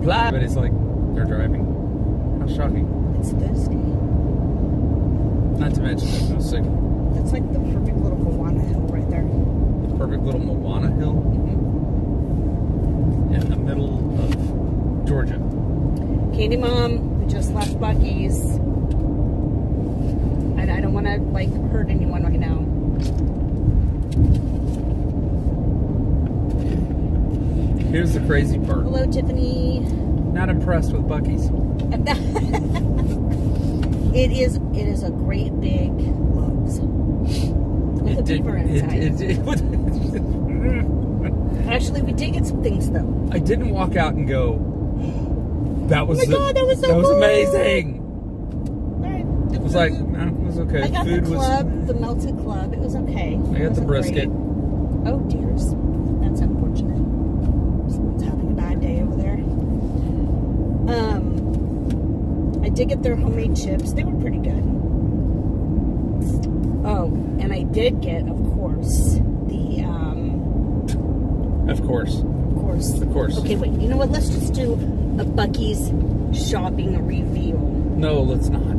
Fly! But it's like, they're driving. How shocking. It's Thursday. Not to mention there's no signal. That's like the perfect little Moana hill right there. The perfect little Moana hill? Mm-hmm. In the middle of Georgia. Candy Mom, we just left Buc-ee's. I don't want to, like, hurt anyone right now. Here's the crazy part. Hello, Tiffany. Not impressed with Buc-ee's. It is a great big Lowe's with a beaver inside. Actually, we did get some things though. I didn't walk out and go, that was, oh my God, that was so that was cool. amazing. Right. It was like, no, it was okay. I got Food the club, the melted club. It was okay. I got the brisket. Great. Oh dears, that's unfortunate. Someone's having a bad day over there. I did get their homemade chips. They were pretty good. Oh, and I did get, of course, the Of course. Of course. Okay, wait. You know what? Let's just do a Buc-ee's shopping reveal. No, let's not.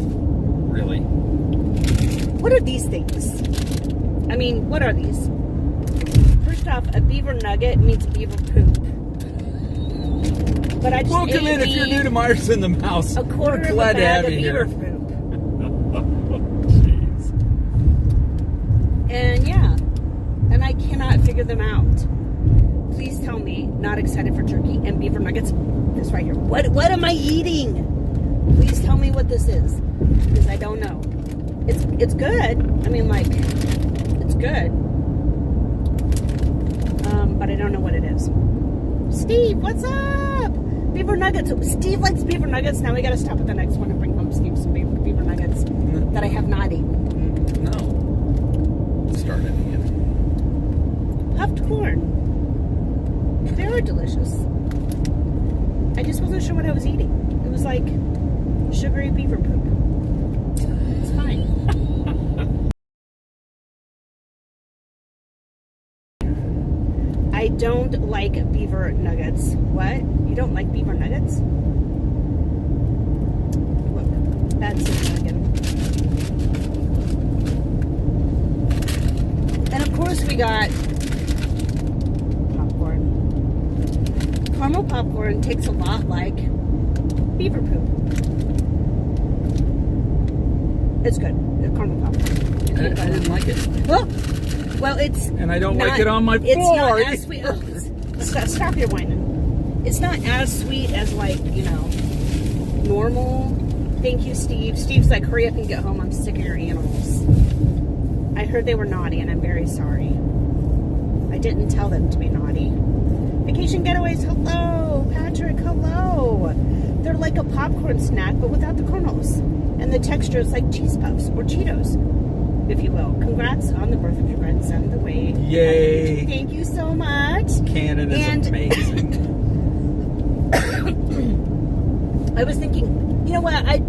Really. What are these things? I mean, what are these? First off, a beaver nugget means beaver poop. But I just Welcome in if you're new to Myers in the Mouse. a quarter We're of glad a to bag have of you beaver here. poop. Jeez. And yeah, and I cannot figure them out. Please tell me, not excited for turkey and beaver nuggets. This right here. What am I eating? Please tell me what this is, because I don't know. It's good. I mean, like, it's good. But I don't know what it is. Steve, what's up? Beaver nuggets. Steve likes beaver nuggets. Now we got to stop at the next one and bring home Steve some beaver nuggets that I have not eaten. No. Started again. Puffed corn. They were delicious. I just wasn't sure what I was eating. It was like sugary beaver poop. It's fine. I don't like beaver nuggets. What? You don't like beaver nuggets? Look, that's a nugget. And of course we got popcorn. Caramel popcorn tastes a lot like beaver poop. It's good. It's caramel popcorn. I didn't like it. Well, it's And I don't not, like it on my it's floor. not as sweet. Stop your whining. It's not as sweet as, like, you know, normal. Thank you, Steve. Steve's like, hurry up and get home. I'm sick of your animals. I heard they were naughty, and I'm very sorry. I didn't tell them to be naughty. Vacation getaways, hello. Patrick, hello. They're like a popcorn snack, but without the kernels. And the texture is like cheese puffs or Cheetos, if you will. Congrats on the birth of your grandson, the way. Yay. Thank you so much. Cannon is amazing. I was thinking, you know what? I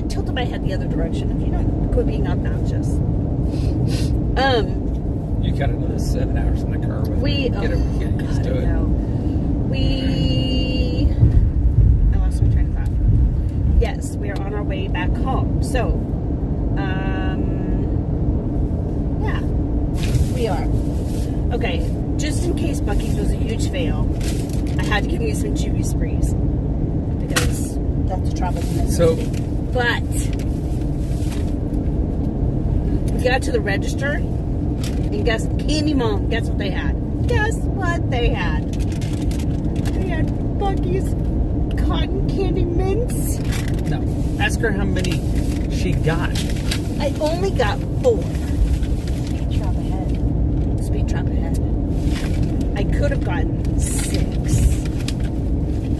tilted my head the other direction. If you don't quit being obnoxious. You got another 7 hours in the car with me. Get used to it. I lost my train of thought. Yes, we are on our way back home. So, yeah, we are. Okay, just in case Buc-ee's was a huge fail, I had to give me some chewy sprees because that's the trouble with Mississippi. But we got to the register, and guess what they had? Guess what they had? They had Buc-ee's cotton candy mints. No. Ask her how many she got. I only got 4. Speed trap ahead. I could have gotten 6.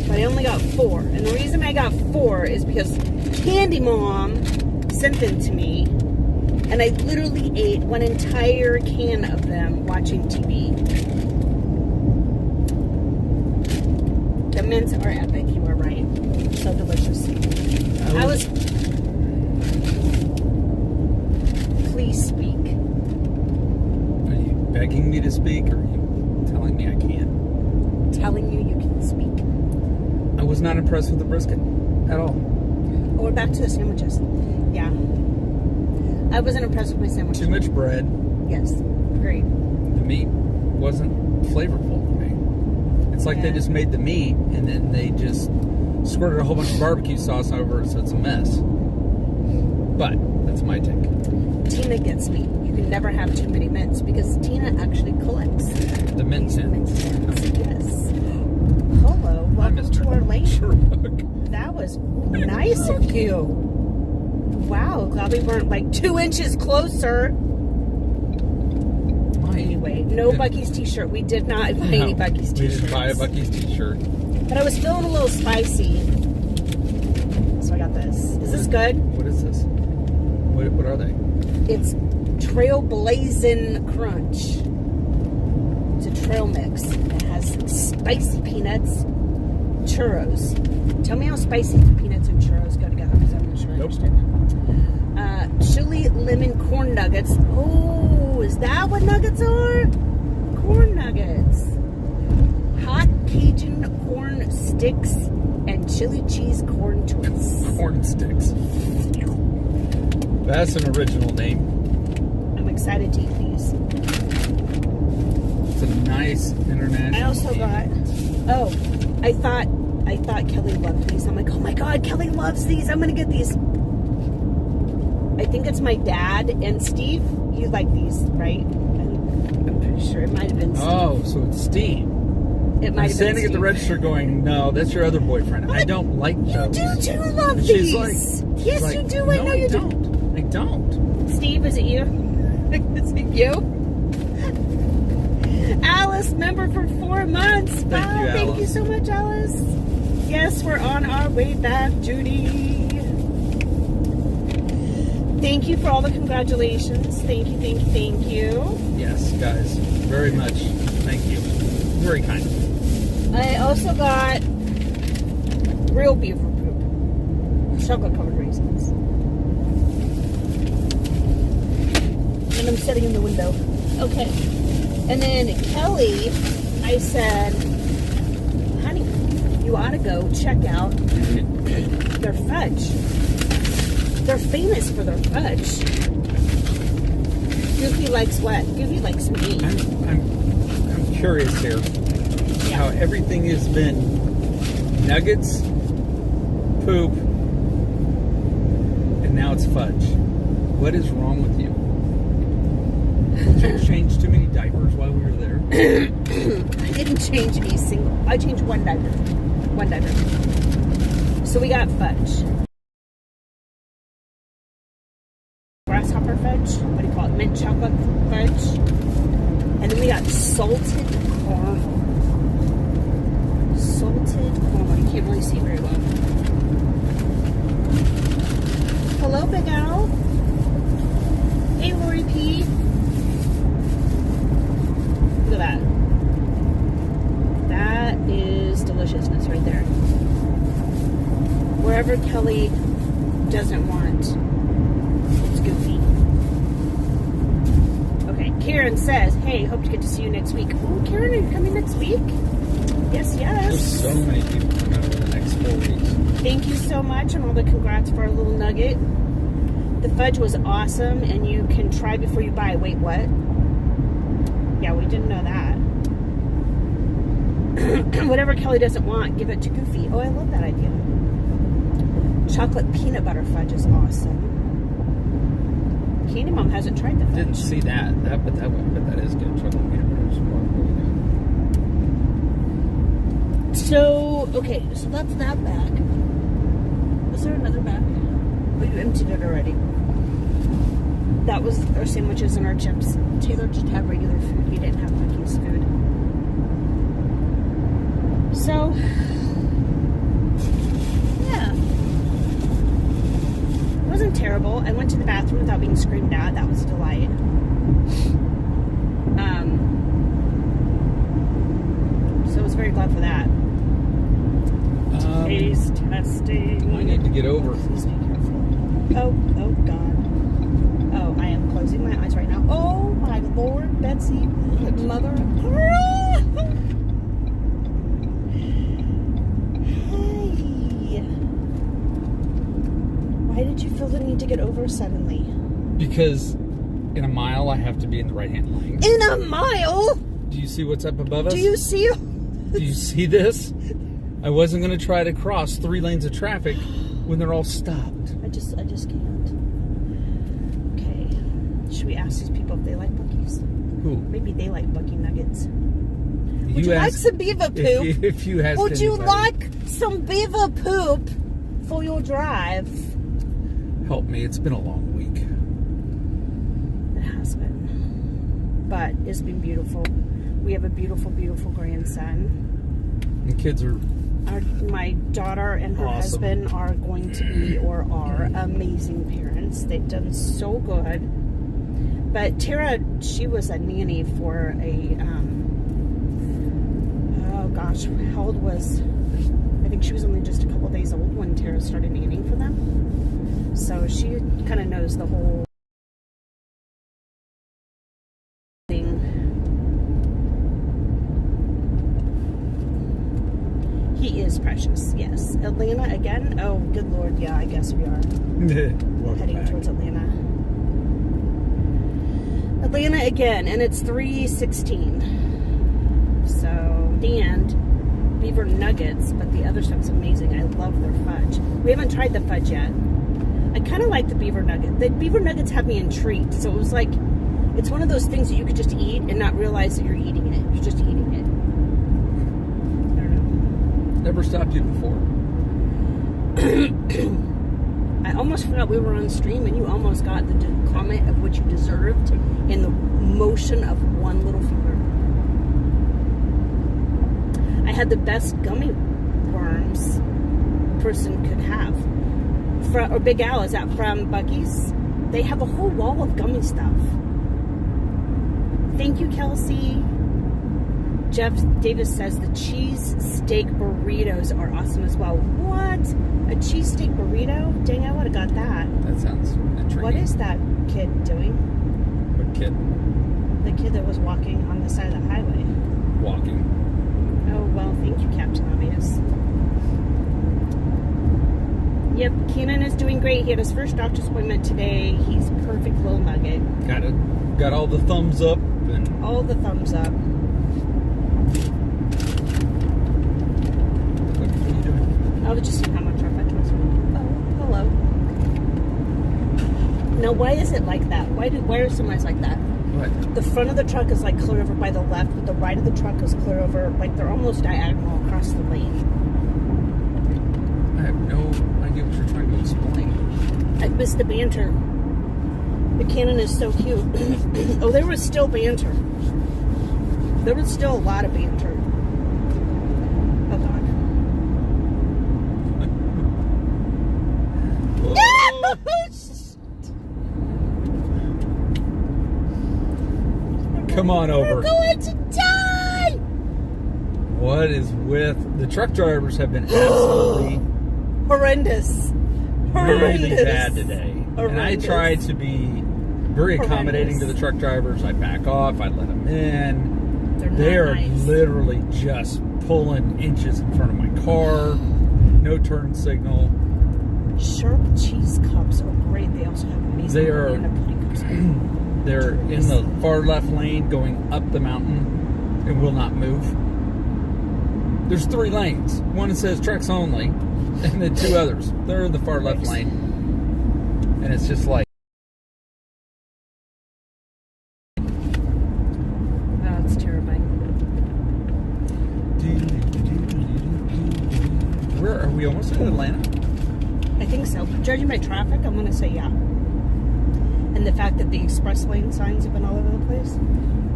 But I only got 4. And the reason I got 4 is because Candy Mom sent them to me. And I literally ate one entire can of them watching TV. The mints are epic, you are right. So delicious. Please speak. Are you begging me to speak, or are you telling me I can't? Telling you can speak. I was was not impressed with the brisket at all. Oh, we're back to the sandwiches. Yeah. I wasn't impressed with my sandwich. Too much bread. Yes. Agreed. The meat wasn't flavorful for me. It's like they just made the meat and then they just squirted a whole bunch of barbecue sauce over it, so it's a mess. But that's my take. Tina gets me. You can never have too many mints because Tina actually collects the mint mints. Yes. Hello, welcome to our lane. That was nice of you. Wow, glad we weren't like 2 inches closer. Anyway, no Buc-ee's t-shirt. We did not buy any Buc-ee's t-shirts. We didn't buy a Buc-ee's t-shirt. But I was feeling a little spicy. So I got this. Is this good? What is this? What are they? It's Trailblazing Crunch. It's a trail mix. It has spicy peanuts, churros. Tell me how spicy peanuts and churros go together because I'm not sure I understand. Chili lemon corn nuggets. Oh, is that what nuggets are? Corn nuggets. Hot Cajun corn sticks and chili cheese corn twists. Corn sticks. That's an original name. I'm excited to eat these. It's a nice international I also name. got. Oh, I thought Kelly loved these. I'm like, oh my God, Kelly loves these. I'm gonna get these. I think it's my dad and Steve. You like these, right? I'm pretty sure it might have been Steve. Oh, so it's Steve. It might I'm have standing been at the register going, no, that's your other boyfriend. What? I don't like those. You do too love And these. She's like, You do. I no, know you do. don't. I don't. Steve, is it you? Is it you? Alice, member for 4 months. Thank Wow, you, thank you Alice. so much, Alice. Yes, we're on our way back, Judy. Thank you for all the congratulations. Thank you, thank you, thank you. Yes, guys. Very much. Thank you. Very kind. I also got real beaver poop. Chocolate covered raisins. And I'm sitting in the window. Okay. And then Kelly, I said, honey, you ought to go check out their fudge. They're famous for their fudge. Goofy likes what? Goofy likes me. I'm curious here. Yeah. How everything has been nuggets, poop, and now it's fudge. What is wrong with you? Did you change too many diapers while we were there? I didn't change a single. I changed one diaper. One diaper. So we got fudge. Grasshopper fudge. What do you call it? Mint chocolate fudge. And then we got salted caramel. Salted caramel. You can't really see very well. Hello, Big Al. Hey, Lori P. Look at that. That is deliciousness right there. Wherever Kelly doesn't want, it's goofy. Okay, Karen says, hey, hope to get to see you next week. Oh, Karen, are you coming next week? Yes, yes. There's so many people coming over the next 4 weeks. Thank you so much, and all the congrats for our little nugget. The fudge was awesome, and you can try before you buy. Wait, what? Yeah, we didn't know that. Whatever Kelly doesn't want, give it to Goofy. Oh, I love that idea. Chocolate peanut butter fudge is awesome. Candy Mom hasn't tried the fudge. Didn't see that. But that is good. Chocolate peanut butter is really good. So, okay, so that's that bag. Is there another bag? Oh, you emptied it already. That was our sandwiches and our chips. Taylor just had regular food. He didn't have Buc-ee's food. So, yeah. It wasn't terrible. I went to the bathroom without being screamed at. That was a delight. So I was very glad for that. Taste testing. I need to get over. Please be careful. Oh God. Oh, I am closing my eyes right now. Oh my Lord, Betsy, mother of to get over suddenly? Because in a mile, I have to be in the right-hand lane. In a mile? Do you see what's up above us? Do you see? Do you see this? I wasn't going to try to cross 3 lanes of traffic when they're all stopped. I just can't. Okay. Should we ask these people if they like Buc-ee's? Who? Maybe they like Buc-ee nuggets. Would you like asked- some beaver poop? If you asked Would you anybody. like some beaver poop for your drive? Help me, it's been a long week. It has been. But it's been beautiful. We have a beautiful, beautiful grandson. The kids are My daughter and her Awesome. husband are going to be, or are, amazing parents. They've done so good. But Tara, she was a nanny for a, oh gosh, how old was, I think she was only just a couple days old when Tara started nannying for them. So she kind of knows the whole thing. He is precious, yes. Atlanta again? Oh, good Lord, yeah, I guess we are heading towards Atlanta. Atlanta again, and it's 3:16. So, and beaver nuggets, but the other stuff's amazing. I love their fudge. We haven't tried the fudge yet. I kind of like the beaver nugget. The beaver nuggets have me intrigued. So it was like, it's one of those things that you could just eat and not realize that you're eating it. You're just eating it. I don't know. Never stopped you before. I almost forgot we were on stream and you almost got the comment of what you deserved in the motion of one little finger. I had the best gummy worms a person could have. Or Big Al, is that from Buc-ee's? They have a whole wall of gummy stuff. Thank you, Kelsey. Jeff Davis says the cheese steak burritos are awesome as well. What? A cheese steak burrito? Dang, I would have got that. That sounds intriguing. What is that kid doing? What kid? The kid that was walking on the side of the highway. Walking. Oh, well, thank you, Captain Obvious. Yep, Kenan is doing great. He had his first doctor's appointment today. He's a perfect little nugget. Got all the thumbs up and All the thumbs up. what are you doing? I was just seeing how much our fudge was. Oh, hello. Now, why is it like that? Why are semis like that? What? The front of the truck is like clear over by the left, but the right of the truck is clear over, like they're almost diagonal across the lane. I have no idea what you're trying to explain. I missed the banter. The cannon is so cute. Oh, there was still banter. There was still a lot of banter. Oh, God. Oh, come on over. We're going to die! What is with the truck drivers have been absolutely Horrendous. really bad today. And I Horrendous. try to be very accommodating to the truck drivers. I back off. I let them in. They are literally just pulling inches in front of my car. No turn signal. Sharp cheese cups are great. They also have amazing They are- banana pudding cups. They're in the far left lane going up the mountain and will not move. There's 3 lanes. One that says trucks only, and then 2 others. They're in the far left lane. And it's just like, Oh, it's terrifying. where are we? Almost in Atlanta? I think so. Judging by traffic, I'm going to say yeah. And the fact that the express lane signs have been all over the place.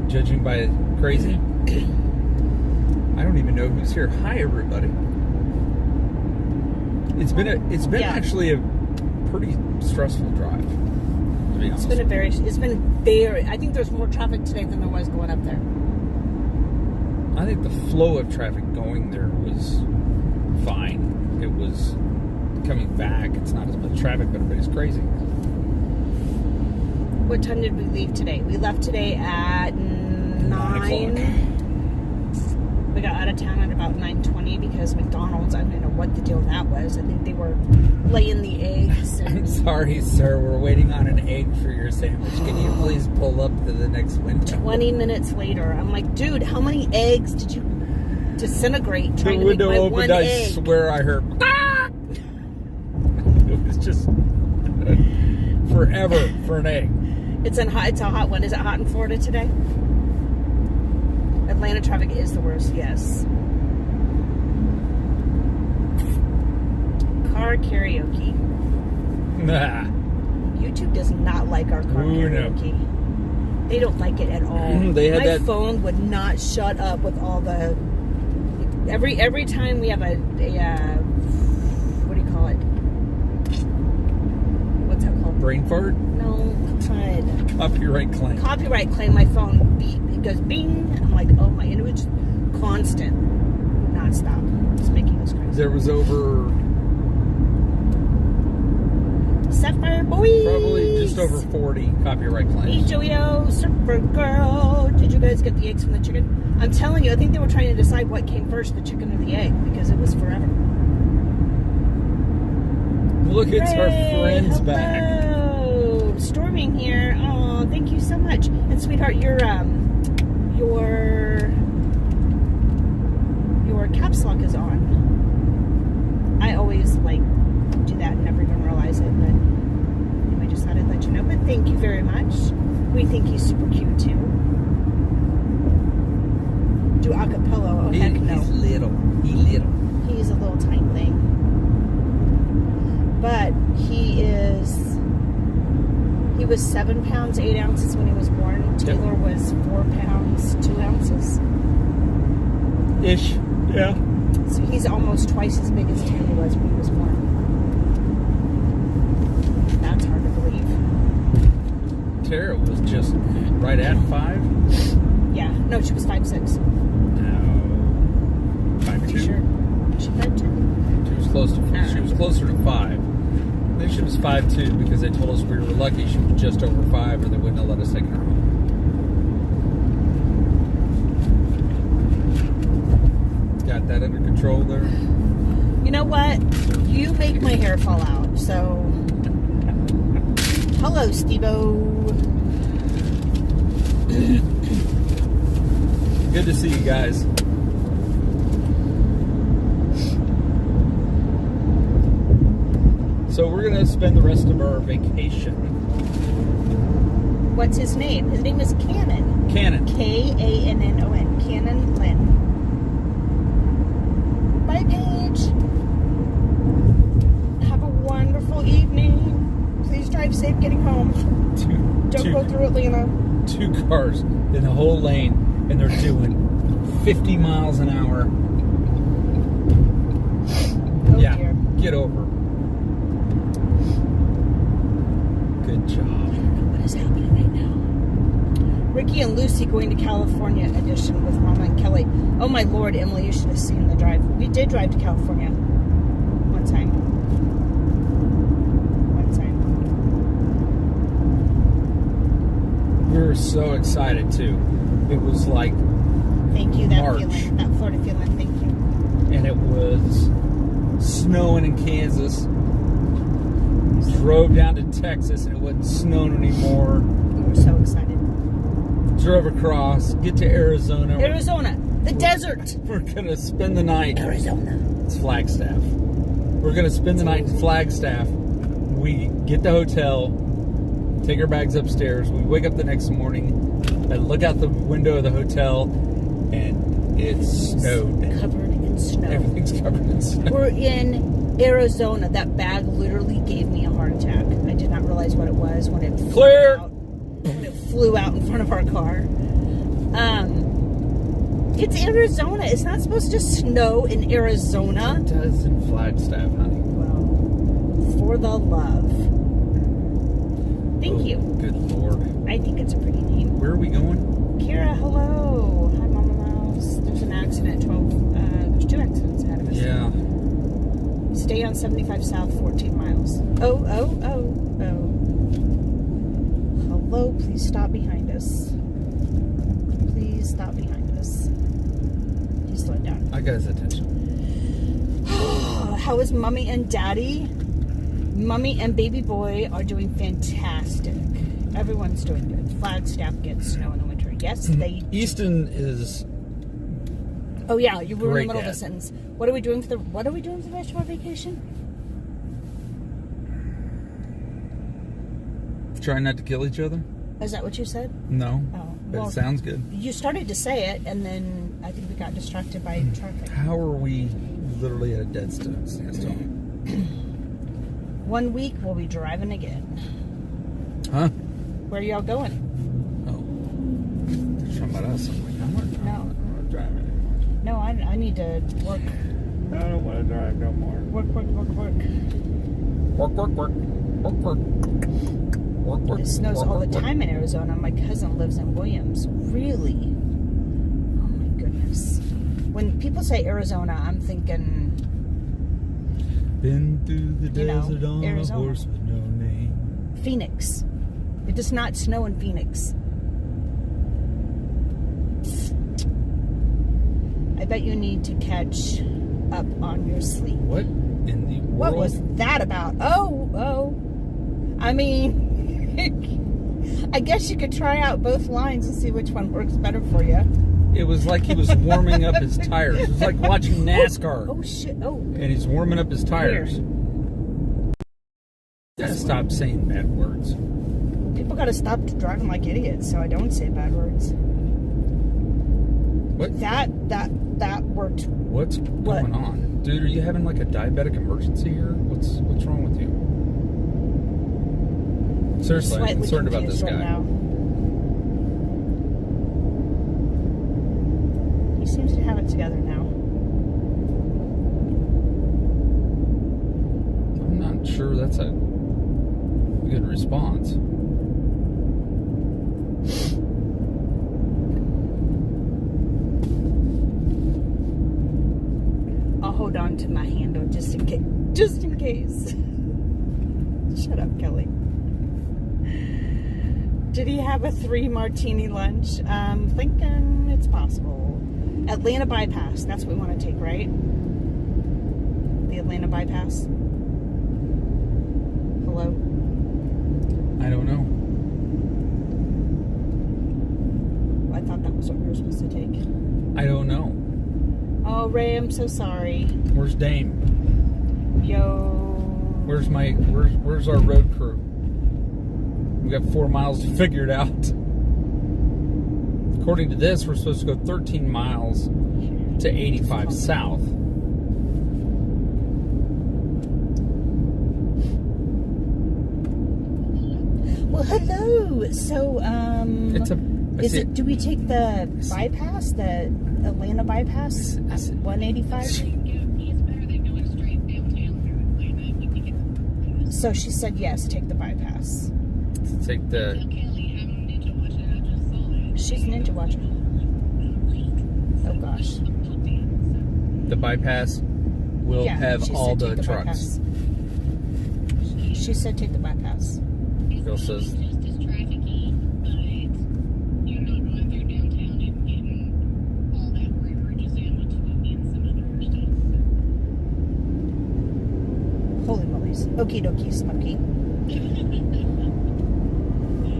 Judging by crazy? I don't even know who's here. Hi, everybody. It's been Yeah. actually a pretty stressful drive, to be honest. It's been very, I think there's more traffic today than there was going up there. I think the flow of traffic going there was fine. It was coming back. It's not as much traffic, but everybody's crazy. What time did we leave today? We left today at 9. We got out of town at about 9:20 because McDonald's, I don't know what the deal that was. I think they were laying the eggs. I'm sorry, sir. We're waiting on an egg for your sandwich. Can you please pull up to the next window? 20 minutes later, I'm like, dude, how many eggs did you disintegrate trying to make my one I egg? swear I heard. Ah! It was just forever for an egg. It's a hot one. Is it hot in Florida today? Atlanta traffic is the worst, yes. Car karaoke. Nah. YouTube does not like our car karaoke. No. They don't like it at all. My phone would not shut up with all the... Every time we have a what do you call it? What's that called? Brain fart? No, God. Copyright claim. Copyright claim. My phone beep. It goes bing. I'm like, oh my! And it was constant, non-stop. It's making us crazy. There was over Sapphire Boys. Probably just over 40 copyright claims. H-O-E-O, Surfer Girl. Did you guys get the eggs from the chicken? I'm telling you, I think they were trying to decide what came first, the chicken or the egg, because it was forever. Look, it's our friends back. Oh, storming here. Oh, thank you so much. And sweetheart, your caps lock is on. I always do that and never even realize it, but anyway, just thought I'd let you know. But thank you very much. We think he's super cute too. Do acapella? Oh heck no. He's little. He's a little tiny thing. But he was 7 pounds 8 ounces when he was born. Taylor was 4 pounds 2 ounces. Ish. Yeah. So he's almost twice as big as Taylor was when he was born. That's hard to believe. Tara was just right at 5. Yeah. No, she was 5'6". No. 5'2". Sure. She 5'2". She was close to. She was closer to 5. I think she was 5'2" because they told us we were lucky she was just over 5, or they wouldn't have let us take her home. Got that under control there. You know what? You make my hair fall out. So, hello, Steve-O. Good to see you guys. So we're going to spend the rest of our vacation. What's his name? His name is Cannon. Cannon. K-A-N-N-O-N. Cannon Lynn. Bye, Paige. Have a wonderful evening. Please drive safe getting home. Don't go through Atlanta. 2 cars in the whole lane, and they're doing 50 miles an hour. Oh, yeah, dear. Get over. Good job. I don't know what is happening right now. Ricky and Lucy going to California edition with Mama and Kelly. Oh my Lord, Emily, you should have seen the drive. We did drive to California one time. We were so excited too. It was like thank you, that March. feeling, that Florida feeling. Thank you. And it was snowing in Kansas. Drove down to Texas and it wasn't snowing anymore. We were so excited. Drove across, get to Arizona. The desert. We're gonna spend the night. Arizona. It's Flagstaff. We're gonna spend the night in Flagstaff. We get the hotel, take our bags upstairs. We wake up the next morning and look out the window of the hotel, and it's snowed. Covered in snow. Everything's covered in snow. We're in Arizona. That bag literally gave me a heart attack. I did not realize what it was when it flew out in front of our car. It's Arizona. It's not supposed to snow in Arizona. It does in Flagstaff, honey. Well, for the love. Thank you. Good Lord. I think it's a pretty name. Where are we going? Kira, hello. Hi, Mama Mouse. There's an accident at 12. There's 2 accidents ahead of us. Yeah. Stay on 75 South, 14 miles. Oh. Hello, please stop behind us. Please stop behind us. He's slow down. I got his attention. How is Mommy and Daddy? Mommy and baby boy are doing fantastic. Everyone's doing good. Flagstaff gets snow in the winter. Yes, they. Easton is. Oh yeah, you were in the Great middle of dad. a sentence. What are we doing for the rest of our vacation? Trying not to kill each other? Is that what you said? No. Oh, But well, it sounds good. You started to say it, and then I think we got distracted by traffic. How are we literally at a dead standstill? 1 week, we'll be driving again. Huh? Where are y'all going? Oh. They're talking about us. I'm like, I'm not driving anymore. No, I need to work. I don't want to drive no more. Work. Work. It snows all the time in Arizona. My cousin lives in Williams. Really? Oh my goodness. When people say Arizona, I'm thinking, Been through the You know, desert on Arizona. a horse with no name. Phoenix. It does not snow in Phoenix. I bet you need to catch up on your sleep. What in the world? What was that about? Oh. I mean, I guess you could try out both lines and see which one works better for you. It was like he was warming up his tires. It was like watching NASCAR. Oh shit! Oh. And he's warming up his tires. Gotta stop saying bad words. People gotta stop driving like idiots so I don't say bad words. What? That worked. What's going on? Dude, are you having like a diabetic emergency here? What's wrong with you? Seriously, I'm Slightly concerned about this confused guy. right now. He seems to have it together now. I'm not sure that's a good response. I'll hold on to my handle just in case. Shut up, Kelly. Did he have a 3 martini lunch? I'm thinking it's possible. Atlanta bypass. That's what we want to take, right? The Atlanta bypass. Hello? I don't know. I thought that was what we were supposed to take. I don't know. Oh, Ray, I'm so sorry. Where's Dame? Yo. Where's our road crew? We got 4 miles to figure it out. According to this, we're supposed to go 13 miles to 85 south. Well, hello. So, do we take the bypass, the Atlanta bypass at 185? So she said yes, take the bypass. Take the. She's ninja watching. Oh gosh. The bypass will have all the trucks. Bypass. She said take the bypass. Bill says. Holy moly's. Okie dokie, Smokey.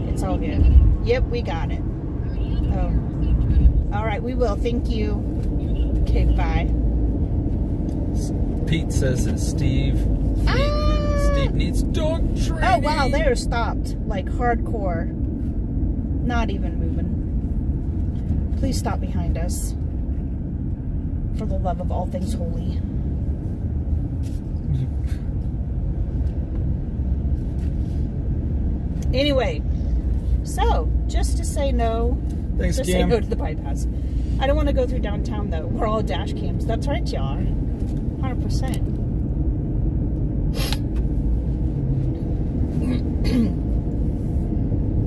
It's all good. Yep, we got it. Oh. All right, we will. Thank you. Okay, bye. Pete says that Steve needs dog training. Oh, wow, they're stopped. Like, hardcore. Not even moving. Please stop behind us. For the love of all things holy. Anyway, so, just to say no. Thanks, just Cam. say go to the bypass. I don't want to go through downtown, though. We're all dash cams. That's right, y'all. 100%.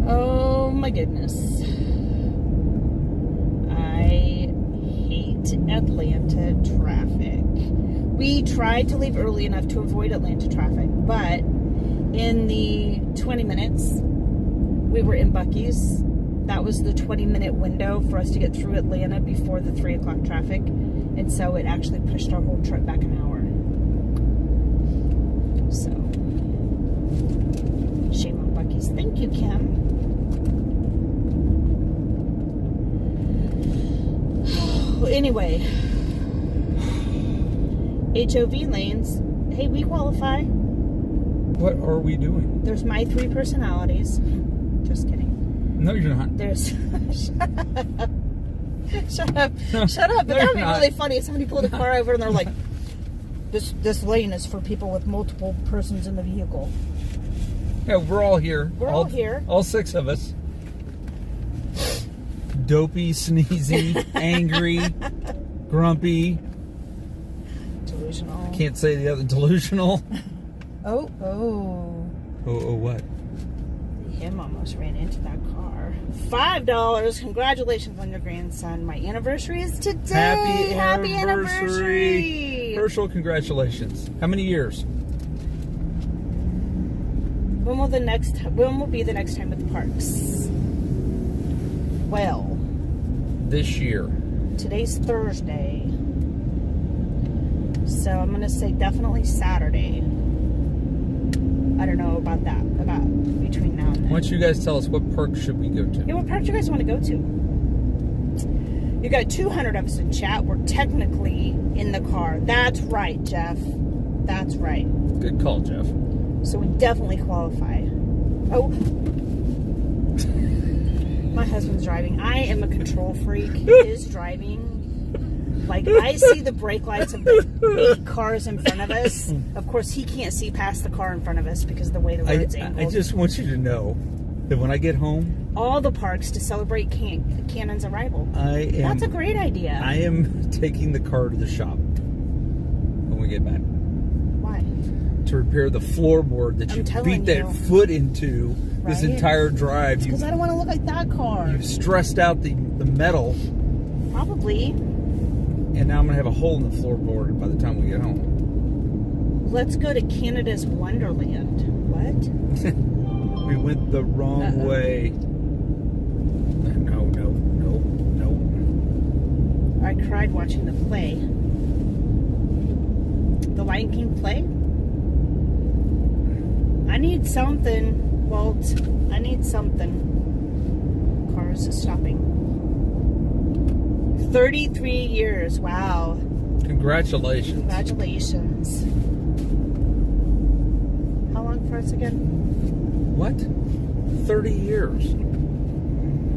Oh my goodness. I hate Atlanta traffic. We tried to leave early enough to avoid Atlanta traffic, but in the 20 minutes we were in Buc-ee's, that was the 20-minute window for us to get through Atlanta before the 3 o'clock traffic, And so it actually pushed our whole trip back an hour. So, shame on Buc-ee's. Thank you, Kim. Anyway, HOV lanes. Hey, we qualify. What are we doing? There's my 3 personalities. Just kidding. No, you're not. There's. Shut up. Shut up. But that would be really funny if somebody pulled a car over and they're like, this lane is for people with multiple persons in the vehicle. Yeah, we're all here. We're all here. All 6 of us. Dopey, sneezy, angry, grumpy. Delusional. Can't say the other. Delusional. Oh. Oh, what? Him almost ran into that car. $5. Congratulations on your grandson. My anniversary is today. Happy anniversary. Herschel, congratulations. How many years? When will be the next time at the parks? Well, this year. Today's Thursday. So I'm going to say definitely Saturday. I don't know about that. About between now and then. Why don't you guys tell us what park should we go to? Yeah, what park do you guys want to go to? You got 200 of us in chat. We're technically in the car. That's right, Jeff. That's right. Good call, Jeff. So we definitely qualify. Oh. My husband's driving. I am a control freak. He is driving. Like, I see the brake lights of the 8 cars in front of us. Of course, he can't see past the car in front of us because of the way the road's angled. I just want you to know that when I get home... all the parks to celebrate Cannon's arrival. That's a great idea. I am taking the car to the shop when we get back. Why? To repair the floorboard that you beat that foot into this entire drive. Because I don't want to look like that car. You've stressed out the metal. Probably. And now I'm going to have a hole in the floorboard by the time we get home. Let's go to Canada's Wonderland. What? We went the wrong way. No. I cried watching the play. The Lion King play? I need something, Walt. I need something. Cars is stopping. 33 years. Wow. Congratulations. Congratulations. How long for us again? What? 30 years.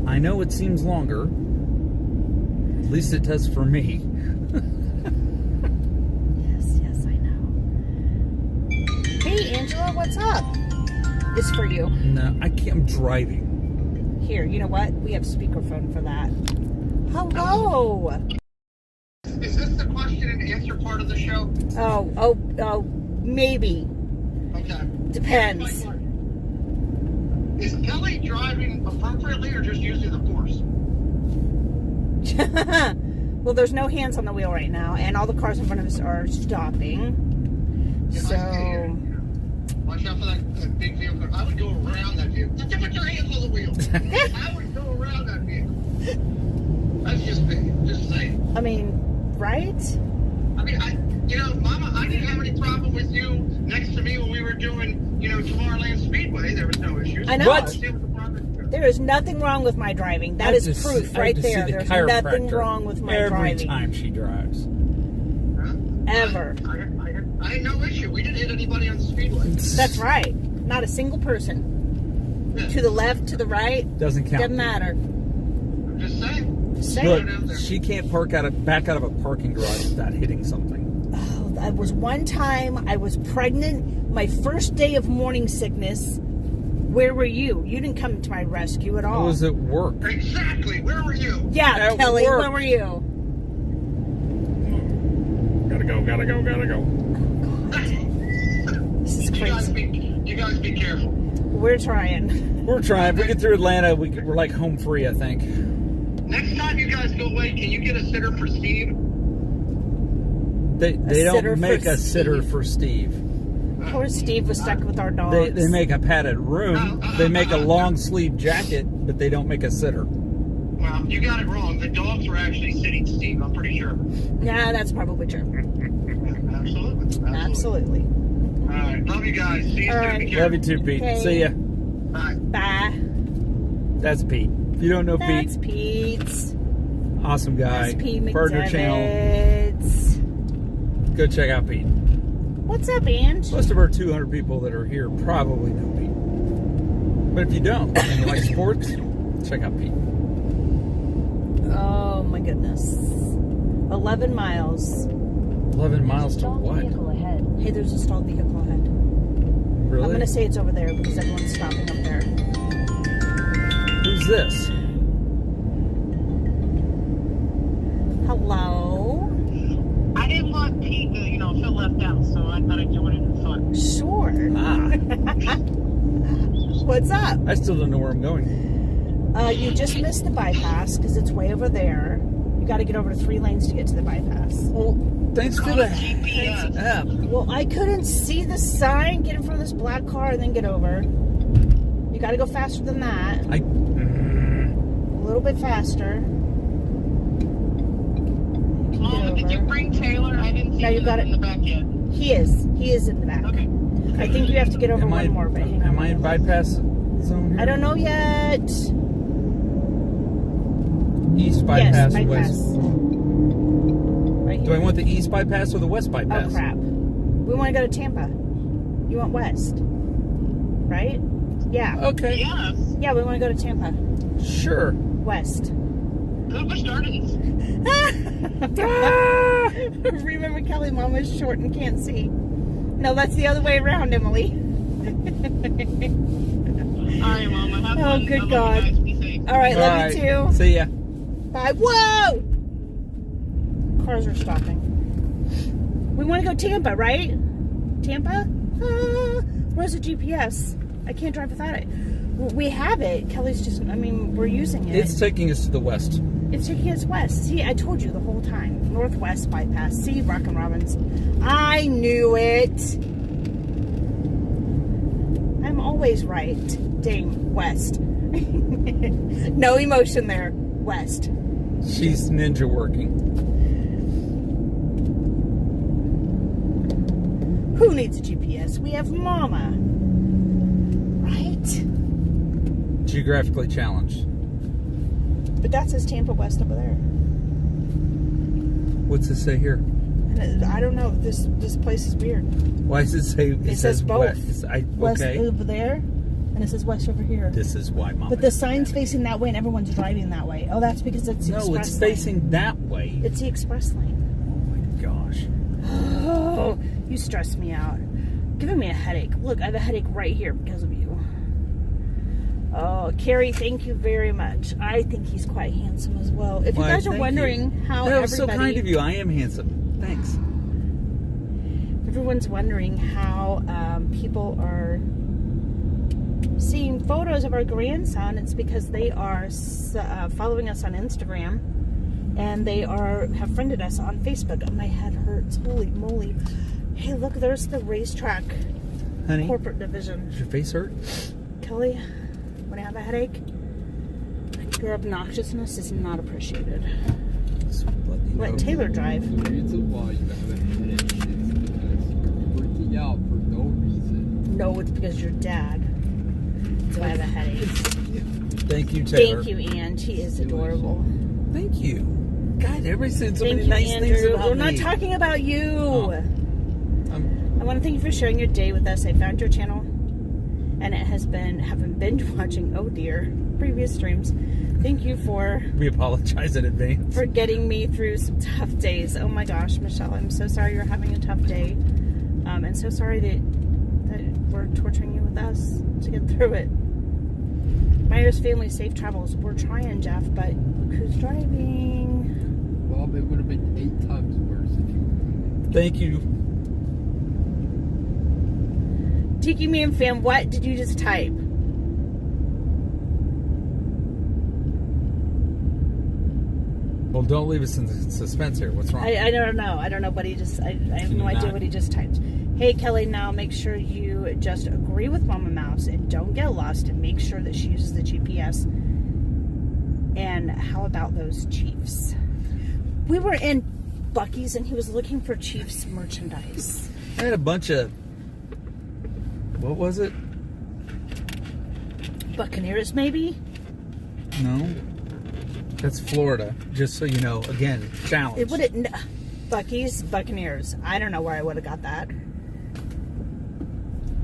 I know it seems longer. At least it does for me. Yes, I know. Hey, Angela, what's up? It's for you. No, I can't. I'm driving. Here, you know what? We have speakerphone for that. Hello. Is this the question and answer part of the show? Oh, maybe. Okay. Depends. Is Kelly driving appropriately or just using the force? Well, there's no hands on the wheel right now, and all the cars in front of us are stopping. Yeah, So. Watch out for that big vehicle. I would go around that vehicle. Don't put your hands on the wheel. I would go around that vehicle. That's just me. Just saying. I mean, right? I mean, Mama, I didn't have any problem with you next to me when we were doing, Tomorrowland Speedway. There was no issues. I know. What? There is nothing wrong with my driving. That is proof right there. There's nothing wrong with my driving. Every time she drives. Huh? Ever. I had no issue. We didn't hit anybody on the speedway. That's right. Not a single person. Yeah. To the left, to the right. Doesn't count. Doesn't matter. I'm just saying. Say Look, she can't back out of a parking garage without hitting something. Oh, that was one time I was pregnant, my first day of morning sickness. Where were you? You didn't come to my rescue at all. I was at work. Exactly. Where were you? Yeah, At Kelly, work. where were you? Gotta go. This is crazy. You guys be careful. We're trying. We're trying. If we get through Atlanta, we're like home free, I think. Next time you guys go away, can you get a sitter for Steve? They don't make a sitter for Steve. Poor Steve was stuck with our dogs. They make a padded room. They make a long sleeve jacket, but they don't make a sitter. Well, you got it wrong. The dogs were actually sitting Steve. I'm pretty sure. Yeah, that's probably true. Yeah, absolutely. Absolutely. All right. Love you guys. See you All soon. right. Be careful. Love you too, Pete. Okay. See ya. Bye. Bye. That's Pete. If you don't know That's Pete, Pete's. awesome guy. That's Pete Partner channel. McDevitt's. Go check out Pete. What's up, Ange? Most of our 200 people that are here probably know Pete. But if you don't, and you like sports, check out Pete. Oh my goodness. 11 miles. 11 miles to what? Hey, there's a stalled vehicle ahead. Really? I'm going to say it's over there because everyone's stopping up there. Who's this? Hello? I didn't want Pete to, feel left out, so I thought I'd join in the fun. Sure. Ah, What's up? I still don't know where I'm going. You just missed the bypass because it's way over there. You got to get over to 3 lanes to get to the bypass. Well, thanks for the GPS. app. Well, I couldn't see the sign. Get in front of this black car and then get over. You got to go faster than that. A little bit faster. Mom, did you bring Taylor? I didn't see No, you him got in it. the back yet. He is in the back. Okay. I think you have to get over Am I, one more, but hang on. am I in bypass zone here? I don't know yet. East bypass, Yes, bypass. west. Right here. Do I want the east bypass or the west bypass? Oh, crap. We want to go to Tampa. You want west. Right? Yeah. Okay. Yes. Yeah, we want to go to Tampa. Sure. West. Good for starting. Remember, Kelly, Mom is short and can't see. No, that's the other way around, Emily. All right, Mama. Have Oh, fun. good I love God. you guys. Be safe. All right, love Alright. you too. See ya. Bye. Whoa! Cars are stopping. We want to go Tampa, right? Tampa? Where's the GPS? I can't drive without it. We have it. Kelly's just, we're using it. It's taking us to the west. It's taking us west. See, I told you the whole time. Northwest bypass. See, Rockin' Robbins. I knew it. I'm always right. Dang, west. No emotion there. West. She's ninja working. Who needs a GPS? We have Mama. Right? Geographically challenged. But that says Tampa West over there. What's it say here? And I don't know. This place is weird. Why does it say? It says both. West. West Okay. over there, and it says west over here. This is why Mom. But the sign's facing that way, and everyone's driving that way. Oh, that's because it's the No, express it's lane. facing that way. It's the express lane. Oh my gosh. Oh, you stress me out. Giving me a headache. Look, I have a headache right here because of you. Oh, Carrie, thank you very much. I think he's quite handsome as well. If Why, you guys are thank wondering you. how That was everybody... so kind of you. I am handsome. Thanks. Everyone's wondering how people are seeing photos of our grandson. It's because they are following us on Instagram, and they have friended us on Facebook. Oh, my head hurts. Holy moly. Hey, look, there's the racetrack Honey, corporate division. does your face hurt? Kelly, when I have a headache, your obnoxiousness is not appreciated. Just letting you Let know. Taylor drive. The reason why you have a headache is because you're freaking out for no reason. No, it's because you're dad. So I have a headache. Thank you, Taylor. Thank you, Ann. She is adorable. Thank you. God, everybody said so Thank many you, nice things Andrew. about We're not me. talking about you. Oh. I want to thank you for sharing your day with us. I found your channel, and it has been having binge watching. Oh dear, previous streams. Thank you for We apologize in advance. getting me through some tough days. Oh my gosh, Michelle, I'm so sorry you're having a tough day, and so sorry that we're torturing you with us to get through it. Myers family, safe travels. We're trying, Jeff, but look who's driving. Well, it would have been 8 times worse if you. Thank you. Tiki Man fam, what did you just type? Well, don't leave us in suspense here. What's wrong? I don't know. I don't know, but I have Can no you idea not? what he just typed. Hey, Kelly, now make sure you just agree with Mama Mouse and don't get lost and make sure that she uses the GPS. And how about those Chiefs? We were in Buc-ee's and he was looking for Chiefs merchandise. I had a bunch of, what was it? Buccaneers, maybe? No. That's Florida, just so you know. Again, challenge. It wouldn't. Buc-ee's, Buccaneers. I don't know where I would have got that.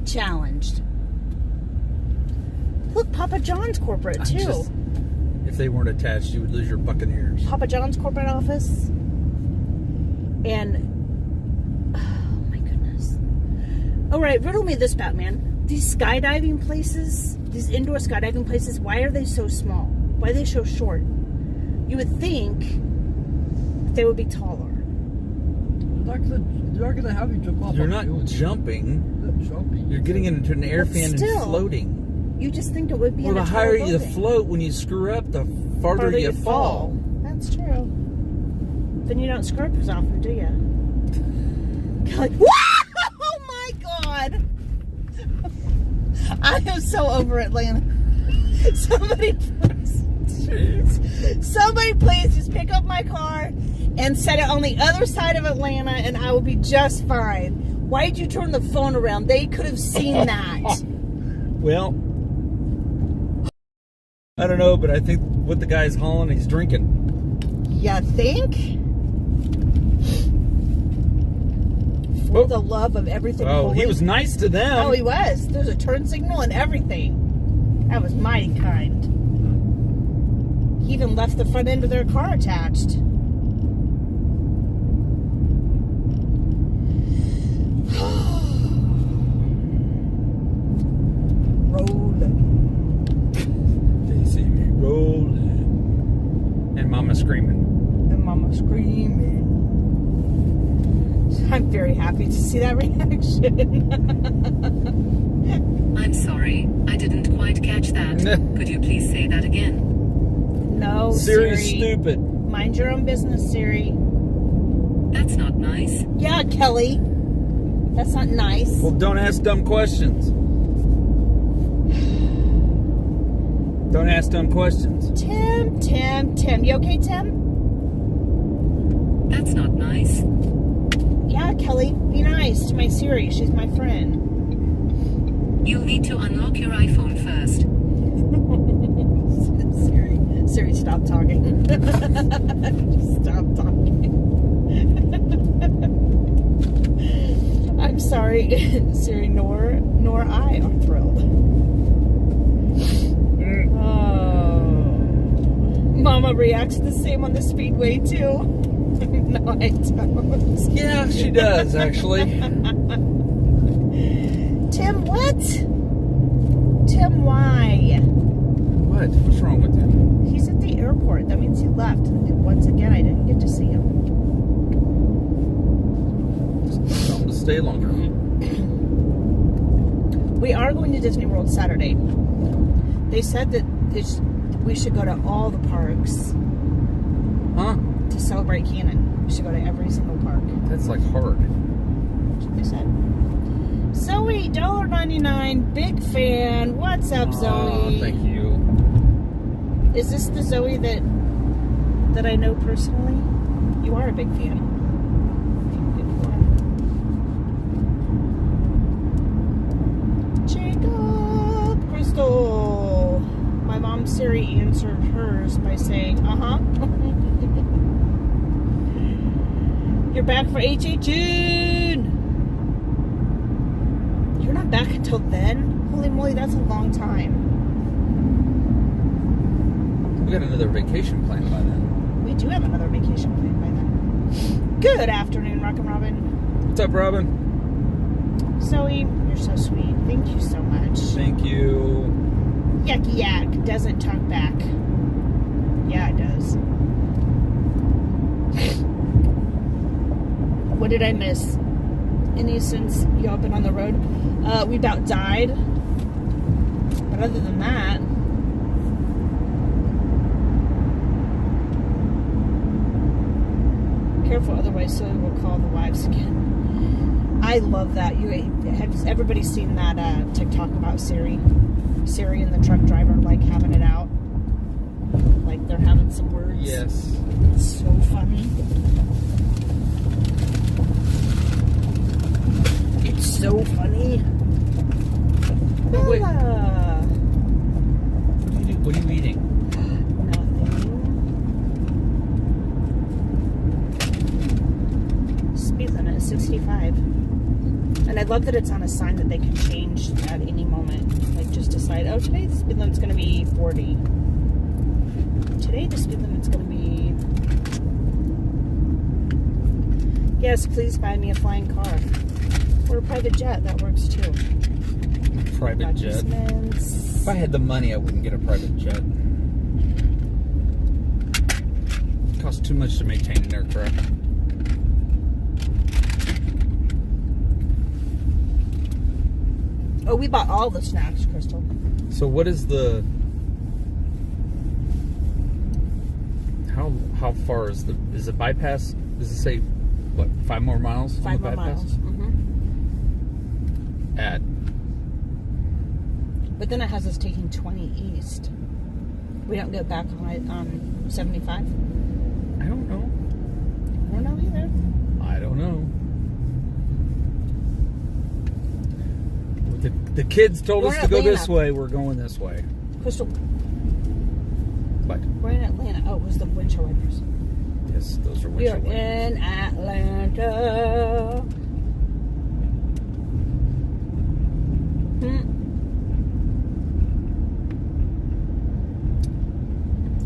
Challenged. Look, Papa John's corporate, too. If they weren't attached, you would lose your Buccaneers. Papa John's corporate office. And, oh my goodness. All right, riddle me this, Batman. These skydiving places, these indoor skydiving places, why are they so small? Why are they so short? You would think they would be taller. They're not gonna have you jump off. You're on not the building. jumping. They're jumping. You're getting into an air But fan and still, floating. You just think it would be Well, in a the taller higher you building. float, when you screw up, the farther you fall. That's true. Then you don't screw up as often, do you? Like, oh my God! I am so over Atlanta. Somebody please just pick up my car and set it on the other side of Atlanta and I will be just fine. Why did you turn the phone around? They could have seen that. Well, I don't know, but I think what the guy's hauling, he's drinking. You think? For the love of everything Oh, holy. he was nice to them. Oh, he was. There's a turn signal and everything. That was mighty kind. He even left the front end of their car attached. Rolling. They see me rolling. And Mama screaming. And Mama screaming. I'm very happy to see that reaction. I'm sorry, I didn't quite catch that. Could you please say that again? No, Siri's Siri. stupid. Mind your own business, Siri. That's not nice. Yeah, Kelly. That's not nice. Well, don't ask dumb questions. Don't ask dumb questions. Tim. You okay, Tim? That's not nice. Yeah, Kelly. Be nice to my Siri. She's my friend. You'll need to unlock your iPhone first. Siri, stop talking. Stop talking. I'm sorry, Siri, nor I are thrilled. Oh. Mama reacts the same on the speedway, too. No, I don't. Yeah, she does, actually. Tim, what? Tim, why? What? What's wrong with him? He's at the airport. That means he left. And once again, I didn't get to see him. Just tell him to stay longer. We are going to Disney World Saturday. They said that we should go to all the parks Huh? to celebrate Canon. We should go to every single park. That's like hard. That's what they said. Zoe, $1.99, big fan. What's up, Zoe? Oh, thank you. Is this the Zoe that I know personally? You are a big fan. Jacob, Crystal. My mom Siri answered hers by saying, "Uh-huh." You're back for HHN. You're not back until then? Holy moly, that's a long time. We got another vacation planned by then. We do have another vacation planned by then. Good afternoon, Rock and Robin. What's up, Robin? Zoe, you're so sweet. Thank you so much. Thank you. Yucky Yak doesn't talk back. Yeah, it does. What did I miss? Any since y'all been on the road? We about died. But other than that, careful, otherwise Zoe will call the wives again. I love that. Has everybody seen that TikTok about Siri? Siri and the truck driver like having it out, like They're having some words. Yes. It's so funny. It's so funny. Oh, wait. Bella. What are you eating? Nothing. Speed limit is 65. And I love that it's on a sign that they can change at any moment. Like, just decide, oh, today the speed limit's going to be 40. Today the speed limit's going to be... Yes, please buy me a flying car. Or a private jet. That works, too. Private jet. Documents. If I had the money, I wouldn't get a private jet. It costs too much to maintain an aircraft. Oh, we bought all the snacks, Crystal. So what is the... How far is the bypass? Does it say, what, 5 more miles? 5 more bypass? miles. Mm-hmm. At... But then it has us taking 20 east. We don't go back on 75? I don't know. I don't know either. I don't know. The kids told We're us in to go Atlanta. this way. We're going this way. Crystal, But we're in Atlanta. Oh, it was the windshield wipers. yes, those are We are windshield wipers. in Atlanta.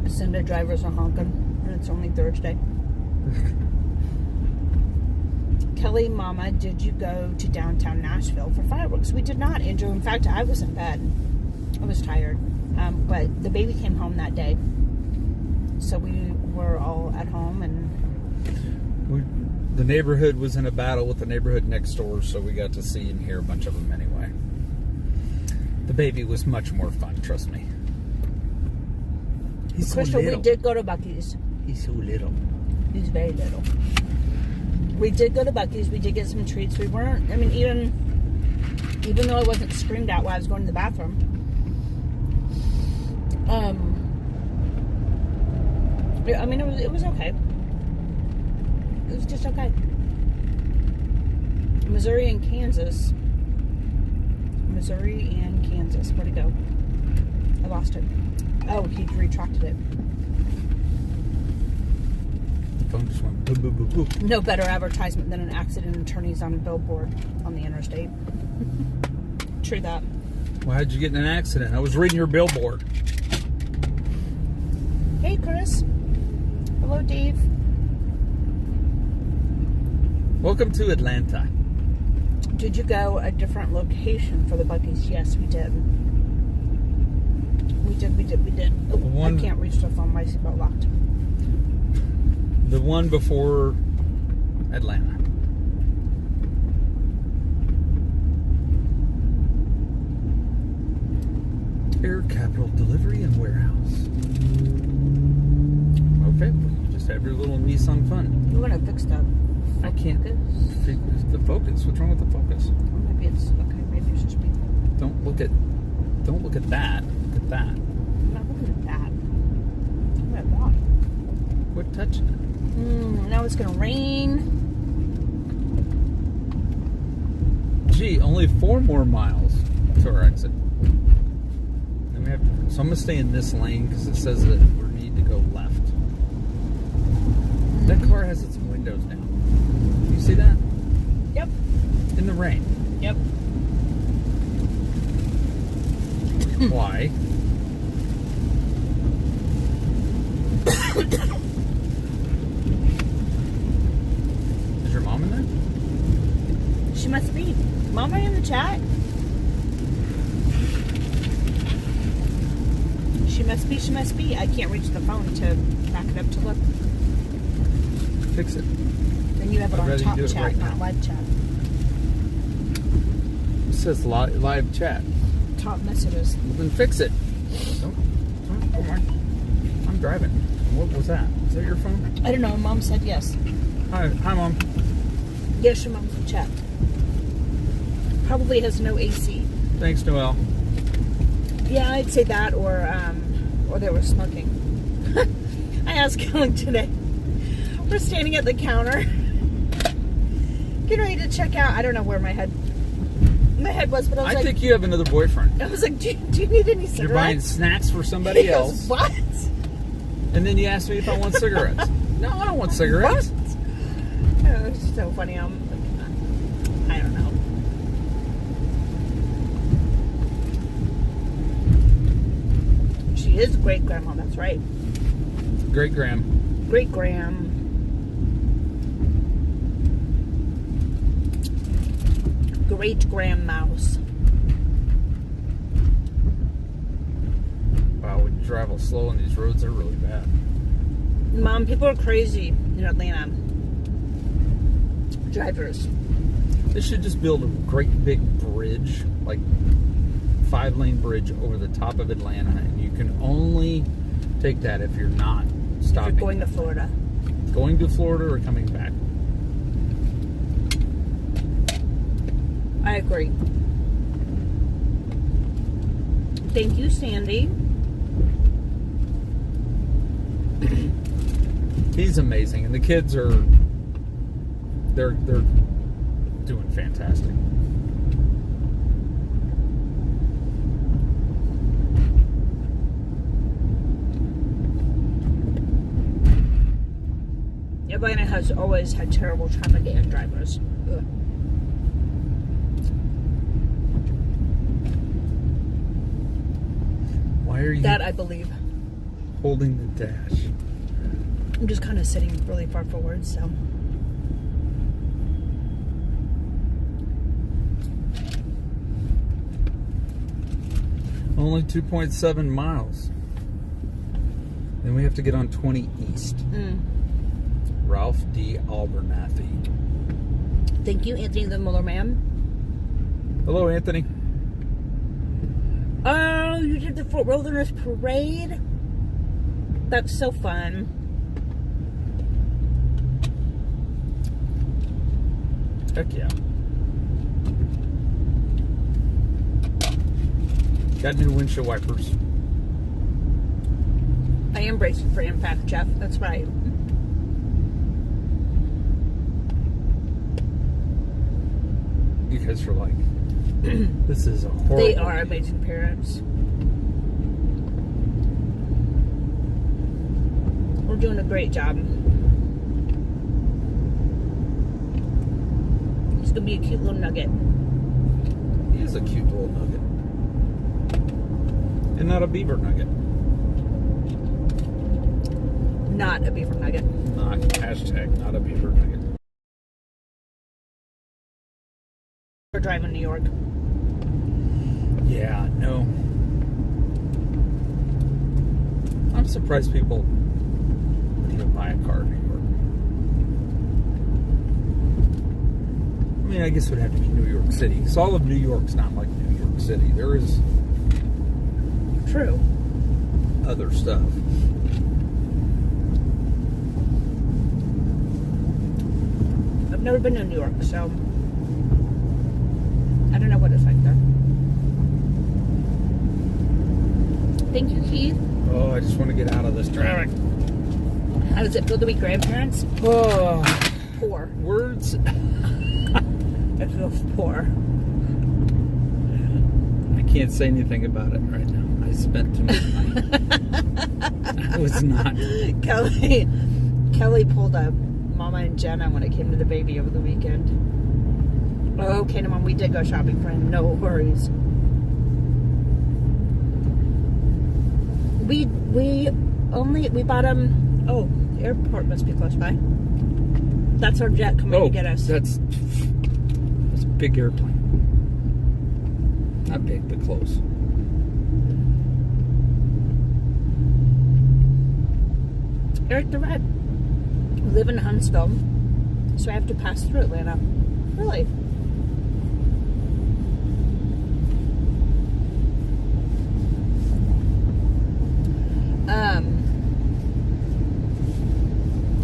Sunday drivers are honking, and it's only Thursday. Kelly, Mama, did you go to downtown Nashville for fireworks? We did not, Andrew. In fact, I was in bed. I was tired. But the baby came home that day. So we were all at home, and The neighborhood was in a battle with the neighborhood next door, so we got to see and hear a bunch of them anyway. The baby was much more fun, trust me. He's so Crystal, little. we did go to Buc-ee's. He's so little. He's very little. We did go to Buc-ee's. We did get some treats. We weren't, I mean, even though I wasn't screamed at while I was going to the bathroom, I mean, it was okay. It was just okay. Missouri and Kansas. Where'd it go? I lost it. Oh, he retracted it. The phone just went boop, boop, boop, boop. No better advertisement than an accident attorneys on a billboard on the interstate. True that. Well, how'd you get in an accident? I was reading your billboard. Hey, Chris. Hello, Dave. Welcome to Atlanta. Did you go a different location for the Buc-ee's? Yes, we did. We did. Oh, One- I can't reach the phone. My seatbelt locked. The one before Atlanta. Air Capital Delivery and Warehouse. Okay, well, just have your little Nissan fun. We're gonna fix that. I can't Focus. figure the focus. What's wrong with the focus? Or maybe it's okay. Maybe it's just me. Don't look at that. Look at that. I'm not looking at that. Look at that. Quit touching it. Now it's gonna rain. Gee, only 4 more miles to our exit. Then we have to, so I'm gonna stay in this lane because it says that we need to go left. That car has its windows down. You see that? Yep. In the rain. Yep. Why? Is your mom in there? She must be. Mom, are you in the chat? She must be. I can't reach the phone to back it up to look. Fix it. Then you have it I'd on rather you top do it chat, right not now. live chat. It says live chat. Top messages. Well, then fix it. Don't. Oh my. I'm driving. What was that? Is that your phone? I don't know. Mom said yes. Hi, Mom. Yes, your mom's in chat. Probably has no AC. Thanks, Noelle. Yeah, I'd say that, or they were smoking. I asked Kelly today. We're standing at the counter, getting ready to check out. I don't know where my head was, but I was I like, think you have another boyfriend. I was like, do you need any cigarettes? You're buying snacks for somebody He goes, else. what? And then you asked me if I want cigarettes. No, I don't want cigarettes. What? Oh, it's so funny. I don't know. She is great grandma. That's right. Great Graham. Great Graham. Great Graham Mouse. Wow, when you travel slow on these roads, they're really bad. Mom, people are crazy in Atlanta. Drivers. They should just build a great big bridge, like 5-lane bridge over the top of Atlanta, and you can only take that if you're not stopping. If you're going to Florida. Going to Florida or coming back. I agree. Thank you, Sandy. He's amazing, and the kids are they're doing fantastic. Atlanta has always had terrible traffic and drivers. Ugh. Why are you That I believe. holding the dash? I'm just kind of sitting really far forward, so. Only 2.7 miles. Then we have to get on 20 East. Ralph D. Abernathy. Thank you, Anthony the Muller Man. Hello, Anthony. Oh, you did the Fort Wilderness Parade? That's so fun. Heck yeah. Got new windshield wipers. I am bracing for impact, Jeff. That's right. You guys are like, this is a horrible. They are amazing parents. We're doing a great job. It's gonna be a cute little nugget. He is a cute little nugget. And not a beaver nugget. Not a beaver nugget. Not not a beaver nugget. We're driving New York. Yeah, no. I'm surprised people would even buy a car in New York. I mean, I guess it would have to be New York City. Because all of New York's not like New York City. There is True. other stuff. I've never been to New York, so I don't know what it's like there. Thank you, Keith. Oh, I just want to get out of this traffic. How does it feel to be grandparents? Oh, Poor. words. It feels poor. I can't say anything about it right now. I spent too much money. I was not. Kelly pulled up Mama and Jenna when it came to the baby over the weekend. Oh, okay, Mom, we did go shopping for him. No worries. We bought him. Oh, the airport must be close by. That's our jet coming to get us. That's a big airplane. Not big, but close. Eric the Red. We live in Huntsville, so I have to pass through Atlanta. Really?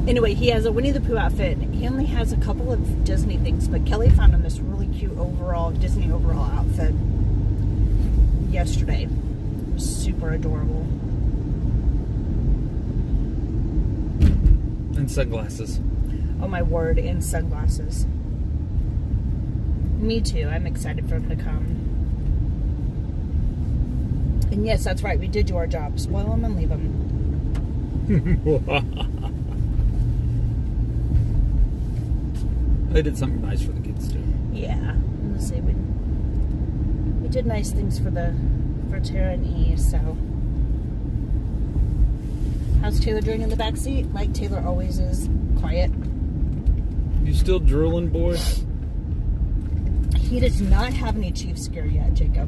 Anyway, he has a Winnie the Pooh outfit. He only has a couple of Disney things, but Kelly found him this really cute Disney overall outfit yesterday. Super adorable. And sunglasses. Oh my word, and sunglasses. Me too. I'm excited for him to come. And yes, that's right. We did do our job. Spoil him and leave him. They did something nice for the kids too. Yeah. I'm gonna say we did nice things for Tara and E, so. How's Taylor doing in the back seat? Like Taylor always is, quiet. You still drooling, boy? He does not have any chief scare yet, Jacob.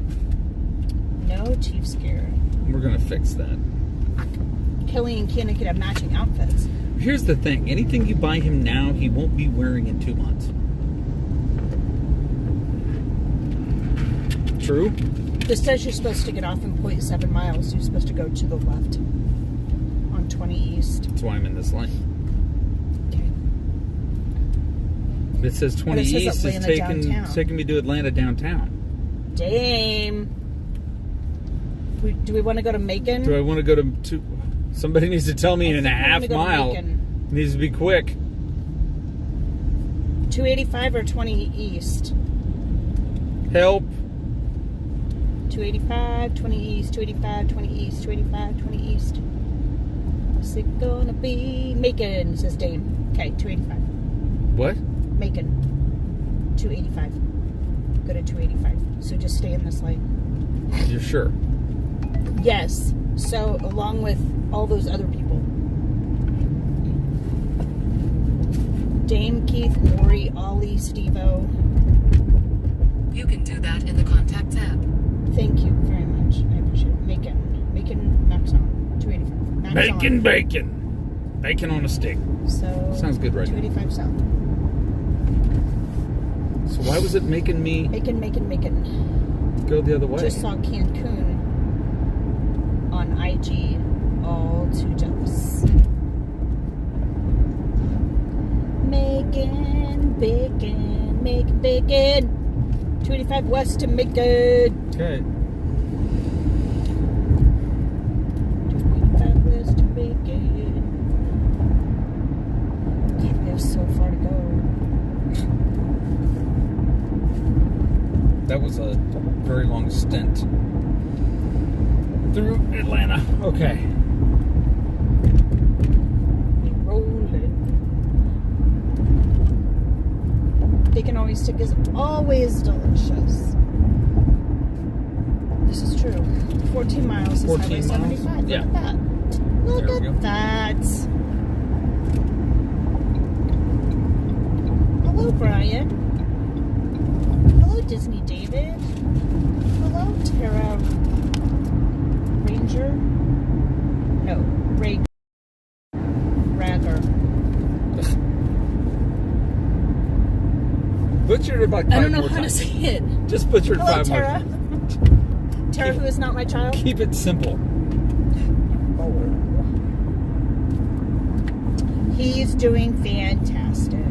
No chief scare. We're gonna fix that. Kelly and Kenan could have matching outfits. Here's the thing. Anything you buy him now, he won't be wearing in 2 months. True? This says you're supposed to get off in 0.7 miles. You're supposed to go to the left on 20 East. That's why I'm in this lane. Okay. But it says 20 it says East is Atlanta downtown. taking me to Atlanta downtown. Dame. Do we want to go to Macon? Do I want to go to somebody needs to tell me I in a think we half wanna go to mile. Macon. Needs to be quick. 285 or 20 East? Help. 285, 20 East, 285, 20 East, 285, 20 East. What's it gonna be? Macon, says Dame. Okay, 285. What? Macon. 285. Go to 285. So just stay in this lane. You're sure? Yes. So along with all those other people. Dame, Keith, Lori, Ollie, Steve-O. You can do that in the Contacts app. Thank you very much. I appreciate it. Macon, max on. 285. Max Bacon, on. bacon. Bacon on a stick. So Sounds good right now. 285 south. So why was it making me Macon. go the other way? Just saw Cancun on IG. All too jealous. Macon, bacon, Macon, bacon. 285 west to Macon. Okay. 285 west to Macon. God, we have so far to go. That was a very long stint through Atlanta. Okay. We rolling. Bacon always stick is always delicious. This is true. 14 miles is 14 Highway miles? 75. Yeah. Look at that. Look There we go. at that. Hello, Brian. Hello, Disney David. Hello, Tara Ranger. No, Ragger. Butchered it about 5 I don't know more how to times. say it. Just butchered Hello, 5 more Tara. times. Tara, who is not my child. Keep it simple. He's doing fantastic.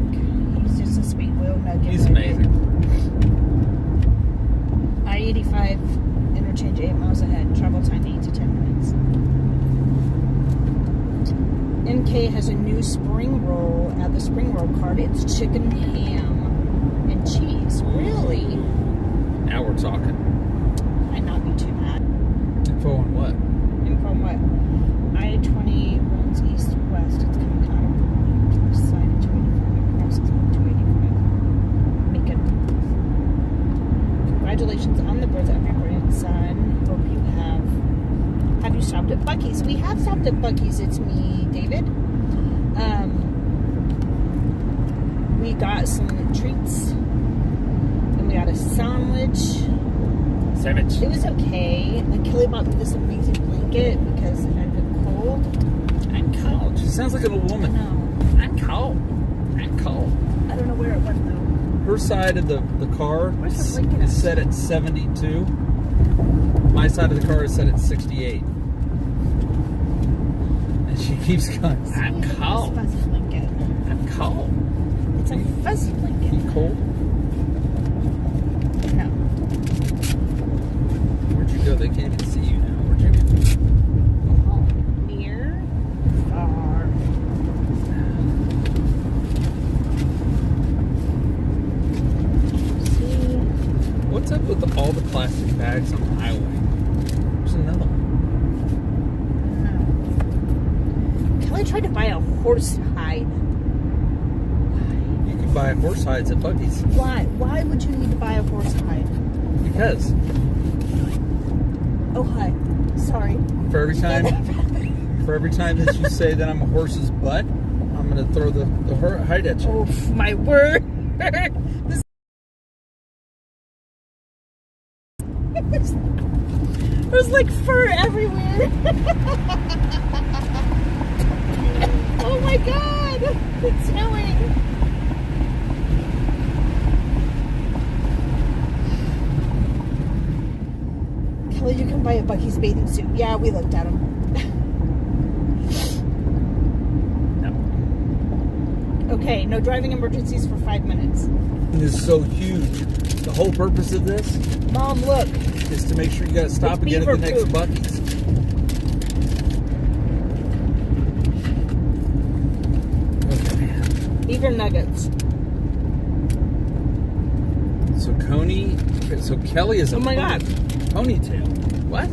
He's just a sweet little nugget. He's amazing. I-85 interchange 8 miles ahead. Travel time 8 to 10 minutes. MK has a new spring roll at the spring roll cart. It's chicken, ham, and cheese. Really? Now we're talking. Might not be too bad. Info on what? And from what? I-20 runs east-west. It's coming out of the west side of 285. Crosses 285. Macon. Congratulations on the birth of your grandson. Hope you have you stopped at Buc-ee's? We have stopped at Buc-ee's. It's me, David. We got some treats. And we got a sandwich. It was okay. Like Kelly bought me this amazing blanket because I've been cold. I'm cold. She sounds like an old woman. No. I'm cold. I'm cold. I don't know where it went though. Her side of the car Where's the blanket is at? set at 72. My side of the car is set at 68. And she keeps going, I'm This cold. fuzzy blanket. I'm cold. It's a fuzzy blanket. You cold? No. Where'd you go? They can't even see you now. Where'd you go? Near. Far. What's up with all the plastic bags on the highway? There's another one. Kelly tried to buy a horse hide. You can buy horse hides at Buc-ee's. Why? Why would you need to buy a horse hide? Because Oh, hi. Sorry. for every time that you say that I'm a horse's butt, I'm gonna throw the hide at you. Oh, my word. This- There's like fur everywhere. Oh my god. It's snowing. Kelly, you can buy a Buc-ee's bathing suit. Yeah, we looked at them. No. Okay, no driving emergencies for 5 minutes. This is so huge. The whole purpose of this Mom, look. is to make sure you gotta stop It's and get at the beaver next poop. Buc-ee's. Okay. Beaver nuggets. So Kelly is a Oh my god. ponytail. What?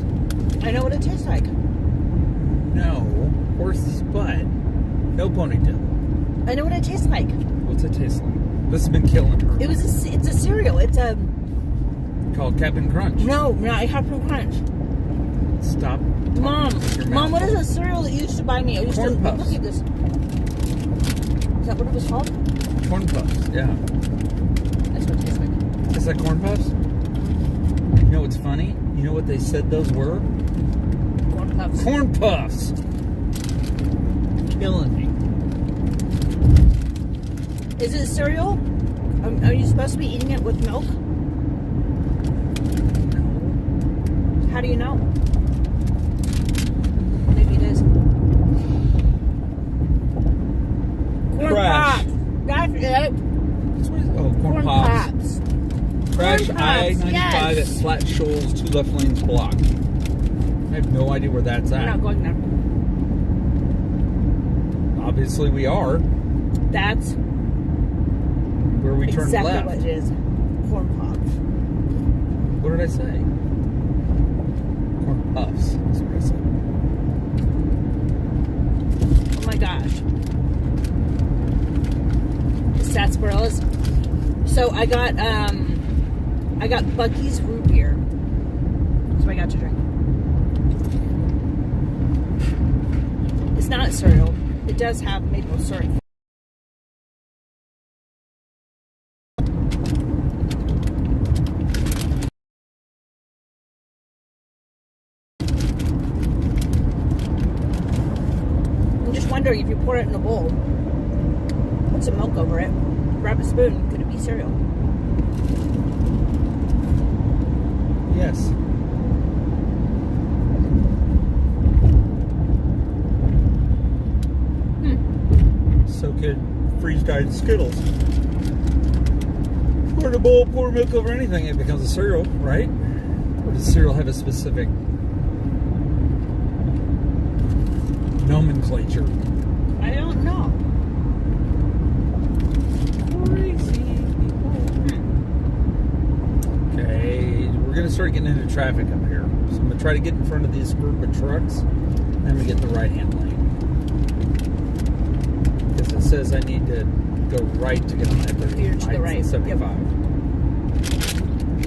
I know what it tastes like. No. Horse's butt. No ponytail. I know what it tastes like. What's it taste like? This has been killing her. It's a cereal. It's a Called Captain Crunch. no, not Captain Crunch. Stop. talking Mom, with your Mom, mouth what is full. a cereal that you used to buy me? I used Corn to Puffs. look at this. Is that what it was called? Corn Puffs. Yeah. That's what it tastes like. Is that Corn Puffs? You know what's funny? You know what they said those were? Corn Puffs. Corn Puffs. Killing me. Is it a cereal? Are you supposed to be eating it with milk? How do you know? Maybe it is. Corn Crash. Pops. That's it. Oh, Corn Corn Pops. Pops. Crash Corn Pops, I-95 yes. at Flat Shoals, 2 left lanes blocked. I have no idea where that's We're at. not going there. Obviously we are. That's Where we turned exactly left. what it is. Corn Pops. What did I say? Corn Puffs. That's what I said. Oh my gosh. Sarsaparillas. So I got Buc-ee's root beer. So I got to drink. It's not a cereal. It does have maple syrup. I'm just wondering if you pour it in a bowl, put some milk over it, grab a spoon, could it be cereal? Yes. So could freeze-dried Skittles. Pour in a bowl, pour milk over anything, it becomes a cereal, right? Or does cereal have a specific nomenclature? I don't know. Crazy people. Okay, we're gonna start getting into traffic up here. So I'm gonna try to get in front of these group of trucks, and we get the right-hand lane. Because it says I need to go right to get on I-30. You're to the right. 75.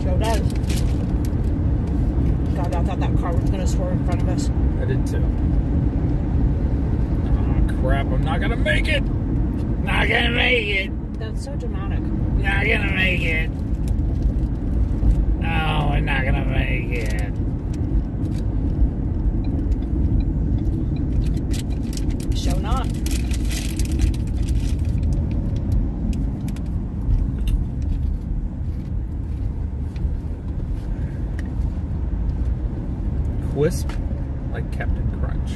Sure does. God, I thought that car was going to swerve in front of us. I did too. Oh crap! I'm not gonna make it. Not gonna make it. That's so dramatic. Not gonna make it. Oh, we're not gonna make it. Show not. Crisp like Captain Crunch.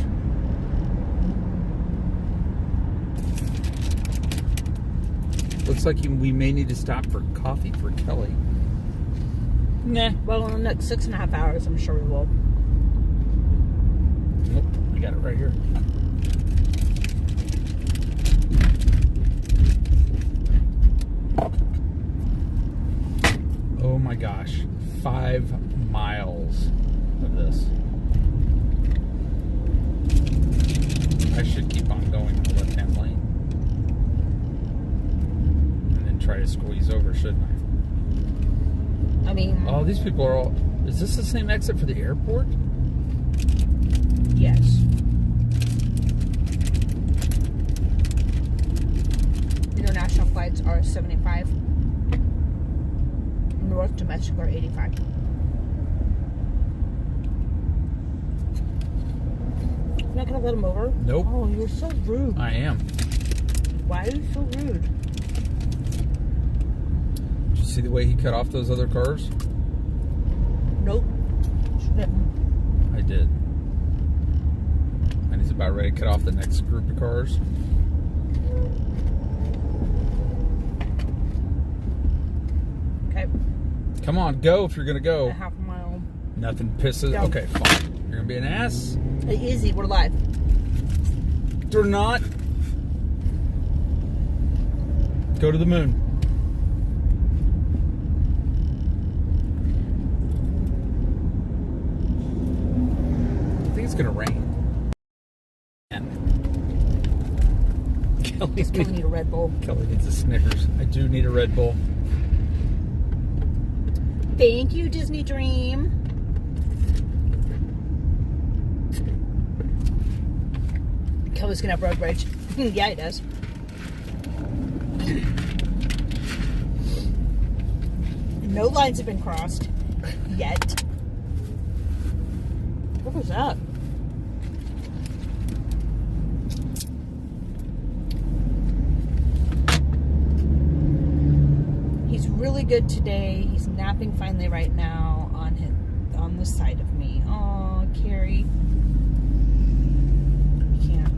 Looks like we may need to stop for coffee for Kelly. Nah. Well, in the next 6.5 hours, I'm sure we will. Nope. I got it right here. Oh my gosh. 5 miles of this. I should keep on going in the left-hand lane. And then try to squeeze over, shouldn't I? I mean, Oh, these people are all... Is this the same exit for the airport? yes. International flights are 75. North domestic are 85. You're not gonna let him over? Nope. Oh, you're so rude. I am. Why are you so rude? Did you see the way he cut off those other cars? Nope. I did. And he's about ready to cut off the next group of cars. Okay. Come on, go if you're gonna A go. half a mile. Nothing pisses. Go. Okay, fine. You're gonna be an ass. Easy, we're live. They're not. Go to the moon. I think it's gonna rain. He's gonna need a Red Bull. Kelly needs a Snickers. I do need a Red Bull. Thank you, Disney Dream. Kelly's gonna have road rage. Yeah, he does. No lines have been crossed yet. What was that? He's really good today. He's napping finally right now on the side of me. Oh, Carrie. I can't.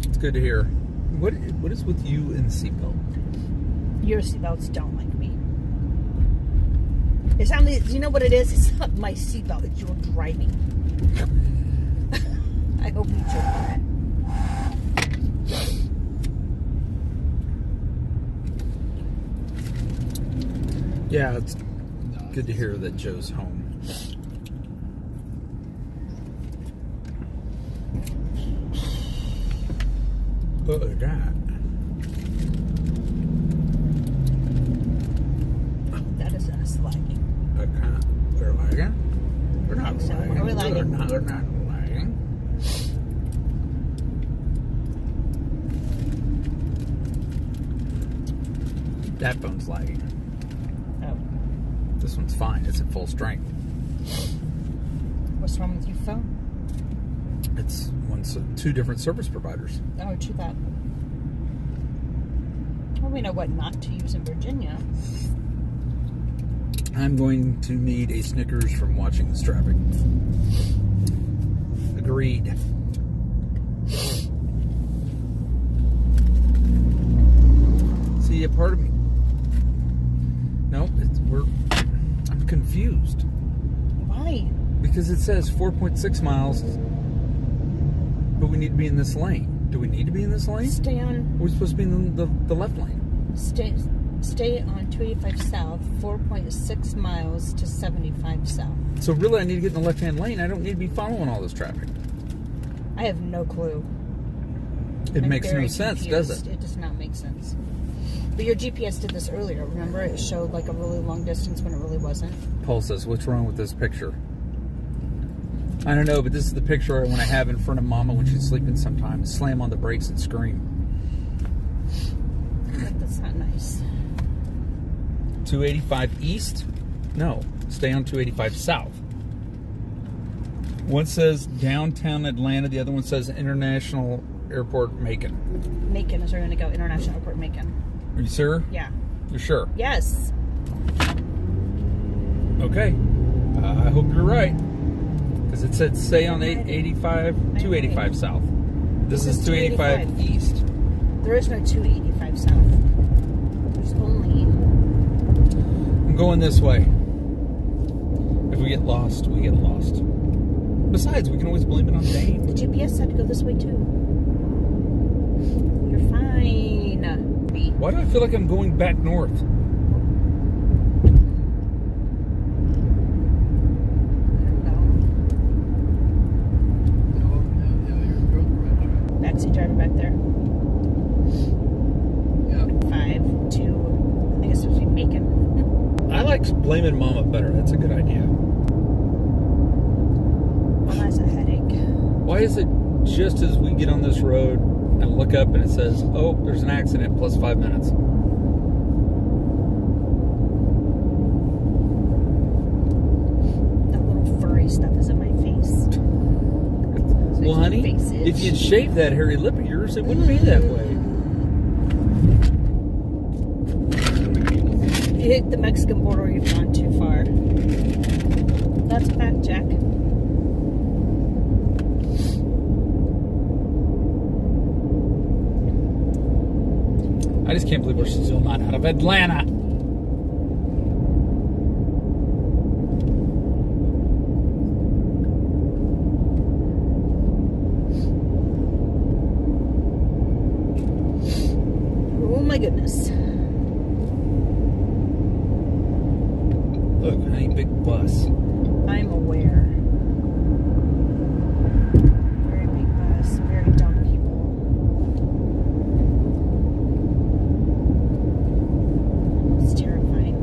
It's good to hear. What is with you and the seatbelt? Your seatbelts don't like me. It's not. You know what it is? It's not my seatbelt. It's your driving. I hope you choke on it. Yeah, it's good to hear that Joe's home. Look at that. That is us lagging. They're lagging? They're not So, lagging. are we lagging? They're not lagging. That phone's lagging. Oh, This one's fine. It's at full strength. what's wrong with your phone? It's two different service providers. Oh, too bad. Well, we know what not to use in Virginia. I'm going to need a Snickers from watching this traffic. Agreed. See, a part of me. No, I'm confused. Why? Because it says 4.6 miles, but we need to be in this lane. Do we need to be in this lane? Stay on. We're supposed to be in the left lane. Stay on 285 South, 4.6 miles to 75 South. So really, I need to get in the left-hand lane. I don't need to be following all this traffic. I have no clue. It I'm makes no very sense, confused. does it? It does not make sense. But your GPS did this earlier. Remember, it showed like a really long distance when it really wasn't. Paul says, "What's wrong with this picture?" I don't know, but this is the picture I want to have in front of Mama when she's sleeping sometimes. Slam on the brakes and scream. Like, that's not nice. 285 east? No, stay on 285 south. One says downtown Atlanta, the other one says International Airport Macon. Macon is where we're going to go. International Airport Macon. Are you sure? Yeah. You're sure? Yes. Okay. I hope you're right. Because it said stay on 285 south. This is 285 east. There is no 285 South. There's only... I'm going this way. If we get lost, we get lost. Besides, we can always blame it on Dane. The GPS said to go this way too. You're fine. Why do I feel like I'm going back north? blaming Mama better. That's a good idea. Mama has a headache. Why is it just as we get on this road and look up and it says, oh, there's an accident plus 5 minutes? That little furry stuff is in my face. Well, honey, if you'd shave that hairy lip of yours, it wouldn't be that way. If you hit the Mexican border, you've gone too far. That's a fact, Jack. I just can't believe we're still not out of Atlanta. Oh my goodness. Look, honey, big bus. I'm aware. Very big bus, very dumb people. It's terrifying.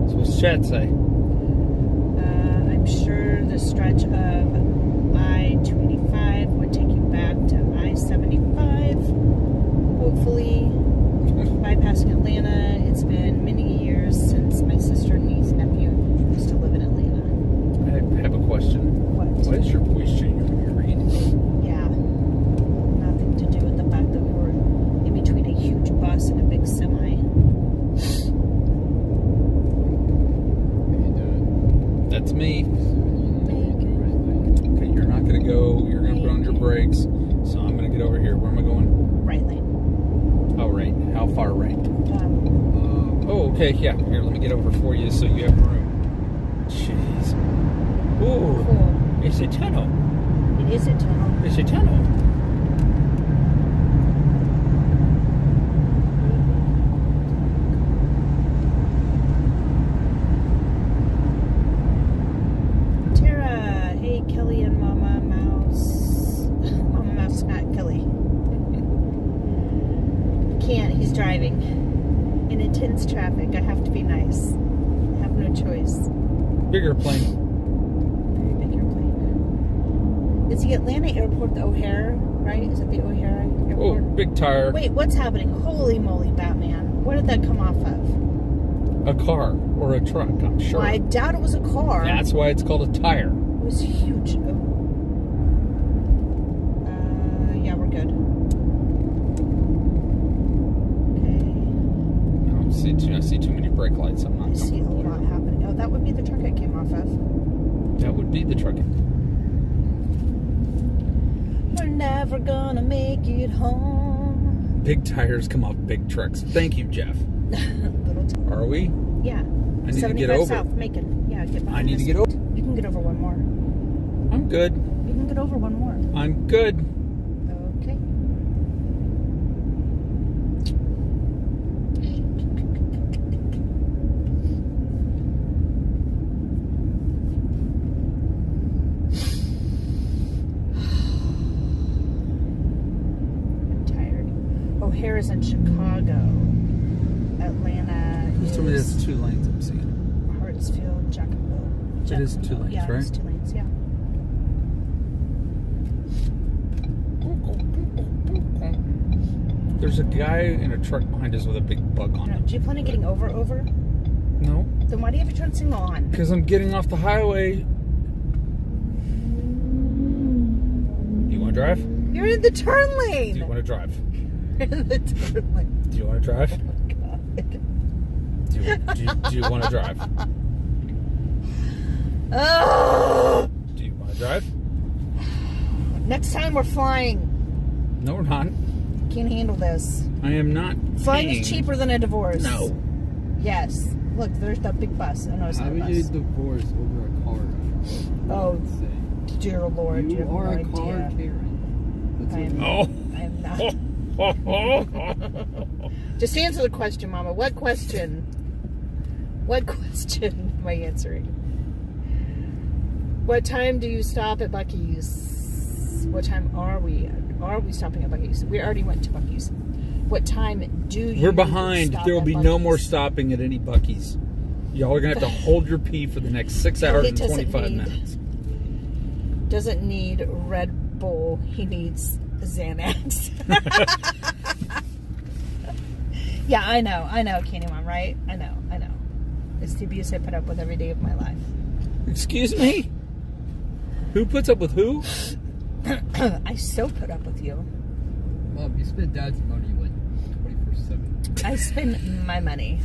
So what's chat say? I'm sure the stretch of I-285 would take you back to I-75. Hopefully, bypassing Atlanta. It's been many years since my sister, niece, nephew used to live in Atlanta. I have a question. What? Why does your voice change when you read? Yeah. Nothing to do with the fact that we were in between a huge bus and a big semi. That's me. Okay, you're not going to go. You're going to put on your brakes. So I'm going to get over here. Where am I going? Right lane. Oh, right. How far right? Oh, okay. Yeah. Here, let me get over for you so you have room. Jeez. Ooh. Cool. It's a tunnel. It is a tunnel. It's a tunnel. Tara, hey Kelly and Mama Mouse. Mama Mouse, not Kelly. Can't, he's driving. In intense traffic, I have to be nice. I have no choice. Bigger plane. Very big airplane. Is the Atlanta airport the O'Hare, right? Is it the O'Hare Oh, airport? big tire. Wait, what's happening? Holy moly, Batman. Where did that come off of? A car or a truck, I'm sure. Well, I doubt it was a car. That's why it's called a tire. It was huge. Oh. Yeah, we're good. I see too many brake lights. I'm not I see a comfortable lot here. happening. Oh, that would be the truck I came off of. That would be the truck. We're never gonna make it home. Big tires come off big trucks. Thank you, Jeff. Little Are we? Yeah. I need to 75 get over. South, Macon. Yeah, get behind I need us. to get over. You can get over one more. I'm good. You can get over one more. I'm good. Okay. I'm tired. O'Hare is in Chicago. Atlanta Just told me is that's 2 lanes I'm seeing. Hartsfield, Jacksonville. It is 2 lanes, yeah, right? it's 2 lanes, yeah. There's a guy in a truck behind us with a big bug on No, it. do you plan on getting over? No, Then why do you have your turn signal on? because I'm getting off the highway. You want to drive? You're in the turn Do lane. you want to drive? You're in the turn lane. Do you want to drive? God. Do you want to drive? Oh! Do you want to drive? Next time we're flying. No, we're not. Can't handle this. I am not. Flying paying. is cheaper than a divorce. No. Yes. Look, there's that big bus. Oh, no, it's How not a would you bus. divorce over a car? Oh, Say. dear Lord. You have are no a car idea. Karen. That's I am, Oh. I am not. Just answer the question, Mama. What question? What question am I answering? What time do you stop at Buc-ee's? What time are we? Are we stopping at Buc-ee's? We already went to Buc-ee's. What time do you We're behind. stop There will at be no more Buc-ee's? stopping at any Buc-ee's. Y'all are gonna have to hold your pee for the next 6 hours and doesn't 25 need- minutes. Doesn't need Red Bull. He needs Xanax. Yeah, I know, Candy Mom, right? I know. It's the abuse I put up with every day of my life. Excuse me? Who puts up with who? I so put up with you. Mom, you spend Dad's money like 24/7. I spend my money.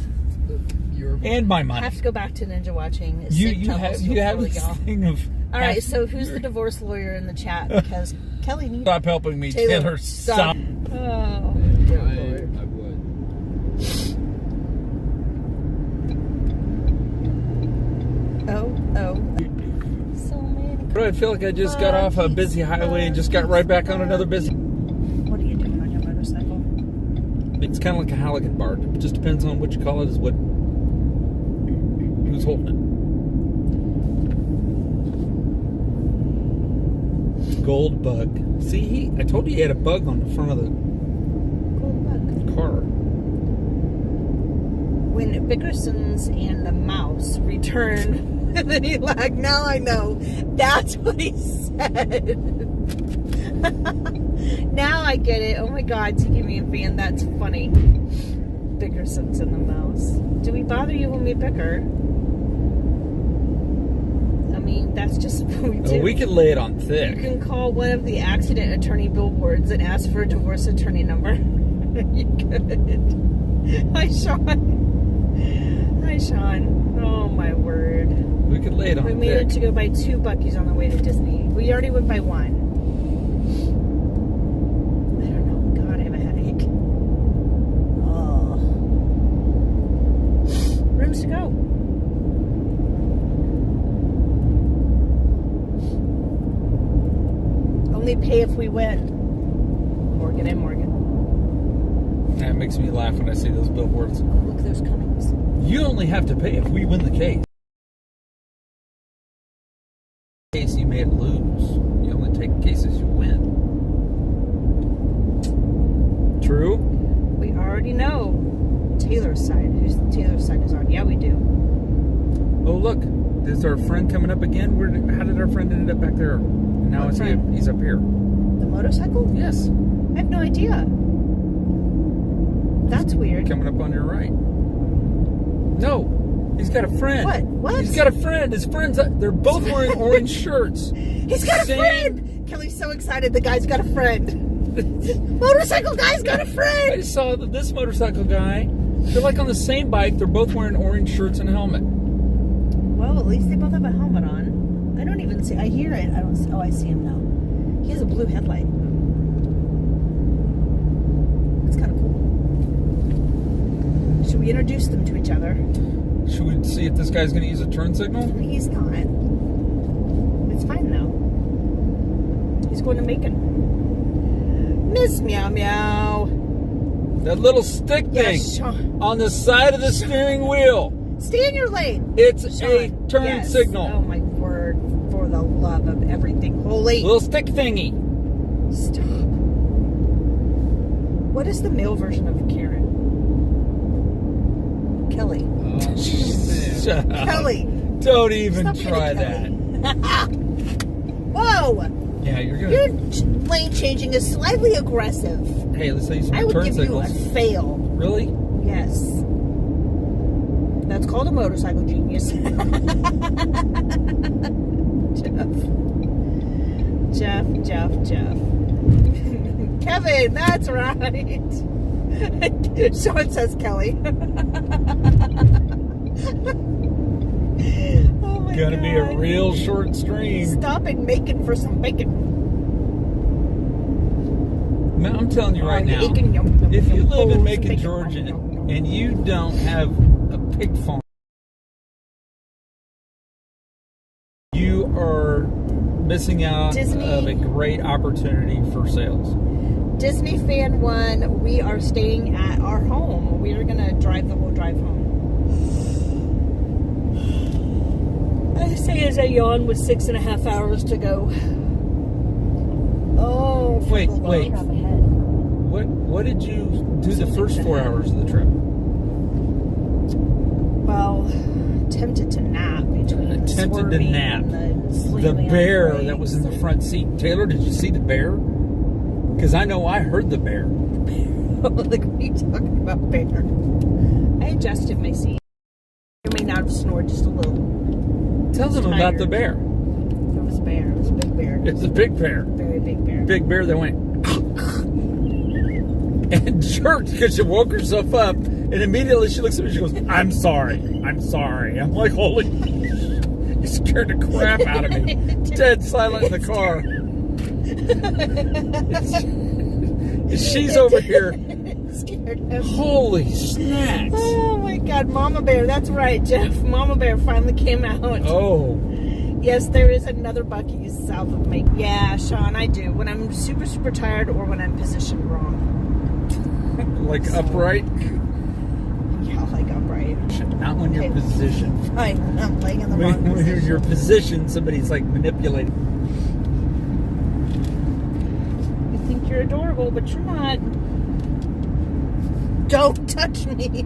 And my I money. have to go back to ninja watching. You have this thing of. All right, so who's the divorce lawyer in the chat? Because Kelly needs. Stop helping me, Taylor, Taylor. Stop. Oh. I would. Oh. So many. I feel like I just got off a busy highway and just got right back on another busy. What are you doing on your motorcycle? It's kind of like a Halligan bar. It just depends on what you call it, who's holding it. Gold bug. See, I told you he had a bug on the front of the Gold bug. car. When Bickerson's and the mouse return, and then he like, now I know. That's what he said. Now I get it. Oh my God, to give me a fan. That's funny. Bickerson's and the mouse. Do we bother you when we bicker? I mean, that's just what we do. Oh, we could lay it on You thick. can call one of the accident attorney billboards and ask for a divorce attorney number. You could. Hi, Sean. Oh, my word. We could lay it on We thick. made it to go buy 2 Buc-ee's on the way to Disney. We already went by 1. I don't know. God, I have a headache. Oh. Rooms to go. Only pay if we win. Morgan and Morgan. That makes me laugh when I see those billboards. Oh, look, there's Cummings. You only have to pay if we win the case. Case you may lose. You only take cases you win. True? We already know Taylor's side. Who's Taylor's side is on? Yeah, we do. Oh, look. Is our friend coming up again? How did our friend end up back there? And now What friend? he's up here. The motorcycle? Yes. I have no idea. That's weird. Coming up on your right. No. He's got a friend. What? He's got a friend. His friends, they're both wearing orange shirts. He's got a friend! Kelly's so excited the guy's got a friend. Motorcycle guy's got a I friend! just saw this motorcycle guy. They're like on the same bike. They're both wearing orange shirts and a helmet. Well, at least they both have a helmet on. I don't even see. I hear it. I don't see. Oh, I see him now. He has a blue headlight. It's kind of cool. Should we introduce them to each other? Should we see if this guy's going to use a turn signal? He's not. It's fine though. He's going to Macon. Miss Meow Meow. That little stick thing Yes, Sean. on the side of the steering wheel. Stay in your lane. It's a Sean. turn Yes. signal. Oh my word! For the love of everything holy. Little stick thingy. Stop. What is the male version of Karen? Kelly. Shut up. Kelly. Don't even Stop being a try Kelly. that. Whoa! Yeah, you're going Your to... lane changing is slightly aggressive. Hey, let's say some I would turn give signals. you a fail. Really? Yes. That's called a motorcycle genius. Jeff. Kevin, that's right. Sean says Kelly. Oh my Gonna be a God. real short stream. Stop and making for some bacon. Man, I'm telling you right now, Bacon, yum, yum, if you yum. live in Oh, Macon, bacon, Georgia, yum, yum, yum. and you don't have a pig farm, you are missing out Disney. of a great opportunity for sales. Disney Fan 1, we are staying at our home. We are going to drive the whole drive home. I say as I yawn with 6.5 hours to go. Oh, for Wait, the love wait. of ahead. What did you do the first 4 hours of the trip? Well, attempted to nap between the Attempted to swerving nap. and the The slamming on bear brakes. that was in the front seat. Taylor, did you see the bear? Because I know I heard the bear. Like, what are you talking about, bear? I adjusted my seat. I may not have snored just a little. Tell them about the bear. It was a bear. It was a big bear. It's a big bear. Very big bear. Big bear that went and jerked because she woke herself up, and immediately she looks at me and she goes, I'm sorry. I'm sorry. I'm like, holy, you scared the crap out of me. Dead silent in the car. She's over here. Scared him. Holy snacks. Oh my God, Mama Bear. That's right, Jeff. Mama Bear finally came out. Oh. Yes, there is another Buc-ee's south of me. Yeah, Sean, I do. When I'm super, super tired or when I'm positioned wrong. Like upright? Yeah, like upright. Not when you're positioned. Fine, I'm laying in the wrong When position. you're positioned, somebody's like manipulating. You think you're adorable, but you're not. Don't touch me.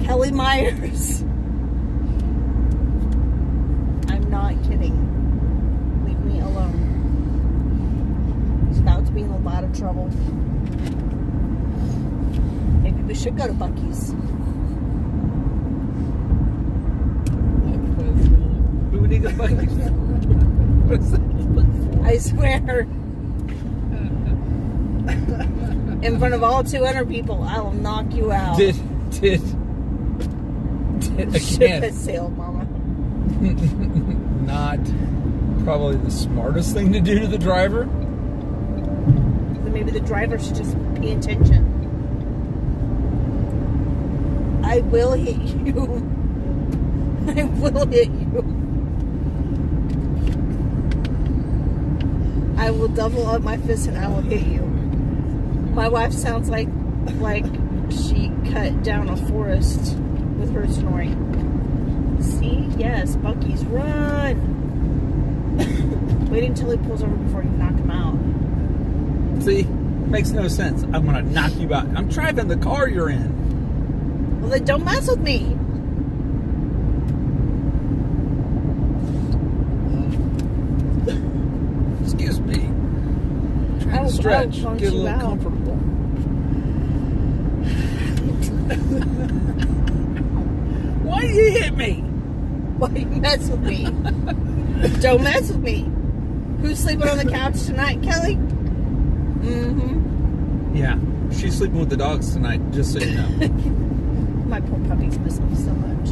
Kelly Myers. I'm not kidding. Leave me alone. He's about to be in a lot of trouble. Maybe we should go to Buc-ee's. Who would he go back? What is that? I swear. In front of all 200 people, I will knock you out. Did Ship again, has sailed, Mama. not probably the smartest thing to do to the driver. Then maybe the driver should just pay attention. I will hit you. I will hit you. I will double up my fist and I will hit you. My wife sounds like she cut down a forest with her snoring. See? Yes, Buc-ee's, run! Wait until he pulls over before you knock him out. See, makes no sense. I'm gonna knock you out. I'm driving the car you're in. Well, then don't mess with me. Excuse me. Trying I'll to stretch, punch get a you little out. comfortable. Why do you hit me? Why you mess with me? Don't mess with me. Who's sleeping on the couch tonight, Kelly? Mm-hmm. Yeah, she's sleeping with the dogs tonight, just so you know. My poor puppies miss me so much.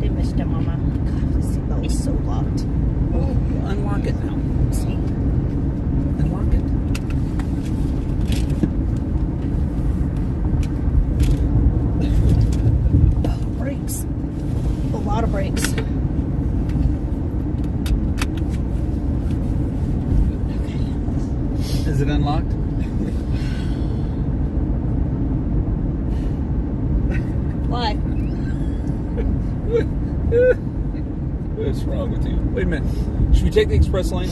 They missed their mama. God, the seatbelt is so locked. Oh, unlock it now. See? Unlock it. Oh, brakes. A lot of brakes. Is it unlocked? Why? What's wrong with you? Wait a minute. Should we take the express lane?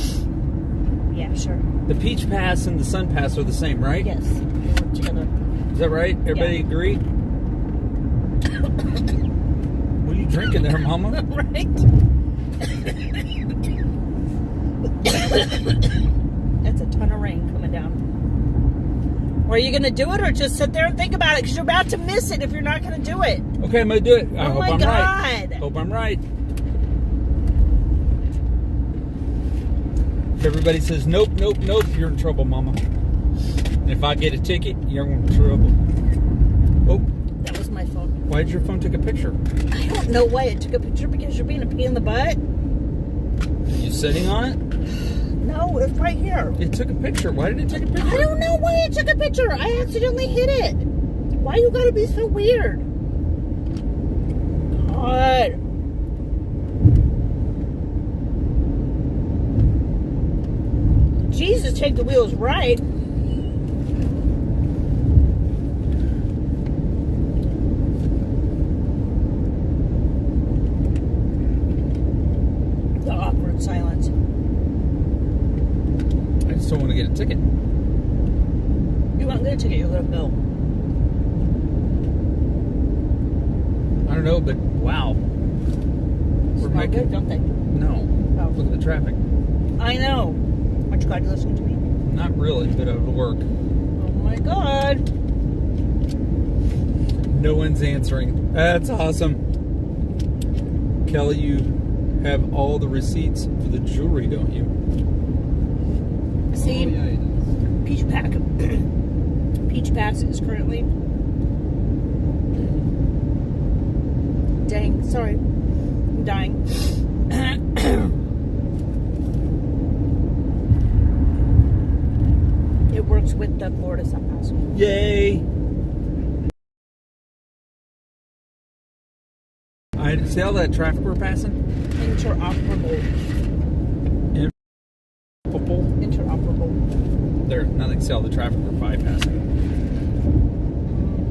Yeah, sure. The Peach Pass and the Sun Pass are the same, right? Yes. They work together. Is that right? Everybody agree? What are you drinking there, Mama? Right? That's a ton of rain coming down. Are you going to do it or just sit there and think about it? Because you're about to miss it if you're not going to do it. Okay, I'm going to do it. I Oh hope my I'm God. right. Hope I'm right. If everybody says nope, nope, nope, you're in trouble, Mama. And if I get a ticket, you're in trouble. Oh, That was my phone. why did your phone take a picture? I don't know why it took a picture because you're being a pain in the butt. Are you sitting on it? No, it's right here. It took a picture. Why did it take a picture? I don't know why it took a picture. I accidentally hit it. Why you gotta be so weird? God. Jesus, take the wheels right. The awkward silence. I just don't want to get a ticket. get a ticket, you'll get a bill. I don't know, but wow. We're Smell good, don't they? No. Oh. Look at the traffic. I know. Aren't you glad you listened to me? Not really, but it'll work. Oh my god. No one's answering. That's awesome. Kelly, you have all the receipts for the jewelry, don't you? See, Oh, yeah, he does. Peach Pack. Peach Pass is currently. Dang, sorry. I'm dying. It works with the Florida Sun Pass. Yay! I see all that traffic we're passing. Interoperable. Interoperable. There, now they can see all the traffic we're bypassing.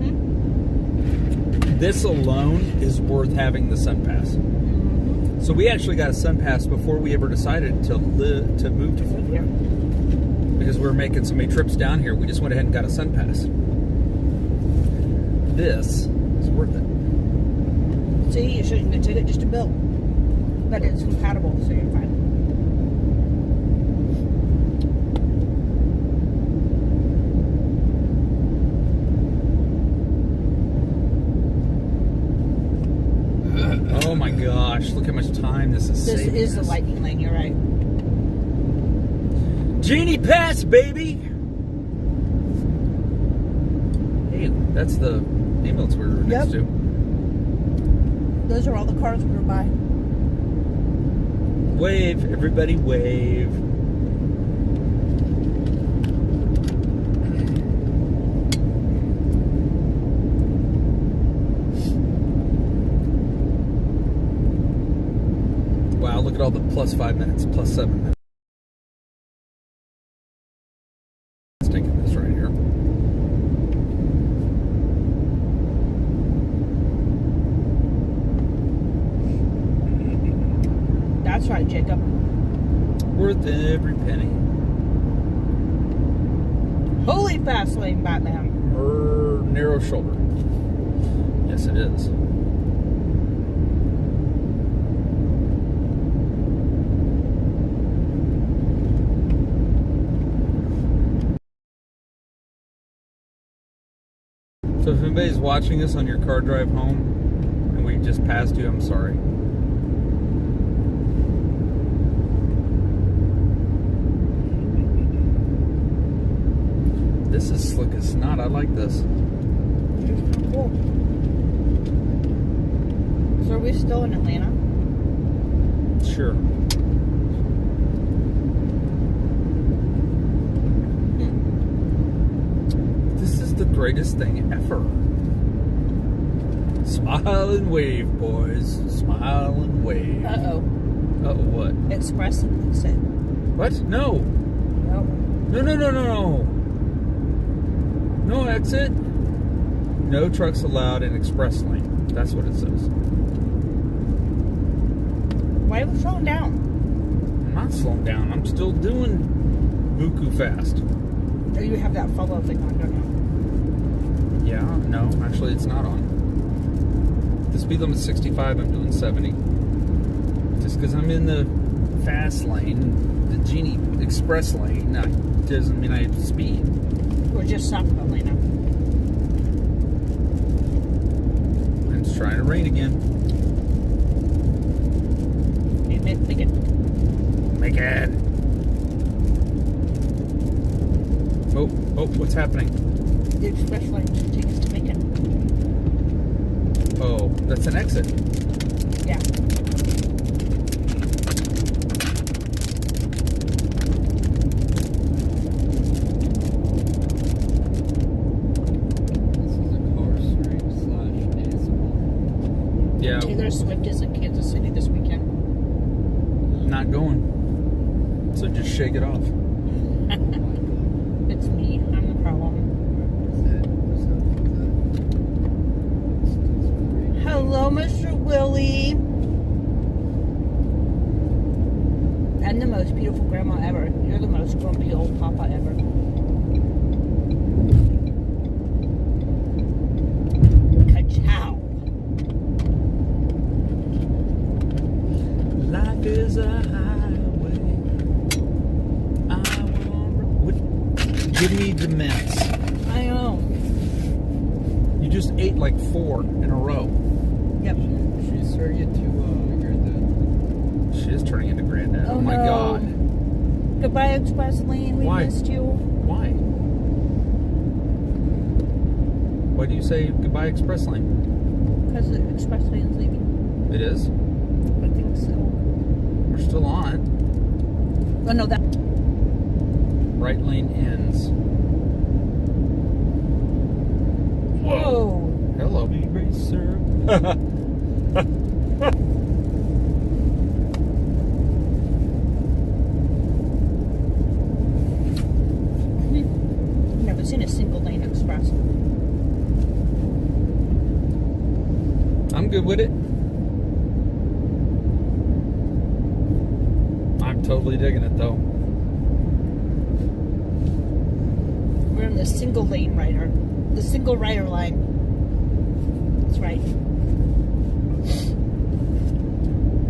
Mm-hmm. This alone is worth having the Sun Pass. Mm-hmm. So we actually got a Sun Pass before we ever decided to move to Live here. because we were making so many trips down here. We just went ahead and got a Sun Pass. This is worth it. See, you shouldn't get a ticket, just a bill. But it's compatible, so you're fine. Oh my gosh, look how much time this is This saving is the us. lightning lane, you're right. Genie Pass, baby! Hey, that's the ambulance we were next Yep. to. Those are all the cars we were by. Wave, everybody wave. Wow, look at all the plus 5 minutes, plus 7 minutes. Let's take this right here. That's right, Jacob. Worth every penny. Holy fast lane, Batman. Narrow shoulder. Yes, it is. So if anybody's watching us on your car drive home and we just passed you, I'm sorry. This is slick as snot. I like this. Cool. So are we still in Atlanta? Sure. This is the greatest thing ever. Smile and wave, boys. Smile and wave. Uh-oh. Uh-oh, what? Express exit. What? No. Nope. No. No exit. No trucks allowed in express lane. That's what it says. Why are we slowing down? I'm not slowing down. I'm still doing buku fast. Oh, you have that follow thing on, don't you? Yeah, no, actually it's not on. The speed limit's 65, I'm doing 70. Just because I'm in the fast lane, the Genie Express lane, doesn't mean I have to speed. We're just south of Atlanta. And it's trying to rain again. Make it. Make it. Oh, what's happening? The express lane should take us to Macon. Oh, that's an exit. Yeah. This is a car stream / ASMR. Yeah, Taylor Swift is in Kansas City this weekend. not going. So just shake it off. It's me. I'm the problem. Hello, Mr. Willie. And the most beautiful grandma ever. You're the most grumpy old papa ever. ate like 4 in a row. Yep. She's turning into granddad. She is turning into granddad. Oh, Oh, my no. God. Goodbye, Express Lane. We Why? missed you. Why? Why do you say goodbye, Express Lane? Because the Express Lane's leaving. It is. I think so. We're still on it. Oh, no, that. Right lane ends. Whoa. Hello, racer. Never seen a single lane express. I'm good with it. I'm totally digging it though. We're in the single lane rider. The single rider line. That's right.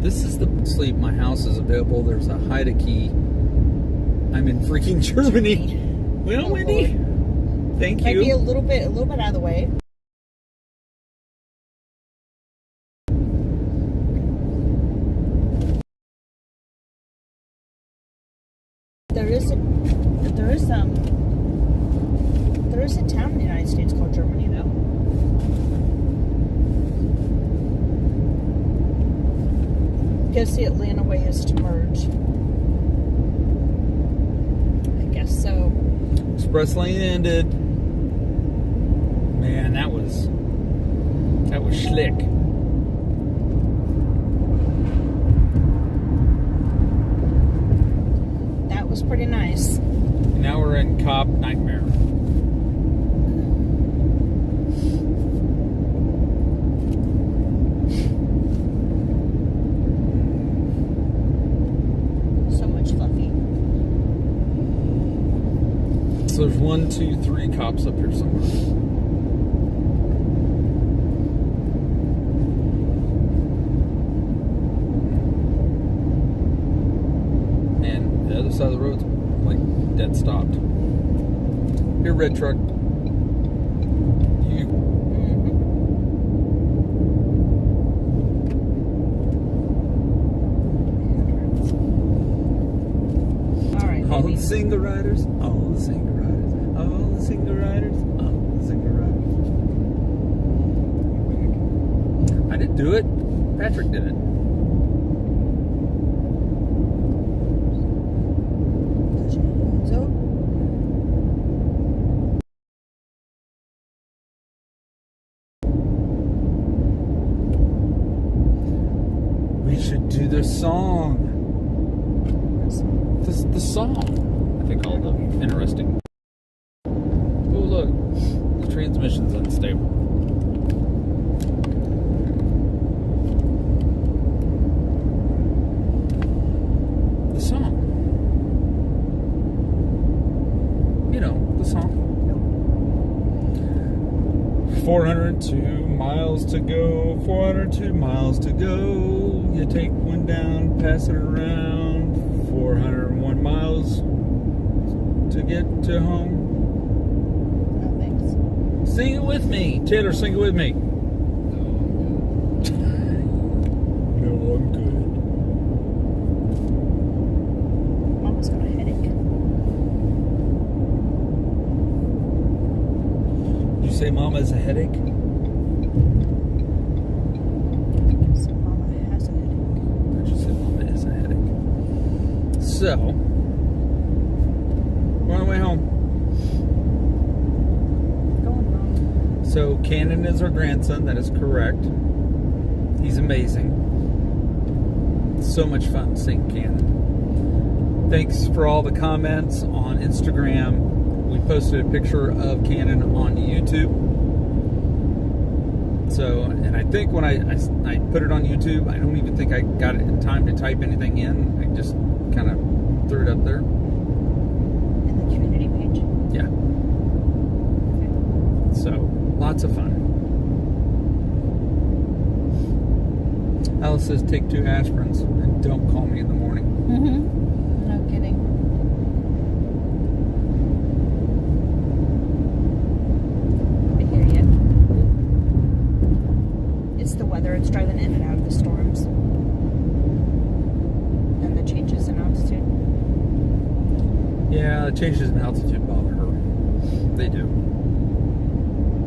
This is the sleep. My house is available. There's a hide a key. I'm in freaking Germany. Well, Oh, Wendy, thank Might be a you. little bit out of the way. There is a town in the United States called Germany, though. Guess the Atlanta way is to merge. I guess so. Express lane ended. Man, that was slick. That was pretty nice. Now we're in Cop Nightmare. So much fluffy. So there's 1, 2, 3 cops up here somewhere. And the other side of the road's like dead stopped. Here, red truck. You. All right. All baby. the single riders, all the single riders, all the single riders, all the single riders. I didn't do it. Patrick did it. So, We should do the song. The song. I think all the interesting. Oh look, the transmission's unstable. The song. You know, the song. 402 miles to go, 402 miles to go. You take one down, pass it around. 401 miles to get to home. no thanks. Sing it with me. Taylor, sing it with me. No, I'm good. Mama's got a headache. You say Mama has a headache? So Mama has a headache. I just said Mama has a headache. So, we're on the way home. Going wrong. So, Cannon is our grandson. That is correct. He's amazing. So much fun seeing Cannon. Thanks for all the comments on Instagram. We posted a picture of Cannon on YouTube. So, and I think when I put it on YouTube, I don't even think I got it in time to type anything in. I just kind of threw it up there. In the community page. Yeah. So, lots of fun. Alice says take 2 aspirins and don't call me in the morning. Mm-hmm. No kidding. I hear you. birds driving in and out of the storms. And the changes in altitude. Yeah, the changes in altitude bother her. They do.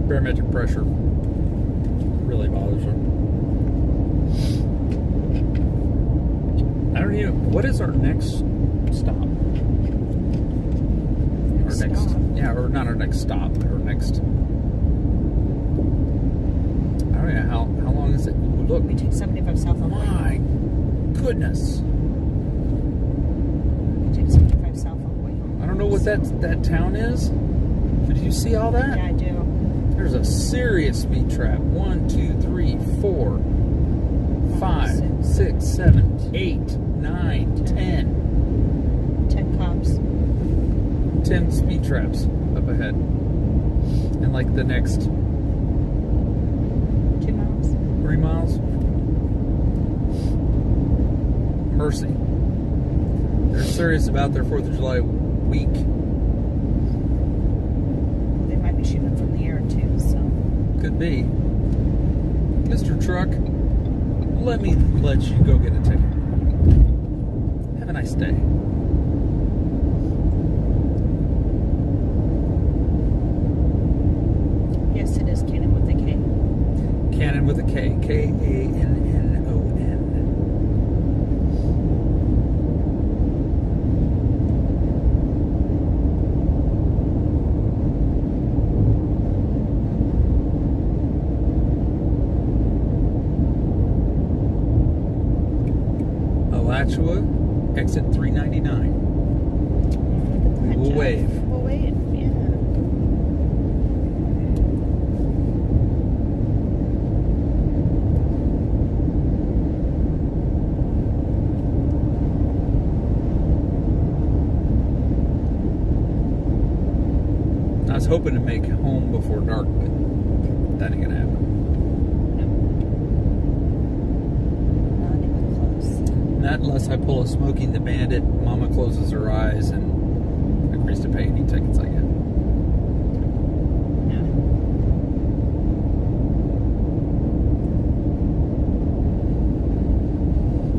Barometric pressure really bothers her. I don't know. What is our next stop? Or not our next stop, but our next. I don't know how long is it. Ooh, look, We take 75 south all the way. my goodness. We take 75 south all the way home. I don't know what that town is. But did you see all that? Yeah, I do. There's a serious speed trap. 1, 2, 3, 4, 5, 6, 7, 8, 9, 10. 10 cops. 10 speed traps up ahead. And like the next 2 miles. 3 miles. Mercy. They're serious about their 4th of July week. They might be shooting from the air too, so. Could be. Mr. Truck, let me let you go get a ticket. Have a nice day. Yes, it is Cannon with a K. Cannon with a K. K-A-N-N-O-N. Alachua, exit 399. We will wave. We'll wave, yeah. I was hoping to make home before dark, but that ain't gonna happen. Not even close. Not unless I pull a Smoking the Bandit, Mama closes her eyes, and agrees to pay any tickets I get. No.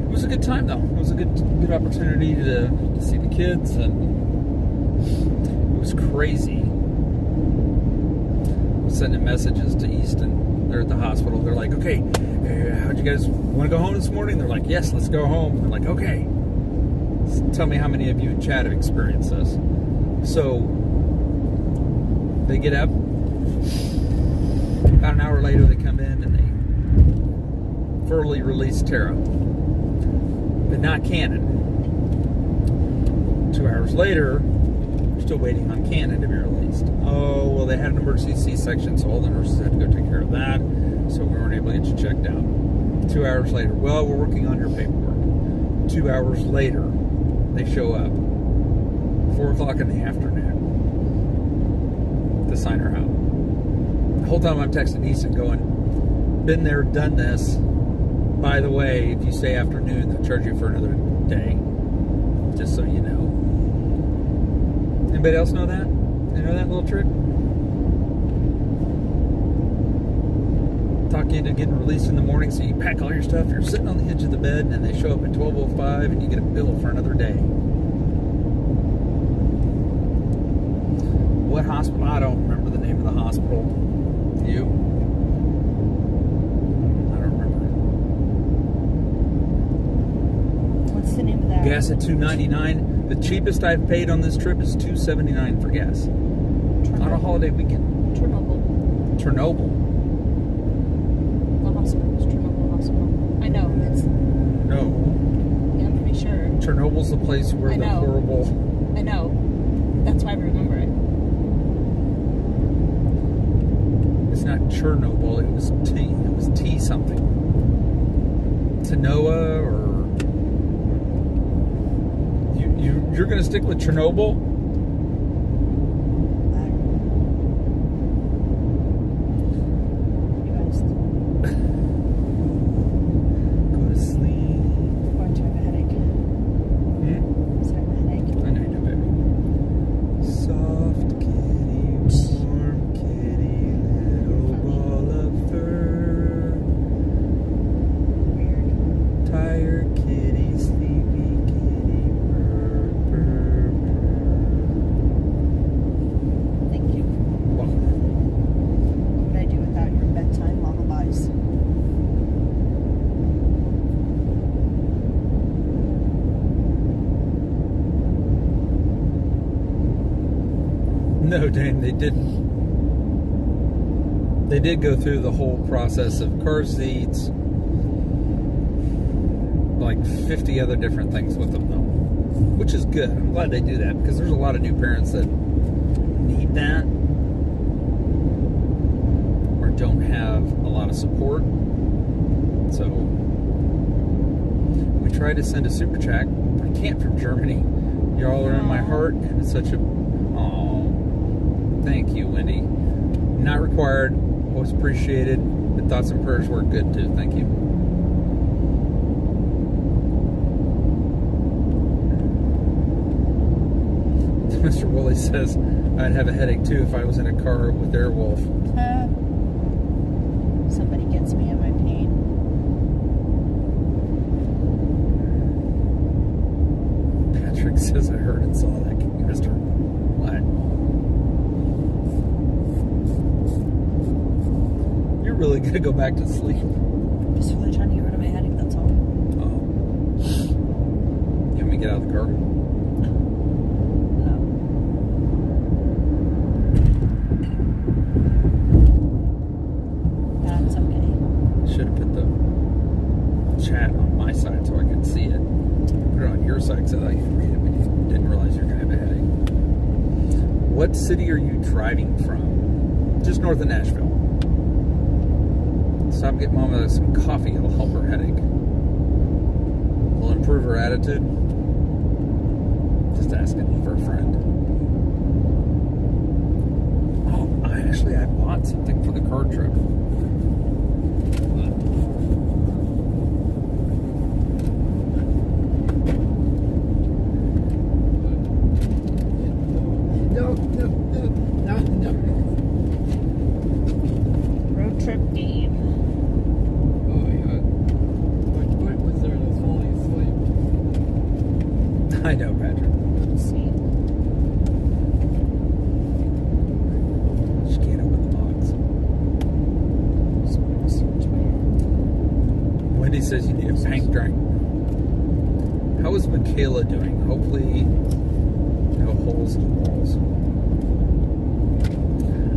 It was a good time, though. It was a good opportunity to see the kids, and it was crazy. Sending messages to Easton. They're at the hospital. They're like, okay, how'd you guys want to go home this morning? They're like, yes, let's go home. They're like, okay. Tell me how many of you in chat have experienced this. So they get up. About an hour later, they come in and they verbally release Tara, but not Cannon. 2 hours later, we're still waiting on Cannon to be released. Oh, well, they had an emergency C-section, so all the nurses had to go take care of that, so we weren't able to get you checked out. 2 hours later, well, we're working on your paperwork. 2 hours later, they show up. 4 o'clock in the afternoon to sign her out. The whole time I'm texting Easton going, been there, done this. By the way, if you stay afternoon, they'll charge you for another day. Just so you know. Anybody else know that? You know that little trick? Talk you into getting released in the morning, so you pack all your stuff, you're sitting on the edge of the bed, and then they show up at 12:05 and you get a bill for another day. What hospital? I don't remember the name of the hospital. You? I don't remember. What's the name of that? Gas at $2.99. The cheapest I've paid on this trip is $2.79 for gas. On a holiday weekend. Chernobyl. The hospital is Chernobyl Hospital. I know. It's. No. Yeah, I'm pretty sure. Chernobyl's the place where I the know. horrible. I know. That's why I remember it. It's not Chernobyl. It was T. It was T something. Tanoa or. You're gonna stick with Chernobyl? You guys. Go to sleep. I'm going to have a headache. Just have a headache. I know you do, baby. Soft kitty, warm kitty, little ball of fur. Dane, they did go through the whole process of car seats, like 50 other different things with them, though, which is good. I'm glad they do that because there's a lot of new parents that need that or don't have a lot of support. So we tried to send a super chat. I can't from Germany. Y'all are in my heart, and it's such a... Oh, thank you, Wendy. Not required. Was appreciated. The thoughts and prayers were good, too. Thank you. Mr. Woolley says, I'd have a headache, too, if I was in a car with Airwolf. Somebody gets me in my pain. Patrick says, I heard and saw that. Mr. What? You're really going to go back to sleep. Just really trying to get rid of my headache, that's all. Oh. You want me to get out of the car? No. That's okay. Should have put the chat on my side so I could see it. Put it on your side so that you could read it, but you didn't realize you're going to have a headache. What city are you driving from? Just north of Nashville. Stop getting Mama some coffee. It'll help her headache. Will improve her attitude. Just asking for a friend. Oh, I bought something for the car trip. No. Road trip game. Oh, yeah. What point was there to falling asleep? I know, Patrick. Let's see. Just can't open the box. Wendy says you need a pink drink. How is Michaela doing? Hopefully, no holes in the walls.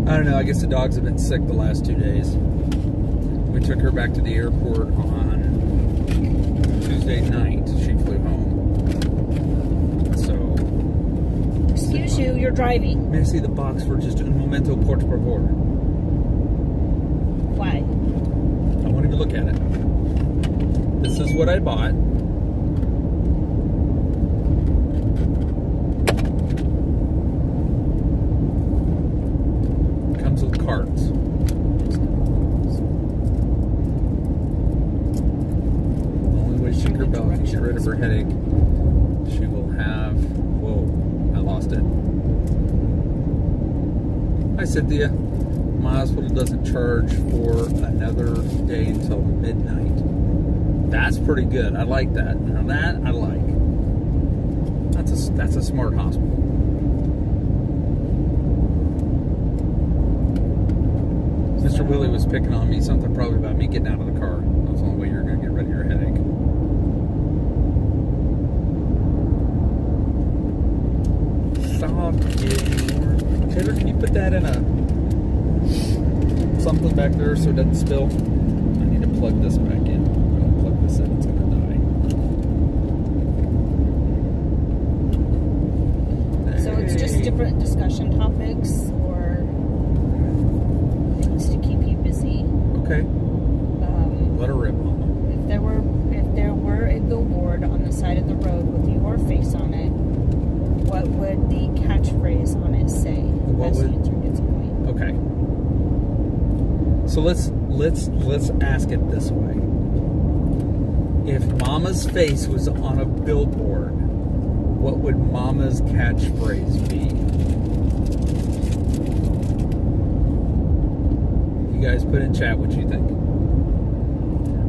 I don't know. I guess the dogs have been sick the last 2 days. We took her back to the airport on Tuesday night. She flew home. So. Excuse you, you're driving. May I see the box for just un momento, por favor? Why? I want him to look at it. This is what I bought. Comes with cards. The only way she can get rid of her headache, she will have... Whoa, I lost it. Hi, Cynthia. My hospital doesn't charge for another day until midnight. That's pretty good. I like that. Now that I like. That's a smart hospital. Mr. Willie was picking on me, something probably about me getting out of the car. That's the only way you're going to get rid of your headache. Stop getting more. Taylor, can you put that in a something back there so it doesn't spill? I need to plug this back in. Don't plug this in, it's going to die. So it's just different discussion topics or things to keep you busy. Okay. Let her rip, Mama. If there were a billboard on the side of the road with your face on it, what would the catchphrase on it say? What Best would- answer gets a point. Okay. So let's ask it this way. If Mama's face was on a billboard, what would Mama's catchphrase be? You guys put in chat what you think.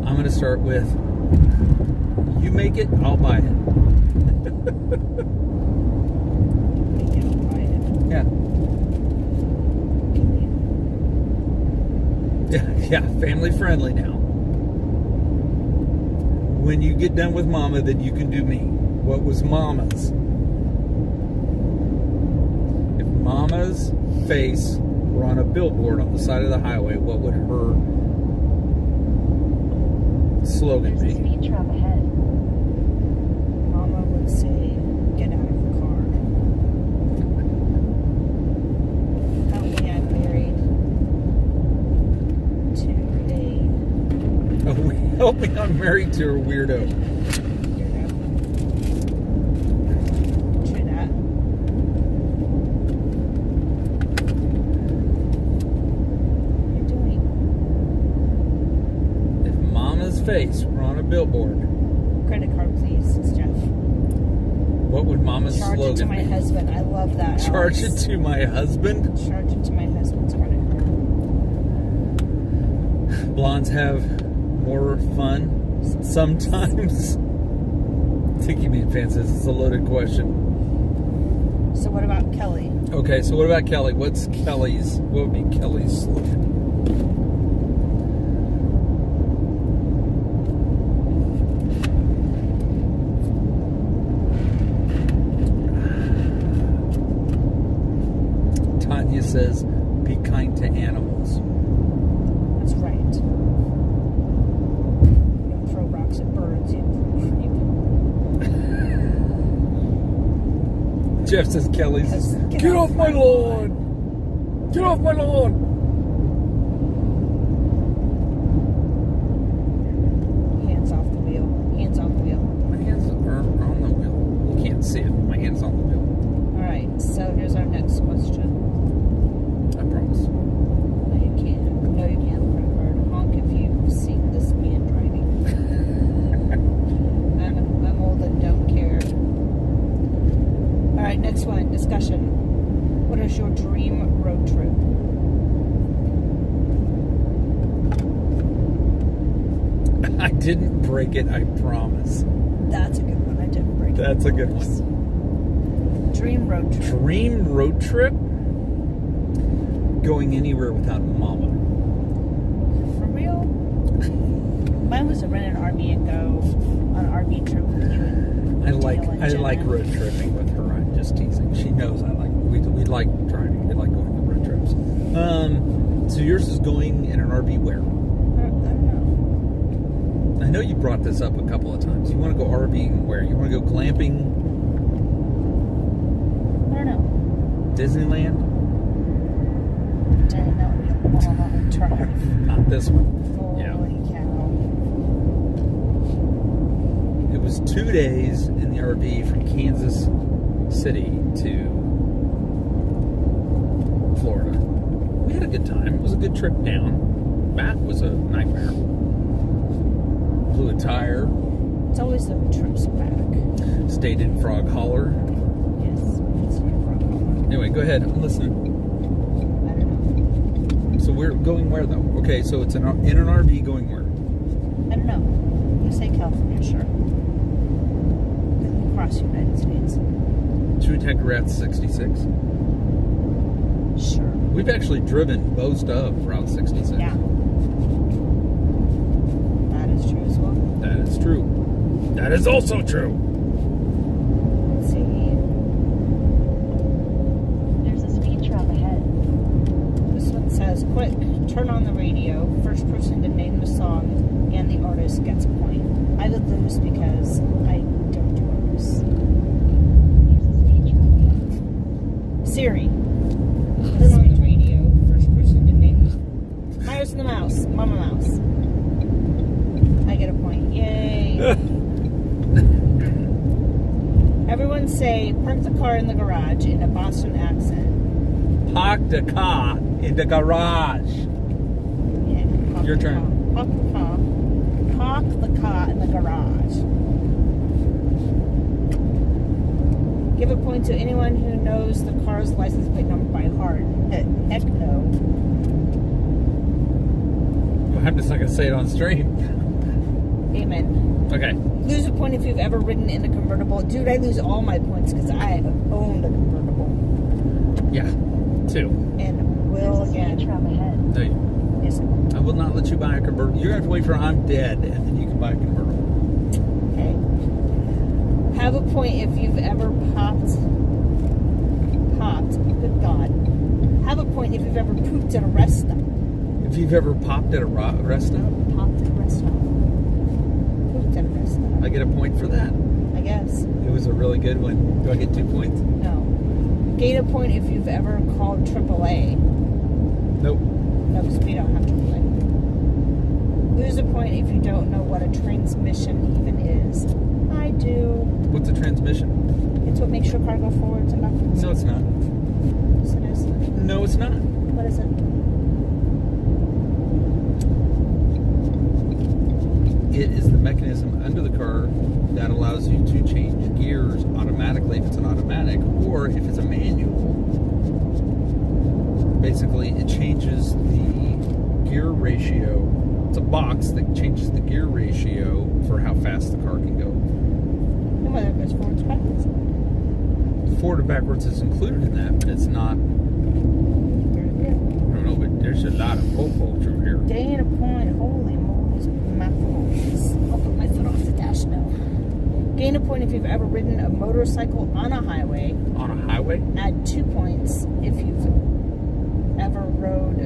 I'm going to start with, you make it, I'll buy it. Yeah. Yeah, family friendly now. When you get done with Mama, then you can do me. What was Mama's? If Mama's face were on a billboard on the side of the highway, what would her slogan There's a be? speed trap ahead. Mama would say, get out of the car. Help me, I'm married to a Oh, help me, I'm married to a weirdo. weirdo. True that. What are you doing? If Mama's face were on a billboard, Credit card, please, it's Jeff. what would Mama's Charge it slogan to my be? husband. I love that. Charge Alex. it to my husband. Charge it to my husband's credit card. Blondes have more fun sometimes. Tiki Man fan says it's a loaded question. So what about Kelly? Okay, so what about Kelly? What would be Kelly's slogan? Tanya says, be kind to animals. That's right. Don't throw rocks at birds, you creep. Jeff says Kelly's. Get off my lawn! Get off my lawn! Hands off the wheel. Hands off the wheel. My hands are on the wheel. You can't see it, but my hand's on the wheel. Alright, so here's our next question. I promise. No, you can't. No, you can't. Credit card. Honk if you've seen this man driving. I'm old and don't care. Alright, next one. Discussion. What is your dream road trip? I didn't break it, I promise. That's a good one. I didn't break it. That's a good one. Dream road trip. Dream road trip? Going anywhere without Mama. For real? Mine was to rent an RV and go on an RV trip with you and I like Jenna. road tripping with her. I'm just teasing. She knows I like we like driving. We like going on road trips. So yours is going in an RV where? I don't know. I know you brought this up a couple of times. You want to go RVing where? You want to go glamping? I don't know. Disneyland? Dang, that would be a long drive. Not this one. Yeah. Holy cow. It was 2 days in the RV from Kansas City to Florida. We had a good time. It was a good trip down. Back was a nightmare. Blew a tire. It's always the trips back. Stayed in Frog Holler. Yes, it's your problem. Anyway, go ahead. I'm listening. I don't know. So we're going where though? Okay, so it's in an RV going where? I don't know. I'm going to say California, sure. Across the United States. True Tech Route 66. Sure. We've actually driven most of Route 66. Yeah. That is true as well. That is true. That is also true. Let's see. There's a speed trap ahead. This one says, quick, turn on the radio. First person to name the song and the artist gets a point. I would lose because I don't do artists. There's a speed trap ahead. Siri, turn on the radio. First person to name the... Myers and the Mouse. Mama Mouse. I get a point. Yay. Everyone say, park the car in the garage in a Boston accent. Park the car in the garage. Yeah. Park Your the turn. car. Park the car. Park the car in the garage. Give a point to anyone who knows the car's license plate number by heart. Heck no. I'm just not going to say it on stream. Amen. Okay. Lose a point if you've ever ridden in a convertible. Dude, I lose all my points because I owned a convertible. Yeah. 2. And will There's a again. speed trap ahead. No, Yes. I will not let you buy a convertible. You're going to have to wait for I'm dead, and then you can buy a convertible. Okay. Have a point if you've ever popped popped. Good God. Have a point if you've ever pooped at a rest stop. If you've ever popped at a rest stop, Popped at a rest stop. Pooped at a rest stop. I get a point for that. I guess. It was a really good one. Do I get 2 points? No. Gain a point if you've ever called AAA. Nope. No, because we don't have AAA. Lose a point if you don't know what a transmission even is. I do. What's a transmission? It's what makes your car go forwards and backwards. No, it's not. Yes, it is. No, it's not. What is it? It is the mechanism under the car that allows you to change gears automatically if it's an automatic, or if it's a manual. Basically, it changes the gear ratio. It's a box that changes the gear ratio for how fast the car can go. And whether it goes forwards or backwards. Forward or backwards is included in that, but it's not. I don't know, but there's a lot of popo through here. Gain a point. Holy moly, mackerels. I'll put my foot off the dash now. Gain a point if you've ever ridden a motorcycle on a highway. On a highway? Add 2 points if you've ever rode.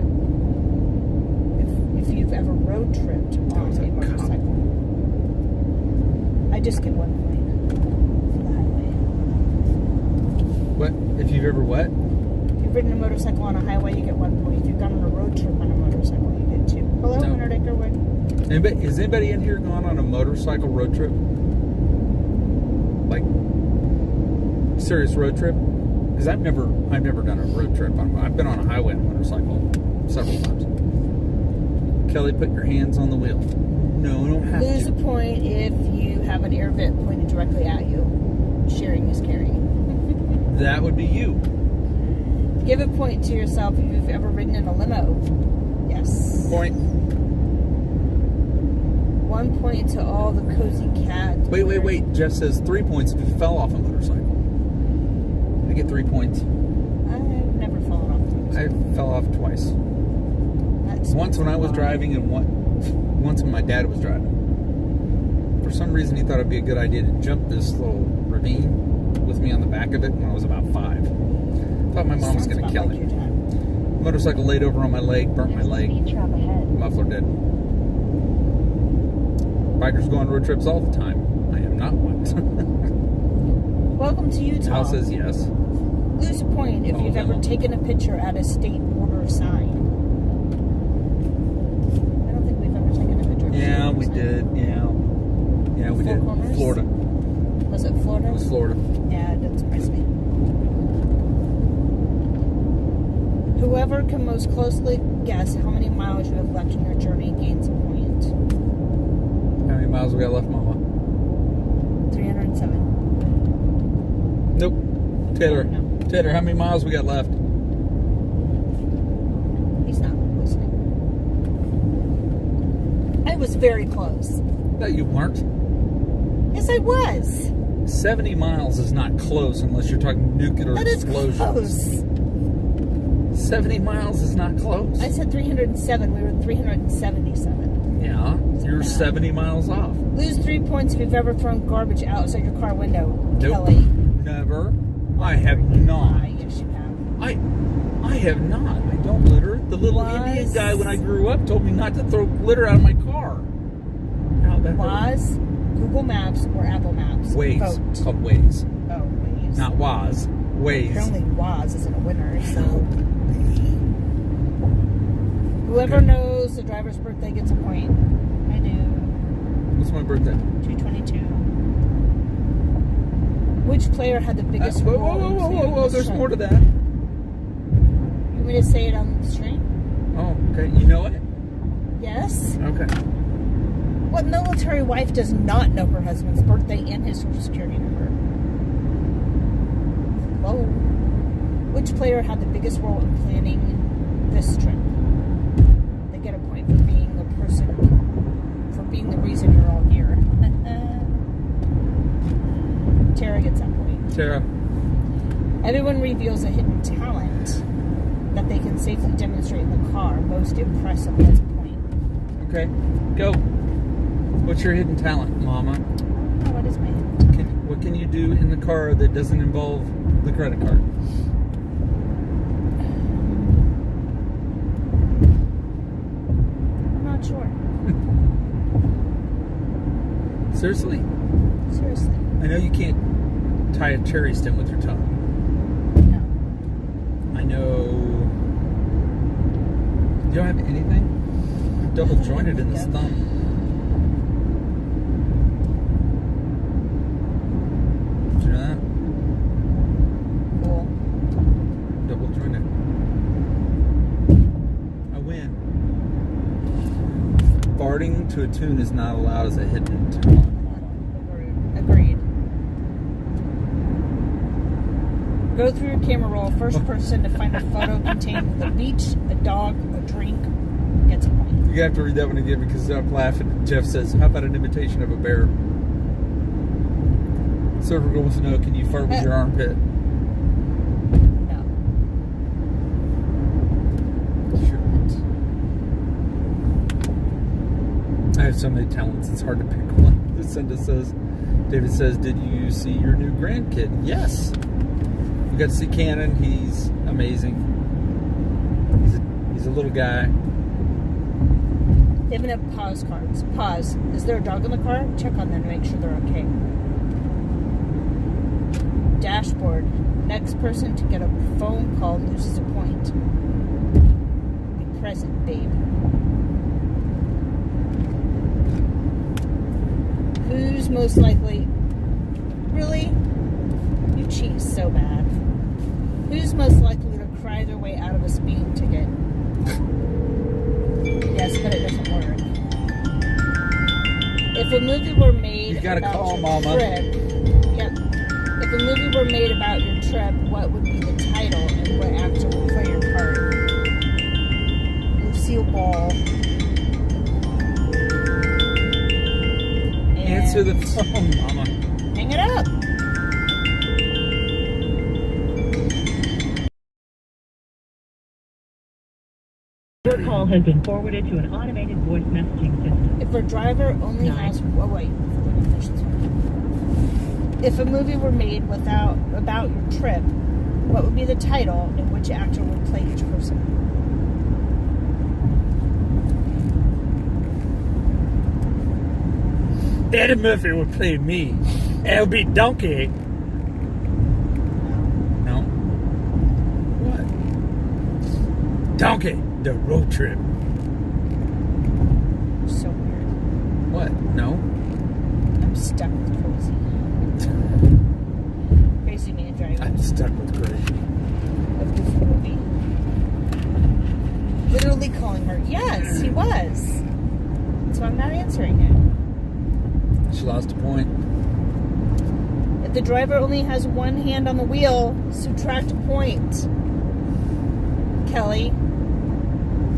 If you've ever road tripped on a motorcycle. I just get 1 point for the highway. What? If you've ever what? If you've ridden a motorcycle on a highway, you get 1 point. If you've gone on a road trip on a motorcycle, you get 2. Hello, No. Hunter Dickerwood. Is anybody in here gone on a motorcycle road trip? Like, serious road trip? Because I've never done a road trip. I've been on a highway on a motorcycle several times. Kelly, put your hands on the wheel. No, don't have Lose to. a point if you have an air vent pointed directly at you. Sharing is caring. That would be you. Give a point to yourself if you've ever ridden in a limo. Yes. Point. 1 point to all the cozy cats. Wait. Jeff says 3 points if you fell off a motorcycle. I get 3 points. I've never fallen off. I fell off twice. That's Once when I was driving and once when my dad was driving. For some reason he thought it'd be a good idea to jump this little ravine with me on the back of it when I was about 5. Thought my mom was going to kill like him. Motorcycle laid over on my leg, burnt my leg. Muffler did. Bikers go on road trips all the time. I am not one. Welcome to Utah. Hal says yes. Lose a point if you've ever taken a picture at a state border sign. I don't think we've ever taken a picture at a Yeah, state we border sign. did. Yeah, we Four did. Corners? Florida. Was it Florida? It was Florida. Yeah, it didn't surprise me. Whoever can most closely guess how many miles you have left in your journey gains a point. How many miles we got left, Mama? 307. Nope. Taylor. No. Taylor, how many miles we got left? He's not listening. I was very close. No, you weren't. Yes, I was. 70 miles is not close unless you're talking nuclear That is explosions. close. 70 miles is not close. I said 307. We were 377. Yeah, you're 70 miles off. Lose 3 points if you've ever thrown garbage outside your car window. Nope. Kelly. Never. I have not. Yes, you have. I have not. I don't litter. The little Was- Indian guy when I grew up told me not to throw glitter out of my car. How that hurt. Was, Google Maps, or Apple Maps? Waze. Vote. It's called Waze. Oh, Waze. Not Waz. Waze. Apparently Waz isn't a winner, so... Whoever knows the driver's birthday gets a point. I do. What's my birthday? 222. Which player had the biggest Whoa, role in planning whoa. this There's trip? more to that. You want me to say it on the stream? Oh, okay. You know it? Yes. Okay. What military wife does not know her husband's birthday and his social security number? Whoa. Which player had the biggest role in planning this trip? They get a point for being the person, for being the reason you're all here. Tara gets that point. Tara. Everyone reveals a hidden talent that they can safely demonstrate in the car. Most impressive gets a point. Okay. Go. What's your hidden talent, Mama? Oh, what is my hidden talent? What can you do in the car that doesn't involve the credit card? Seriously? Seriously. I know you can't tie a cherry stem with your tongue. No. I know. You don't have anything? I'm double jointed in this thumb. Did you know that? Cool. Double jointed. I win. Farting to a tune is not allowed as a hidden tone. Agreed. Go through your camera roll. First person to find a photo containing the beach, a dog, a drink, gets a point. You have to read that one again because I'm laughing. Jeff says, how about an imitation of a bear? Server wants to know, can you fart with your armpit? No. I have so many talents, it's hard to pick one. Lucinda says, David says, did you see your new grandkid? Yes. We got to see Cannon. He's amazing. He's a little guy. They even have pause cards. Pause. Is there a dog in the car? Check on them to make sure they're okay. Dashboard. Next person to get a phone call loses a point. Be present, babe. Who's most likely... Really? You cheat so bad. Who's most likely to cry their way out of a speeding ticket? Yes, but it doesn't work. If a movie were made You gotta about call your Mama. trip... Yep. If a movie were made about your trip, what would be the title and what actor would play your part? Lucille Ball. Answer the phone, Mama. Hang it up. Your call has been forwarded to an automated voice messaging system. If a driver only has... Oh, wait. If a movie were made about your trip, what would be the title and which actor would play each person? Eddie Murphy would play me. It'll be Donkey. No. What? Donkey, the road trip. So weird. What? No. I'm stuck with Crazy. Crazy Man Driver. I'm stuck with Crazy. A goofy movie. Literally calling her. Yes, he was. So I'm not answering it. She lost a point. If the driver only has one hand on the wheel, subtract a point. Kelly.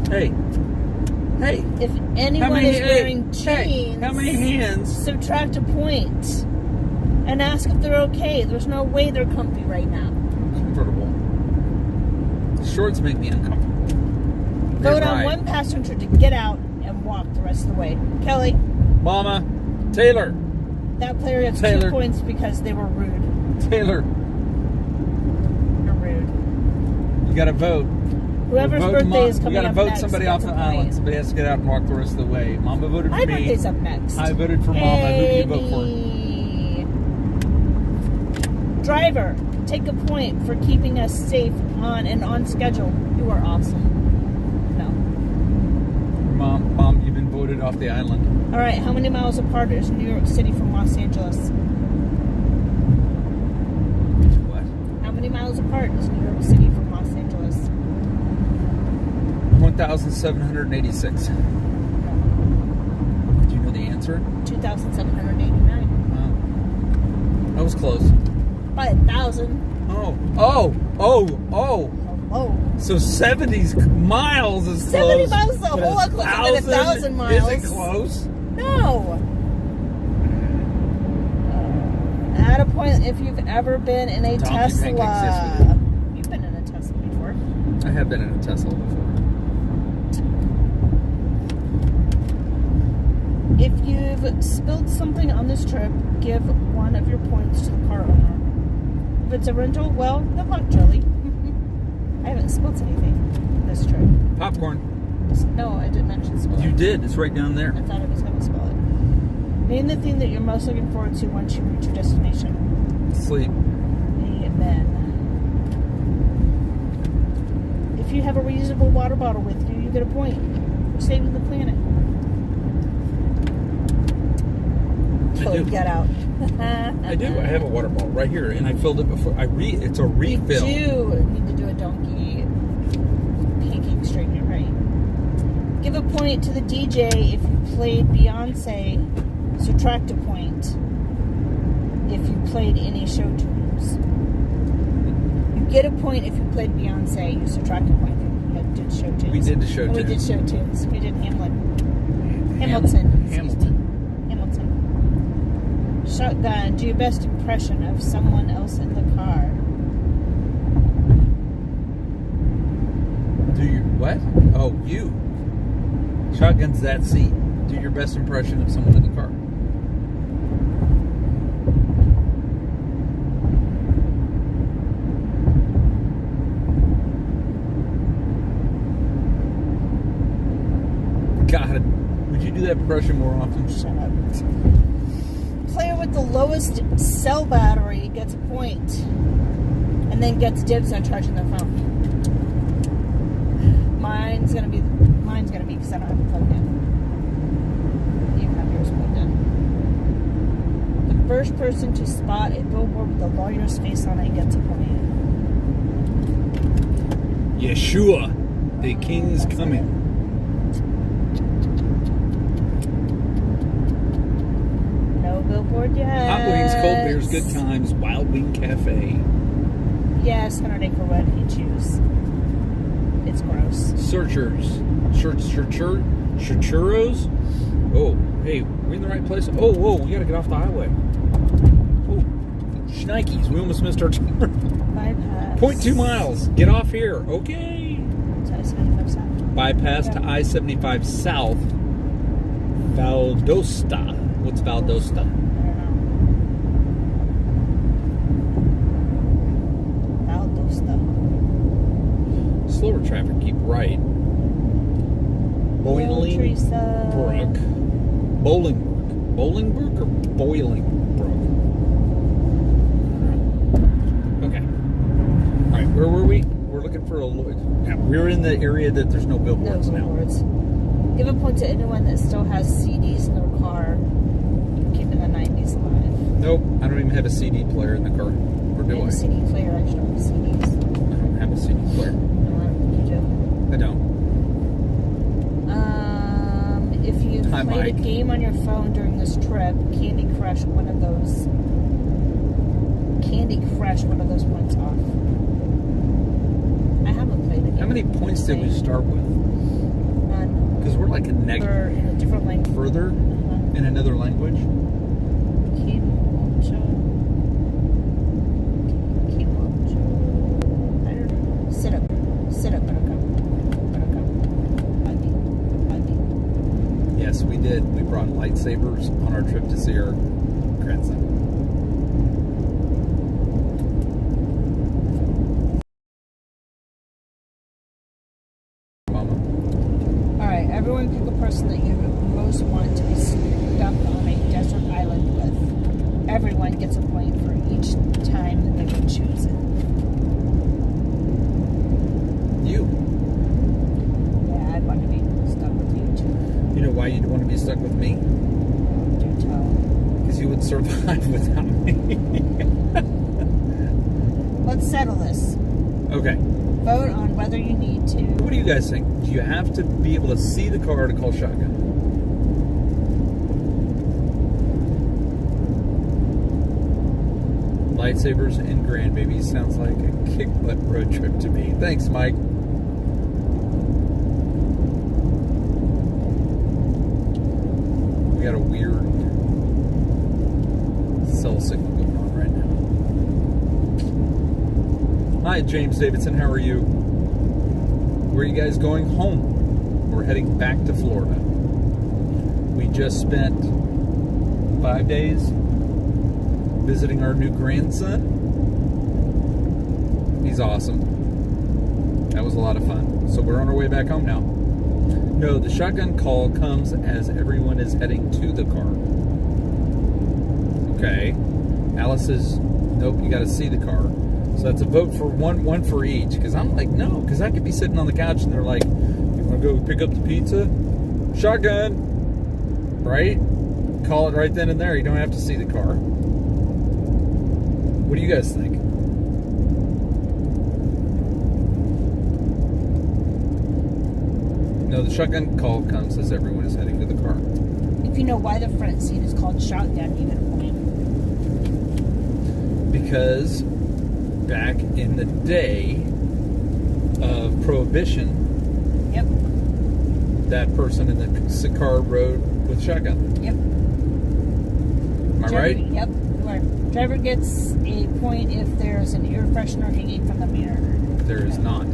Hey. Hey. If anyone is wearing jeans, how many hands? subtract a point. And ask if they're okay. There's no way they're comfy right now. Comfortable. Shorts make me uncomfortable. Vote on one passenger to get out and walk the rest of the way. Kelly. Mama. Taylor. That player gets Taylor. 2 points because they were rude. Taylor. You're rude. You gotta vote. Whoever's birthday is coming You gotta up vote next somebody gets off the a point. island. Somebody has to get out and walk the rest of the way. Mama voted for My me. birthday's up next. I voted for Mama. Who do you vote for? Driver, take a point for keeping us safe on schedule. You are awesome. No. Mom, you've been voted off the island. All right, how many miles apart is New York City from Los Angeles? What? How many miles apart is New York City from Los Angeles? 1,786. Do you know the answer? 2,789. That was close. By 1,000. Oh. Hello. So 70 miles is 70 close. miles is a whole lot closer than 1,000 miles. Is it close? No. Add a point if you've ever been in a Donkey Tesla. pancakes, yes, You've been in a Tesla before. I have been in a Tesla before. If you've spilled something on this trip, give one of your points to the car owner. If it's a rental, well, good luck, Charlie. I haven't spilled anything this trip. Popcorn. No, I didn't mention spill. You did. It's right down there. I thought I was going to spill it. Name the thing that you're most looking forward to once you reach your destination. Sleep. Amen. If you have a reusable water bottle with you, you get a point for saving the planet. I do. Get out. I do. I have a water bottle right here, and I filled it before. It's a refill. You do need to do a donkey pancake straightener, right? Give a point to the DJ if you played Beyonce. Subtract a point if you played any show tunes. You get a point if you played Beyonce. You subtract a point if you did show tunes. We did the show tunes. We did show tunes. We did Hamilton. Hamilton. Shotgun. Do your best impression of someone else in the car. Do you what? Oh, you. Shotgun's that seat. Do your best impression of someone in the car. God, would you do that impression more often? Shut up. Player with the lowest cell battery gets a point, and then gets dibs on charging their phone. Mine's gonna be because I don't have it plugged in. You have yours plugged in. The first person to spot a billboard with a lawyer's face on it gets a point. Yeshua, the King's coming. No billboard yet. Hot wings, cold beers, good times, Wild Wing Cafe. Yes, 100 Acre Red if you choose. It's gross. Searchers. Churros. Oh, hey, we're in the right place. Oh, whoa, we gotta get off the highway. Oh, shnikes, we almost missed our turn. Bypass. 0.2 miles. Get off here. Okay. To I-75 South. Bypass to I-75 South. Valdosta. What's Valdosta? I don't know. Valdosta. Slower traffic, keep right. Bolingbrook. Bolingbrook or Bolingbrook? Okay. Alright, where were we? We're looking for a... Yeah, we're in the area that there's no billboards No billboards. Give a point to anyone that still has CDs in their car, keeping the 90s alive. Nope, I don't even have a CD player in the car. Or do I have I? a CD player. I just don't have CDs. I don't have a CD player. No, I don't think you do. I don't. If you Hi, played a Mike. game on your phone during this trip, Candy Crush one of those points off. I haven't played it. How many points did we start with? None. Because we're like a Or negative. in a different language. Further in another language? Kimocho. I don't know. Sit up, Buttercup. Buggy. Yes, we did. We brought lightsabers on our trip to see our grandson. Mama. Alright, everyone pick a person that you most want to be stuck on a desert island with. Everyone gets a point for each time that they would choose it. You. Yeah, I'd want to be stuck with you too. You know why you'd want to be stuck with me? Do tell. Because you would survive without me. Let's settle this. Okay. Vote on whether you need to. What do you guys think? Do you have to be able to see the car to call shotgun? Lightsabers and grandbabies sounds like a kick-butt road trip to me. Thanks, Mike. We got a weird cell signal going on right now. Hi, James Davidson. How are you? Where are you guys going? Home. We're heading back to Florida. We just spent 5 days visiting our new grandson. He's awesome. That was a lot of fun. So we're on our way back home now. No, the shotgun call comes as everyone is heading to the car. Okay. Alice says, nope, you got to see the car. So that's a vote for one for each. Because I'm like, no, because I could be sitting on the couch and they're like, you want to go pick up the pizza? Shotgun. Right? Call it right then and there. You don't have to see the car. What do you guys think? No, the shotgun call comes as everyone is heading to the car. If you know why the front seat is called shotgun, you get a point. Because back in the day of Prohibition, Yep. that person in the car rode with shotgun. Yep. Am I right? Yep. You are. Driver gets a point if there's an air freshener hanging from the mirror. There is not.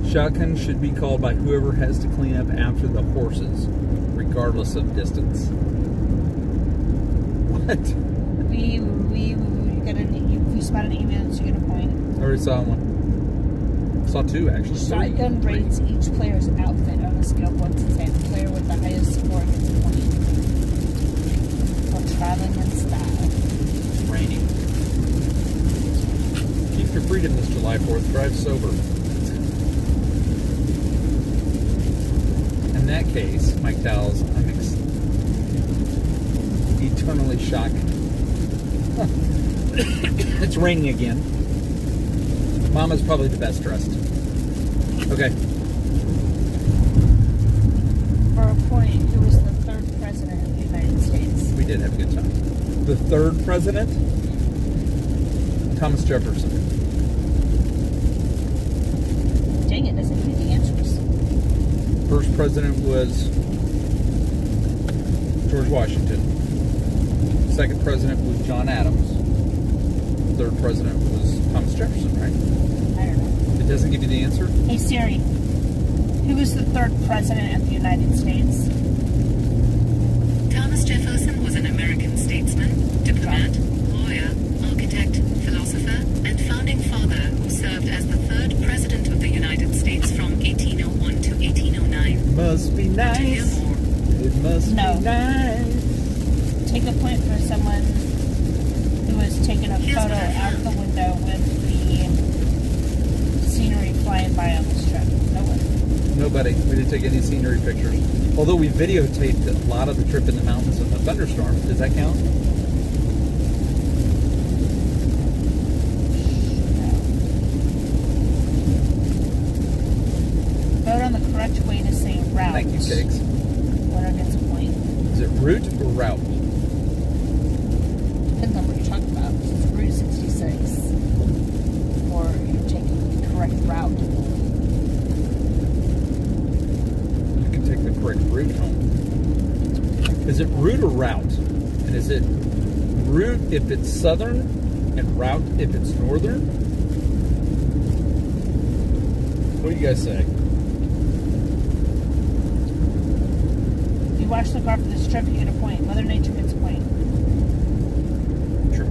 Shotgun should be called by whoever has to clean up after the horses, regardless of distance. What? You spot an email, so you get a point. I already saw one. Saw two, actually. Shotgun rates each player's outfit on a scale of 1 to 10. The player with the highest score gets a point. For traveling in style. It's raining. Keep your freedom this July 4th. Drive sober. In that case, Mike Dowles, I'm eternally shocked. It's raining again. Mama's probably the best dressed. Okay. For a point, who was the third president of the United States? We did have a good time. The third president? Thomas Jefferson. Dang it, doesn't give me the answers. First president was George Washington. Second president was John Adams. Third president was Thomas Jefferson, right? I don't know. It doesn't give you the answer? Hey Siri, who was the third president of the United States? Thomas Jefferson was an American statesman, diplomat, lawyer, architect, philosopher, and founding father who served as the third president of the United States from 1801 to 1809. Must be To hear nice. more, It must No. be nice. Take a point for someone who was taking a Here's photo what I out found. the window with the scenery flying by on this trip. No one. Nobody. We didn't take any scenery pictures. Although we videotaped a lot of the trip in the mountains and the thunderstorm. Does that count? Vote on the correct way to say route. Thank you, Cakes. Winner gets a point. Is it route or route? Depends on what you're talking about. This is Route 66. Or you're taking the correct route. You can take the correct route home. Is it route or route? And is it route if it's southern and route if it's northern? What do you guys say? If you wash the car for this trip, you get a point. Mother Nature gets a point. True.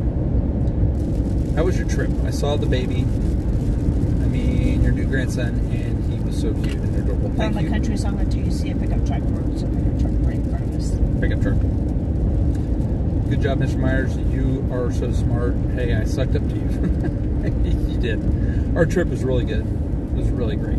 How was your trip? I saw the baby. I mean, your new grandson, and he was so cute and adorable. On Thank the you. country song until you see a pickup truck. So pickup truck right in front of us. Pickup truck. Good job, Mr. Myers. You are so smart. Hey, I sucked up to you. You did. Our trip was really good. It was really great.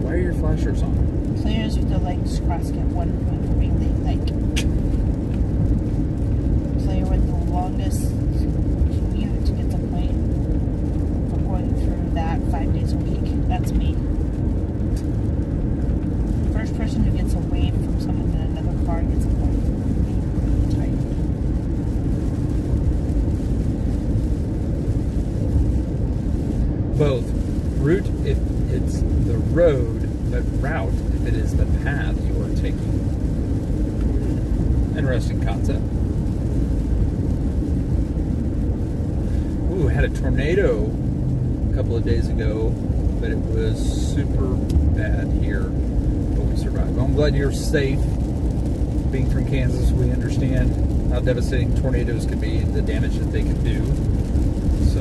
Why are your flashers on? Players with their legs crossed get 1 point for being late. Player with the longest commute gets a point for going through that 5 days a week. That's me. First person who gets away from someone in another car gets a point. Tight. Both. Route if it's the road, but route if it is the path you are taking. Interesting concept. Ooh, had a tornado a couple of days ago, but it was super bad here, but we survived. Well, I'm glad you're safe. Being from Kansas, we understand how devastating tornadoes can be and the damage that they can do. So,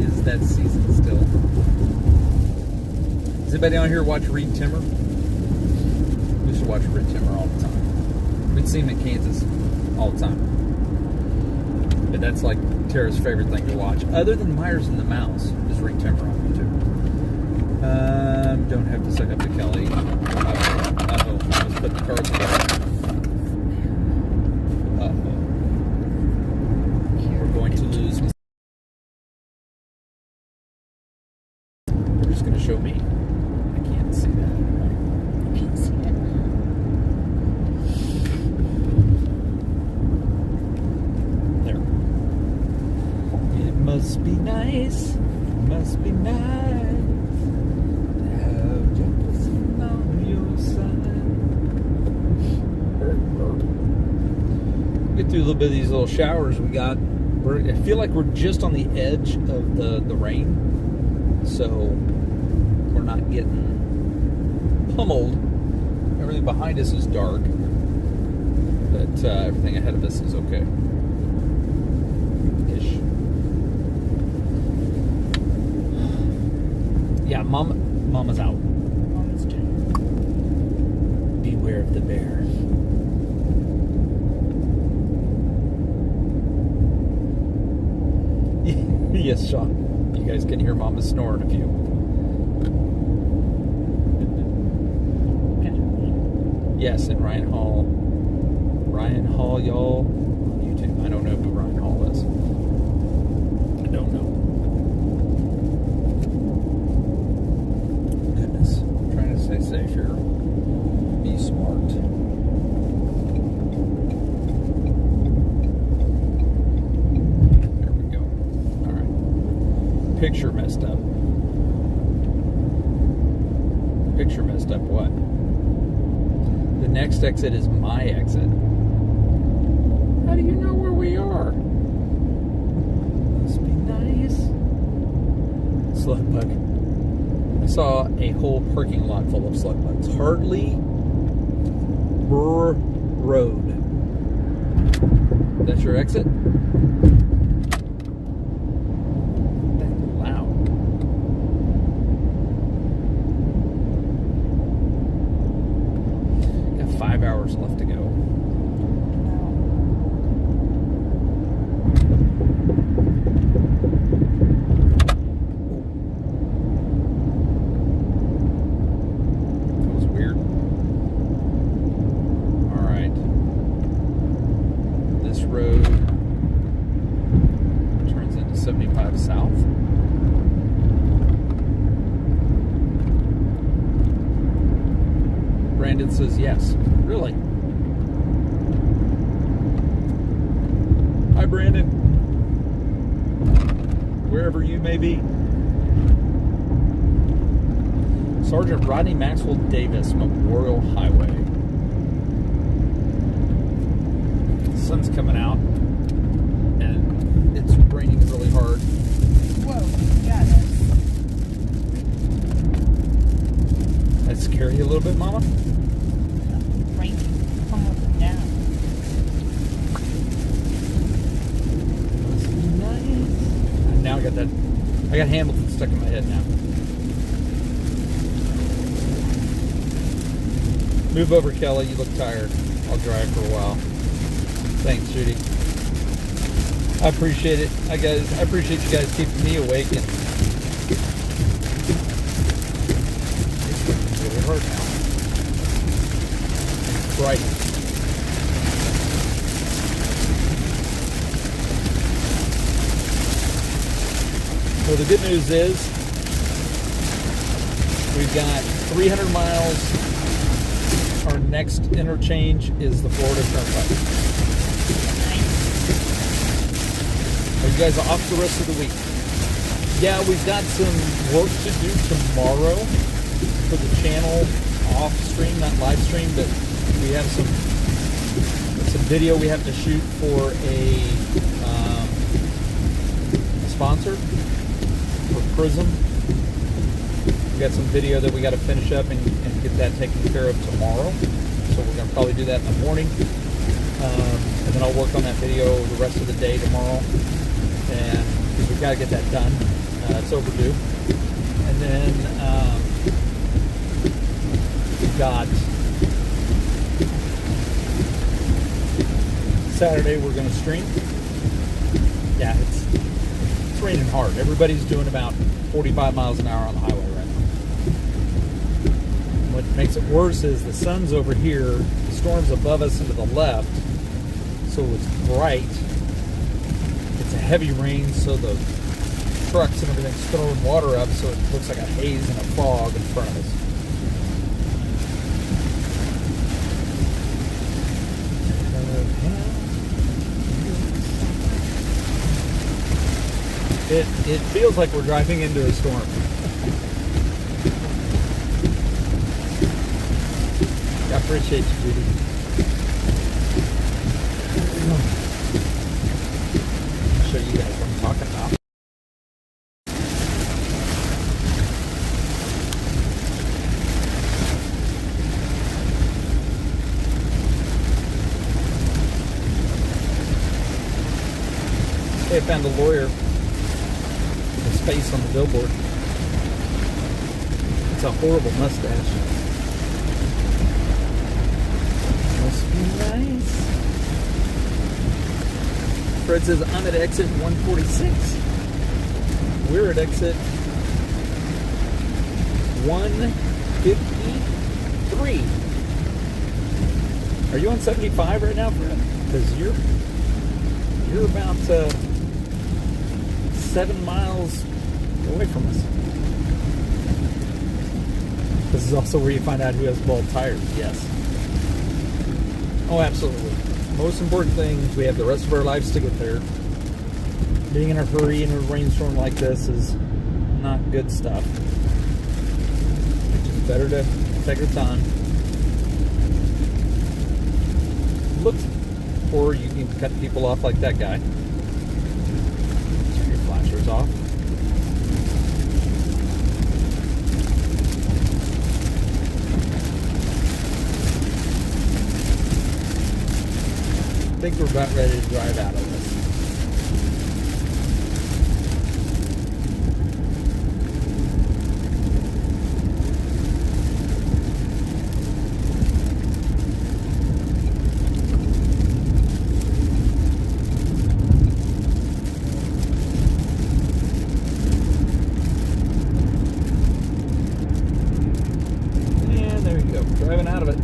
it is that season still. Does anybody on here watch Reed Timmer? We should watch Reed Timmer all the time. We'd see him in Kansas all the time. But that's like Tara's favorite thing to watch. Other than Myers and the Mouse, is Reed Timmer on YouTube. Don't have to suck up to Kelly. Uh-oh. Let's put the cards away. Uh-oh. We're going to lose. We're just going to show me. I can't see that. I can't see it. There. It must be nice. It must be nice. Have Jefferson on your side. Get through a little bit of these little showers we got. I feel like we're just on the edge of the rain, so we're not getting pummeled. Everything behind us is dark, but everything ahead of us is okay. Ish. Yeah, Mama's out. Mama's done. Beware of the bear. Yes, Sean. You guys can hear Mama snoring a few. Yes, and Ryan Hall. Ryan Hall, y'all. On YouTube. I don't know who Ryan Hall is. I don't know. Goodness. I'm trying to stay safe here. Be smart. There we go. Alright. Picture messed up. Picture messed up what? The next exit is my exit. How do you know where we are? Must be nice. Slug bug. I saw a whole parking lot full of slug bugs. Hartley Burr Road. That's your exit? That's loud. Got 5 hours left to go. That was weird. Alright. This road turns into 75 south. Brandon says yes. Really? Hi, Brandon. Wherever you may be. Sergeant Rodney Maxwell Davis, Memorial Highway. The sun's coming out, and it's raining really hard. Whoa, yeah, it is. That scare you a little bit, Mama? Rain coming down. Must be nice. Now I got Hamilton stuck in my head now. Move over, Kelly. You look tired. I'll drive for a while. Thanks, Judy. I appreciate it. I appreciate you guys keeping me awake and it's really hard now. It's bright. So the good news is we've got 300 miles. Our next interchange is the Florida Turnpike. Are you guys off the rest of the week? Yeah, we've got some work to do tomorrow for the channel off stream, not live stream, but we have some video we have to shoot for a sponsor for Prism. We got some video that we got to finish up and get that taken care of tomorrow. So we're going to probably do that in the morning. And then I'll work on that video the rest of the day tomorrow. And because we've got to get that done. It's overdue. And then got Saturday we're going to stream. Yeah, it's raining hard. Everybody's doing about 45 miles an hour on the highway right now. What makes it worse is the sun's over here, the storm's above us and to the left, so it's bright. It's a heavy rain, so the trucks and everything's throwing water up, so it looks like a haze and a fog in front of us. It feels like we're driving into a storm. I appreciate you, Judy. I'll show you guys what I'm talking about. Hey, I found a lawyer. His face on the billboard. It's a horrible mustache. Must be nice. Fred says, I'm at exit 146. We're at exit 153. Are you on 75 right now, Fred? Because you're about 7 miles away from us. This is also where you find out who has bald tires. Yes. Oh, absolutely. Most important thing, we have the rest of our lives to get there. Being in a hurry in a rainstorm like this is not good stuff. It's better to take your time. Look, or you can cut people off like that guy. Turn your flashers off. I think we're about ready to drive out of this. And there you go, driving out of it.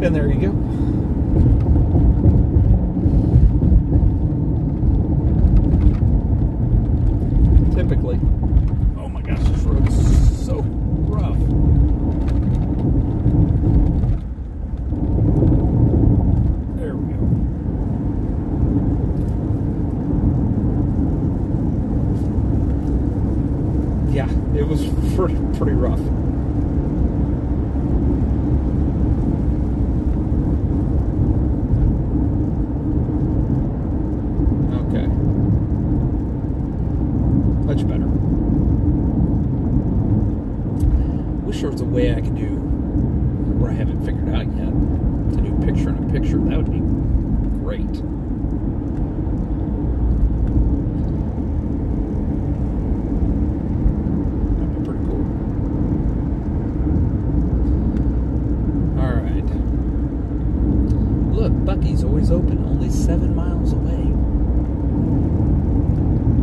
And there you go. Typically, oh my gosh, this road is so rough. There we go. Yeah, it was pretty rough. Much better. Wish there was a way I could do, or I haven't figured out yet, to do picture in a picture. That would be great. That'd be pretty cool. Alright. Look, Buc-ee's always open, only 7 miles away.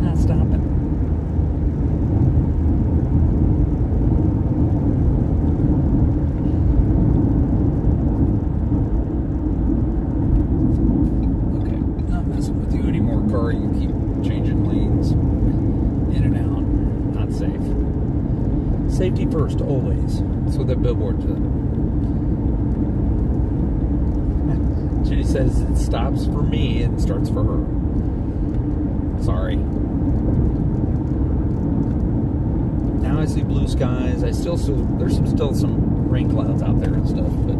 Not stopping. Car, you keep changing lanes in and out. Not safe. Safety first, always. That's what that billboard said. Judy says it stops for me and starts for her. Sorry. Now I see blue skies. I still see there's still some rain clouds out there and stuff, but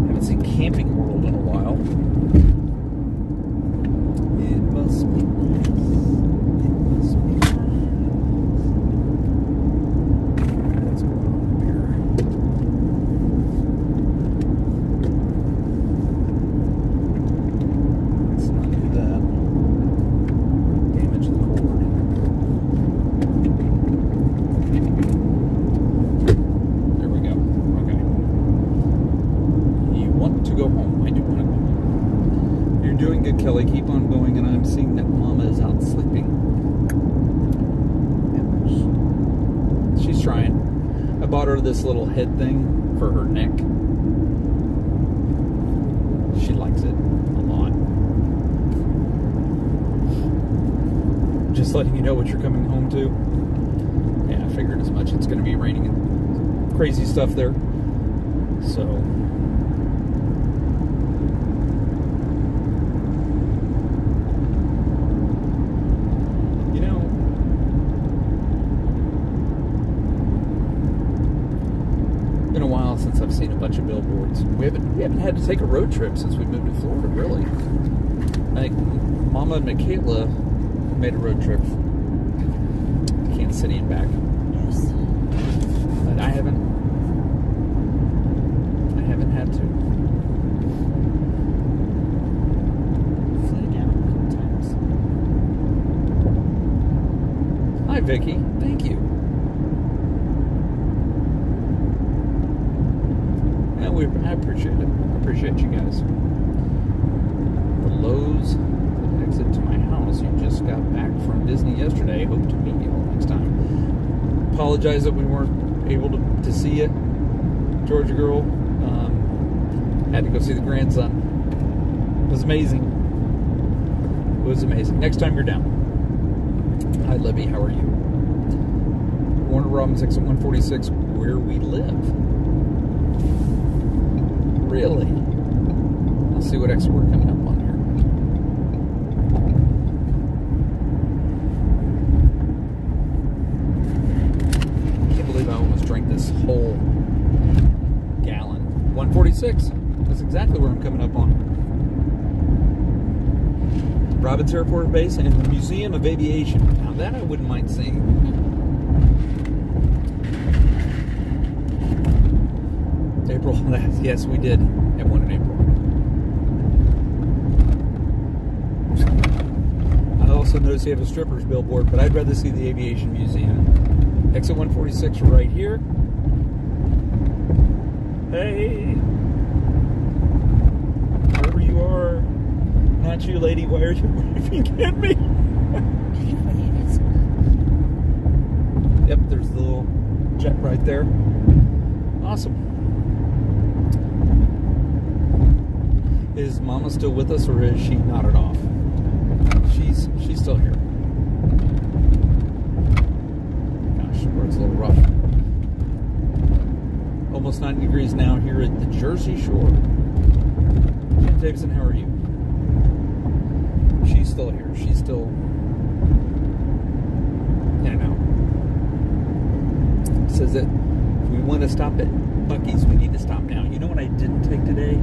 Haven't seen Camping World in a while. It must be nice. It must be nice. What's going on up here? Let's not do that. Damage the cord. There we go. Okay. You want to go home. I do want to go home. You're doing good, Kelly. Keep on going, and I'm seeing that Mama is out sleeping. She's trying. I bought her this little head thing for her neck. She likes it a lot. Just letting you know what you're coming home to. Yeah, I figured as much. It's going to be raining and crazy stuff there. So, you know, been a while since I've seen a bunch of billboards. We haven't had to take a road trip since we moved to Florida, really. Like, Mama and Michaela made a road trip to Kansas City and back. Yes. But I haven't had to. Flew down a couple times. Hi, Vicky. Thank you. Yeah, I appreciate it. I appreciate you guys. The Lowe's that exit to my house. You just got back from Disney yesterday. Hope to meet you all next time. Apologize that we weren't able to see you, Georgia girl. Had to go see the grandson. It was amazing. It was amazing. Next time you're down. Hi, Libby. How are you? Warner Robins exit 146, where we live. Really? Let's see what exit we're coming up on here. Can't believe I almost drank this whole gallon. 146. That's exactly where I'm coming up on. Robins Air Force Base and the Museum of Aviation. Now that I wouldn't mind seeing. April, yes, we did have one in April. I also noticed you have a strippers billboard, but I'd rather see the Aviation Museum. Exit 146 right here. Hey, wherever you are, not you, lady. Why are you waving at me? Yep, there's the little jet right there. Awesome. Is Mama still with us, or is she nodded off? She's still here. Gosh, it's a little rough. Almost 90 degrees now here at the Jersey Shore. Jim Davidson, how are you? She's still here. She's still in and out. Says that if we want to stop at Buc-ee's, we need to stop now. You know what I didn't take today?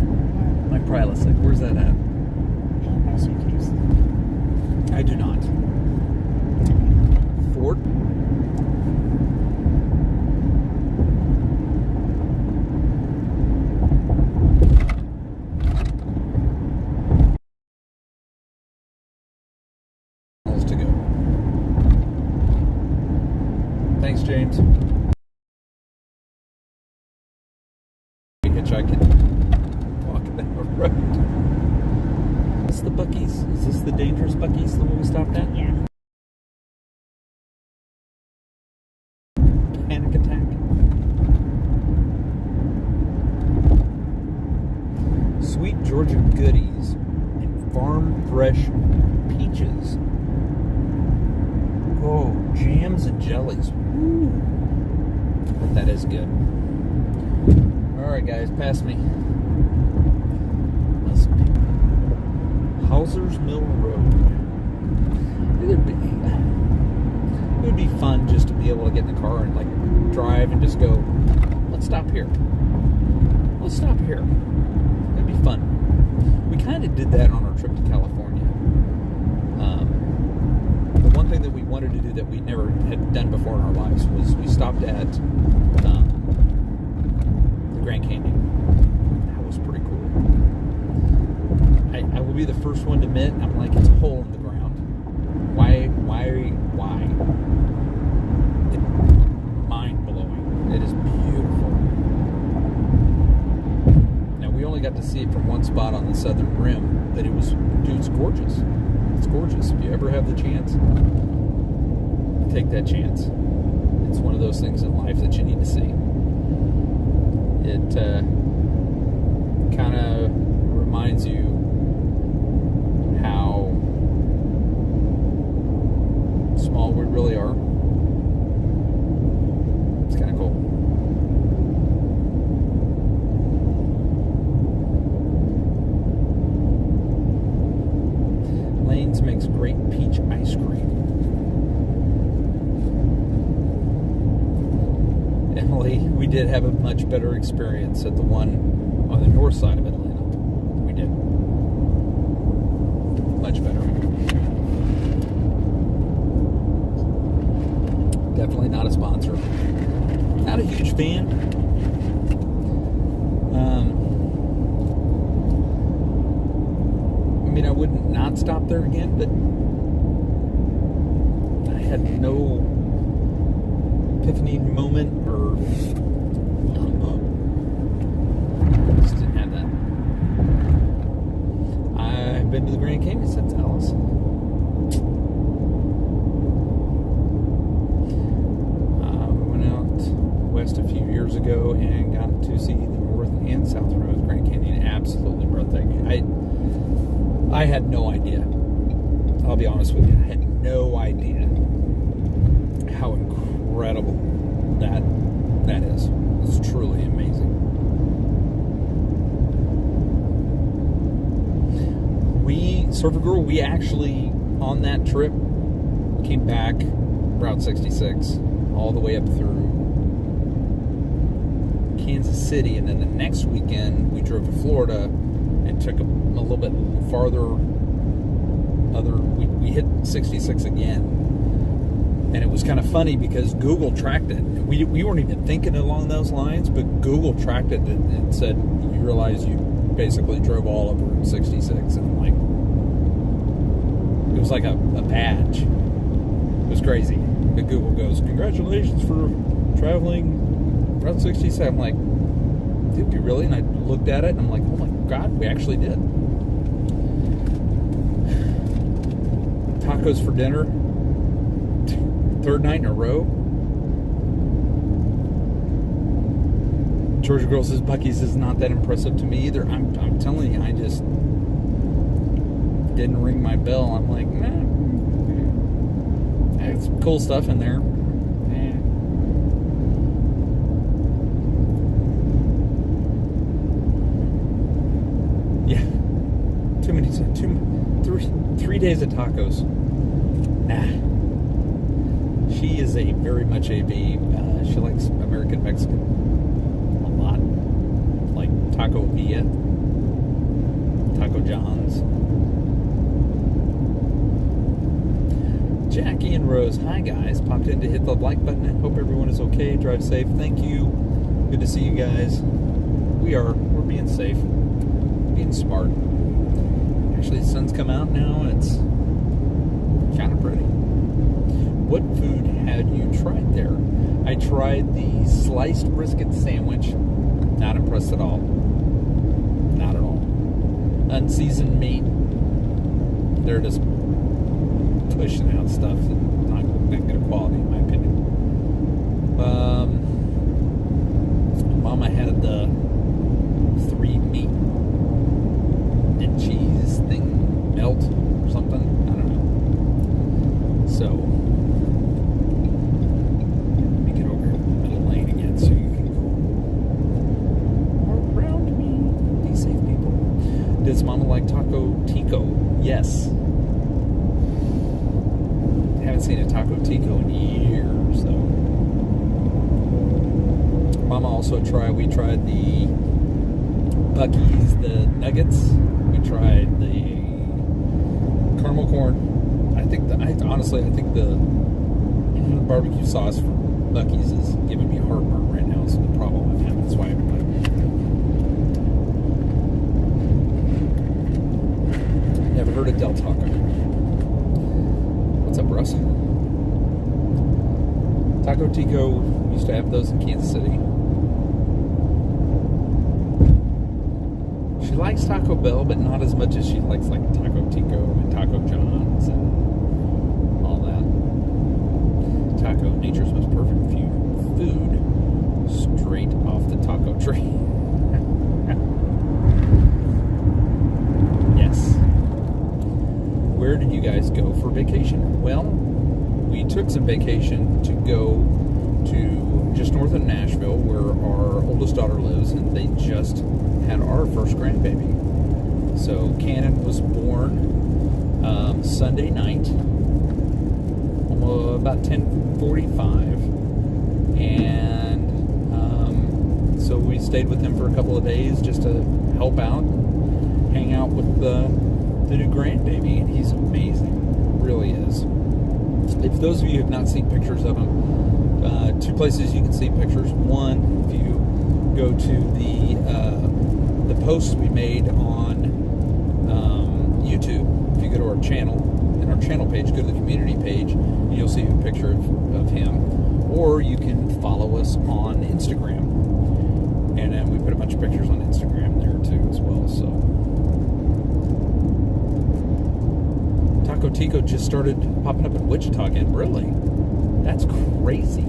My Prilosec. Where's that at? In my suitcase. I do not. Ford? To go. Thanks, James. Hitchhiking. Walking down the road. Is this the Buc-ee's? Is this the dangerous Buc-ee's, the one we stopped at? Yeah. Panic attack. Sweet Georgia goodies and farm fresh peaches. Oh, jams and jellies. Woo. But that is good. Alright guys, pass me. Must be Hauser's Mill Road. It would be fun just to be able to get in the car and like drive and just go, let's stop here. we'll stop here. It'd be fun. We kind of did that on our trip to California. The one thing that we wanted to do that we never had done before in our lives was we stopped at the Grand Canyon. That was pretty cool. I will be the first one to admit, I'm like, it's a hole in the ground. Why? Mind-blowing. It is beautiful. Now, we only got to see it from one spot on the southern rim, but it's gorgeous. It's gorgeous. If you ever have the chance, take that chance. It's one of those things in life that you need to see. It kind of reminds you how small we really are. It's kind of cool. Lane's makes great peach ice cream. Emily, we did have a much better experience at the one on the north side of Atlanta. We did. Much better. Definitely not a sponsor. Not a huge fan. I mean, I wouldn't not stop there again, but I had no epiphany moment or just didn't have that. I've been to the Grand Canyon since Alice. We went out west a few years ago and got to see the north and south rim of the Grand Canyon. Absolutely breathtaking. I had no idea. I'll be honest with you. I had no idea how incredible that is. It's truly amazing. Surfer Girl, we actually, on that trip, came back Route 66 all the way up through Kansas City, and then the next weekend we drove to Florida and took a little bit farther. We hit 66 again, and it was kind of funny because Google tracked it. We weren't even thinking along those lines, but Google tracked it and said, "You realize you basically drove all of Route 66," and I'm like, it was like a badge. It was crazy. But Google goes, "Congratulations for traveling Route 67." I'm like, did we really? And I looked at it and I'm like, oh my God, we actually did. Tacos for dinner. Third night in a row. Georgia Girl says Buc-ee's is not that impressive to me either. I'm telling you, I just didn't ring my bell. I'm like, nah. There's some cool stuff in there. Yeah. Too many, 3 days of tacos. Nah. She is very much a babe. She likes American Mexican a lot. Like Taco Villa, Taco John's. Jackie and Rose, hi guys. Popped in to hit the like button. I hope everyone is okay. Drive safe. Thank you. Good to see you guys. We're being safe. Being smart. Actually, the sun's come out now and it's kind of pretty. What food had you tried there? I tried the sliced brisket sandwich. Not impressed at all. Not at all. Unseasoned meat. They're just pushing out stuff that's not good quality, in my opinion. Mama had the 3 meat and cheese thing melt or something. I don't know. So let me get over here to the middle lane again so you can go around me. Be safe, people. Does Mama like Taco Tico? Yes. Haven't seen a Taco Tico in years, though. Mama also we tried the Buc-ee's, the nuggets. We tried the caramel corn. I think the barbecue sauce from Buc-ee's is giving me heartburn right now. It's the problem I'm having. That's why I'm like, never heard of Del Taco. What's up, Russ? Taco Tico, used to have those in Kansas City. She likes Taco Bell, but not as much as she likes like Taco Tico and Taco John's and all that. Taco, nature's most perfect food, straight off the taco tree. Yes. Where did you guys go for vacation? Well, we took some vacation to go to just north of Nashville, where our oldest daughter lives, and they just had our first grandbaby. So Cannon was born Sunday night, about 10:45, and so we stayed with him for a couple of days just to help out, hang out with the new grandbaby, and he's amazing, really is. If those of you have not seen pictures of him, two places you can see pictures. One, if you go to the posts we made on YouTube, if you go to our channel, and our channel page, go to the community page, and you'll see a picture of him. Or you can follow us on Instagram. And then we put a bunch of pictures on Instagram there too as well. So Taco Tico just started popping up in Wichita again. Really? That's crazy.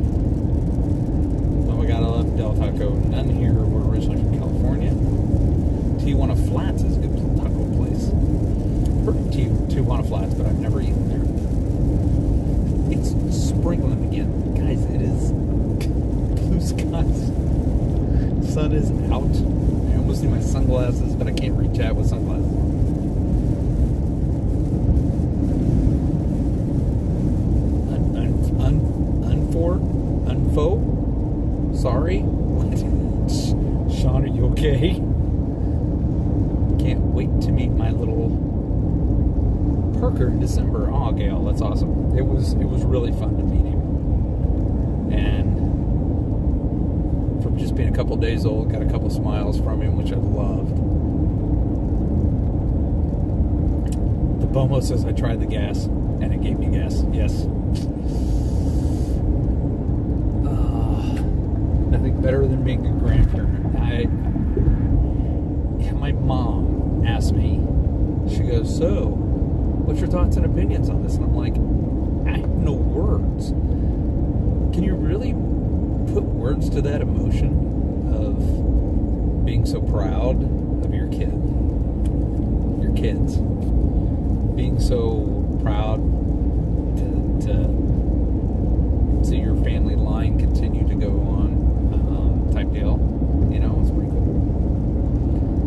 Oh my God, I love Del Taco. None here were originally from California. Tijuana Flats is a good taco place. Heard of Tijuana Flats, but I've never eaten there. It's sprinkling again. Guys, it is blue skies. Sun is out. I almost need my sunglasses, but I can't reach out with sunglasses. Unfo? Sorry? What? Sean, are you okay? Can't wait to meet my little Parker in December. Oh, Gail, that's awesome. It was really fun to meet him. And from just being a couple days old, got a couple smiles from him, which I loved. The Bomo says I tried the gas, and it gave me gas. Yes. Nothing better than being a grandparent. My mom asked me, she goes, so, what's your thoughts and opinions on this? And I'm like, I have no words. Can you really put words to that emotion of being so proud of your kids? Being so proud to see your family line continue to go on, type deal. You know, it's pretty cool.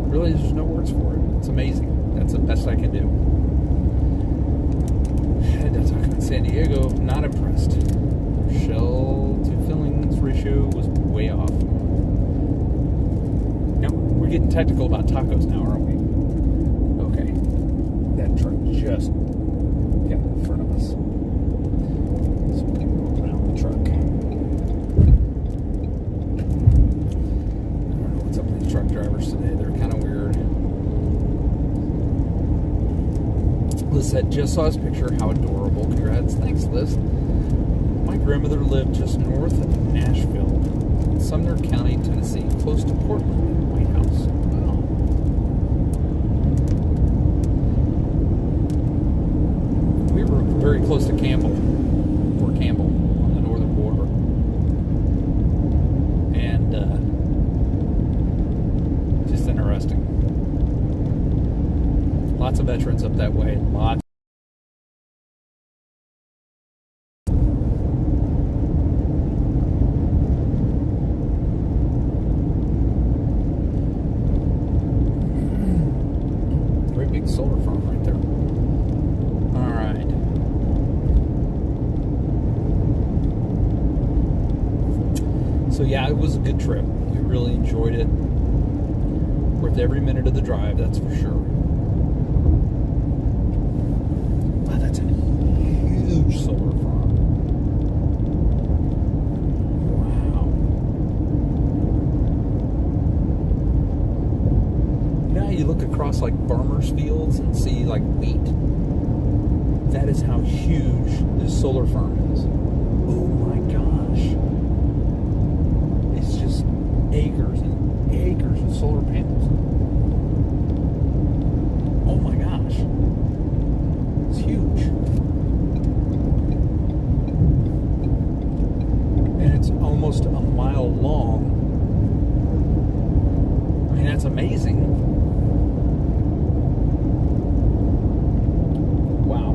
Really, there's no words for it. It's amazing. That's the best I can do. And that's talking in San Diego, not impressed. Shell to fillings ratio was way off. No, we're getting technical about tacos now, aren't we? Okay. That truck just got in front of us. So we can go around the truck. I don't know what's up with these truck drivers today. They're kind of weird. Liz said, just saw his picture. How adorable. Congrats. Thanks, Liz. My grandmother lived just north of Nashville, Sumner County, Tennessee, close to Portland, White House. Wow. We were very close to Campbell, Fort Campbell, on the northern border. And just interesting. Lots of veterans up that way. Lots. Great big solar farm right there. All right. So yeah, it was a good trip. We really enjoyed it. We're worth every minute of the drive, that's for sure. Wow, that's a huge solar farm. Wow. Now you look across like farmers' fields and see like wheat. That is how huge this solar farm is. Oh my gosh. It's just acres and acres of solar panels. Oh my gosh. It's huge. And it's almost a mile long. I mean, that's amazing. Wow.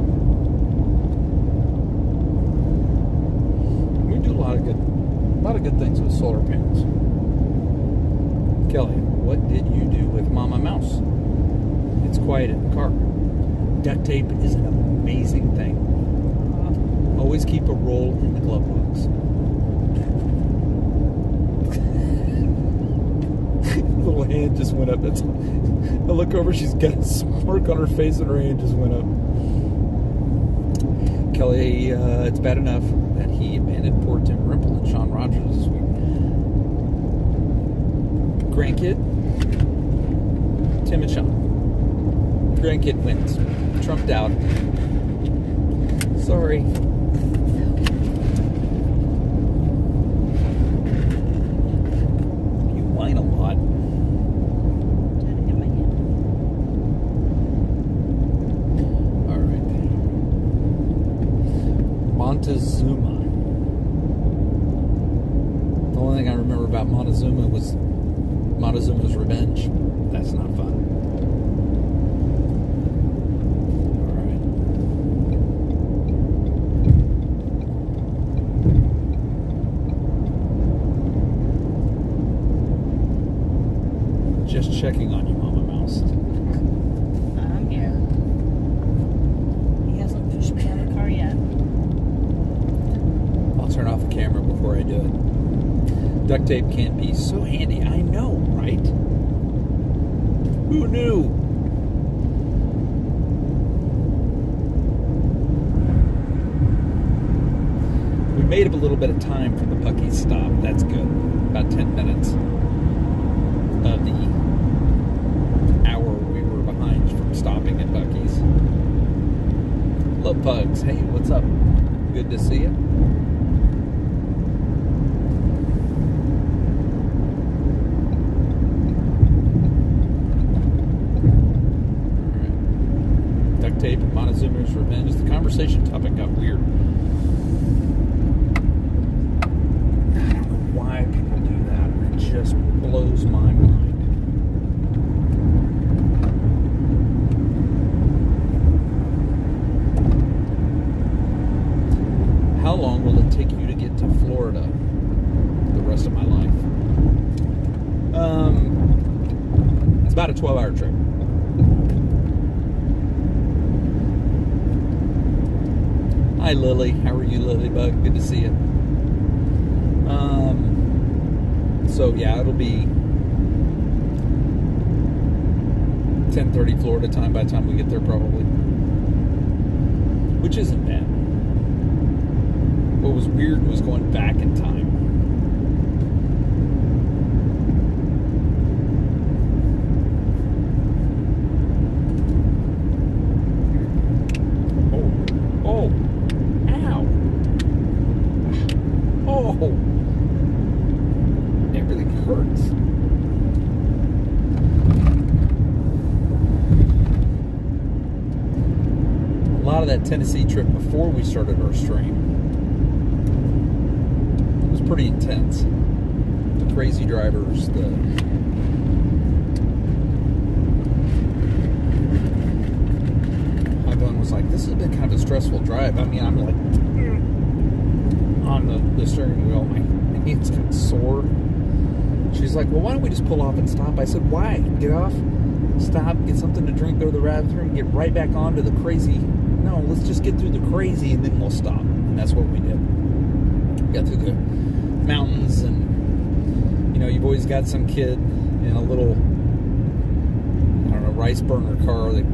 We do a lot of good things with solar panels. Kelly, what did you do with Mama Mouse? It's quiet in the car. Duct tape is an amazing thing. Always keep a roll in the glove box. Little hand just went up. I look over, she's got a smirk on her face and her hand just went up. Kelly, it's bad enough that he abandoned poor Tim Rimple and Sean Rogers this week. Grandkid, Tim and Sean. Grandkid wins. Trumped out. Sorry. You whine a lot. Alright. Montezuma. The only thing I remember about Montezuma was Montezuma's Revenge. That's not fun. Alright. Just checking on you, Mama Mouse. I'm here. He hasn't pushed me out of the car yet. I'll turn off the camera before I do it. Duct tape can be so handy. I know, right? Who knew? We made up a little bit of time for the Buc-ee's stop. That's good. About 10 minutes of the hour we were behind from stopping at Buc-ee's. Love Pugs. Hey, what's up? Good to see you. Tape and Montezuma's Revenge. The conversation topic got weird. I don't know why people do that. It just blows my mind. How long will it take you to get to Florida the rest of my life? It's about a 12-hour trip. Hi, Lily. How are you, Lilybug? Good to see you. So, yeah, it'll be 10:30 Florida time by the time we get there, probably. Which isn't bad. What was weird was going back in time. Oh. Ow. Oh. Everything hurts. A lot of that Tennessee trip before we started our stream was pretty intense. The crazy drivers, was like, this has been kind of a stressful drive. I mean, I'm like on the steering wheel, my hands get sore. She's like, well, why don't we just pull off and stop? I said, why? Get off, stop, get something to drink, go to the bathroom, get right back onto the crazy. No, let's just get through the crazy and then we'll stop. And that's what we did. We got through the mountains, and you know, you've always got some kid in a little rice burner car that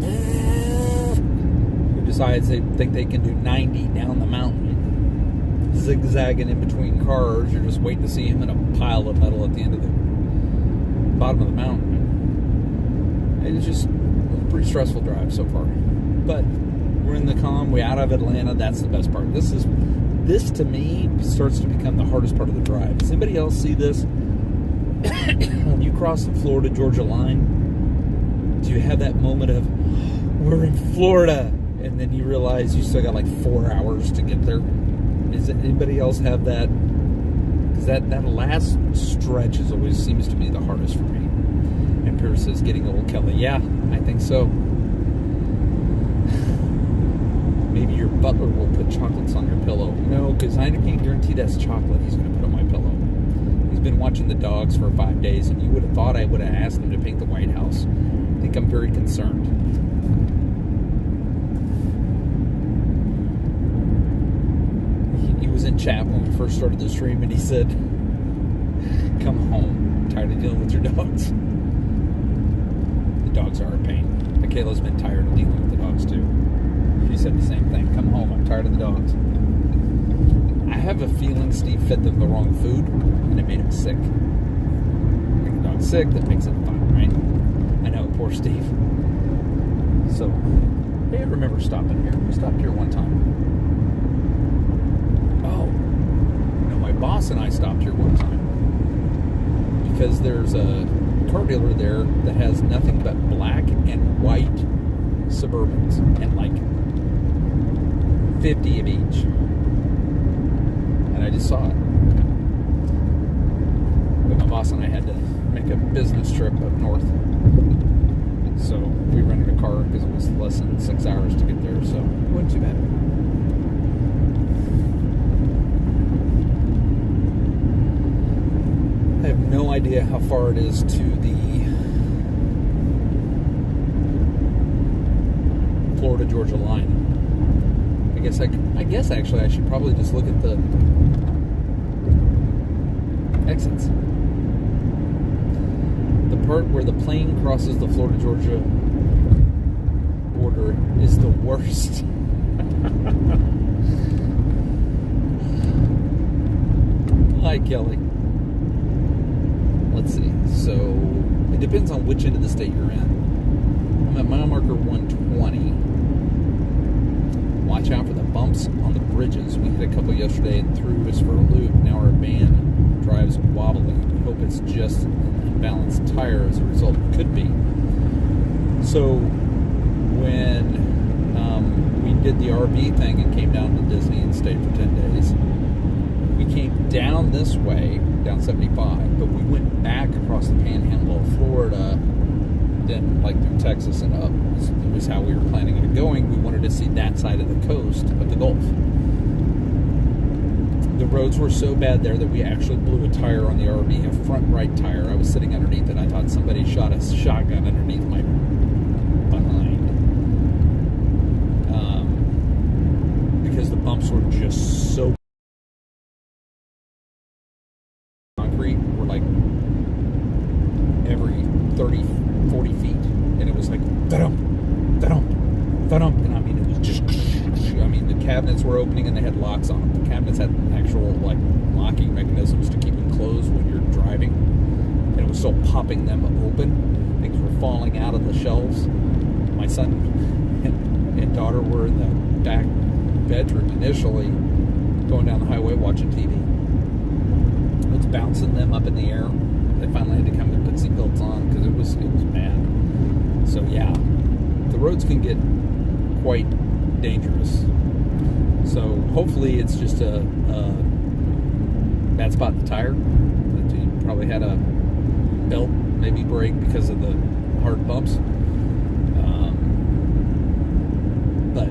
who decides they think they can do 90 down the mountain, zigzagging in between cars. You're just waiting to see him in a pile of metal at the end of the bottom of the mountain. It's just a pretty stressful drive so far. But we're in the calm. We're out of Atlanta. That's the best part. This to me starts to become the hardest part of the drive. Does anybody else see this? When you cross the Florida-Georgia line, do you have that moment of, we're in Florida, and then you realize you still got like 4 hours to get there? Does anybody else have that? Because that last stretch always seems to be the hardest for me. And Pierce says, getting old, Kelly. Yeah, I think so. Maybe your butler will put chocolates on your pillow. No, because I can't guarantee that's chocolate he's going to put on my pillow. He's been watching the dogs for 5 days, and you would have thought I would have asked him to paint the White House. I think I'm very concerned. He was in chat when we first started the stream, and he said, come home. I'm tired of dealing with your dogs. The dogs are a pain. Michaela's been tired of dealing with the dogs, too. She said the same thing. Come home. I'm tired of the dogs. I have a feeling Steve fed them the wrong food, and it made him sick. Make the dog sick, that makes it fun, right? I know, poor Steve. So, hey, I remember stopping here. We stopped here one time. Oh, no, my boss and I stopped here one time. Because there's a car dealer there that has nothing but black and white Suburbans, and like 50 of each. And I just saw it. But my boss and I had to make a business trip up north. So we rented a car because it was less than 6 hours to get there. So it wasn't too bad. I have no idea how far it is to the Florida-Georgia line. I guess actually I should probably just look at the exits. The part where the plane crosses the Florida-Georgia border is the worst. Hi, Kelly. Let's see. So it depends on which end of the state you're in. I'm at mile marker 120. Watch out for the bumps on the bridges. We hit a couple yesterday and threw us for a loop. Now our van drives wobbly. We hope it's just an unbalanced tire as a result. It could be. So when we did the RV thing and came down to Disney and stayed for 10 days, we came down this way, down 75, but we went back across the panhandle of Florida, then like through Texas and up. It was how we were planning on going. We wanted to see that side of the coast of the Gulf. The roads were so bad there that we actually blew a tire on the RV, a front right tire. I was sitting underneath it. I thought somebody shot a shotgun underneath my behind. Because the bumps were just so concrete. Were like every 30, 40 feet. And it was like, da-dum, da-dum, da-dum. And I mean, it was just, I mean, the cabinets were opening and they had locks on them. The cabinets had actual, like, locking mechanisms to keep them closed when you're driving. And it was still popping them open. Things were falling out of the shelves. My son and daughter were in the back bedroom initially, going down the highway watching TV. It was bouncing them up in the air. They finally had to come and put seatbelts on because it was bad. So yeah, the roads can get quite dangerous. So hopefully it's just a bad spot in the tire. You probably had a belt maybe break because of the hard bumps. But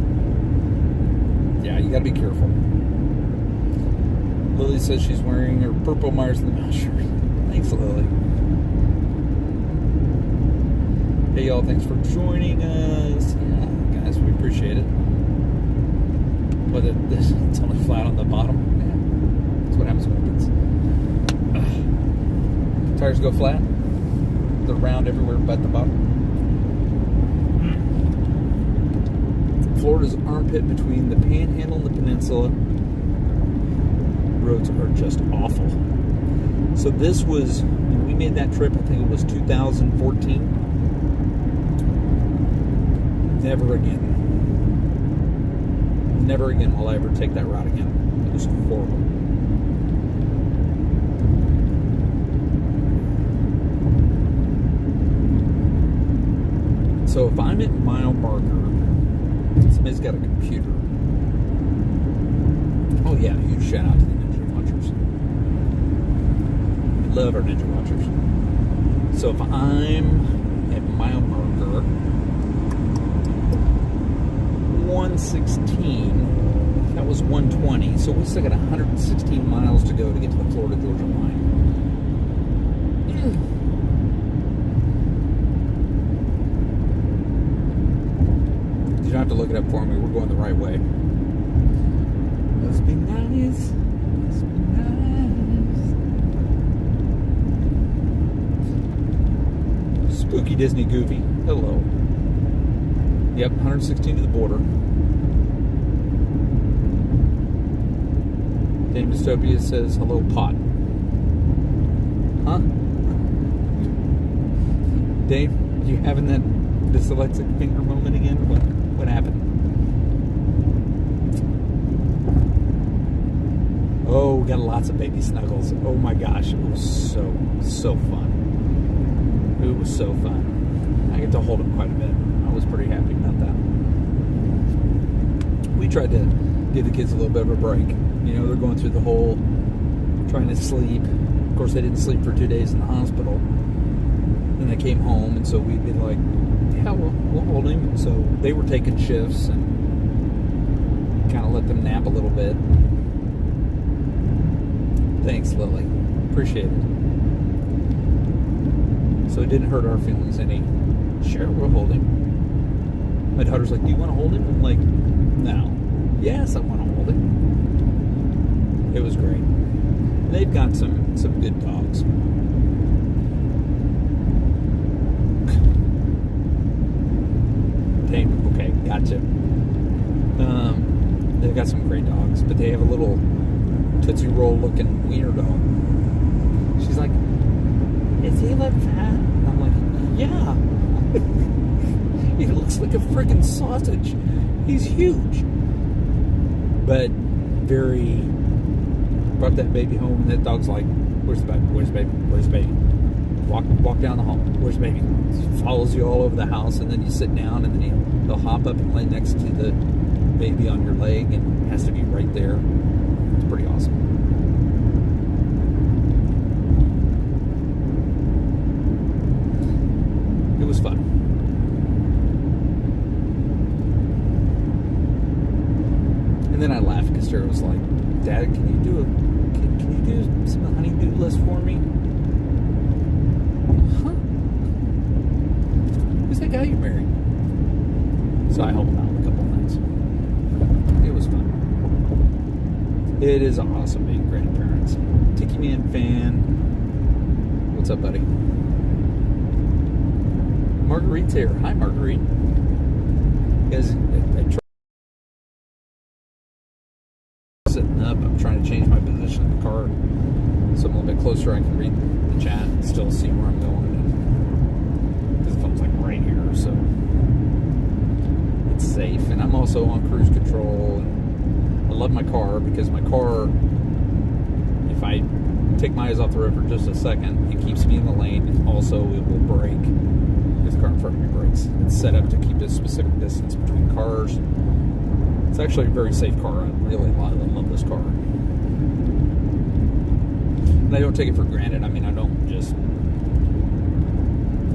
yeah, you got to be careful. Lily says she's wearing her purple Myers in the Mouse shirt. Thanks, Lily. Hey, y'all, thanks for joining us. Yeah, guys, we appreciate it. But it's only flat on the bottom. Yeah, that's what happens when it gets. Tires go flat. They're round everywhere but the bottom. Florida's armpit between the Panhandle and the Peninsula. Roads are just awful. So this was, when we made that trip, I think it was 2014. Never again. Never again will I ever take that route again. It was horrible. So if I'm at mile marker, somebody's got a computer. Oh yeah, huge shout out to the Ninja Watchers. Love our Ninja Watchers. So if I'm at mile marker 116, that was 120, so we still got 116 miles to go to get to the Florida-Georgia line. You don't have to look it up for me. We're going the right way. Must be nice. Must be nice. Spooky Disney Goofy. Hello. Yep, 116 to the border. Dame Dystopia says, hello, pot. Huh? Dave, you having that dyslexic finger moment again? What happened? Oh, we got lots of baby snuggles. Oh my gosh, it was so fun. It was so fun. I get to hold him quite a bit. I was pretty happy about that. We tried to give the kids a little bit of a break. You know, they're going through the whole trying to sleep. Of course, they didn't sleep for 2 days in the hospital. Then they came home, and so we'd be like, yeah, we'll hold him. And so they were taking shifts and kind of let them nap a little bit. Thanks, Lily. Appreciate it. So it didn't hurt our feelings any. Sure, we'll hold him. My daughter's like, do you want to hold him? I'm like, no. Yes, I want to hold him. It was great. They've got some good dogs. Okay, gotcha. They've got some great dogs, but they have a little Tootsie Roll looking wiener dog. She's like, is he like that? And I'm like, yeah. He looks like a freaking sausage. He's huge. But very, brought that baby home, and that dog's like, where's the baby? Where's the baby? Where's the baby? Walk down the hall. Where's the baby? Follows you all over the house, and then you sit down, and then he'll hop up and lay next to the baby on your leg, and has to be right there. It's pretty awesome. It was fun. And then I laughed because Sarah was like, Dad, can you do some honey-do list for me? Huh? Who's that guy you married? So I helped him out with a couple things. It was fun. It is awesome being grandparents. Tiki Man fan. What's up, buddy? Marguerite's here. Hi, Marguerite. You guys, I tried sitting up. I'm trying to change my position in the car so I'm a little bit closer. I can read the chat and still see where I'm going. Because the phone's like right here, so it's safe. And I'm also on cruise control. And I love my car because my car, if I take my eyes off the road for just a second, it keeps me in the lane, and also it will brake. The car in front of me brakes. It's set up to keep a specific distance between cars. It's actually a very safe car. I really love this car. And I don't take it for granted. I mean, I don't just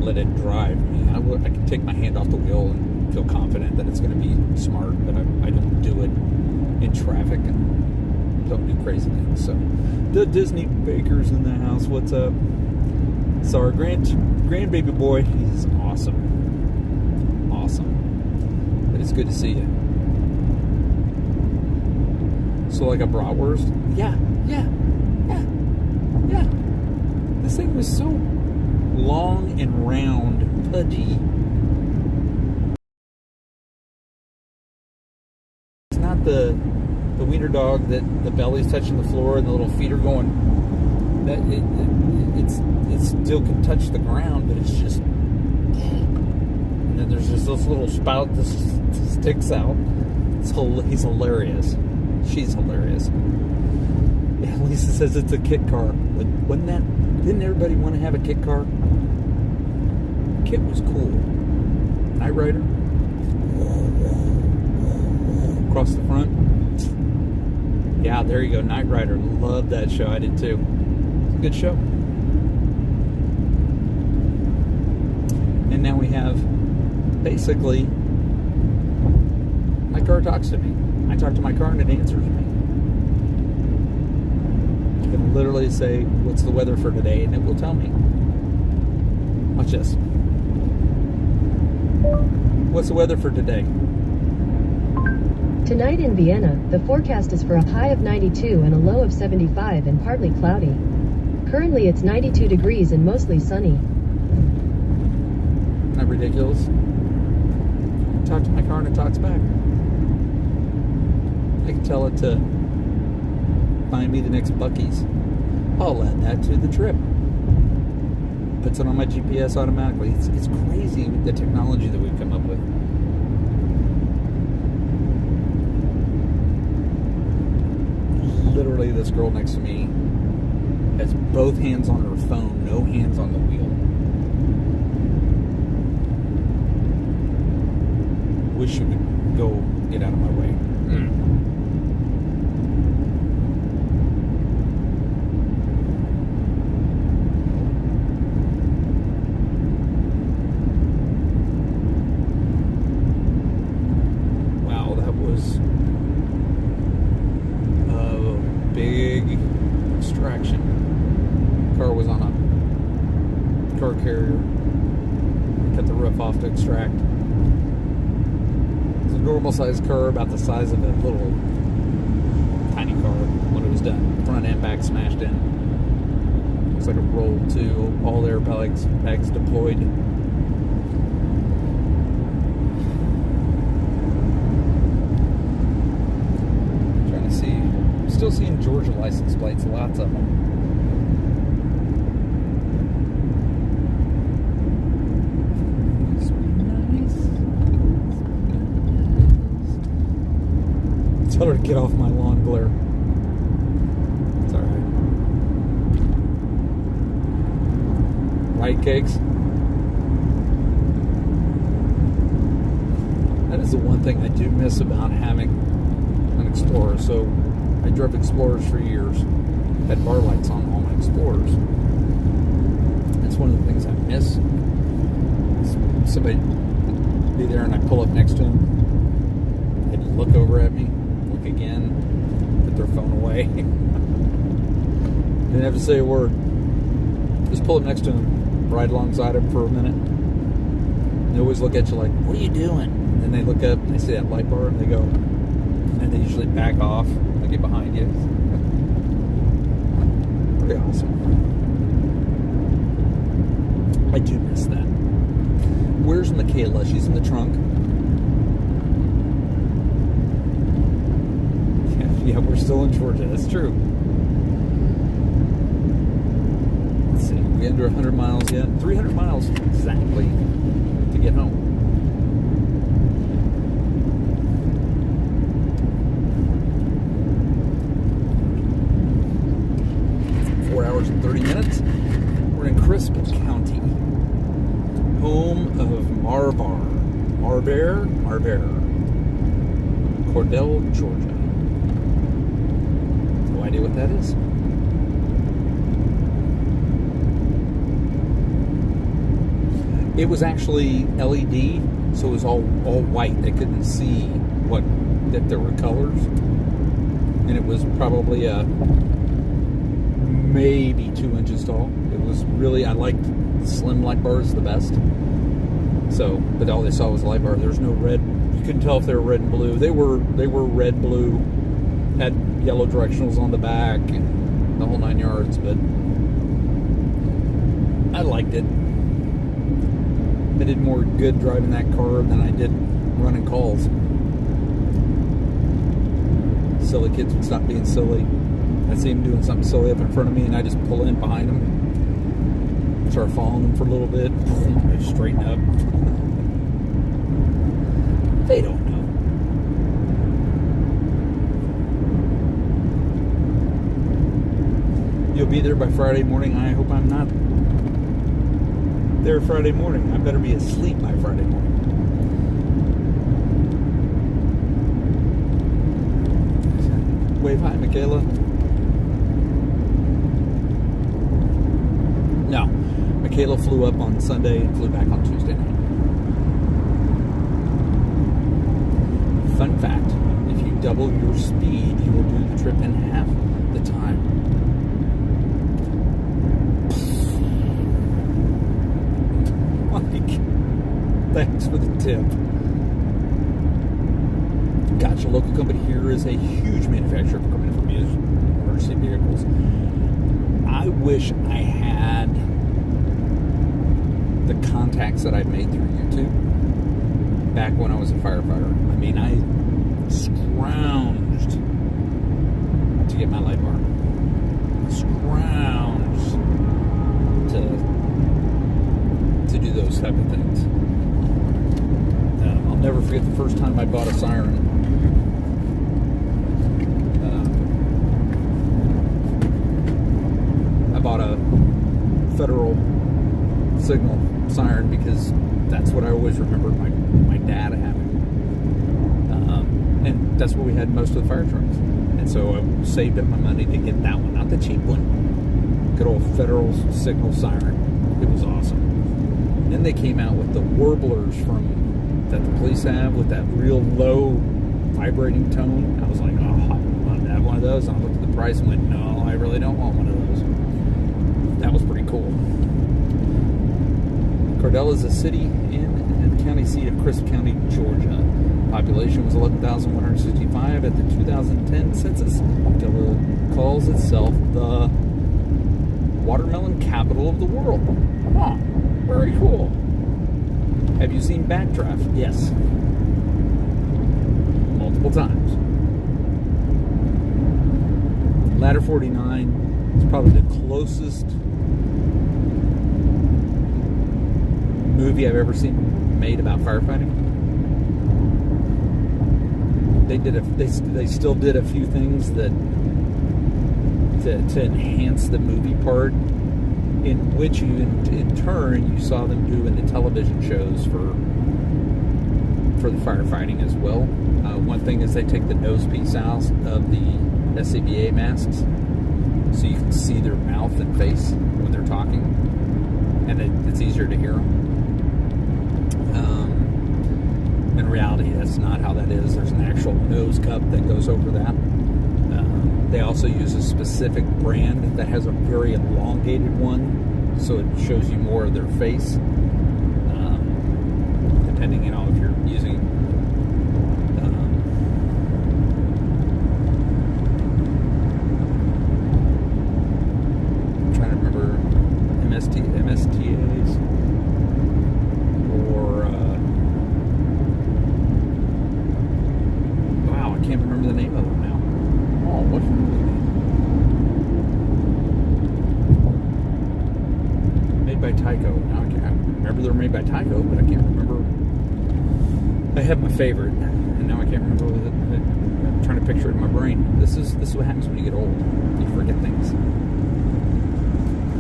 let it drive me. I can take my hand off the wheel and feel confident that it's going to be smart, but I don't do it in traffic and don't do crazy things. So, the Disney Baker's in the house. What's up? So our grandbaby boy, he's awesome. Awesome. But it's good to see you. So like a bratwurst? Yeah. This thing was so long and round, pudgy. the wiener dog that the belly's touching the floor and the little feet are going. That it still can touch the ground, but it's just. And then there's just this little spout that sticks out. He's hilarious. She's hilarious. Yeah, Lisa says it's a kit car. Like, didn't everybody want to have a kit car? Kit was cool. Knight Rider. Across the front. Yeah, there you go. Knight Rider. Loved that show. I did too. It's a good show. And now we have basically my car talks to me. I talk to my car and it answers me. I can literally say, what's the weather for today? And it will tell me. Watch this. What's the weather for today? Tonight in Vienna, the forecast is for a high of 92 and a low of 75 and partly cloudy. Currently it's 92 degrees and mostly sunny. Not ridiculous. Talk to my car and it talks back. I can tell it to find me the next Buc-ee's. I'll add that to the trip. Puts it on my GPS automatically. It's crazy the technology that we've come up with. Literally, this girl next to me has both hands on her phone, no hands on the wheel. Wish you would go get out of my way. Wow, that was a big extraction. Car was on a car carrier. Cut the roof off to extract. Normal sized car, about the size of a little tiny car when it was done. Front and back smashed in. Looks like a roll too. All their bags deployed. Trying to see. I'm still seeing Georgia license plates, lots of them. Tell her to get off my lawn glare. It's alright. White cakes. That is the one thing I do miss about having an Explorer. So I drove Explorers for years. Had bar lights on all my Explorers. That's one of the things I miss. Somebody be there and I pull up next to him. They'd look over at me. Again, put their phone away. Didn't have to say a word. Just pull up next to him, ride alongside him for a minute. They always look at you like, what are you doing? And then they look up and they see that light bar and they go, and then they usually back off, they get behind you. Pretty awesome. I do miss that. Where's Michaela? She's in the trunk. Yeah, we're still in Georgia. That's true. Let's see. We under 100 miles yet. 300 miles exactly to get home. It's 4 hours and 30 minutes. We're in Crispin County, home of Marbear, Cordell, Georgia. No idea what that is. It was actually LED, so it was all white. They couldn't see that there were colors, and it was probably maybe 2 inches tall. It was really, I liked slim light bars the best. So, but all they saw was a light bar. There's no red. You couldn't tell if they were red and blue. They were red, blue. Had yellow directionals on the back and the whole 9 yards. But I liked it. I did more good driving that car than I did running calls. silly kids would stop being silly. I'd see them doing something silly up in front of me, and I just pull in behind them, start following them for a little bit, they straighten up. They don't know. You'll be there by Friday morning. I hope I'm not there Friday morning. I better be asleep by Friday morning. Wave hi, Michaela. No, Michaela flew up on Sunday and flew back on Tuesday night. Fun fact, if you double your speed, you will do the trip in half the time. Mike, thanks for the tip. Gotcha. Local company here is a huge manufacturer of equipment for emergency vehicles. I wish I had the contacts that I've made through YouTube back when I was a firefighter. I mean, I scrounged to get my light bar. Scrounged to do those type of things. I'll never forget the first time I bought a siren. I bought a Federal signal siren because that's what I always remembered my dad having. And that's what we had most of the fire trucks. And so I saved up my money to get that one, not the cheap one. Good old Federal signal siren. It was awesome. And then they came out with the warblers that the police have with that real low vibrating tone. I was like, oh, I want to have one of those. And I looked at the price and went, no, I really don't want one of those. That was pretty cool. Cardell is a city in and county seat of Crisp County, Georgia. Population was 11,165 at the 2010 census. Cardell calls itself the watermelon capital of the world. Huh, very cool. Have you seen Backdraft? Yes. Multiple times. Ladder 49 is probably the closest movie I've ever seen made about firefighting. They still did a few things that to enhance the movie part, in which you in turn you saw them do in the television shows for the firefighting as well. One thing is they take the nose piece out of the SCBA masks, so you can see their mouth and face when they're talking, and it's easier to hear them. In reality, that's not how that is. There's an actual nose cup that goes over that. They also use a specific brand that has a very elongated one, so it shows you more of their face. Depending, if you're using I'm trying to remember MSTAs or wow, I can't remember the name of them now. Oh, what's the movie name? Made by Tyco. Now I remember they're made by Tyco, but I can't remember. I have my favorite, and now I can't remember what it. I'm trying to picture it in my brain. This is what happens when you get old. You forget things.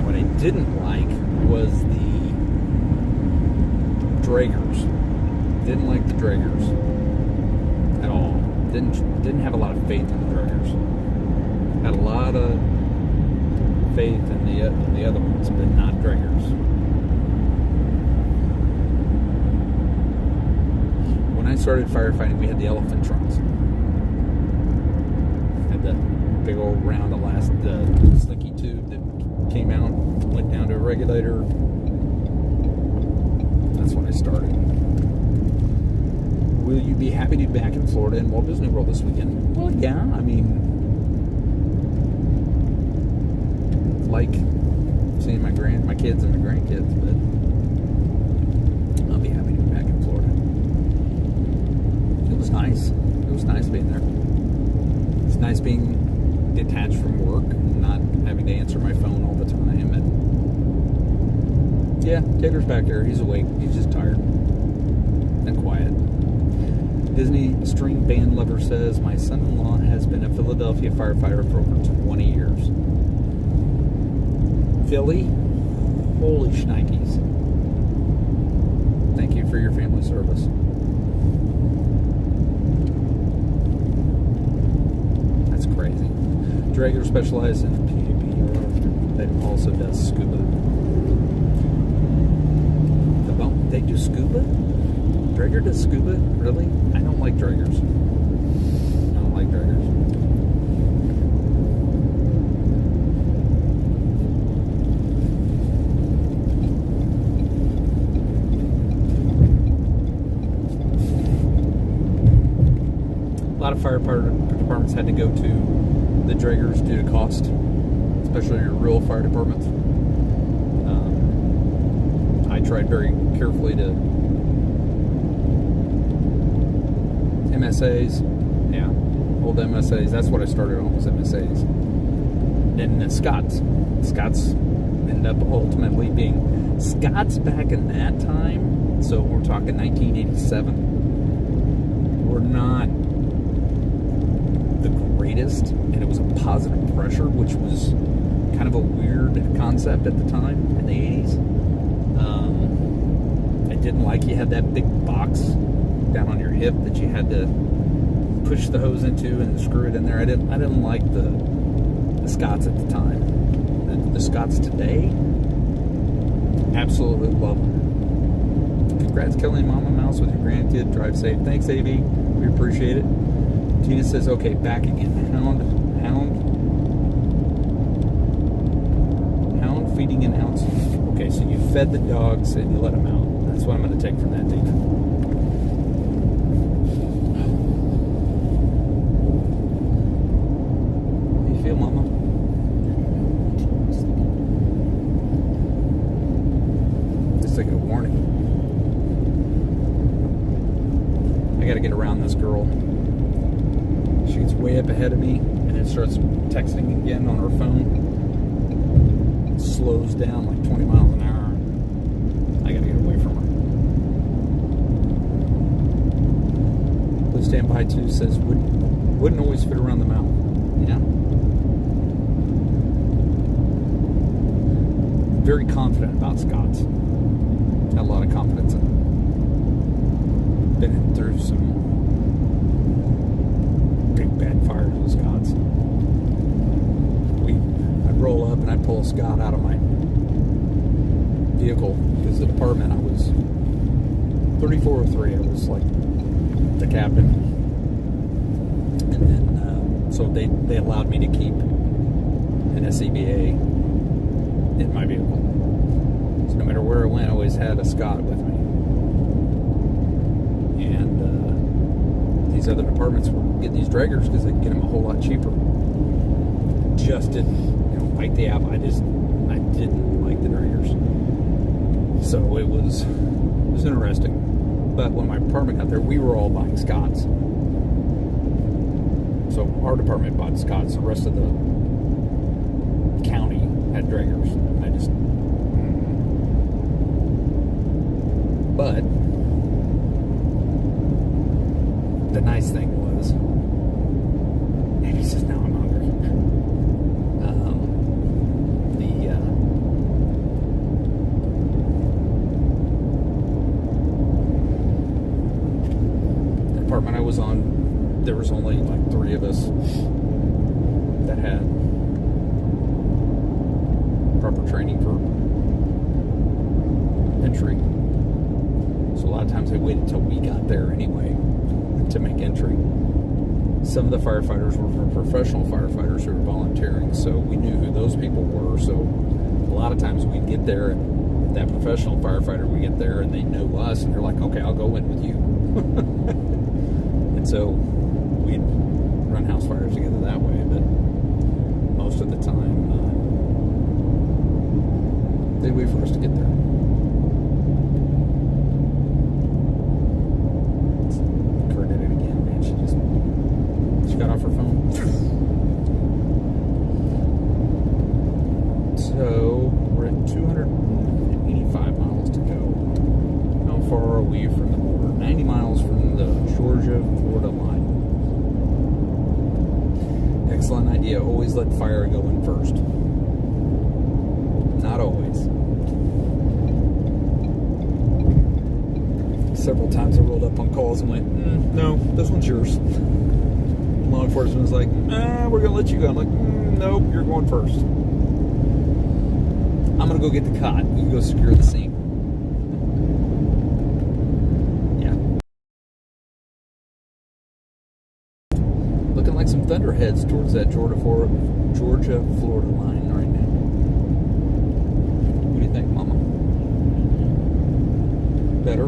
What I didn't like was the Dragers. Didn't like the Dragers at all. Didn't have a lot of faith in the Dragers. Had a lot of faith in the other ones, but not Dragers. When I started firefighting, we had the elephant trucks. Had that big old round slinky tube that came out, went down to a regulator. That's when I started. Will you be happy to be back in Florida and Walt Disney World this weekend? Well, yeah. I mean, like seeing my kids and my grandkids, but I'll be happy to be back in Florida. It was nice. It was nice being there. It's nice being detached from work and not having to answer my phone all the time. And yeah, Tater's back there. He's awake. He's just tired and quiet. Disney string band lover says, my son-in-law has been a Philadelphia firefighter for over 20 years. Philly? Holy shnikes. Thank you for your family service. That's crazy. Drager specializes in PAP that also does scuba. They do scuba? Drager does scuba? Really? I don't like Dragers. I don't like Dragers. A lot of fire departments had to go to the Dragers due to cost, especially your rural fire departments. I tried very carefully to MSAs, yeah, old MSAs. That's what I started on, was MSAs. Then Scots. Scots ended up ultimately being Scots back in that time. So we're talking 1987. Were not the greatest, and it was a positive pressure, which was kind of a weird concept at the time in the 80s. I didn't like you had that big box down on your hip that you had to push the hose into and screw it in there. I didn't like the Scots at the time. The Scots today, absolutely love them. Congrats, Kelly and Mama Mouse, with your grandkid. Drive safe. Thanks, AV. We appreciate it. Tina says, okay, back again. Hound feeding and hound. Okay, so you fed the dogs and you let them out. That's what I'm going to take from that, Tina. How you feel, Mama? Just like a warning. I got to get around this girl. She gets way up ahead of me and then starts texting again on her phone. It slows down like 20 miles an hour. I gotta get away from her. Please stand by too says wouldn't always fit around the mouth. Yeah. Very confident about Scots. Got a lot of confidence in them. Been through some big bad fires with Scots. I'd roll up and I'd pull a Scot out of my vehicle, because the department I was 3403. I was like the captain, and then so they allowed me to keep an SCBA in my vehicle. So no matter where I went, I always had a Scot with me. And these other departments were getting these Dragers because they could get them a whole lot cheaper. Just didn't, bite the apple. I didn't like the Dragers. So it was interesting. But when my department got there, we were all buying Scots. So our department bought Scots. The rest of the county had Dragers. But the nice thing was, and he says, now I'm hungry. The department I was on, there was only like 3 of us that had proper training for entry. So a lot of times they waited until we got there anyway to make entry. Some of the firefighters were professional firefighters who were volunteering, so we knew who those people were. So a lot of times we'd get there, and that professional firefighter would get there, and they know us, and they're like, okay, I'll go in with you. And so we'd run house fires together that way, but most of the time they'd wait for us to get there. She got off her phone. excellent idea. Always let fire go in first. Not always. Several times I rolled up on calls and went, no, this one's yours. Law enforcement was like, we're going to let you go. I'm like, nope, you're going first. I'm going to go get the cot. You go secure the scene. Yeah. Looking like some thunderheads towards that Georgia-Florida line right now. What do you think, Mama? Better?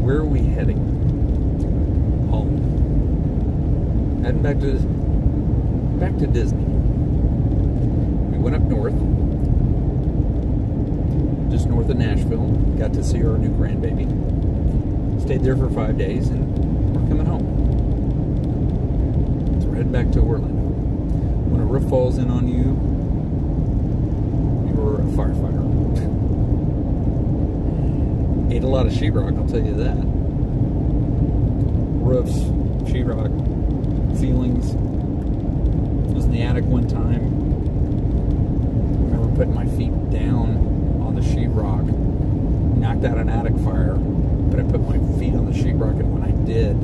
Where are we heading? Home. Heading back to Disney. We went up north, just north of Nashville. Got to see our new grandbaby. Stayed there for 5 days, and we're coming home. So we're heading back to Orlando. When a roof falls in on you, you're a firefighter. Ate a lot of sheetrock, I'll tell you that. Roofs, sheetrock, ceilings. I was in the attic one time. I remember putting my feet down on the sheetrock. Knocked out an attic fire, but I put my feet on the sheetrock, and when I did,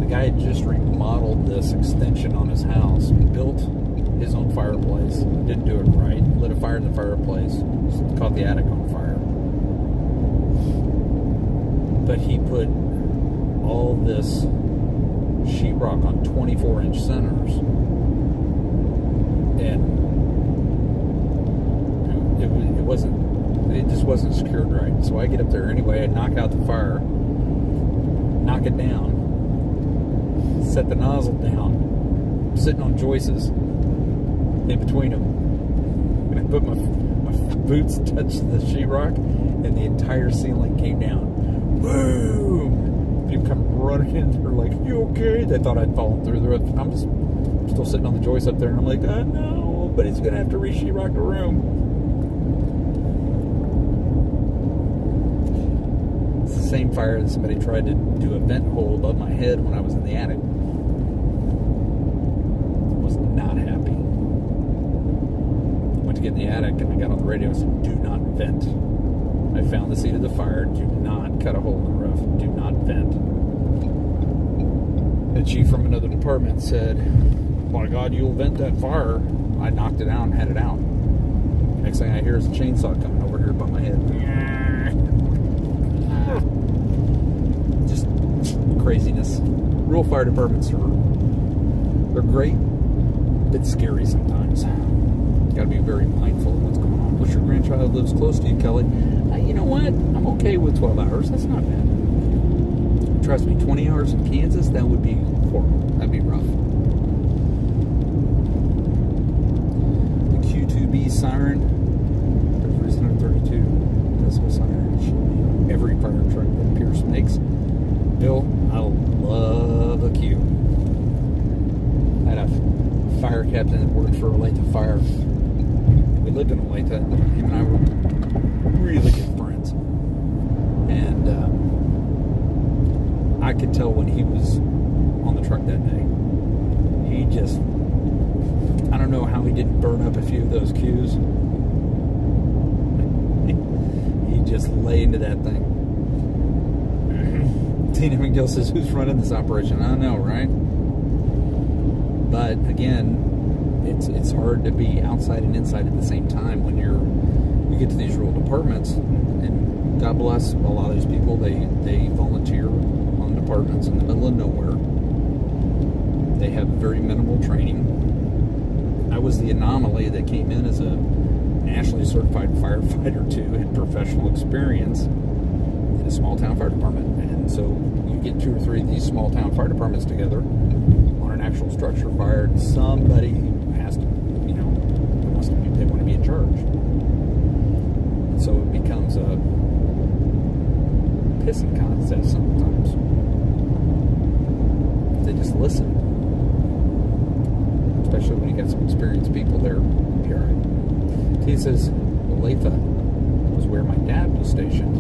the guy had just remodeled this extension on his house, built his own fireplace, didn't do it right, lit a fire in the fireplace, caught the attic on fire. But he put all this sheetrock on 24-inch centers, and it just wasn't secured right. So I get up there anyway, I knock out the fire, knock it down, set the nozzle down, sitting on joists in between them, and I put my boots touched the sheetrock, and the entire ceiling came down. Boom! People come running in. They're like, "You okay?" They thought I'd fallen through the roof. I'm just still sitting on the joist up there, and I'm like, no, but he's gonna have to re-sheetrock the room. It's the same fire that somebody tried to do a vent hole above my head when I was in the attic. Was not happy. Went to get in the attic, and I got on the radio and said, "Do not vent. I found the seat of the fire. Do not cut a hole in the roof. Do not vent." The chief from another department said, "My God, you'll vent that fire." I knocked it out and had it out. Next thing I hear is a chainsaw coming over here above my head. Just craziness. Rural fire departments they're great, but scary sometimes. Got to be very mindful of what's going on. Wish your grandchild lives close to you, Kelly. You know what? I'm okay with 12 hours. That's not bad. Trust me, 20 hours in Kansas, that would be horrible. That'd be rough. The Q2B siren, there's 332 decibel siren. It should be on every fire truck that Pierce makes. Bill, I love a Q. I had a fire captain that worked for Olathe Fire. We lived in Olathe. Him and I were really good friends. And I could tell when he was on the truck that day. He just, I don't know how he didn't burn up a few of those Qs. He just lay into that thing. Tina McGill says, "Who's running this operation?" I don't know, right? But again, it's hard to be outside and inside at the same time when you get to these rural departments, and God bless a lot of these people. They volunteer on departments in the middle of nowhere. They have very minimal training. I was the anomaly that came in as a nationally certified firefighter too, had professional experience in a small town fire department. And so you get 2 or 3 of these small town fire departments together on an actual structure fire, and somebody has to, they want to be in charge. So it becomes a pissing contest sometimes. They just listen. Especially when you got some experienced people there. Be alright. He says, Olathe was where my dad was stationed,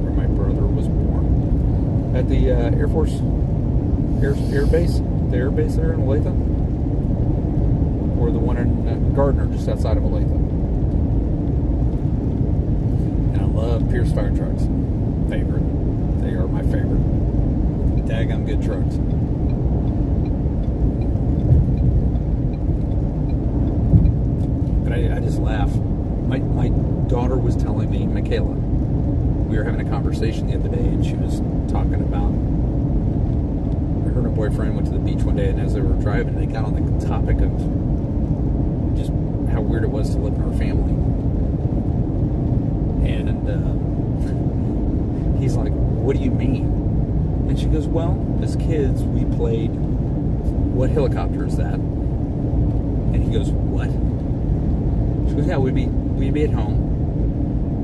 where my brother was born. That the Air Force Air Base? The Air Base there in Olathe? Or the one in Gardner, just outside of Olathe? And I love Pierce fire trucks. Favorite. They are my favorite. Daggum good trucks. But I just laugh. My daughter was telling me, Michaela, we were having a conversation the other day, and she was talking about her and her boyfriend went to the beach one day, and as they were driving, they got on the topic of just how weird it was to live in our family. And he's like, what do you mean? And she goes, well, as kids, we played, what helicopter is that? And he goes, what? She goes, yeah, we'd be at home.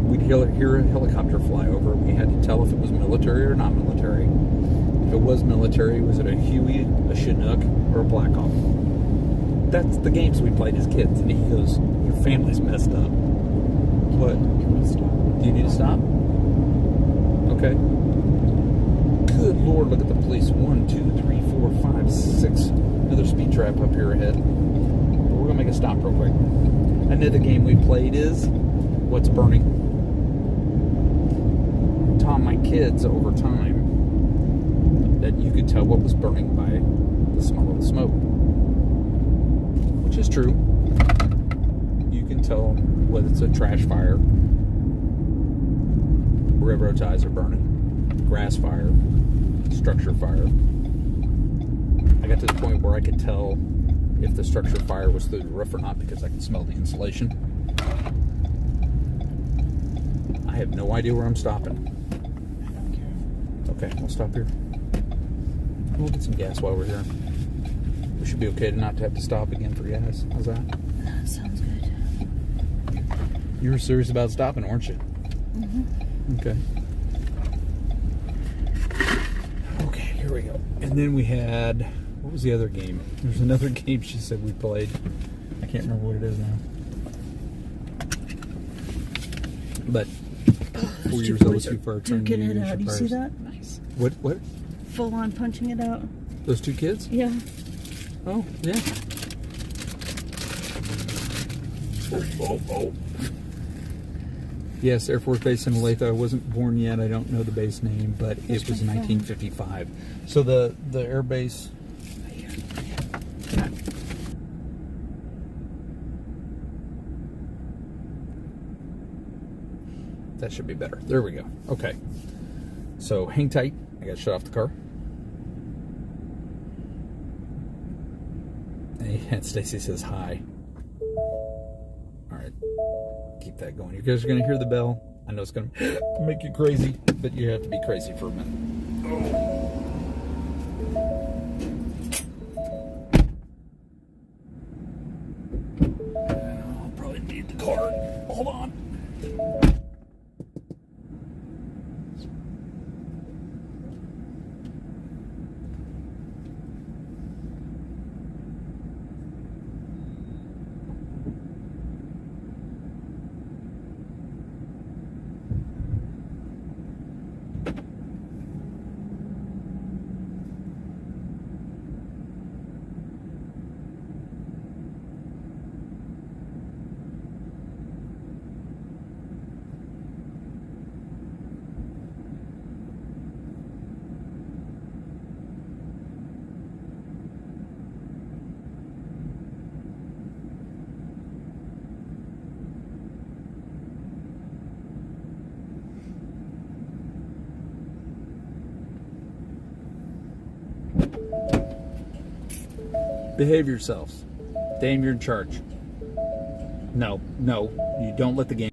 We'd hear a helicopter fly over. We had to tell if it was military or not military. If it was military, was it a Huey, a Chinook, or a Black Hawk? That's the games we played as kids. And he goes, your family's messed up. What? Can we stop? Do you need to stop? Okay. Good Lord, look at the police. 1, 2, 3, 4, 5, 6. Another speed trap up here ahead. But we're going to make a stop real quick. Another game we played is What's Burning? Taught my kids over time that you could tell what was burning by the smell of the smoke. Which is true. You can tell whether it's a trash fire, railroad ties are burning, grass fire, structure fire. I got to the point where I could tell if the structure fire was through the roof or not because I could smell the insulation. I have no idea where I'm stopping. I don't care. Okay, we'll stop here. We'll get some gas while we're here. We should be okay to not have to stop again for gas. How's that? That sounds good. You were serious about stopping, weren't you? Mm-hmm. Okay. Okay, here we go. And then we had, what was the other game? There's another game she said we played. I can't remember what it is now. But 4 years old, too far. Duking it out. You see that? Nice. What? Full on punching it out. Those two kids? Yeah. Oh, yeah. Oh. Yes, Air Force Base in Olathe. I wasn't born yet. I don't know the base name, but it was 1955. So the air base. That should be better. There we go. Okay. So hang tight. I got to shut off the car. And Stacy says hi. All right. Keep that going. You guys are going to hear the bell. I know it's going to make you crazy, but you have to be crazy for a minute. I'll probably need the card. Hold on. Behave yourselves. Dame, you're in charge. No, you don't let the game.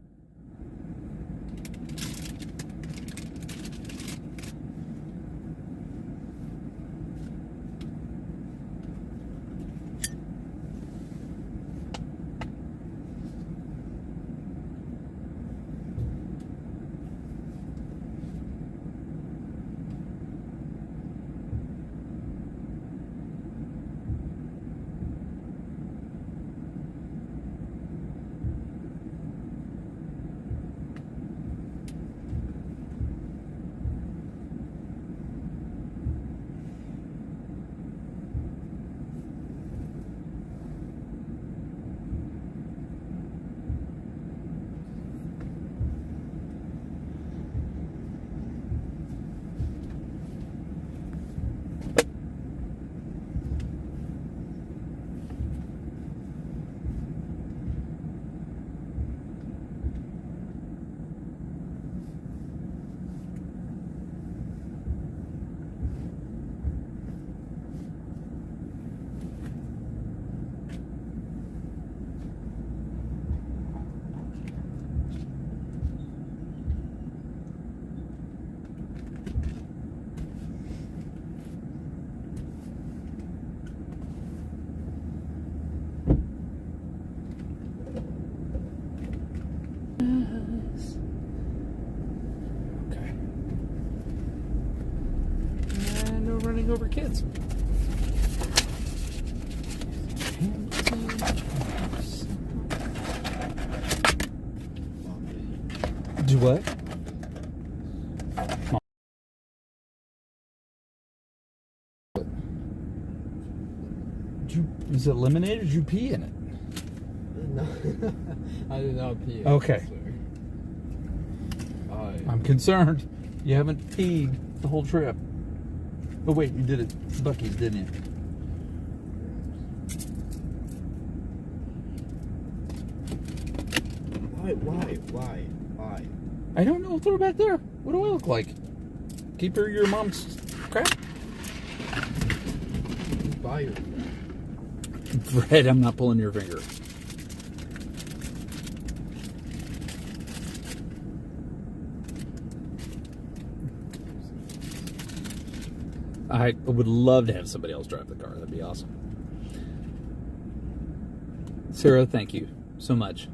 running over kids. Do what? Is it lemonade or did you pee in it? No, I did not pee. Okay. Sorry. I'm concerned. You haven't peed the whole trip. Oh wait, you did it Buc-ee's, didn't you? Why? I don't know. Throw it back there. What do I look like? Keep your mom's crap? Fire. Fred, I'm not pulling your finger. I would love to have somebody else drive the car. That'd be awesome. Sarah, thank you so much.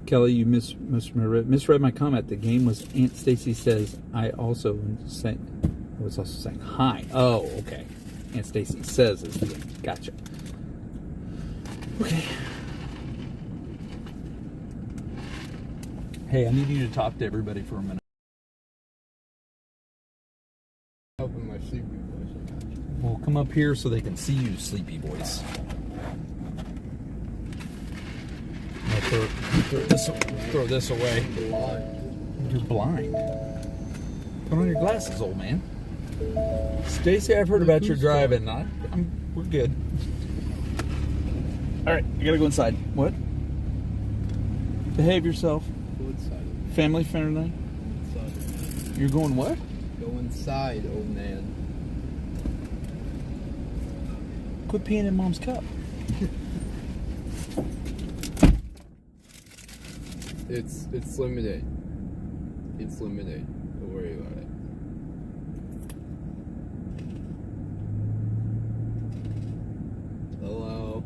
Kelly, you misread my comment. The game was Aunt Stacy says. I was also saying hi. Oh, okay. Aunt Stacy says is the game. Gotcha. Okay. Hey, I need you to talk to everybody for a minute. Helping my sleepy voice. I got you. Well, come up here so they can see you, sleepy voice. I'll throw this away. You're blind. Put on your glasses, old man. Stacy, I've heard about your driving. We're good. All right, I gotta go inside. What? Behave yourself. Go inside. Family friendly. Inside. You're going what? Go inside, old man. Quit peeing in mom's cup. It's limited. It's limited. Don't worry about it. Hello.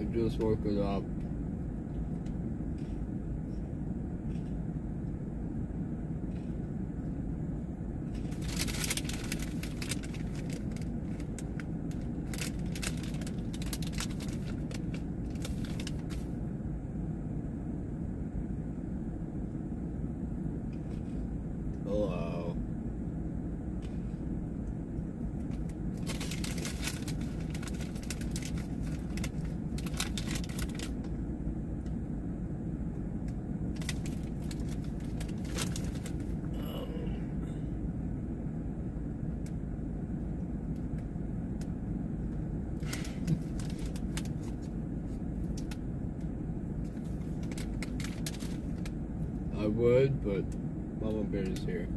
I just woke it up. Hello. I would, but Mama Bear is here.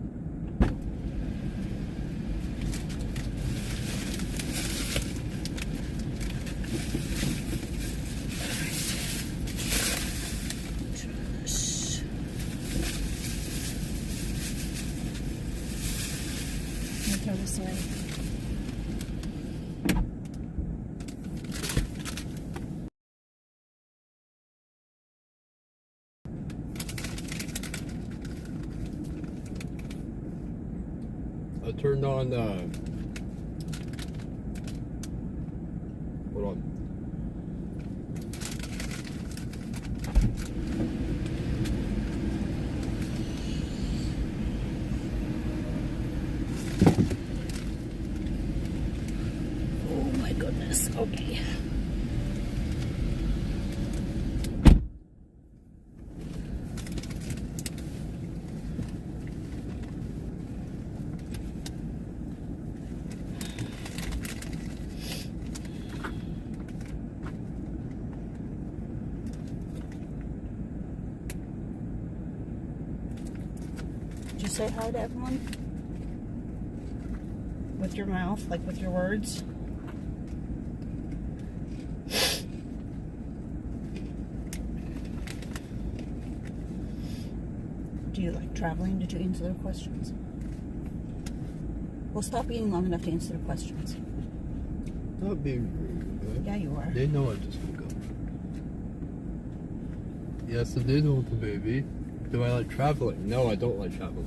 Throw this away. I turned on hold on. Oh my goodness. Okay. Did you say hi to everyone? With your mouth, like with your words? Do you like traveling? Did you answer their questions? Well, stop eating long enough to answer their questions. Not being rude, Yeah, you are. They know I just woke up. Yes, I did hold the baby. Do I like traveling? No, I don't like traveling.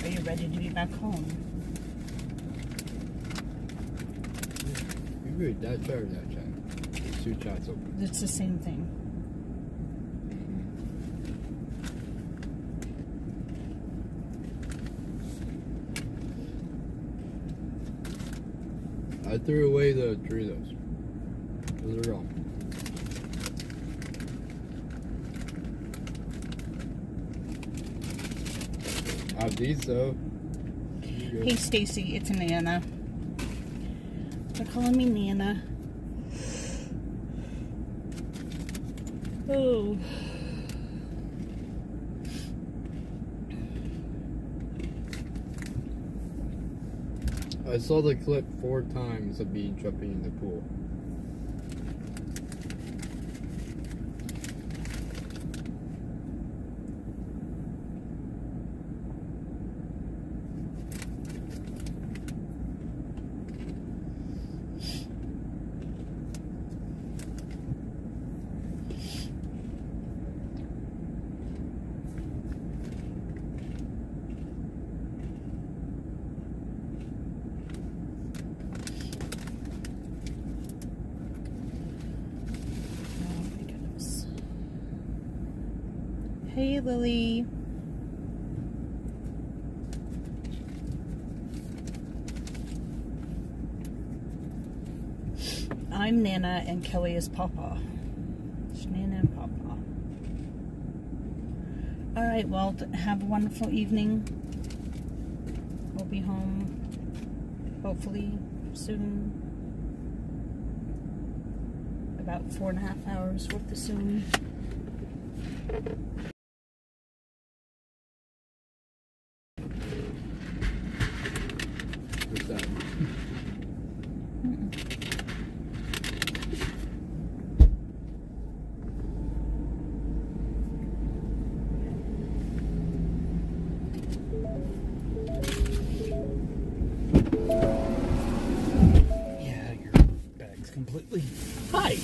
Are you ready to be back home? You read that chat or that chat? There's two chats open. It's the same thing. I threw away the Doritos. Those are gone. I have these though. Hey Stacy, it's Nana. They're calling me Nana. Oh. I saw the clip 4 times of me jumping in the pool. Hey, Lily. I'm Nana and Kelly is Papa. It's Nana and Papa. All right, well, have a wonderful evening. We'll be home hopefully soon. About 4.5 hours worth of soon. What's that? Yeah, your bag's completely. Hi.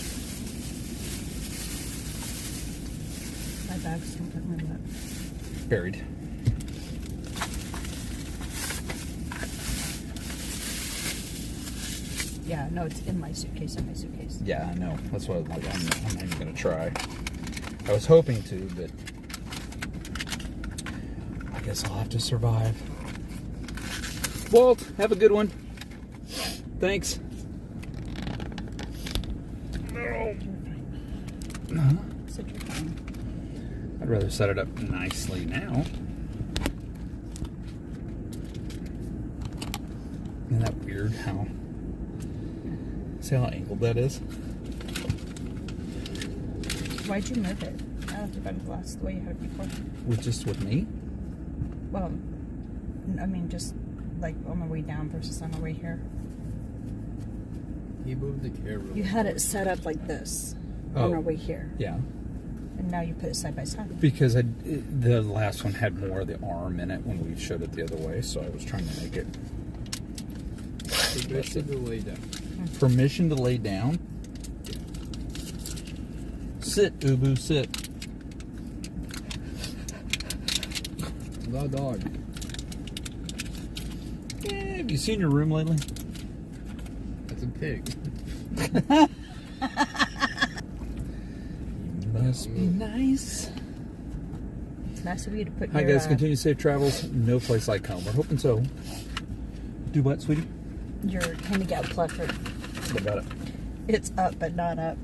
My bag's completely wet. Buried. Yeah, no, it's in my suitcase, Yeah, I know. That's what I'm not even gonna try. I was hoping to, but I guess I'll have to survive. Walt, have a good one. Thanks. You're fine. Uh-huh. Said you're fine. I'd rather set it up nicely now. Isn't that weird how... See how angled that is? Why'd you move it? I left it by the glass the way you had it before. With me? Well, I mean, just like on the way down versus on the way here. He moved the camera. You had it set up like this on Oh. our way here, Yeah. and now you put it side by side. Because the last one had more of the arm in it when we showed it the other way, so I was trying to make it... Permission to lay down. Permission to lay down? Sit, Ubu, sit. The dog. Yeah, have you seen your room lately? That's a pig. Must be nice. It's nice of you to put Hi your guys, continue safe travels. No place like home. We're hoping so. Do what, sweetie? your handicap placard. What about it? It's up, but not up.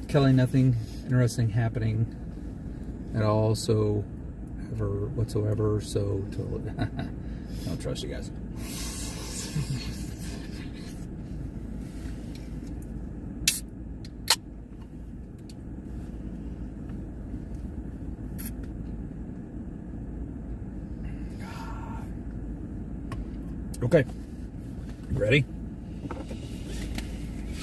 Kelly, nothing interesting happening at all, so ever whatsoever, so totally I don't trust you guys. Okay. Ready?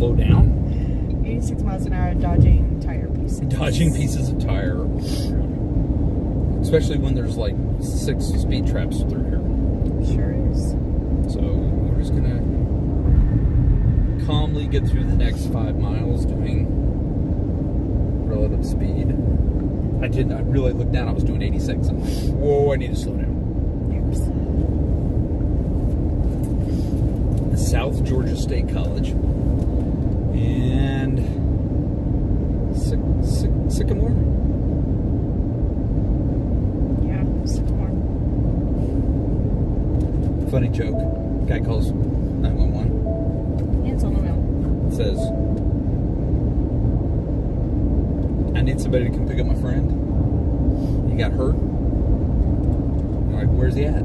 slow down. 86 miles an hour dodging tire pieces. Dodging pieces of tire. Especially when there's like 6 speed traps through here. Sure is. So we're just gonna calmly get through the next 5 miles doing relative speed. I really looked down, I was doing 86. I'm like, whoa, I need to slow down. South Georgia State College and Sycamore. Yeah, Sycamore. Funny joke. Guy calls 911. Hands on the wheel. Says, I need somebody to come pick up my friend. He got hurt. I'm like, where's he at?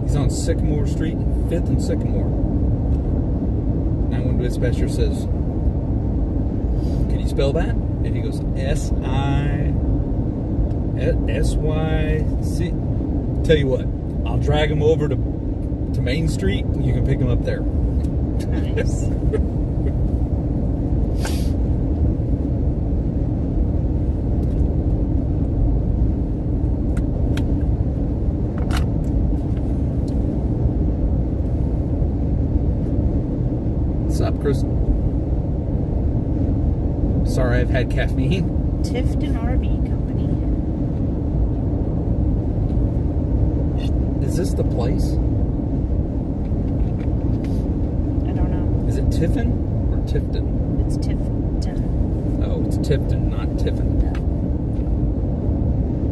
He's on Sycamore Street, 5th and Sycamore. 911 dispatcher says, can you spell that? And he goes, S-I-S-Y-C. Tell you what, I'll drag him over to Main Street, and you can pick him up there. Nice. What's up, Chris? Sorry, I've had caffeine. Tifton RV Company. Is this the place? I don't know. Is it Tiffin or Tifton? It's Tifton. Oh, it's Tifton, not Tiffin.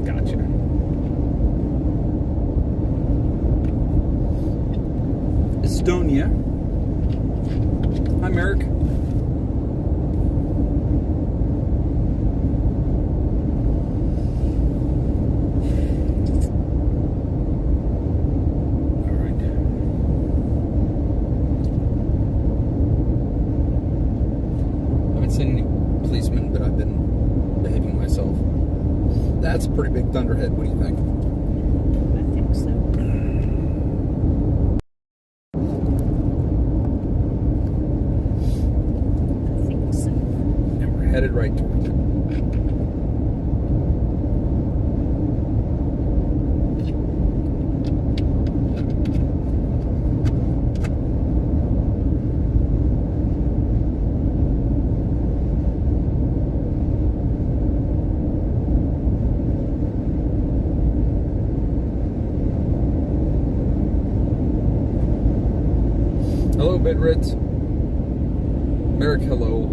Gotcha. Estonia. Hi, Merrick. That's a pretty big thunderhead. What do you think? I think so. I think so. And we're headed right towards it. Hello, Bitritz. Merrick, hello.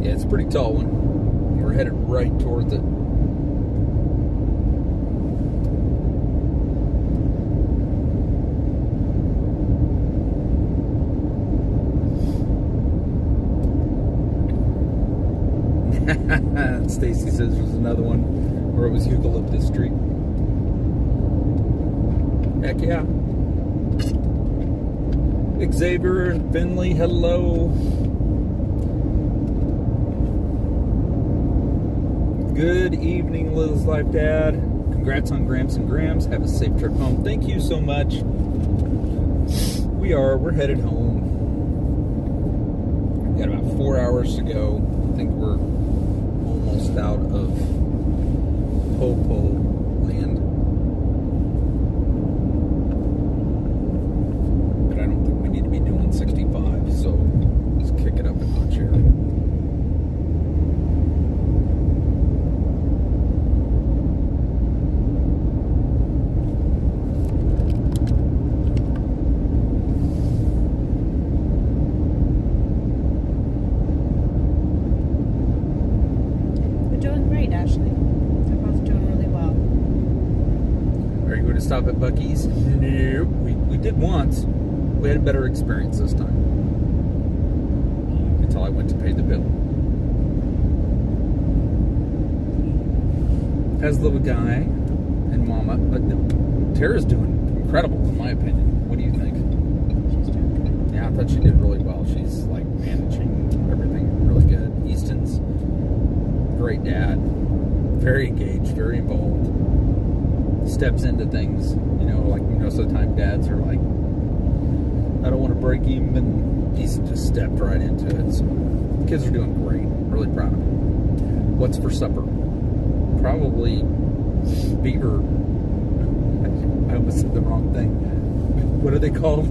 Yeah, it's a pretty tall one. We're headed right towards it. Stacy says there's another one where it was Eucalyptus Street. Heck yeah. Xavier and Finley, hello. Good evening, Lil's Life Dad. Congrats on Gramps and Grams. Have a safe trip home. Thank you so much. We're headed home. We got about 4 hours to go. I think we're almost out of Popo land. But I don't think we need to be doing 65, so let's kick it up a notch here. Stop at Buc-ee's? No. We did once. We had a better experience this time. Until I went to pay the bill. How's the little guy and Mama? Tara's doing incredible, in my opinion. What do you think? She's doing good. Yeah, I thought she did really well. She's like managing everything really good. great dad. Very engaged, very involved. Steps into things, like most of the time dads are like, I don't want to break him, and he's just stepped right into it. So kids are doing great. Really proud of him. What's for supper? Probably beaver. I almost said the wrong thing. What are they called?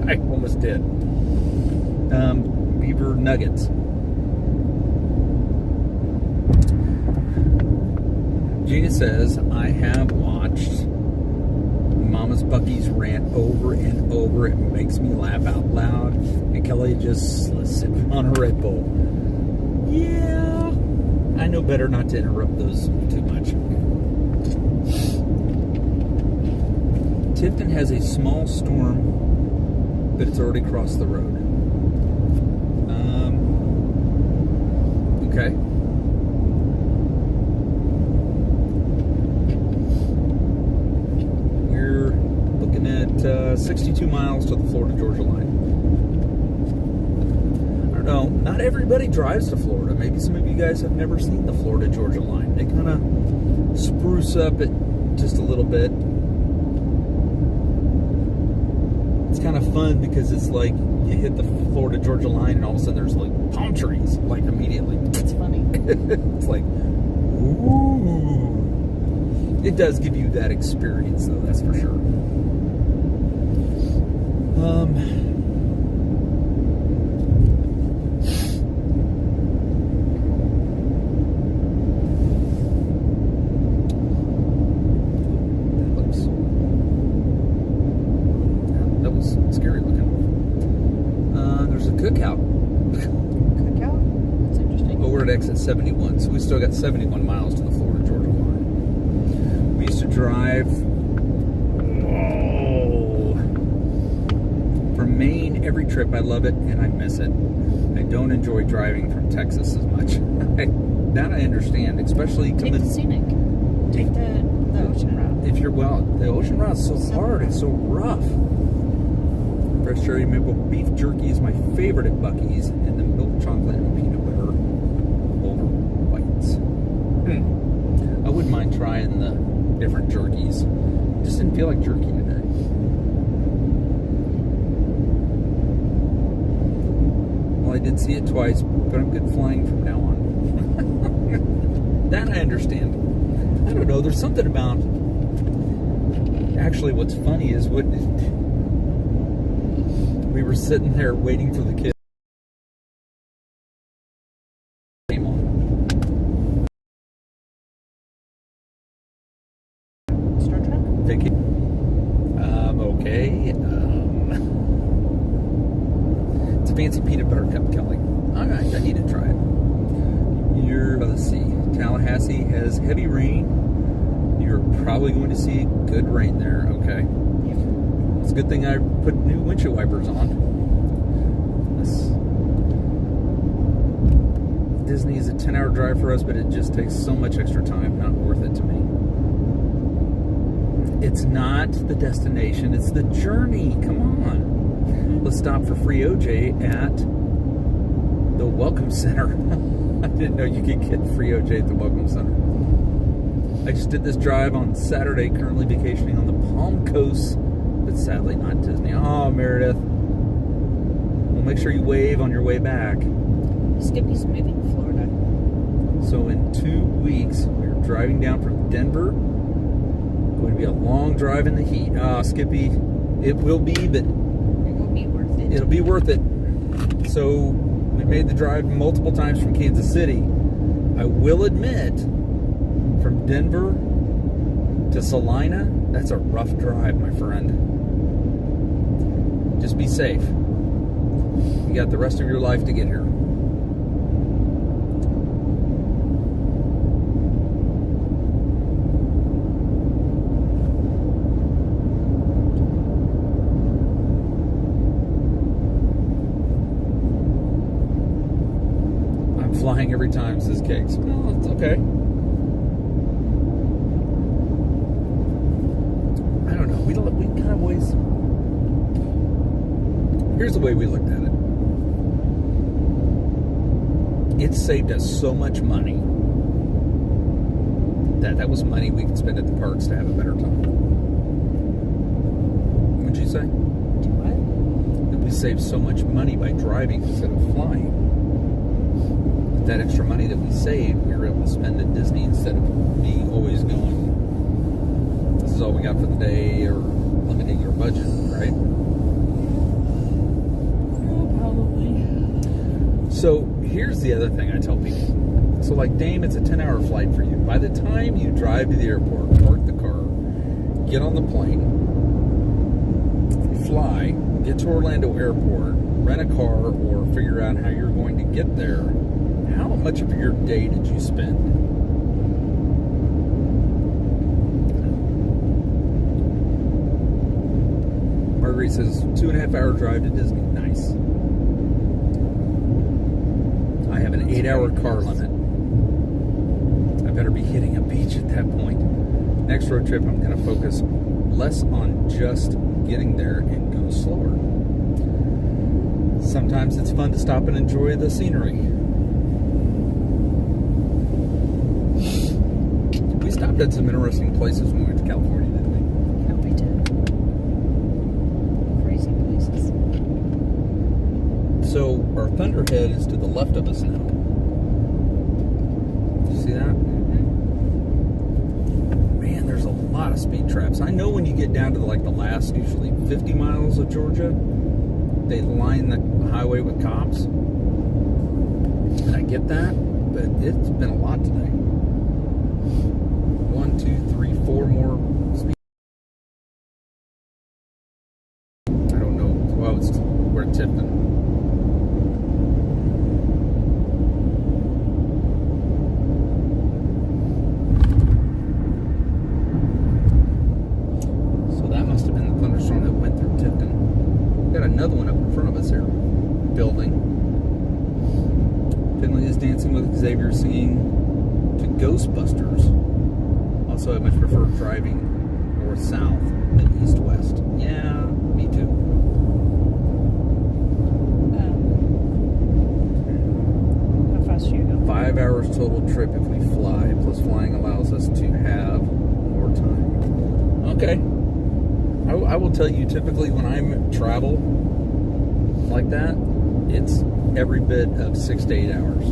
I almost did. Beaver nuggets. Gina says, I have watched Mama's Bucky's rant over and over. It makes me laugh out loud. And Kelly just sipping on a Red Bull. Yeah. I know better not to interrupt those too much. Tifton has a small storm, but it's already crossed the road. Okay. We're looking at 62 miles to the Florida-Georgia line. I don't know. Not everybody drives to Florida. Maybe some of you guys have never seen the Florida-Georgia line. They kind of spruce up it just a little bit. It's kind of fun because it's like you hit the Florida-Georgia line and all of a sudden there's like palm trees, like immediately. It's funny. It's like, ooh. It does give you that experience though, that's for sure. That was scary looking. There's a cookout. Cookout? That's interesting. Over at exit 71, so we still got 71 miles to the Florida-Georgia line. We used to drive from Maine every trip. I love it and I miss it. I don't enjoy driving from Texas as much. That I understand, especially Take the scenic. Take the ocean route. If you're the ocean route's so hard, it's so rough. Fresh cherry maple beef jerky is my favorite at Buc-ee's, and the milk chocolate and peanut butter over whites. I wouldn't mind trying the different jerkies. Just didn't feel like jerky today. Well, I did see it twice, but I'm good flying from now on. That I understand. I don't know, there's something about... Actually, what's funny is we were sitting there waiting for the kids. Came on. Star Trek? Vicky. Okay. It's a fancy peanut butter cup, Kelly. Alright, I need to try it. Let's see. Tallahassee has heavy rain. You're probably going to see good rain there. Okay. It's a good thing I put new windshield wipers on. Disney is a 10-hour drive for us, but it just takes so much extra time. Not worth it to me. It's not the destination, it's the journey. Come on. Let's stop for free OJ at the Welcome Center. I didn't know you could get free OJ at the Welcome Center. I just did this drive on Saturday, currently vacationing on the Palm Coast, but sadly not Disney. Oh, Meredith. Well, make sure you wave on your way back. Skippy's moving to Florida. So in 2 weeks, we're driving down from Denver. Going to be a long drive in the heat. Skippy, it will be, but It will be worth it. it'll be worth it. So we made the drive multiple times from Kansas City. I will admit, from Denver to Salina, that's a rough drive, my friend. Just be safe. You got the rest of your life to get here. I'm flying every time, says Cakes. Well, it's okay. I don't know. We kind of always Here's the way we looked at it. It saved us so much money that was money we could spend at the parks to have a better time. What'd you say? Do what? That we saved so much money by driving instead of flying. That extra money that we saved, we were able to spend at Disney instead of me always going, this is all we got for the day, or limiting your budget, right? Probably. So here's the other thing I tell people. So like, Dame, it's a 10-hour flight for you. By the time you drive to the airport, park the car, get on the plane, fly, get to Orlando Airport, rent a car, or figure out how you're going to get there, how much of your day did you spend? Marguerite says 2.5 hour drive to Disney. Nice. I have an 8-hour car limit. I better be hitting a beach at that point. Next road trip, I'm going to focus less on just getting there and go slower. Sometimes it's fun to stop and enjoy the scenery. We stopped at some interesting places when we went to California, didn't we? Yeah, we did. Crazy places. So our Thunderhead is to the left of us now. You see that? Man, there's a lot of speed traps. I know when you get down to the last usually 50 miles of Georgia, they line the highway with cops. And I get that, but it's been a lot today. 1, 2, 3, 4 more speed. I don't know. Well, we're at Tifton. Another one up in front of us here. Building. Finley is dancing with Xavier, singing to Ghostbusters. Also, I much prefer driving north-south than east-west. Yeah, me too. How fast do you go? 5 hours total trip if we fly, plus flying allows us to have more time. Okay. I will tell you, typically when I travel like that, it's every bit of 6 to 8 hours.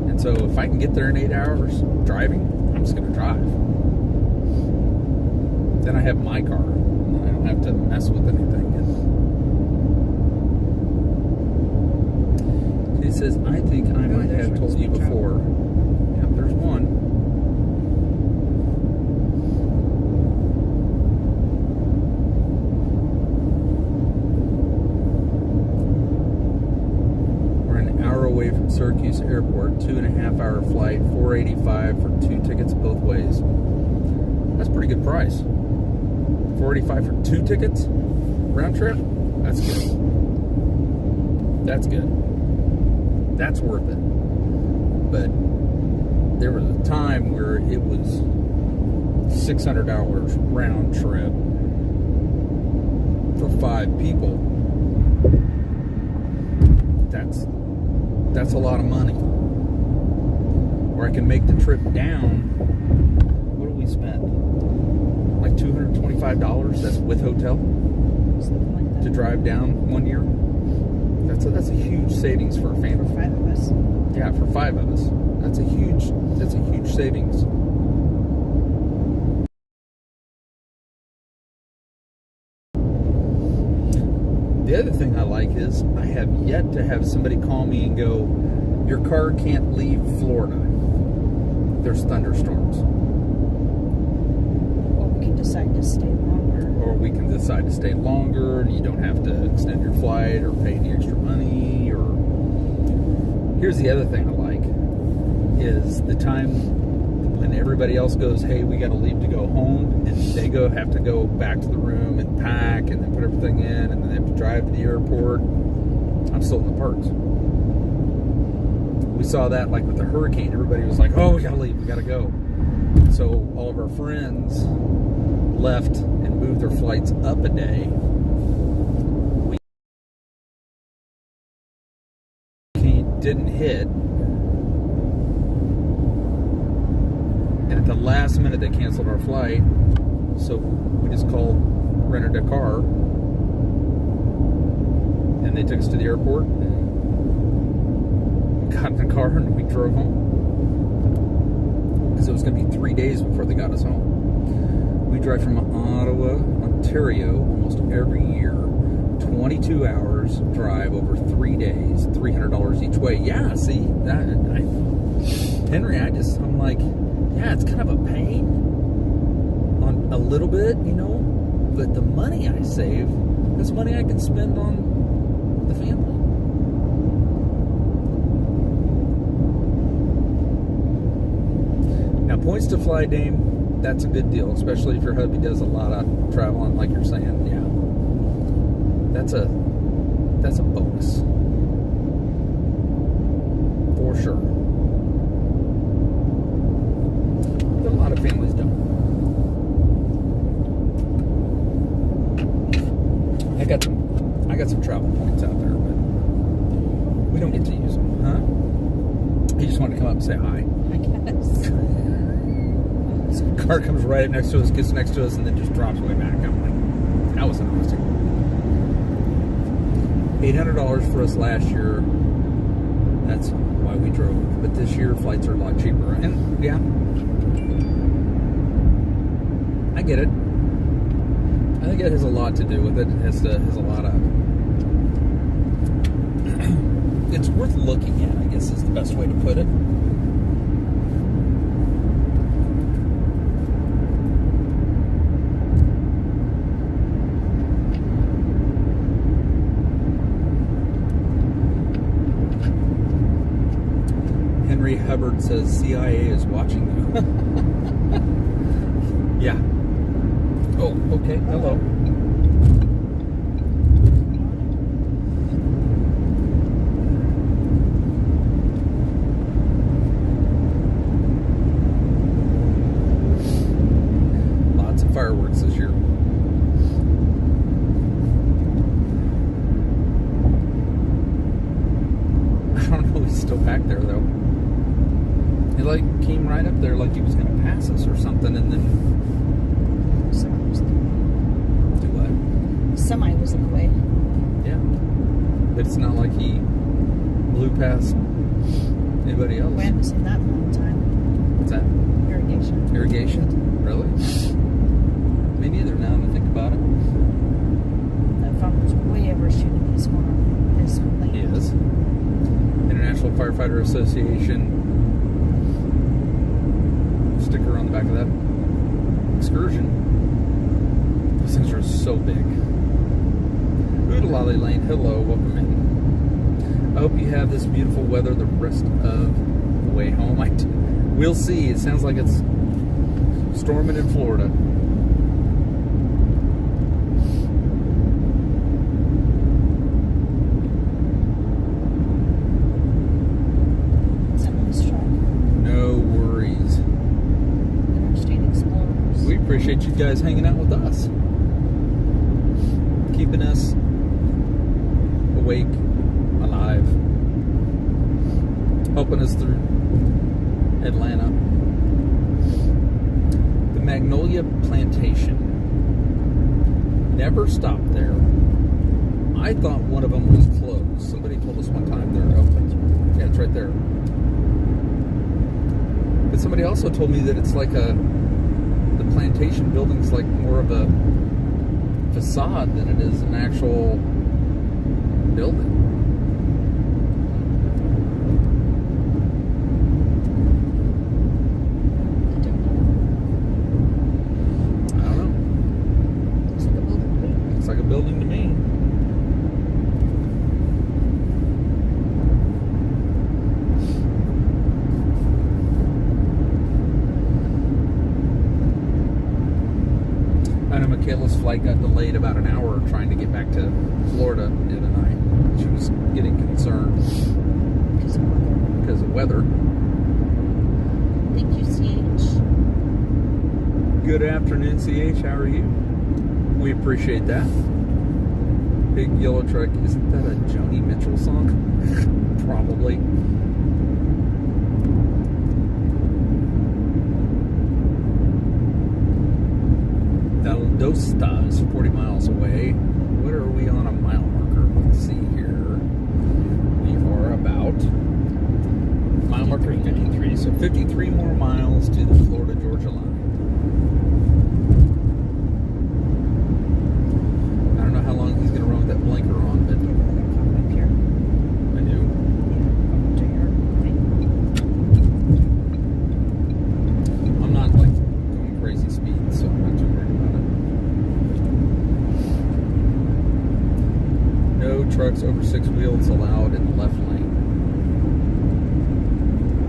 And so if I can get there in 8 hours driving, I'm just going to drive. Then I have my car. I don't have to mess with anything. He says, I think I might have told you before. Yep, there's one. Away from Syracuse Airport, 2.5 hour flight, $485 for 2 tickets both ways. That's a pretty good price. $485 for 2 tickets round trip. That's good. That's good. That's worth it. But there was a time where it was $600 round trip for 5 people. That's a lot of money. Or I can make the trip down. What do we spend? Like $225. That's with hotel. Something like that. To drive down 1 year. That's a huge savings for a family. For 5 of us. Yeah, for 5 of us. That's a huge savings. The other thing I like is I have yet to have somebody call me and go, your car can't leave Florida. There's thunderstorms. Or we can decide to stay longer. Or we can decide to stay longer and you don't have to extend your flight or pay any extra money. Or here's the other thing I like is the time when everybody else goes, hey, we got to leave to go home, and they have to go back to the room and pack and then put everything in, and then they have to drive to the airport. I'm still in the parks. We saw that like with the hurricane. Everybody was like, oh, we got to leave, we got to go. So all of our friends left and moved their flights up a day didn't hit. And at the last minute, they canceled our flight. So we just rented a car. And they took us to the airport. And got in the car and we drove home. Because it was going to be 3 days before they got us home. We drive from Ottawa, Ontario, almost every year. 22 hours drive over 3 days, $300 each way. Yeah, see, Henry, I'm like, yeah, it's kind of a pain on a little bit, you know, but the money I save, that's money I can spend on the family. Now, points to fly, Dame, that's a good deal, especially if your hubby does a lot of traveling, like you're saying. Yeah, that's a bonus for sure. But a lot of families don't. I got some travel points out there, but we don't get to use them, huh? He just wanted to come up and say hi. I guess. Car comes right up next to us, gets next to us, and then just drops way back. I'm like, that was interesting. $800 for us last year. That's why we drove. But this year, flights are a lot cheaper. And, yeah, I get it. I think it has a lot to do with it. It has a lot of... it's worth looking at, I guess is the best way to put it. Hubbard says CIA is watching you. Yeah. Oh, okay. Hello. Lots of fireworks this year. I don't know. He's still back there though. He came right up there like he was going to pass us or something, and then do what? Semi was in the way. Yeah, but it's not like he blew past anybody else. We haven't seen that in a long time. What's that? Irrigation. Irrigation? Really? Me neither. Now that I think about it. That farmer's way overshooting his farm. His land. He is. International Firefighter Association. Sticker on the back of that excursion. These things are so big. Oodalali Lane, hello, welcome in. I hope you have this beautiful weather the rest of the way home. We'll see. It sounds like it's storming in Florida. Appreciate you guys hanging out with us, keeping us awake, alive, helping us through Atlanta. The Magnolia Plantation. Never stopped there. I thought one of them was closed. Somebody told us one time they're open. Yeah, it's right there. But somebody also told me that it's like the plantation building's like more of a facade than it is an actual building. I don't know. Looks like a building to me. Looks like a building to me. Michaela's flight got delayed about an hour trying to get back to Florida the other night. She was getting concerned because of weather. Thank you, CH. Good afternoon, CH. How are you? We appreciate that. Big yellow truck. Isn't that a Joni Mitchell song? Probably. Valdosta is 40 miles away. What are we on a mile marker? Let's see here. We are about mile marker 53. So 53 more miles to the Florida-Georgia line. I don't know how long he's going to run with that blinker on, but Up here. I do. To your right. I'm not like going crazy speed, so I'm not too worried about it. No trucks over 6 wheels allowed in the left lane.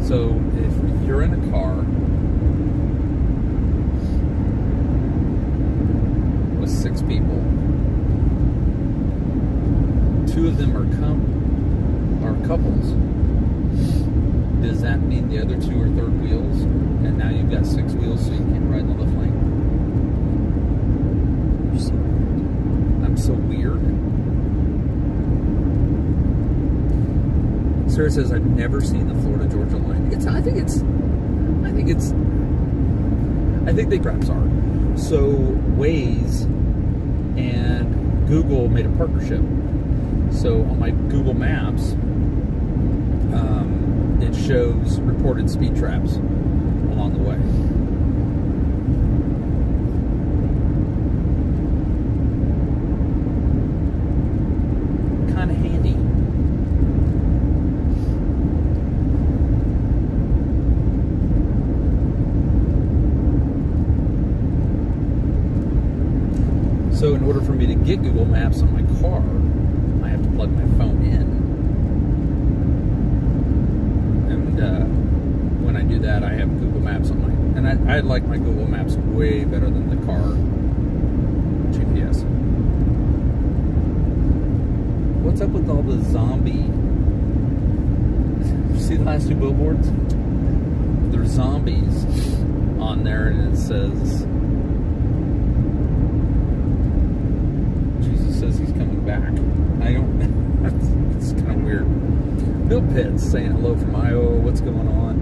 So if you're in a car with 6 people, 2 of them are couples, does that mean the other 2 are third wheels, and now you've got 6 wheels, so you can't ride in the left lane? I'm so weird. Sarah says I've never seen the Florida-Georgia line. I think they perhaps are. So Waze and Google made a partnership. So on my Google Maps, it shows reported speed traps along the way. Kind of handy. So in order for me to get Google Maps on my car, I have to plug my phone in. And when I do that, I have Google Maps on my... And I like my Google Maps way better than the car GPS. What's up with all the zombie... See the last 2 billboards? There's zombies on there, and it says... says he's coming back. I don't know. It's kind of weird. Bill Pitts saying hello from Iowa. What's going on?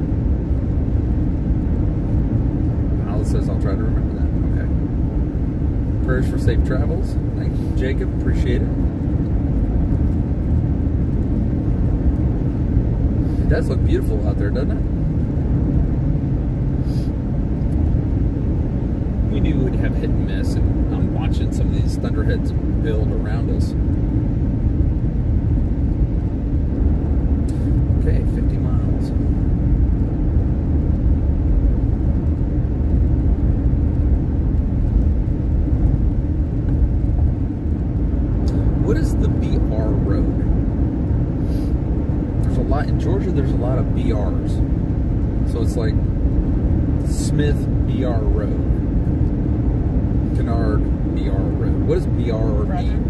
Alice says I'll try to remember that. Okay. Prayers for safe travels. Thank you, Jacob. Appreciate it. It does look beautiful out there, doesn't it? We knew we'd have hit and miss, and I'm watching some of these thunderheads build around us. Okay, 50 miles. What is the BR road? There's a lot in Georgia. There's a lot of BRs, so it's like Smith BR Road. Kennard BR Road. What does BR mean?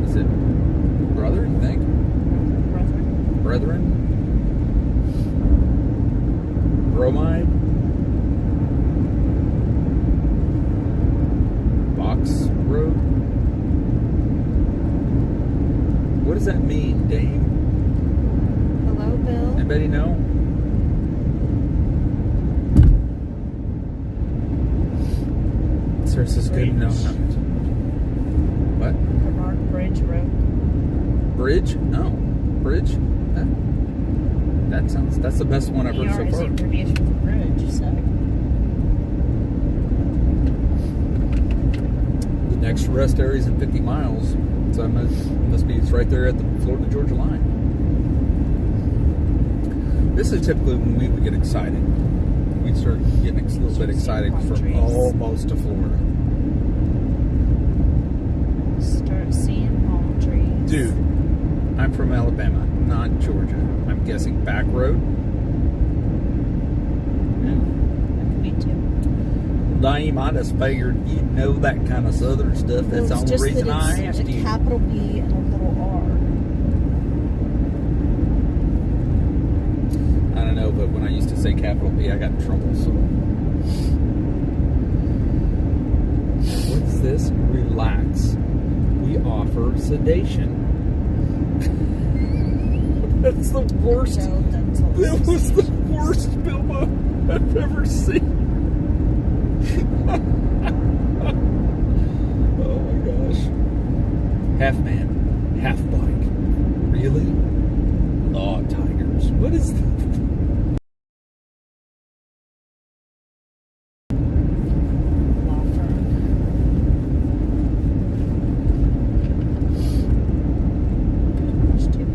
Is it brother, you think? Brethren? Bromide? Box Road? What does that mean, Dame? Hello, Bill. Anybody know? This is good enough. What? Bernard Bridge Road. Bridge? No. Bridge? That's the best one I've heard so BR is far. abbreviation for bridge, so. The next rest area is in 50 miles. So it must be it's right there at the Florida-Georgia line. This is typically when we would get excited. We start getting a little bit excited for almost to Florida. Start seeing palm trees. Dude, I'm from Alabama, not Georgia. I'm guessing back road. Me too. Dame, I just figured you'd know that kind of southern stuff. That's the only reason I asked you. A capital B and a little R. I don't know, but when I used to say capital B, I got in trouble, so. What is this? Relax. We offer sedation. That's the worst. That was the worst Bilbo I've ever seen. Oh my gosh. Half man, half bike. Really? Oh, tigers. What is that?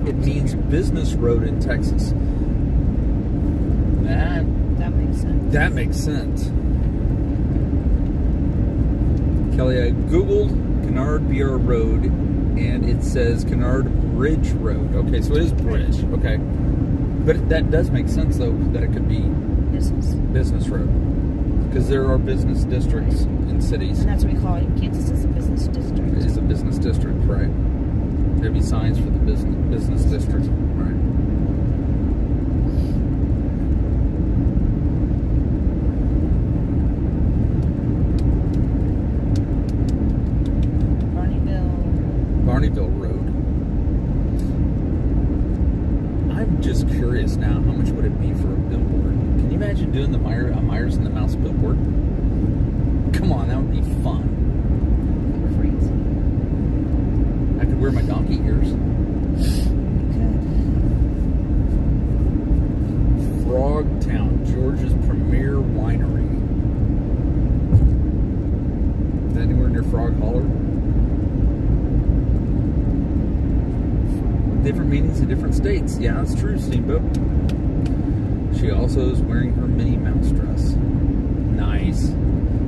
It means business road in Texas. That makes sense. That makes sense. Kelly, I googled Kennard BR Road, and it says Kennard Bridge Road. Okay, so it is bridge. Okay, but that does make sense though that it could be business road, because there are business districts in cities. And that's what we call it. Kansas is a business district. It is a business district, right? There'd be signs for the business district, right? Barneyville Road. I'm just curious now, how much would it be for a billboard? Can you imagine doing the Myers and the Mouse billboard? Come on, that would be fun. I could wear my donkey ears. Frogtown, Georgia's premier winery. Is that anywhere near Frog Holler? Different meanings in different states. Yeah, that's true, Steamboat. She also is wearing her Minnie Mouse dress. Nice.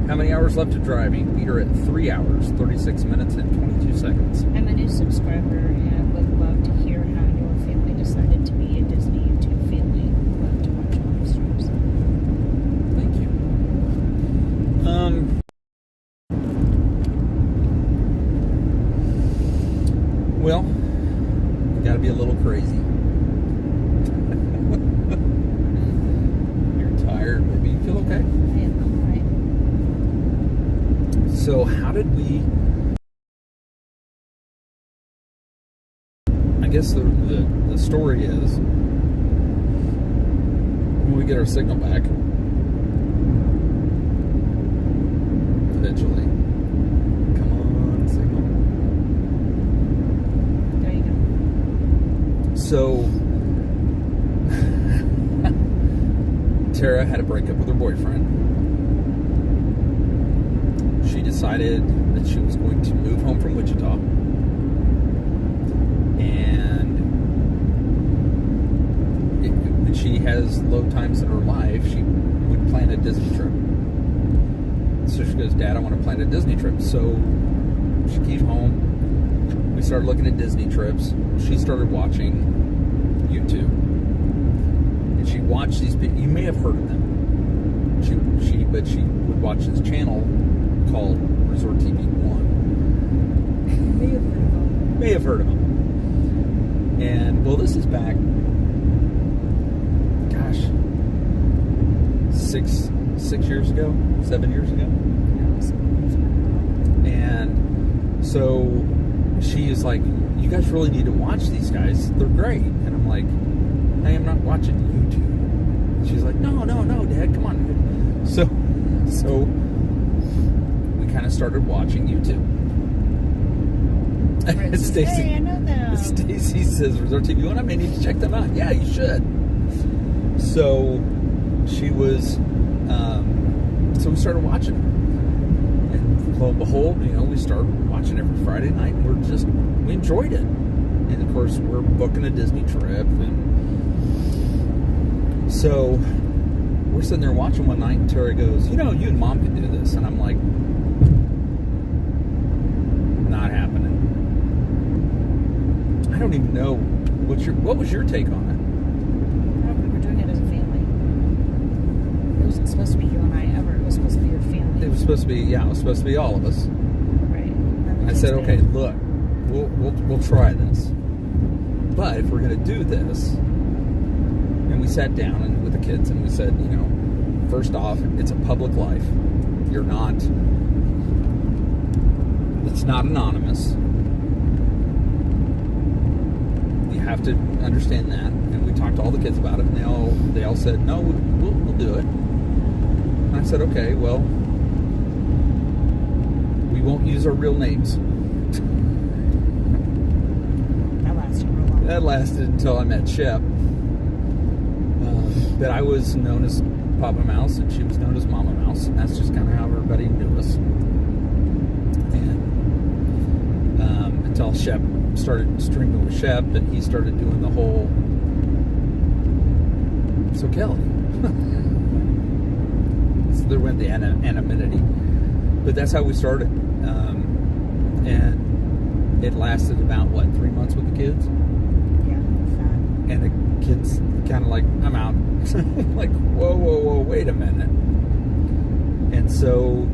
How many hours left of driving? We are at 3 hours, 36 minutes, and 22 seconds. I'm a new subscriber, and I would love to hear how your family decided to be a Disney YouTube family. Love to watch live streams. Thank you. Well, gotta be a little crazy. You're tired. Maybe you feel okay? I am alright. So how did we... I guess the story is, when we get our signal back, eventually. Come on, signal. There you go. So, Tara had a breakup with her boyfriend. She decided that she was going to move home from Wichita. And when she has low times in her life, she would plan a Disney trip. So she goes, Dad, I want to plan a Disney trip. So she came home. We started looking at Disney trips. She started watching YouTube. And she watched these people. You may have heard of them. But she would watch this channel called Resort TV 1. May have heard of them. And, well, this is back, gosh, 6 years ago, 7 years ago. And so she is like, you guys really need to watch these guys. They're great. And I'm like, I am not watching YouTube. She's like, no, Dad, come on. So we kind of started watching YouTube. Stacy, hey, I know them. Stacy says, Resort TV 1, I may need to check them out. Yeah, you should. So she was, so we started watching them. And lo and behold, we started watching every Friday night, and we enjoyed it. And of course, we're booking a Disney trip. And so we're sitting there watching one night, and Tara goes, you and Mom could do this. And I'm like, not happening. I don't even know what was your take on it? I don't think we're doing it as a family. It wasn't supposed to be you and I ever. It was supposed to be your family. It was supposed to be all of us. Right. I said, okay, look, we'll try this. But if we're going to do this, and we sat down with the kids and we said, first off, it's a public life. It's not anonymous. have to understand that. And we talked to all the kids about it, and they all said, no, we'll do it. And I said, okay, well, we won't use our real names. That lasted real long. That lasted until I met Shep. But I was known as Papa Mouse, and she was known as Mama Mouse, and that's just kind of how everybody knew us. And until Shep started streaming with Shep, and he started doing the whole "So Kelly." So there went the anonymity, but that's how we started. And it lasted about 3 months with the kids. Yeah, sad. And the kids kind of like, I'm out. Like, whoa, wait a minute. And so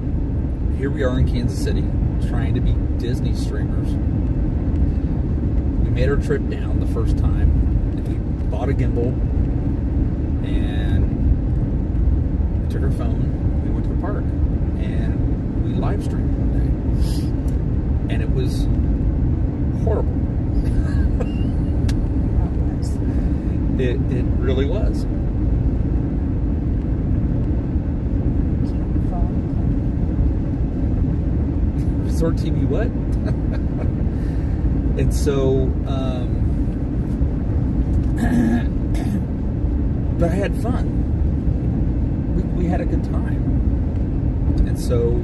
here we are in Kansas City, trying to be Disney streamers. We made our trip down the first time, and we bought a gimbal, and we took our phone, we went to the park, and we live streamed one day. And it was horrible. It really was. Resort TV what? And so, but I had fun. We had a good time. And so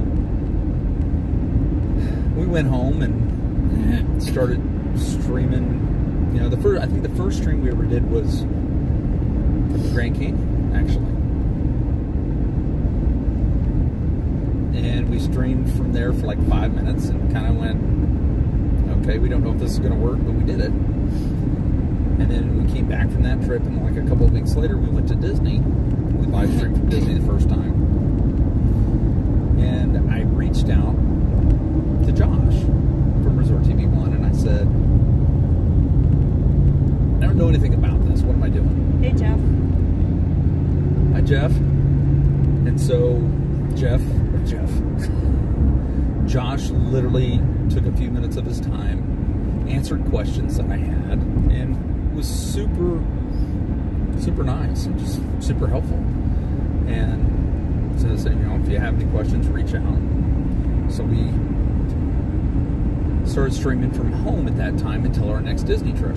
we went home and started streaming. You know, I think the first stream we ever did was from the Grand Canyon, actually. And we streamed from there for 5 minutes and kind of went, okay, we don't know if this is going to work, but we did it. And then we came back from that trip, and a couple of weeks later, we went to Disney. We live streamed from Disney the first time. And I reached out to Josh from Resort TV 1, and I said, I don't know anything about this. What am I doing? Hey, Jeff. Hi, Jeff. And so, Josh literally took a few minutes of his time, answered questions that I had, and was super, super nice and just super helpful. And so I said, if you have any questions, reach out. So we started streaming from home at that time until our next Disney trip.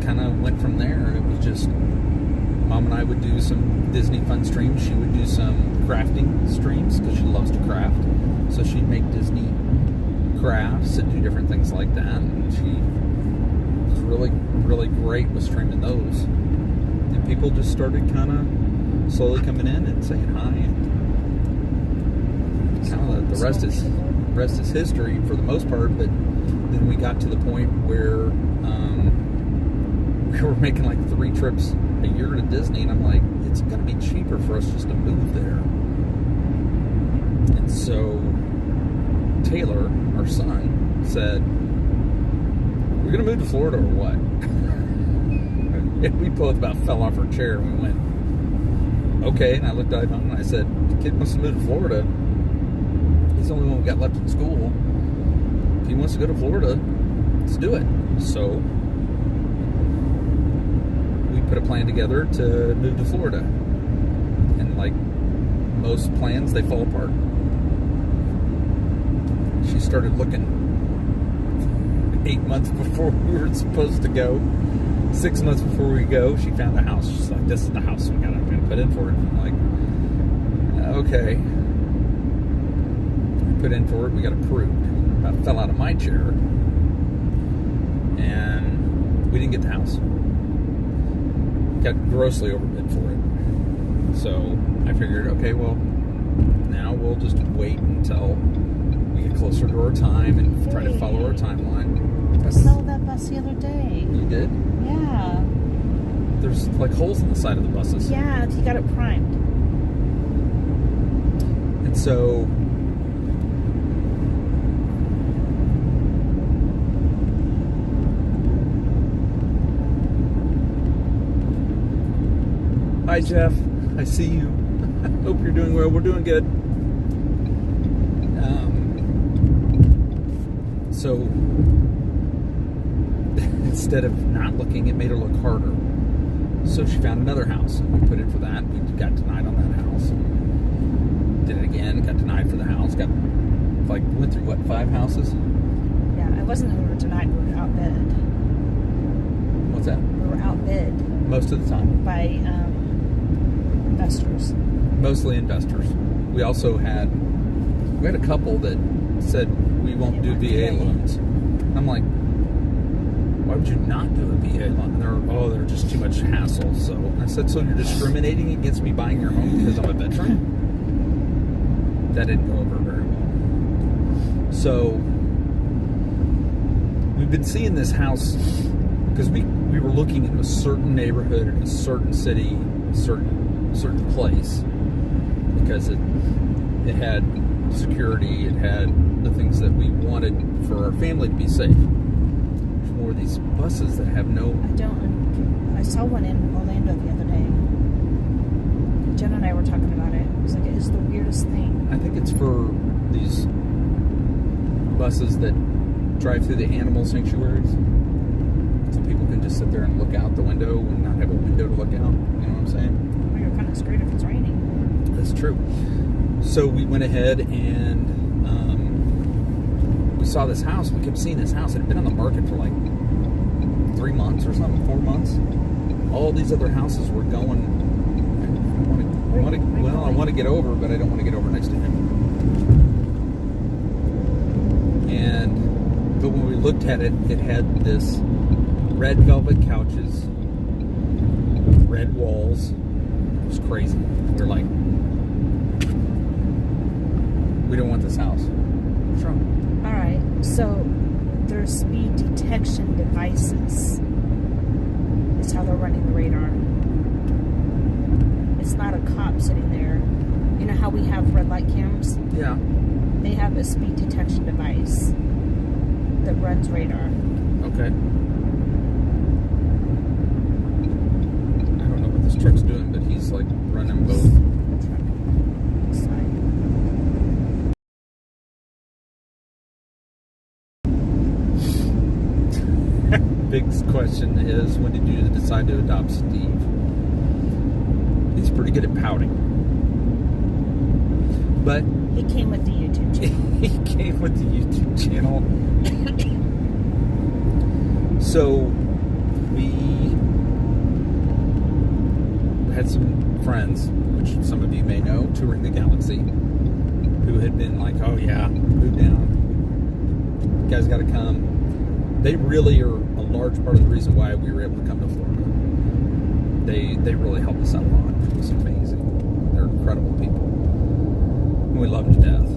Kind of went from there. It was just Mom and I would do some Disney fun streams. She would do some crafting streams because she loves to craft. So she'd make Disney crafts and do different things like that. And she was really, really great with streaming those. And people just started kind of slowly coming in and saying hi. And kind of the rest is history for the most part. But then we got to the point where we were making 3 trips a year to Disney, and I'm like, it's going to be cheaper for us just to move there. And so Taylor, our son, said, we're going to move to Florida or what? And we both about fell off our chair, and we went, okay. And I looked at him and I said, the kid wants to move to Florida. He's the only one we got left in school. If he wants to go to Florida, let's do it. So put a plan together to move to Florida, and like most plans, they fall apart. She started looking 8 months before we were supposed to go. 6 months before we go, she found a house. She's like, this is the house I'm gonna put in for it. I'm like, okay. I put in for it, we got approved. I fell out of my chair, and we didn't get the house. Got grossly overbid for it. So I figured, okay, well, now we'll just wait until we get closer to our time and try to follow our timeline. I sold that bus the other day. You did? Yeah. There's holes in the side of the buses. Yeah, he got it primed. And so hi, Jeff. I see you. Hope you're doing well. We're doing good. So instead of not looking, it made her look harder. So she found another house, and we put in for that. We got denied on that house. Did it again, got denied for the house. Went through, 5 houses? Yeah, it wasn't that we were denied, we were outbid. What's that? We were outbid Most of the time. by investors. Mostly investors. We also had a couple that said we won't do VA loans. I'm like, why would you not do a VA loan? They're just too much hassle. So I said, so you're discriminating against me buying your home because I'm a veteran? That didn't go over very well. So we've been seeing this house because we were looking in a certain neighborhood, in a certain city, certain place, because it had security, it had the things that we wanted for our family to be safe. There's more of these buses that have no... I saw one in Orlando the other day. Jen and I were talking about it. It was like, it is the weirdest thing. I think it's for these buses that drive through the animal sanctuaries. So people can just sit there and look out the window and not have a window to look out. You know what I'm saying? Well, you're kind of screwed if it's raining. That's true. So we went ahead and we saw this house. We kept seeing this house. It had been on the market for 3 months or something, 4 months. All these other houses were going. I want to get over, but I don't want to get over next to him. But when we looked at it, it had this red velvet couches, red walls. It was crazy. We're like, we don't want this house. What's wrong? All right, so there's speed detection devices. Is how they're running the radar. It's not a cop sitting there. You know how we have red light cams? Yeah. They have a speed detection device that runs radar. Okay. I don't know what this truck's doing, but he's running both. Big question is, when did you decide to adopt Steve? He's pretty good at pouting. But he came with the YouTube channel. He came with the YouTube channel. So we had some friends, which some of you may know, touring the galaxy, who had been like, oh yeah, move down. You guys got to come. They really are a large part of the reason why we were able to come to Florida. They really helped us out a lot. It was amazing. They're incredible people. We love them to death.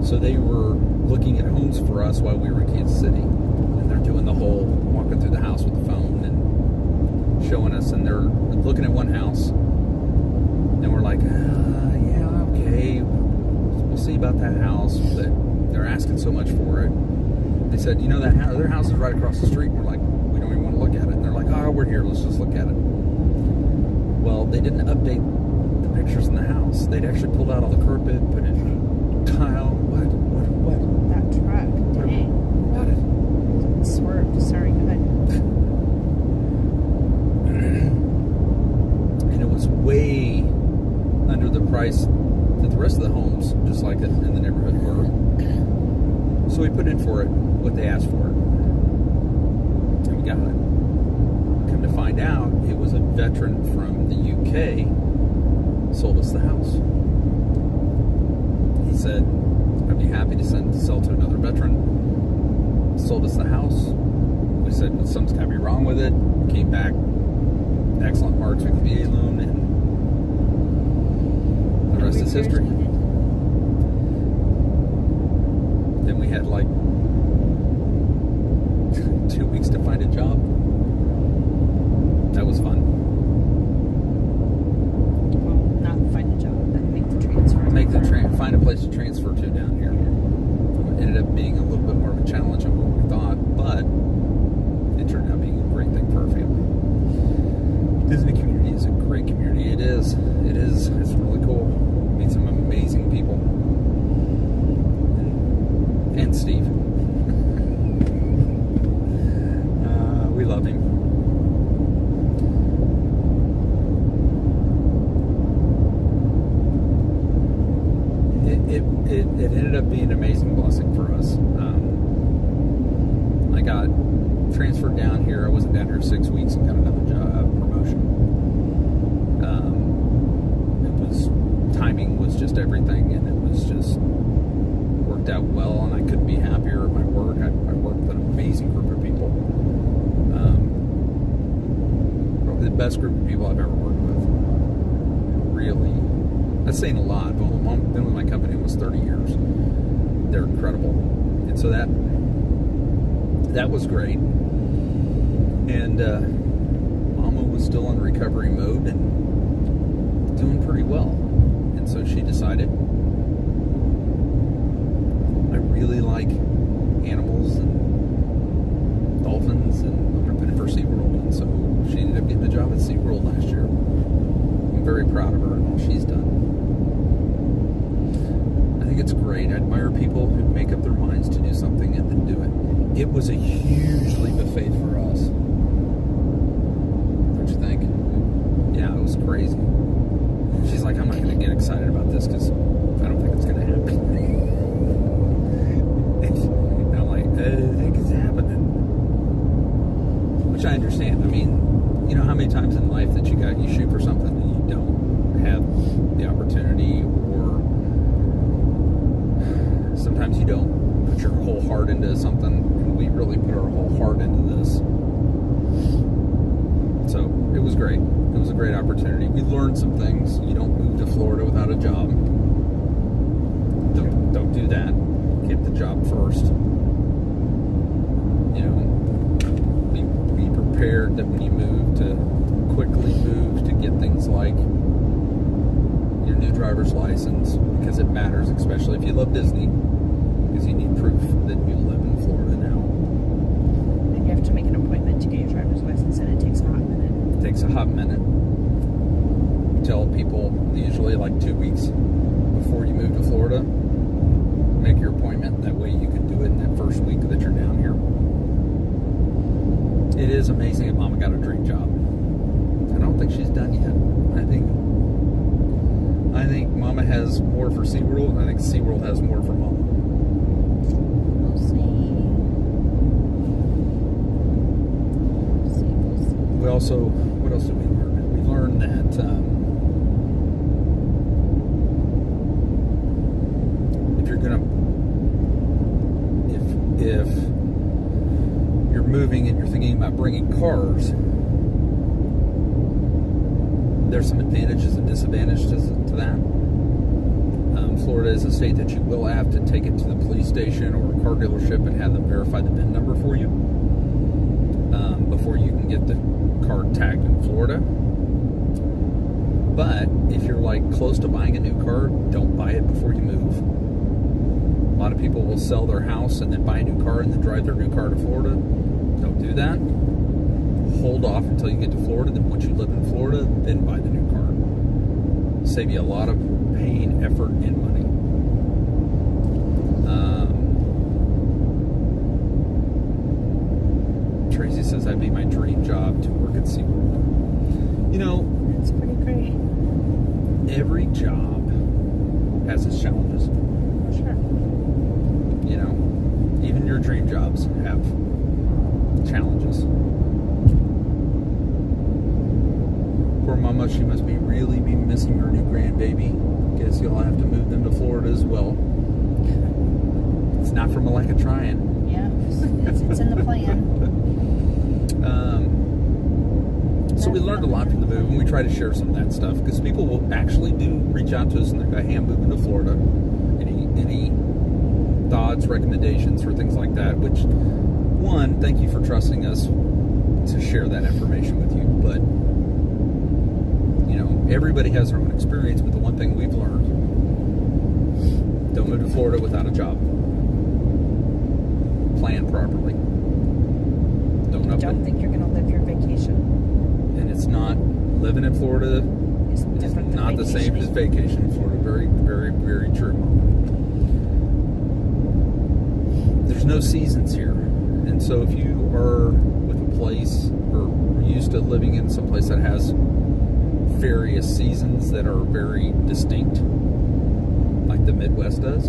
So they were looking at homes for us while we were in Kansas City. And they're doing the whole walking through the house with the phone and showing us. And they're looking at one house. And we're like, yeah, okay. We'll see about that house. But they're asking so much for it. They said, that their house is right across the street. We're like, we don't even want to look at it. And they're like, oh, we're here. Let's just look at it. Well, they didn't update the pictures in the house. They'd actually pulled out all the carpet, put in tile. What? That truck. Dang. What? It swerved. Sorry, go ahead. And it was way under the price that the rest of the homes, just like in the neighborhood, were. So we put in for it what they asked for. And we got it. Come to find out, it was a veteran from the UK sold us the house. He said, I'd be happy to sell to another veteran. Sold us the house. We said, well, something's got to be wrong with it. Came back, excellent marks with the VA loan, and the rest is history. Then we had 2 weeks to find a job. That was fun. Well, not find a job, but make the transfer. Find a place to transfer to down here. It ended up being a little bit more of a challenge than what we thought, but it turned out being a great thing for our family. Disney community is a great community. It is. It's really cool. Meet some amazing it ended up being an amazing blessing for us. I got transferred down here. I wasn't down here 6 weeks and got another job promotion. Timing was just everything, and it was just worked out well, and I couldn't be happier at my work. I work with an amazing group of people. Probably the best group of people I've ever worked with. Really, that's saying a lot. But I've been with my company almost 30 years. They're incredible, and so that was great. And Mama was still in recovery mode and doing pretty well. And so she decided, I really like animals and dolphins, and I'm going to put it for SeaWorld. And so she ended up getting a job at SeaWorld last year. I'm very proud of her and all she's done. I think it's great. I admire people who make up their minds to do something and then do it. It was a huge leap of faith for us. Don't you think? Yeah, it was crazy. She's like, I'm not going to get excited about this because I don't think it's going to happen. And I'm like, I think it's happening. Which I understand. I mean, you know how many times in life that you shoot for something and you don't have the opportunity, or sometimes you don't put your whole heart into something, and we really put our whole heart into this. So it was great. It was a great opportunity. We learned some things. You don't move to Florida without a job. Don't do that. Get the job first. You know, be prepared that when you move, to quickly move, to get things like your new driver's license, because it matters, especially if you love Disney, because you need proof that you live in Florida now. And you have to make an appointment to get your driver's license, and it takes a hot minute. It takes a hot minute. Tell people usually like 2 weeks before you move to Florida, make your appointment. That way you can do it in that first week that you're down here. It is amazing that Mama got a dream job. I don't think she's done yet. I think Mama has more for SeaWorld, and I think SeaWorld has more for Mama. We'll see. We also, what else did we learn? We learned that if you're moving and you're thinking about bringing cars, there's some advantages and disadvantages to that. Florida is a state that you will have to take it to the police station or a car dealership and have them verify the VIN number for you before you can get the car tagged in Florida. But if you're like close to buying a new car, don't buy it before you move. A lot of people will sell their house and then buy a new car and then drive their new car to Florida. Don't do that. Hold off until you get to Florida. Then once you live in Florida, then buy the new car. Save you a lot of pain, effort, and money. Tracy says that'd be my dream job to work at SeaWorld. You know, It's pretty great. every job has its challenges. For sure. You know, even your dream jobs have challenges. Poor Mama, she must really be missing her new grandbaby. Guess you'll have to move them to Florida as well. It's not from a lack of trying. Yeah, it's in the plan. So we learned a lot from the move, and we try to share some of that stuff, because people will actually do reach out to us and they're like, hey, I'm moving to Florida. Any thoughts, recommendations for things like that, which, one, thank you for trusting us to share that information with you, but you know, everybody has their own experience, but the one thing we've learned, don't move to Florida without a job. Plan properly. Don't think you're going to live your vacation. And it's not, living in Florida It's is different than not the same as vacation in Florida. Very, very, very true. There's no seasons here. And so if you are with a place, or used to living in some place that has various seasons that are very distinct, like the Midwest does.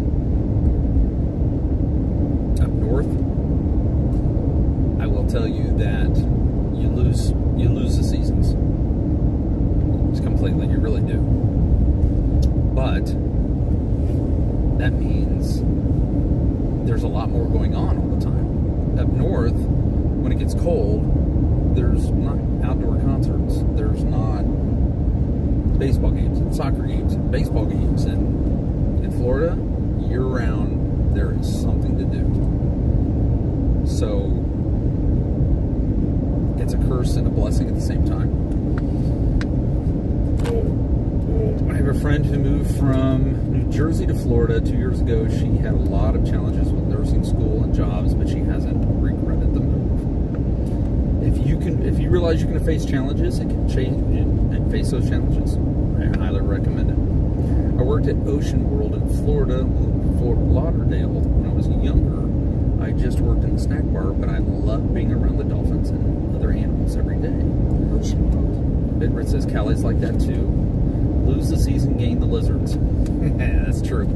Up north, I will tell you that you lose the seasons. It's completely, you really do. But that means there's a lot more going on all the time. Up north, when it gets cold, there's not outdoor concerts. There's not baseball games and soccer games and baseball games. And in Florida, year-round, there is something to do. So it's a curse and a blessing at the same time. I have a friend who moved from New Jersey to Florida 2 years ago. She had a lot of challenges with nursing school and jobs, but she hasn't regretted the move. If you realize you're going to face challenges and can change and face those challenges, I highly recommend it. I worked at Ocean World in Florida, Fort Lauderdale, when I was younger. I just worked in the snack bar, but I love being around the dolphins and other animals every day. Ocean World. Bidrit says Cali's like that too. Lose the season, gain the lizards. That's true.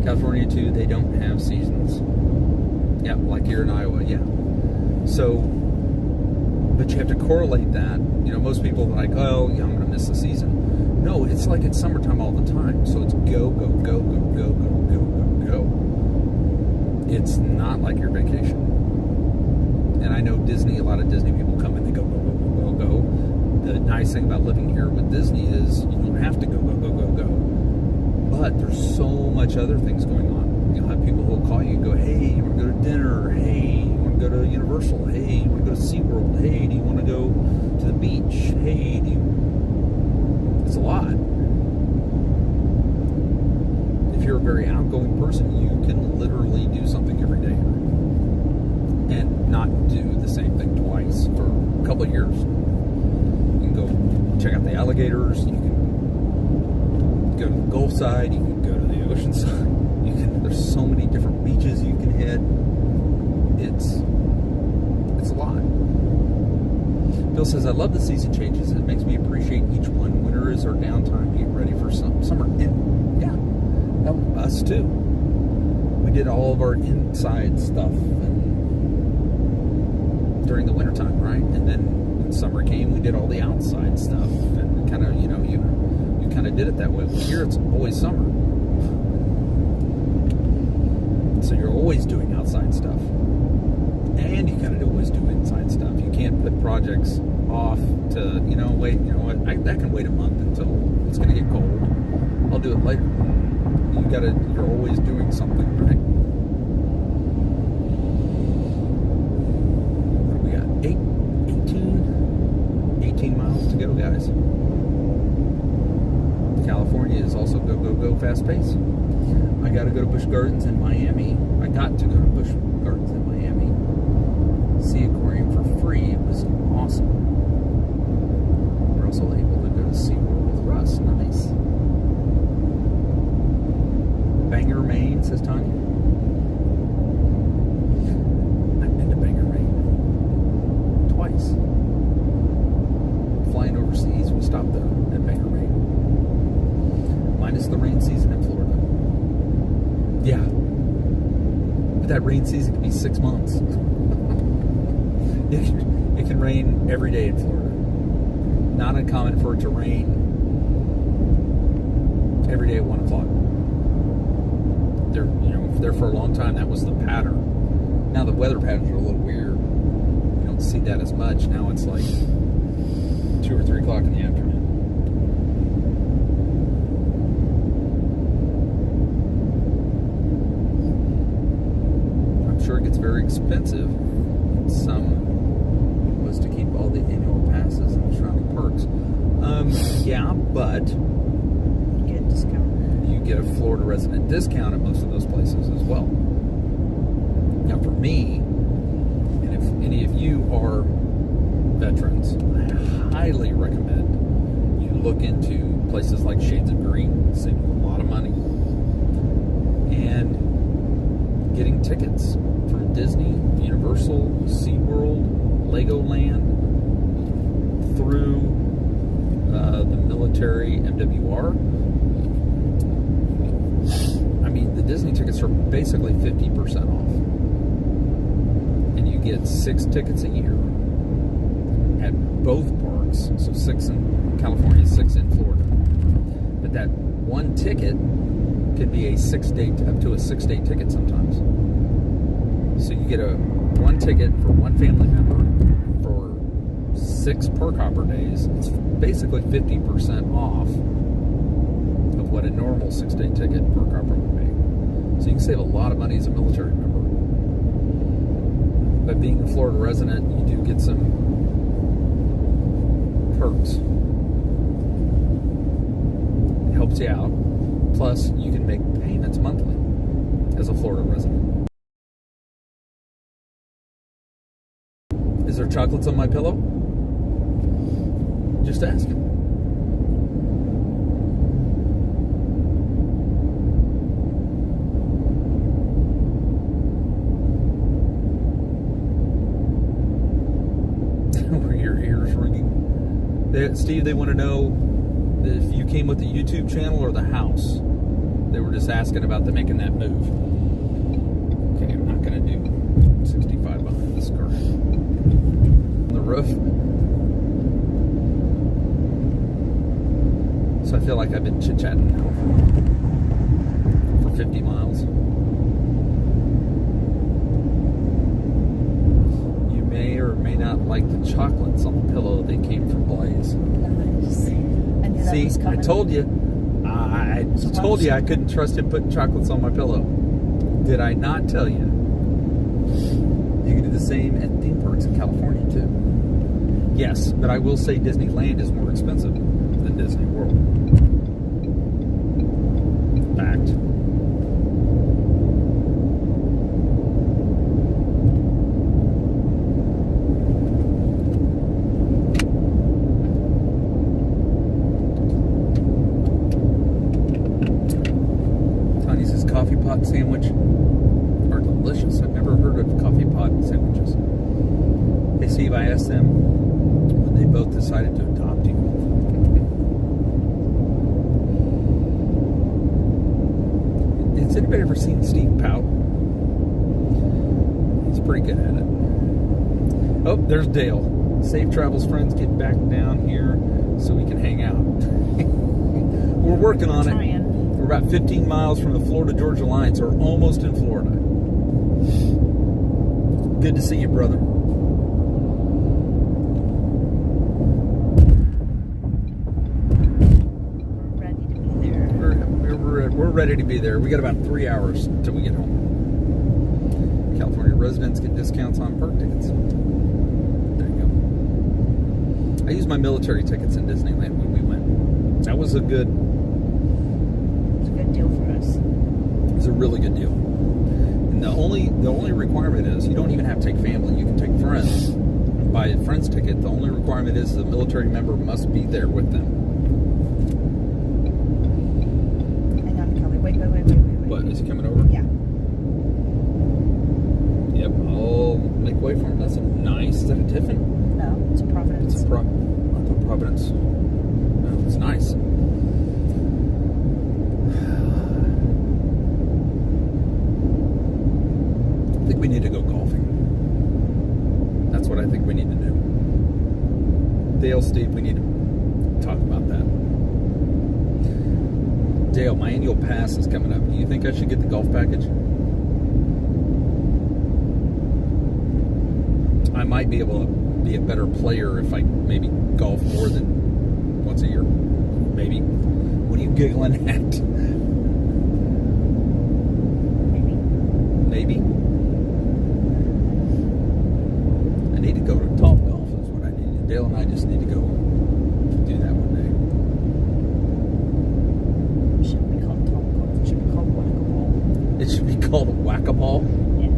California too, they don't have seasons. Yeah, like here in Iowa, yeah. So, but you have to correlate that. You know, most people are like, oh, yeah, I'm going to miss the season. No, it's like it's summertime all the time. So it's go, go, go, go, go, go, go, go, go. It's not like your vacation. And I know Disney, a lot of Disney people come and they go, go, go, go, go, go. The nice thing about living here with Disney is you don't have to go, go, go, go, go. But there's so much other things going on. You'll have people who will call you and go, hey, you want to go to dinner? Hey, you want to go to Universal? Hey, you want to go to SeaWorld? Hey, do you want to go to the beach? Hey, do you... It's a lot. If you're a very outgoing person, you can literally do something every day and not do the same thing twice for a couple of years. You can go check out the alligators. You can go to the Gulf side. You can go to the ocean side. There's so many different beaches you can hit. It's a lot. Bill says, I love the season changes. It makes me appreciate each one. Winter is our downtime to get ready for summer. And yeah, us too. We did all of our inside stuff during the wintertime, right? And then when summer came, we did all the outside stuff. And kind of, you kind of did it that way. Well, here it's always summer. So you're always doing outside stuff. And you kind of always do inside stuff. You can't put projects off to, wait, that can wait a month until it's going to get cold. I'll do it later. You're always doing something, right? What do we got? 18 miles to go, guys. California is also go, go, go, fast pace. I got to go to Busch Gardens in Miami. I got to go to Busch Gardens in Miami. Sea Aquarium for free. It was awesome. We're also able to go to SeaWorld with Russ. Nice. Bangor, Maine, says Tanya. I've been to Bangor, Maine twice. Flying overseas, we stopped there at Bangor, Maine. Minus the rain season in Florida. Yeah. But that rain season can be 6 months. It can rain every day in Florida. Not uncommon for it to rain every day at 1 o'clock. There for a long time, that was the pattern. Now the weather patterns are a little weird. You don't see that as much. Now it's like 2 or 3 o'clock in the afternoon. I'm sure it gets very expensive. Some was to keep all the annual passes and surrounding parks. Yeah, but Get a discount. you get a Florida resident discount at most of those places as well. Now, for me, and if any of you are veterans, I highly recommend you look into places like Shades of Green, save you a lot of money, and getting tickets from Disney, Universal, SeaWorld, Legoland, through the military MWR. I Disney tickets are basically 50% off. And you get 6 tickets a year at both parks. So 6 in California, 6 in Florida. But that one ticket could be a 6-day, up to a 6-day ticket sometimes. So you get one ticket for one family member for 6 park hopper days. It's basically 50% off of what a normal 6-day ticket park hopper would be. So you can save a lot of money as a military member. But being a Florida resident, you do get some perks. It helps you out. Plus, you can make payments monthly as a Florida resident. Is there chocolates on my pillow? Just asking. Were your ears ringing? Steve, they want to know if you came with the YouTube channel or the house. They were just asking about them making that move. Okay, I'm not going to do 65 behind this car. On the roof. So I feel like I've been chit-chatting now for 50 miles. You may or may not like the chocolates on the pillow. They came from Blaze. Nice. I knew that See, was I coming. told you. I told you I couldn't trust him putting chocolates on my pillow. Did I not tell you? You can do the same at theme parks in California too. Yes, but I will say Disneyland is more expensive than Disney World. Fact. Coffee pot sandwich are delicious. I've never heard of coffee pot sandwiches. Hey Steve, I asked them when they both decided to adopt you. Has anybody ever seen Steve pout? He's pretty good at it. Oh, there's Dale. Safe travels, friends. Get back down here so we can hang out. We're working on it. We're about 15 miles from the Florida-Georgia line, so we're almost in Florida. Good to see you, brother. We're ready to be there. We're ready to be there. We got about 3 hours until we get home. California residents get discounts on park tickets. There you go. I used my military tickets in Disneyland when we went. That was a good deal for us. It's a really good deal. And the only requirement is you don't even have to take family. You can take friends. Buy a friend's ticket. The only requirement is the military member must be there with them. Hang on, Kelly. Wait. What, is he coming over? Yeah. Yep, I'll make way for him. That's a nice. Is that a Tiffin? No, it's a Providence. It's a I thought Providence. No, it's nice. I think we need to go golfing. That's what I think we need to do. Dale, Steve, we need to talk about that. Dale, my annual pass is coming up. Do you think I should get the golf package? I might be able to be a better player if I maybe golf more than once a year. Maybe. What are you giggling at? Maybe. I need to go to Top Golf is what I need. Dale and I just need to go do that one day. It shouldn't be called Top Golf. It should be called Whack-A-Ball. It should be called a Whack-A-Ball? Yeah.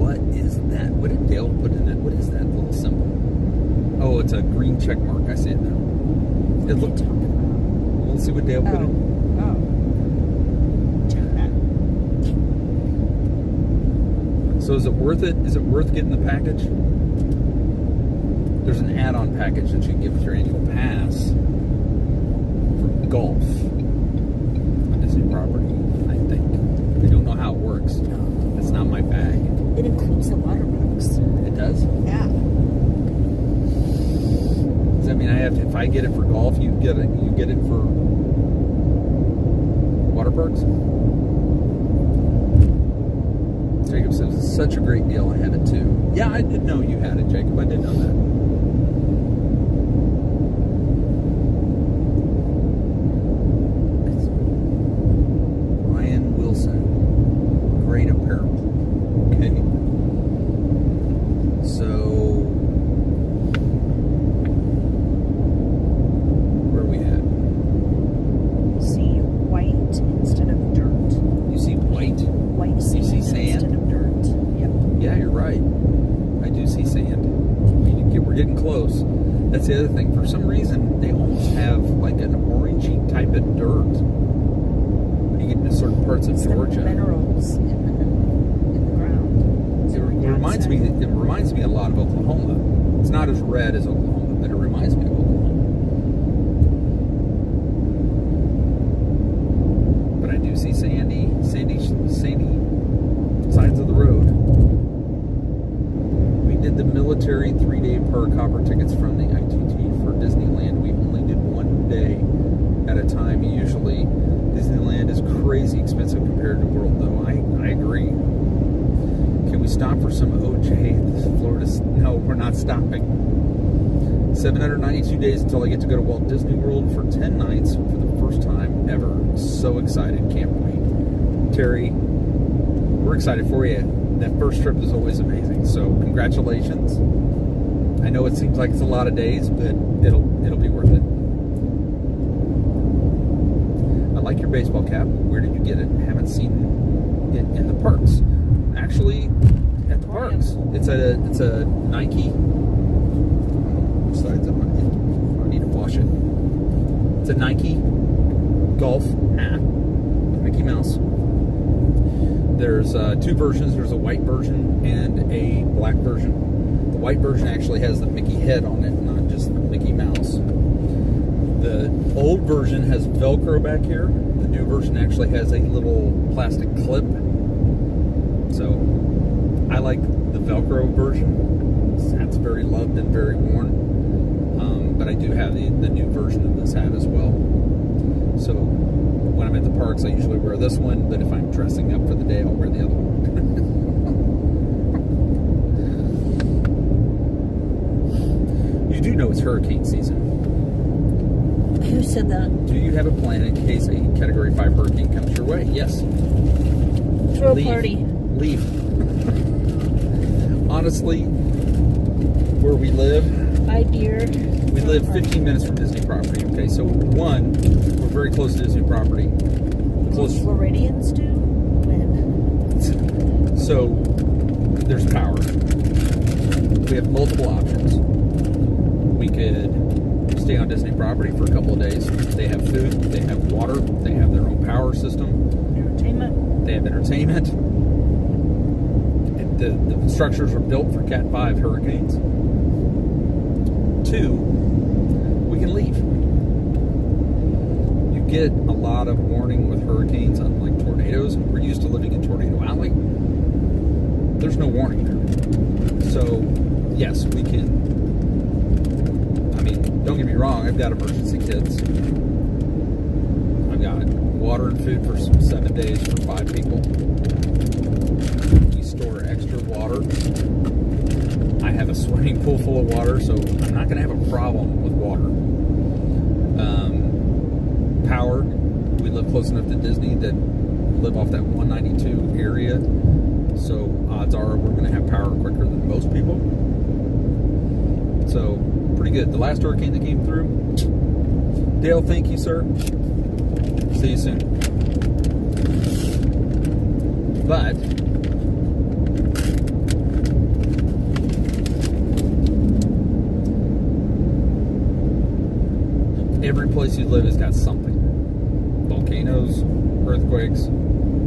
What is that? What did Dale put in it? What is that little symbol? Oh, it's a green check mark. I see it now. It looked. Let's see what Dale put in. Oh. Check that. So is it worth it? Is it worth getting the package? There's an add-on package that you can get with your annual pass for golf on Disney property. bugs. That's not my bag. It includes the water bugs. It does? Yeah. Does that mean I have to, if I get it for golf, you get it for water parks? Jacob says it's such a great deal. I have it too. Yeah, I did know you had it, Jacob. I did know that. Ryan Wilson, great apparel. Okay. So, where are we at? See white instead of dirt. You see white? White sand, see sand? instead of dirt. Yep. Yeah, you're right. I do see sand. We're getting close. That's the other thing. For some reason, they almost have like an orangey type of dirt. You get into certain parts of It's the Georgia. minerals in the ground. It reminds me. It reminds me a lot of Oklahoma. It's not as red as Oklahoma, but it reminds me of Oklahoma. But I do see sandy sides of the road. We did the military 3-day per copper tickets from the ITT for Disneyland. We only did 1 day at a time. Usually, Disneyland is crazy expensive compared to World, though. I agree. Can we stop for some OJ? Florida? No, we're not stopping. 792 days until I get to go to Walt Disney World for 10 nights for the first time ever. So excited. Can't wait. Terry, we're excited for you. That first trip is always amazing. So congratulations. I know it seems like it's a lot of days, but it'll be worth it. I like your baseball cap. Where did you get it? Haven't seen it in the parks. Actually, at the parks. It's a Nike. Besides, I need to wash it. It's a Nike golf hat with Mickey Mouse. There's two versions. There's a white version and a black version. The white version actually has the Mickey head on it, not just Mickey Mouse. The old version has Velcro back here. The new version actually has a little plastic clip. So I like the Velcro version. This hat's very loved and very worn. But I do have the new version of this hat as well. So when I'm at the parks, I usually wear this one, but if I'm dressing up for the day, I'll wear the other one. You do know it's hurricane season. Who said that? Do you have a plan in case a Category 5 hurricane comes your way? Yes. Throw a Leave. party. Leave. Honestly, where we live, we live 15 minutes from Disney property. Okay, so one, we're very close to Disney property. Most Floridians do. So there's power. We have multiple options. We could stay on Disney property for a couple of days. They have food, they have water, they have their own power system. Entertainment. They have entertainment. The structures are built for Cat 5 hurricanes. 2, we can leave. You get a lot of warning with hurricanes, unlike tornadoes. We're used to living in Tornado Alley. There's no warning there. So, yes, we can. I mean, don't get me wrong, I've got emergency kits. I've got water and food for 7 days for 5 people. We store extra water. I have a swimming pool full of water, so I'm not going to have a problem with water. Power. We live close enough to Disney that live off that 192 area, so odds are we're going to have power quicker than most people. So, pretty good. The last hurricane that came through, Dale, thank you, sir. See you soon. But every place you live has got something. Volcanoes, earthquakes,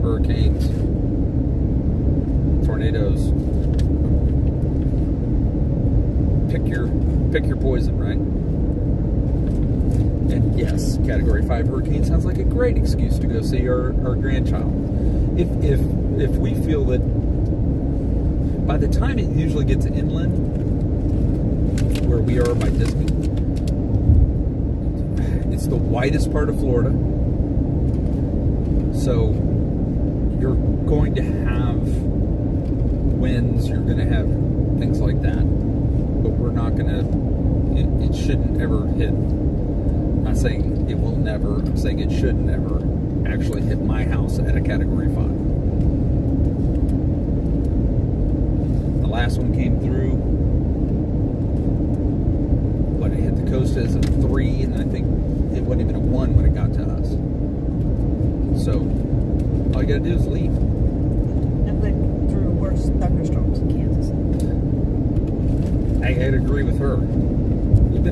hurricanes, tornadoes. Pick your poison, right? And yes, Category 5 hurricane sounds like a great excuse to go see our grandchild. If we feel that by the time it usually gets inland, where we are by Disney, it's the widest part of Florida. So you're going to have winds, you're going to have things like that. But we're not going to, it shouldn't ever hit. I'm not saying it will never, I'm saying it should never actually hit my house at a Category 5. The last one came through, but it hit the coast as a 3, and I think it wasn't even a 1 when it got to us. So all you gotta do is leave. I've lived through worse thunderstorms in Kansas. I'd agree with her. We've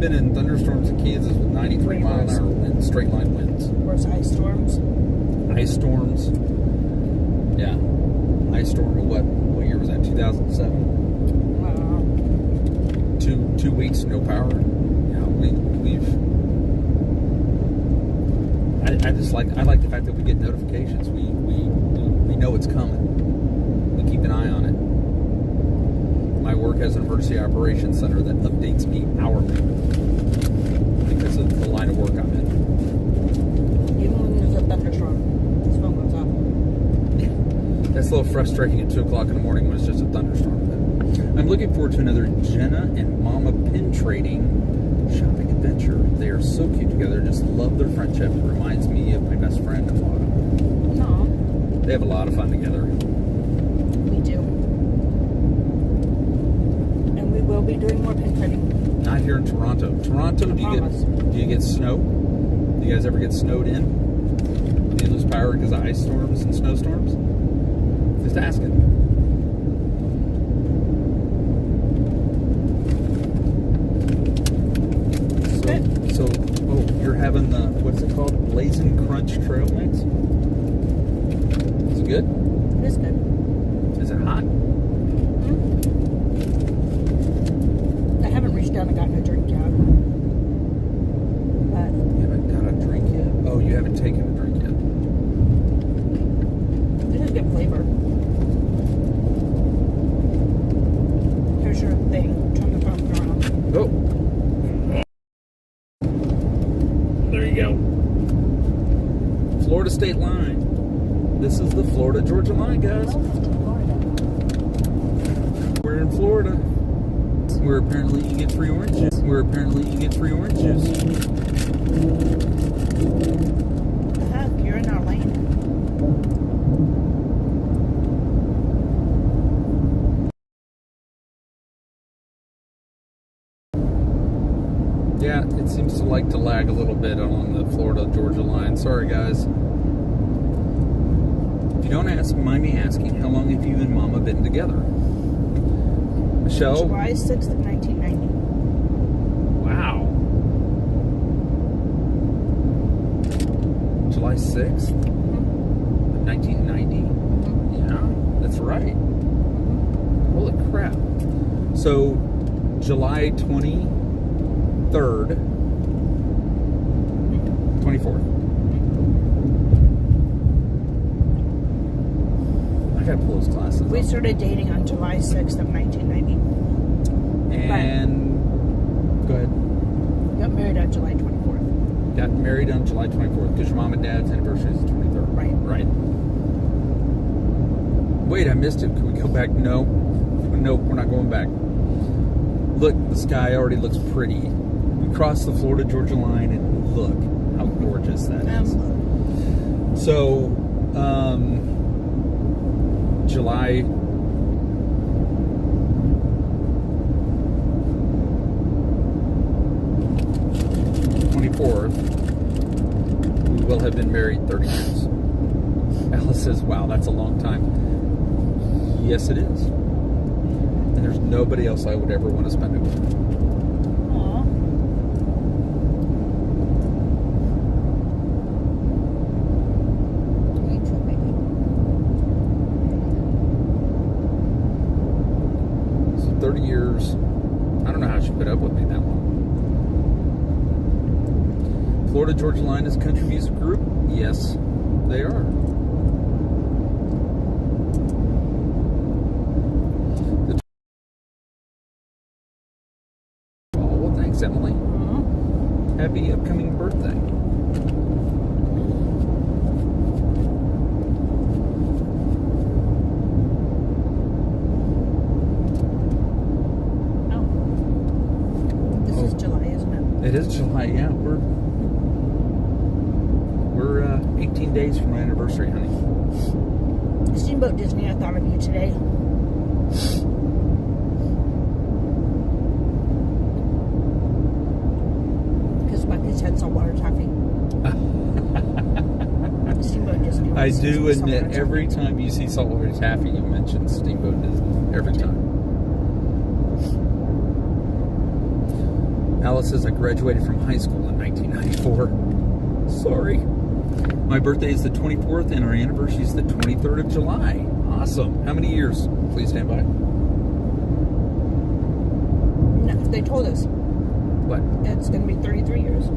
been in thunderstorms in Kansas with 93 mile an hour winds, straight line winds. Worse ice storms. Ice storms. Yeah. Ice storm of what year was that? 2007. Wow. 2 weeks, no power. Yeah, I like the fact that we get notifications. We know it's coming. We keep an eye on it. My work has an emergency operations center that updates me hourly because of the line of work I'm in. Even when there's a thunderstorm, this phone goes off. That's a little frustrating at 2 o'clock in the morning when it's just a thunderstorm. But I'm looking forward to another Jenna and Mama pin trading shopping adventure. They are so cute together. Just love their friendship. It reminds me of my best friend in Autumn. No, They have a lot of fun together. we do. And we will be doing more pin trading. Not here in Toronto. Toronto, do you get snow? Do you guys ever get snowed in? Do you lose power because of ice storms and snowstorms? Just asking. So, you're having the, what's it called? Blazing Crunch Trail Mix? Is it good? It is good. Is it hot? I haven't reached down and gotten a drink yet. But You haven't got a drink yet? Oh, you haven't taken a drink yet. it has good flavor. Here's your thing. Turn the phone around. Oh. There you go. Florida state line. This is the Florida-Georgia line, guys. We're in Florida. Where apparently you get free orange juice. Heck, you're in our lane. Yeah, it seems to like to lag a little bit on the Florida-Georgia line. Sorry, guys. If you don't mind me asking, how long have you and Mama been together? Michelle? July 6th of 1990. Wow. July 6th? 1990? Yeah, that's right. Holy crap. So, July 23rd, 24th. I gotta pull those classes We up. started dating on July 6th of 1990. And go ahead. Got married on July 24th. Got married on July 24th because your mom and dad's anniversary is the 23rd. Right. Wait, I missed it. Can we go back? No. Nope, we're not going back. Look, the sky already looks pretty. We crossed the Florida-Georgia line, and look how gorgeous that is. So, July 24th, we will have been married 30 years. Alice says, wow, that's a long time. Yes, it is. And there's nobody else I would ever want to spend it with. Aww. Me too, baby. So 30 years, I don't know how she put up with me that long. Georgia Line is a country music group? Yes, they are. Oh, well, thanks, Emily. Happy upcoming birthday. This is July, isn't it? It is July, yeah. We're 18 days from my anniversary, honey. Steamboat Disney, I thought of you today. Because my kids had saltwater taffy. Steamboat Disney. I do was admit, saltwater every time you see saltwater taffy, you mention Steamboat Disney. Every time. Alice says I graduated from high school in 1994. Sorry. My birthday is the 24th and our anniversary is the 23rd of July. Awesome. How many years? Please stand by. No, they told us What? it's going to be 33 years.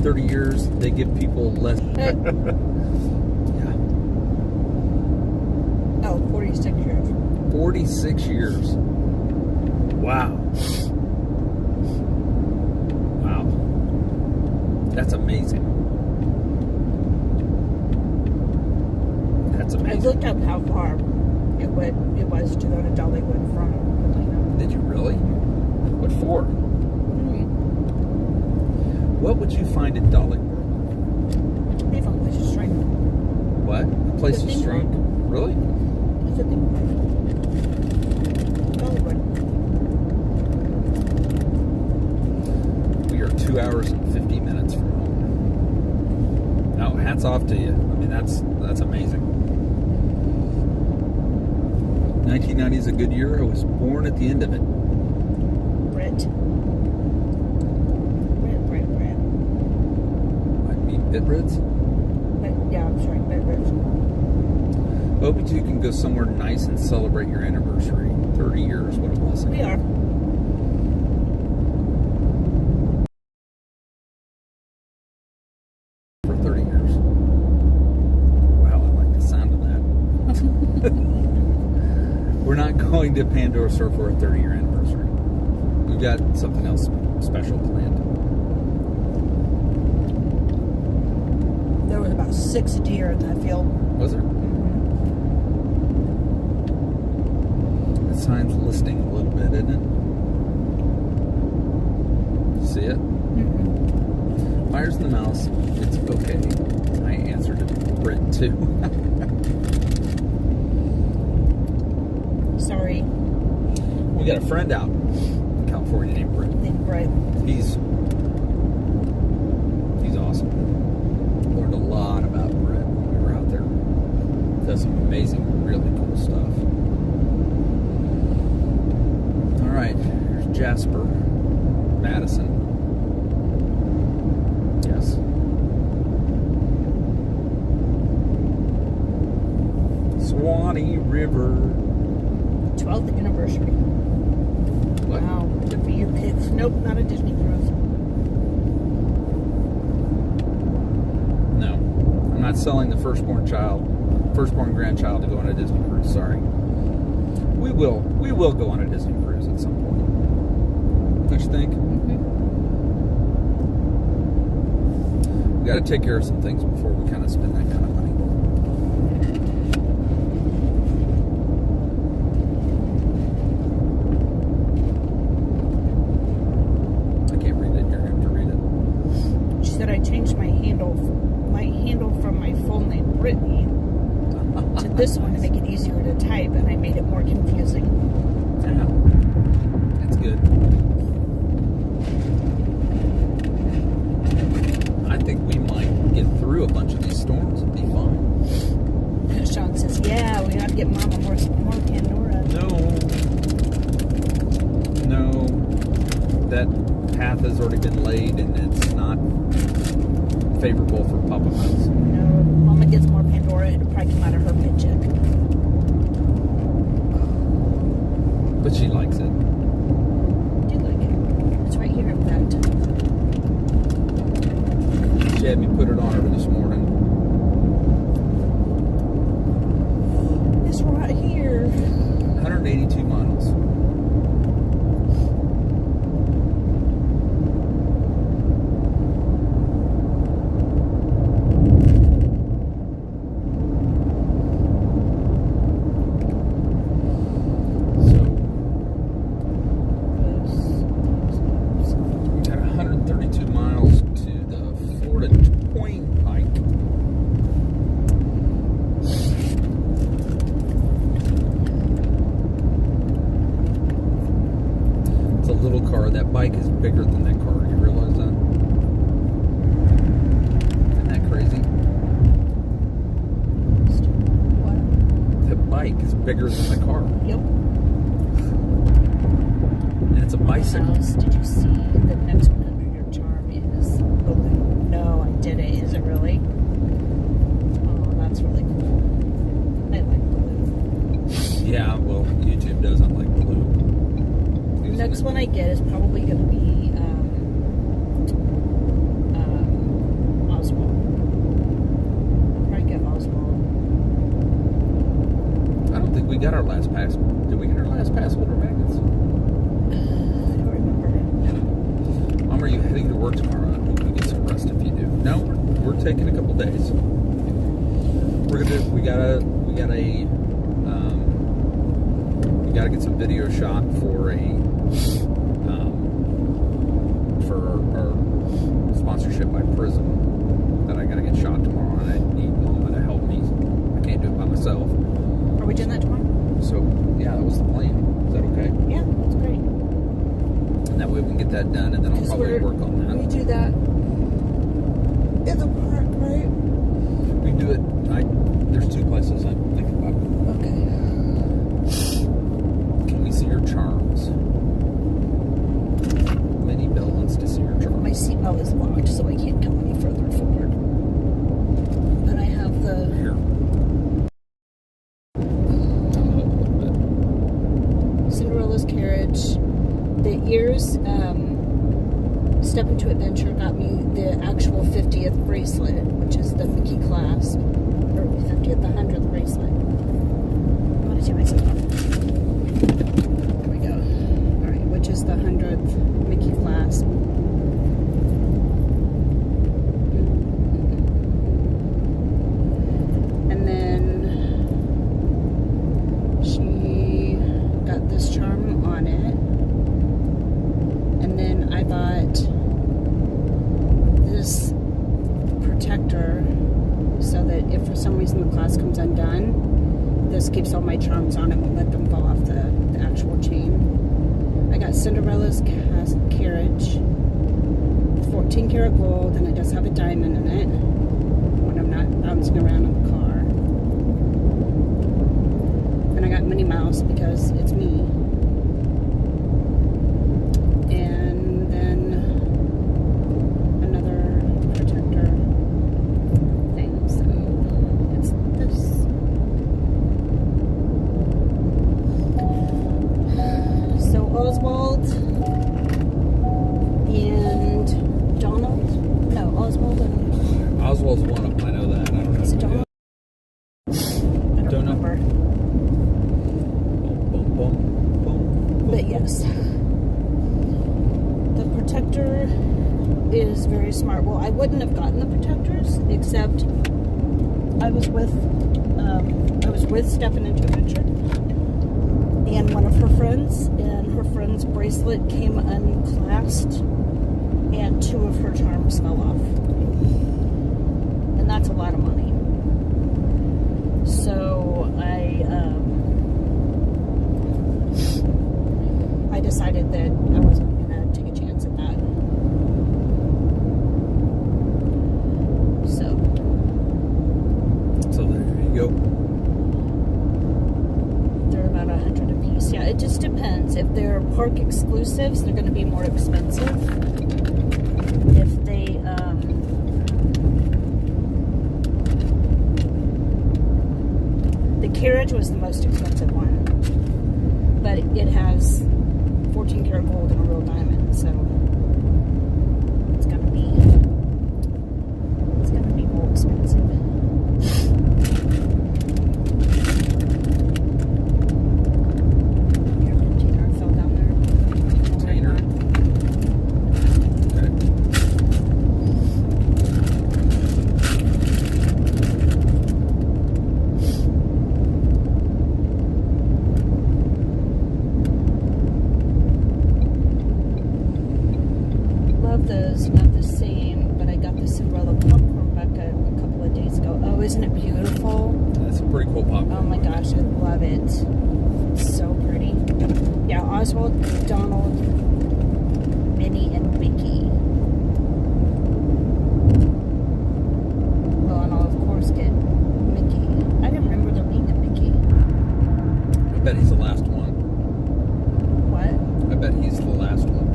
30 years, they give people less. Hey. Yeah. Oh, 46 years. 46 years. Wow. Wow. That's amazing. That's I amazing. looked up how far it was to go to Dollywood from Atlanta. Did you really? What for? What would you find at Dollywood? They found places to drink. What? A place The to theme drink? park. Really? It's a thing. Dollywood. We are 2 hours and 50 minutes from home. Oh, hats off to you. I mean, that's amazing. 1990 is a good year. I was born at the end of it. Brit. I mean, Bitreds. But, yeah, I'm sorry, Brit. Hope you two can go somewhere nice and celebrate your anniversary. 30 years, what a blessing. We are. For 30 years. Wow, I like the sound of that. We're not going to Pandora Surf for a 30-year anniversary. We've got something else special planned. There was about 6 deer in that field. Was there? The sign's listing a little bit, isn't it? See it? Myers and the Mouse. It's okay. I answered it. Brit too. Sorry. We got a friend out in California named Brit. Named Brit. He's awesome. Learned a lot about Brit when we were out there. Does some amazing, really cool stuff. All right, here's Jasper Madison. Yes. Swanee River. 12th anniversary. What? Wow. Good for you kids. Nope, not a Disney cruise. No, I'm not selling the firstborn grandchild to go on a Disney cruise. Sorry. We will go on a Disney cruise at some point. Don't you think? We got to take care of some things before we kind of spend that kind of money. I can't read it. You're going to have to read it. She said I changed my handle from my full name, Brittany, to this one to make it easier to type, and I made it more confusing. Yeah. That's good. I think we might get through a bunch of these storms and be fine. Sean says, yeah, we got to get Mama more Pandora. No. That path has already been laid and it's not favorable for Papa Mouse. No, Mama gets more Pandora, it'll probably come out of her paycheck. But she likes it. I do like it. It's right here, in fact. Debbie put it on her this morning. It's right here. 182 miles. That bike is bigger than that car. You realize that? Isn't that crazy? What? That bike is bigger than the car. Yep. And it's a bicycle. Did you see the next one under your charm is balloon? No, I didn't. Is it really? Oh, that's really cool. I like balloon. Yeah, well, YouTube doesn't like balloon. The next one I get is probably going to be Oswald. I'll probably get Oswald. I don't think we got our last passport. Did we get our last passport or magnets? I don't remember. Mom, are you heading to work tomorrow? I hope you get some rest if you do. No, we're taking a couple days. We gotta get some video shot for our sponsorship by Prism that I gotta get shot tomorrow, and I need Mama to help me. I can't do it by myself. Are we doing that tomorrow? So yeah, that was the plan. Is that okay? Yeah, that's great. And that way we can get that done, and then I'll probably work on that. We do that in the park, right? We do it. There's two places I'm thinking about. Okay. Can we see your charms? Minnie Bell wants to see your charms. My seatbelt is locked, so I can't come any further forward. But I have the... Here. I'm up a little bit. Cinderella's carriage. The ears, Step Into Adventure got me the actual 50th bracelet, which is the Mickey clasp. Or the 50th, the 100th bracelet. I'm going to take myself off. There we go. Alright, which is the 100th Mickey clasp. And then she got this charm on it. And then I bought this protector so that if for some reason the clasp comes undone, this keeps all my charms on it and won't let them fall off the actual chain. I got Cinderella's carriage, 14 karat gold, and it does have a diamond in it when I'm not bouncing around in the car. And I got Minnie Mouse because it's me. And then another protector thing, so it's this. So Oswald and Donald? No, Oswald and... Oswald's one of them, I know that. I don't know. Is it Donald? I don't know. remember. Boom, boom, boom. But yes. The protector is very smart. Well, I wouldn't have gotten the protectors, except I was with Steppin' Into Adventure and one of her friends, and her friend's bracelet came unclasped and 2 of her charms fell off. And that's a lot of money. So I decided that I wasn't going to take a chance at that. So there you go. They're about $100 a piece. Yeah, it just depends. If they're park exclusives, they're going to be more expensive. If they, the carriage was the most expensive one, but it has 14 karat gold and a real diamond, so it's going to be the same, but I got the Cinderella popcorn back a couple of days ago. Oh, isn't it beautiful? That's a pretty cool popcorn. Oh my gosh, I love it. It's so pretty. Yeah, Oswald, Donald, Minnie, and Mickey. Well, and I'll of course get Mickey. I didn't remember there being a Mickey. I bet he's the last one. What? I bet he's the last one.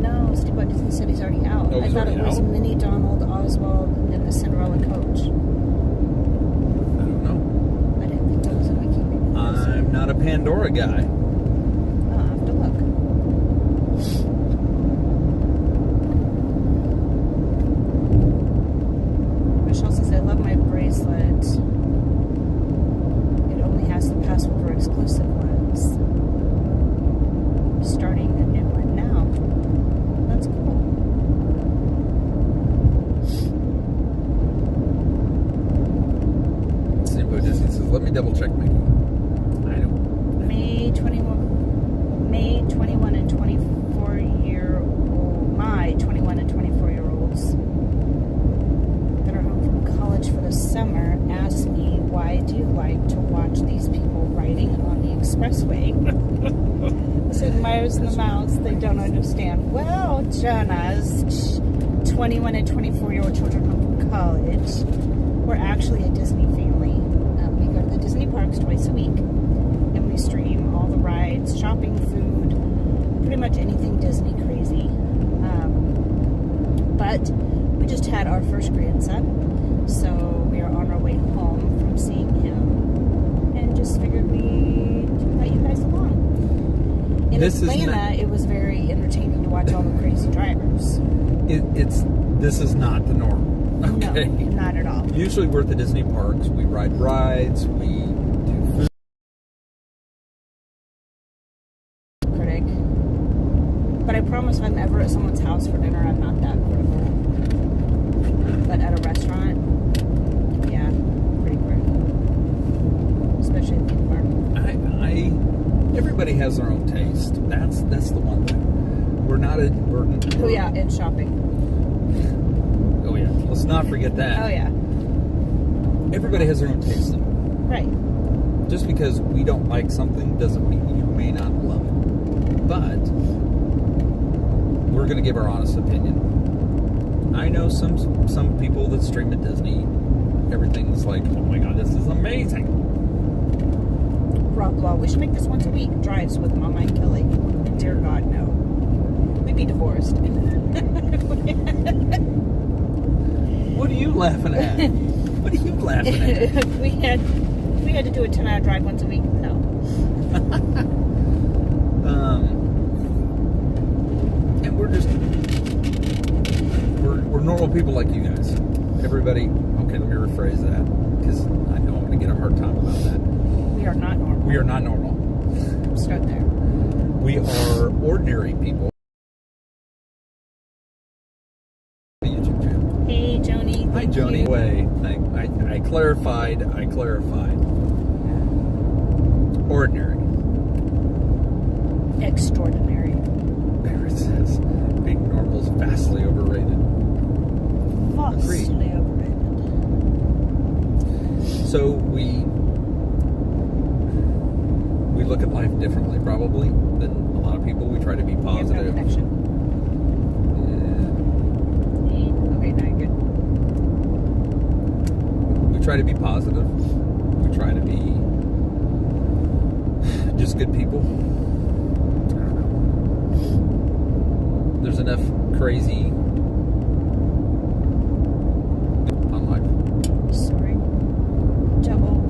No, Steve Disney said he's already out. Oh, I he's thought it already was out? Minnie, Donald, Oswald, and then the Cinderella coach. I don't know. I didn't think that was a Mickey. Maybe that was I'm not a Pandora guy. I'll have to look. Michelle says, I love my bracelet. It only has the password for exclusive ones. Starting a new one now. That's cool. Simbo Disney says, let me double check Mickey. I don't. May 21 and 24-year-old, my 21 and 24-year-olds that are home from college for the summer asked me, why do you like to watch these people riding on the expressway? Sid Meier's in the mouths, they don't understand. Well, Jonah's 21 and 24-year-old children home from college. We're actually a Disney family. We go to the Disney parks twice a week. And we stream all the rides, shopping, food, pretty much anything Disney crazy. But we just had our first grandson, so we are on our way home from seeing him, and just figured we'd let you guys along. In This is Atlanta, not- it was very entertaining to watch all the crazy drivers. This is not the norm. Okay. No, not at all. Usually we're at the Disney parks. We ride rides. We do food. Critic. But I promise if I'm ever at someone's house for dinner, I'm not that critical. But at a restaurant, yeah, pretty critical. Especially at the theme park. Everybody has their own taste. That's the one thing. Oh yeah, and shopping. Oh yeah. Let's not forget that. Oh yeah. Everybody has their own taste though. Right. Just because we don't like something doesn't mean you may not love it. But we're going to give our honest opinion. I know some people that stream at Disney, everything's like, oh my god, this is amazing. Rob Law, we should make this once a week. Drives with Mama and Kelly. Dear God, no. We'd be divorced. What are you laughing at? What are you laughing at? If we had to do a 10-hour drive once a week, no. And we're normal people like you guys. Everybody, okay, let me rephrase that, because I know I'm going to get a hard time about that. We are not normal. We are not normal. Start there. We are ordinary people. The YouTube channel. Hey, Joni. Hi, thank Joni. you. Wait, I clarified. Ordinary. Extraordinary. There it says, being normal is vastly overrated. Vastly overrated. So we look at life differently, probably, than a lot of people. We try to be We have no positive. connection. Yeah. Okay, now you're good. We try to be positive. We try to be just good people. I don't know. There's enough crazy on life. Sorry. Double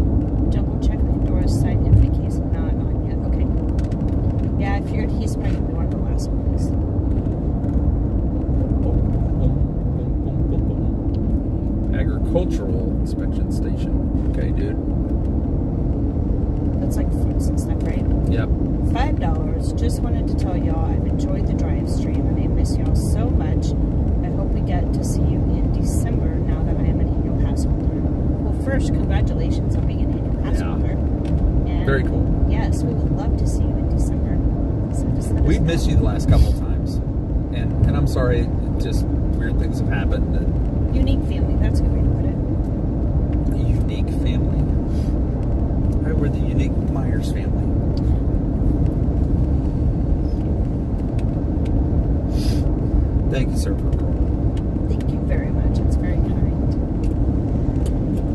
check Pandora's site if Mickey's not on yet. Okay. Yeah, I figured he's probably gonna be one of the last ones. Agricultural inspection station. Okay, dude. That's like fruits and stuff, right? Yep. $5. Just wanted to tell y'all I've enjoyed the drive stream and I miss y'all so much. I hope we get to see you in December now that I am an annual pass holder. Well, first, congratulations on being an annual pass Yeah. holder. And Very cool. yes, we would love to see you in December. So just let us We've know. missed you the last couple times, and I'm sorry just weird things have happened. And Unique family. That's a good way to put it. a unique family. Right, we're the unique Myers family. Thank you, sir. Thank you very much. It's very kind.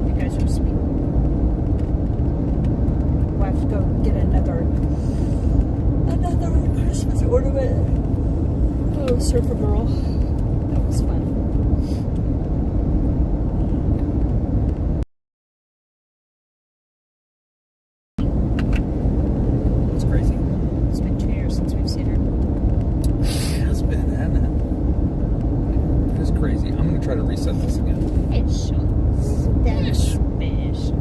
You guys are sweet. We'll have to go get another Christmas ornament. Oh, Surfer Girl. That was fun. It's crazy. It's been 2 years since we've seen her. It has been, hasn't it? It is crazy. I'm going to try to reset this again. Special. Special.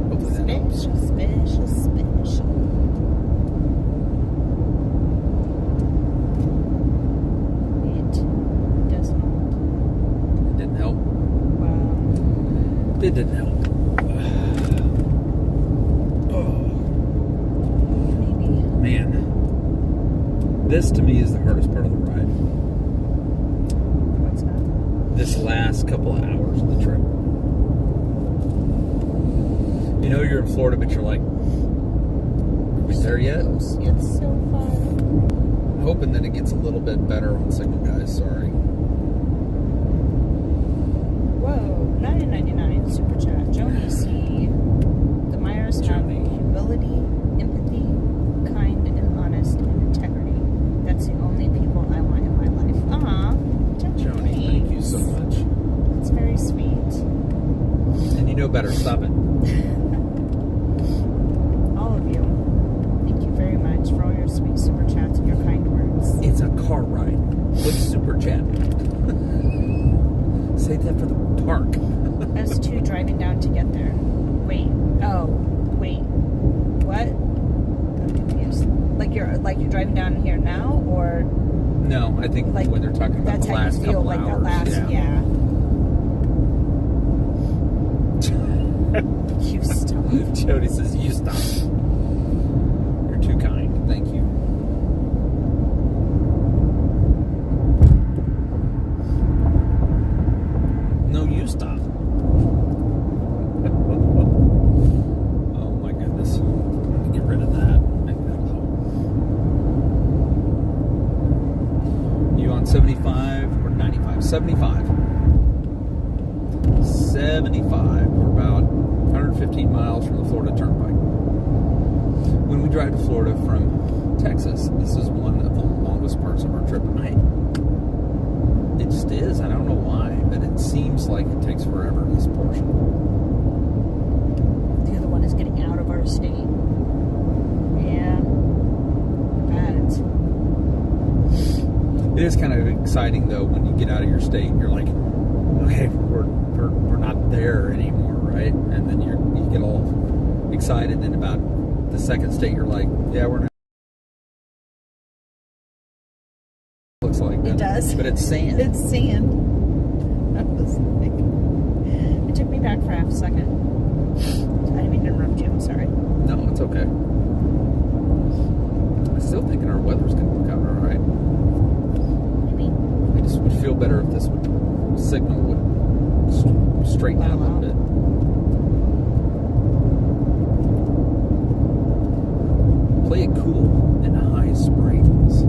Hopefully that helps. Special. It does not. It didn't help. Wow. It didn't help. Oh, Maybe. man. This to me is the hardest part of the ride. What's that? This last couple of hours of the trip. You know you're in Florida, but you're like, are we there yet? It's so fun. Hoping that it gets a little bit better on signal, guys. Sorry. Whoa, $9.99 super chat. Joni C. The Myers have Joni. humility, empathy, kind and honest, and integrity. That's the only people I want in my life. Aw, Joni, thank you so much. That's very sweet. And you know better. Stop it. All of you, thank you very much for all your sweet super chats and your kind words. It's a car ride with super chat. Say that for the park. Us two driving down to get there. Wait. Oh, wait. What? I'm confused. Like you're driving down here now, or No, I think like when they're talking about that's the how last you feel, couple like hours. that last, yeah. You stop. Jody says, you stop. You're too kind. Thank you. No, you stop. Oh my goodness. I'm going to get rid of that. Maybe that'll help. You on 75 or 95? 75. 75. We're about 115 miles from the Florida Turnpike. When we drive to Florida from Texas, this is one of the longest parts of our trip. It just is. I don't know why, but it seems like it takes forever, this portion. The other one is getting out of our state. Yeah. Bad. It is kind of exciting, though, when you get out of your state. You're like, okay, we're not there anymore, right? And then you get all excited, and about the second state, you're like, yeah, we're not. Looks like It does. but it's sand. It's sand. That was like, it took me back for half a second. I didn't mean to interrupt you. I'm sorry. No, it's okay. I'm still thinking our weather's going to work out all right. Maybe. I just would feel better if this signal would straighten out a little bit. Play it cool in high springs.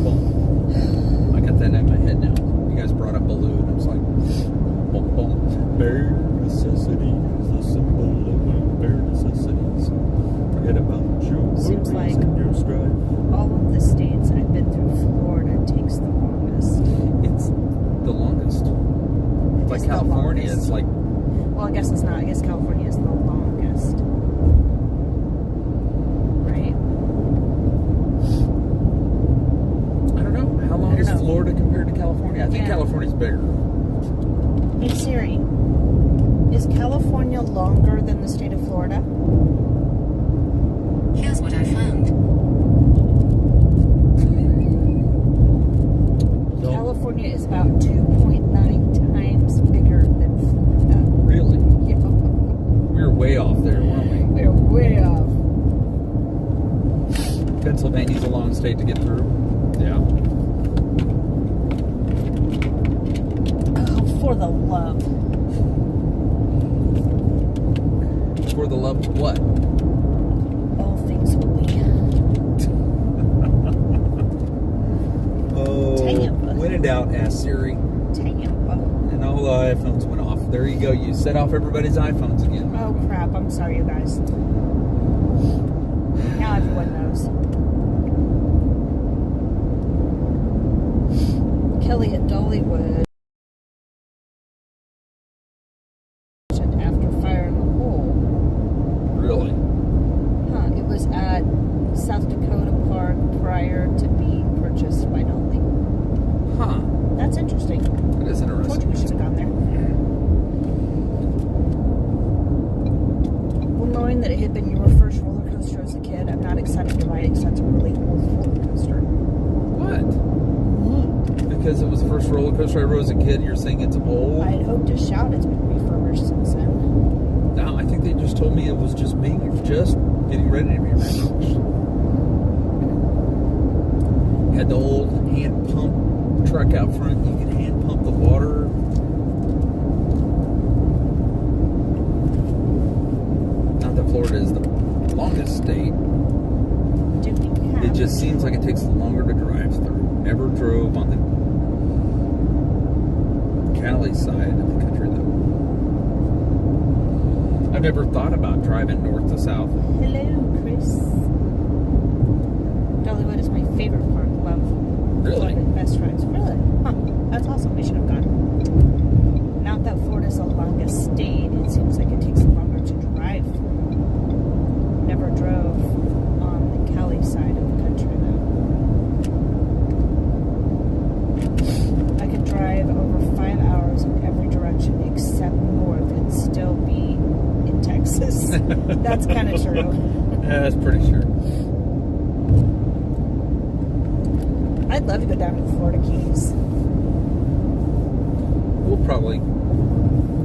Boom. I got that in my head now. You guys brought up balloon. I was like, boom, boom. Bare necessities, the symbol of bare necessities. Forget about your Seems worries like and your strife. all of the states I've been through, Florida takes the longest. It's the longest. Like the California, longest. it's like, Well, I guess it's not. I guess California is the longest. Right? I don't know. How long I don't is know. Florida compared to California? I think Yeah. California's bigger. Hey Siri, is California longer than the state of Florida? Here's what I found. California is about 2.9 times bigger than Florida. Really? Yeah. We were way off there, weren't we? We're way off. Pennsylvania's the longest state to get through. Yeah. Oh, for the love. For the love of what? All things holy. Oh, Tampa. when in doubt, ask Siri. Tampa. And all the iPhones went off. There you go. You set off everybody's iPhones again. Oh, crap. I'm sorry, you guys. Now everyone knows. Kelly at Dollywood. After fire in the hole. Really? Huh. It was at South Dakota Park prior to being purchased by Dolly. Huh. That's interesting. That is Told you interesting. we should have gone there. Well, knowing that it had been your first roller coaster as a kid, I'm not excited to ride it because that's a really old roller coaster. What? Because it was the first roller coaster I rode as a kid, you're saying it's old? I had hoped to shout it's been refurbished since then. No, I think they just told me it was just getting ready to be refurbished. Had the old hand pump truck out front. You could hand pump the water. Not that Florida is the longest state. Do we have It just seems like it takes longer to drive through. Never drove on the Cali side of the country, though. I've never thought about driving north to south. Hello, Chris. Dollywood is my favorite park. Love. Really? Best rides. Really? Huh. That's awesome. We should have gone. Now that Florida's the longest state, it seems like it takes longer to drive through. Never drove on the Cali side of the country, though. I could drive over 5 hours in every direction except north and still be in Texas. That's kind of true. Yeah, that's pretty sure. I'd love to go down to the Florida Keys. We'll probably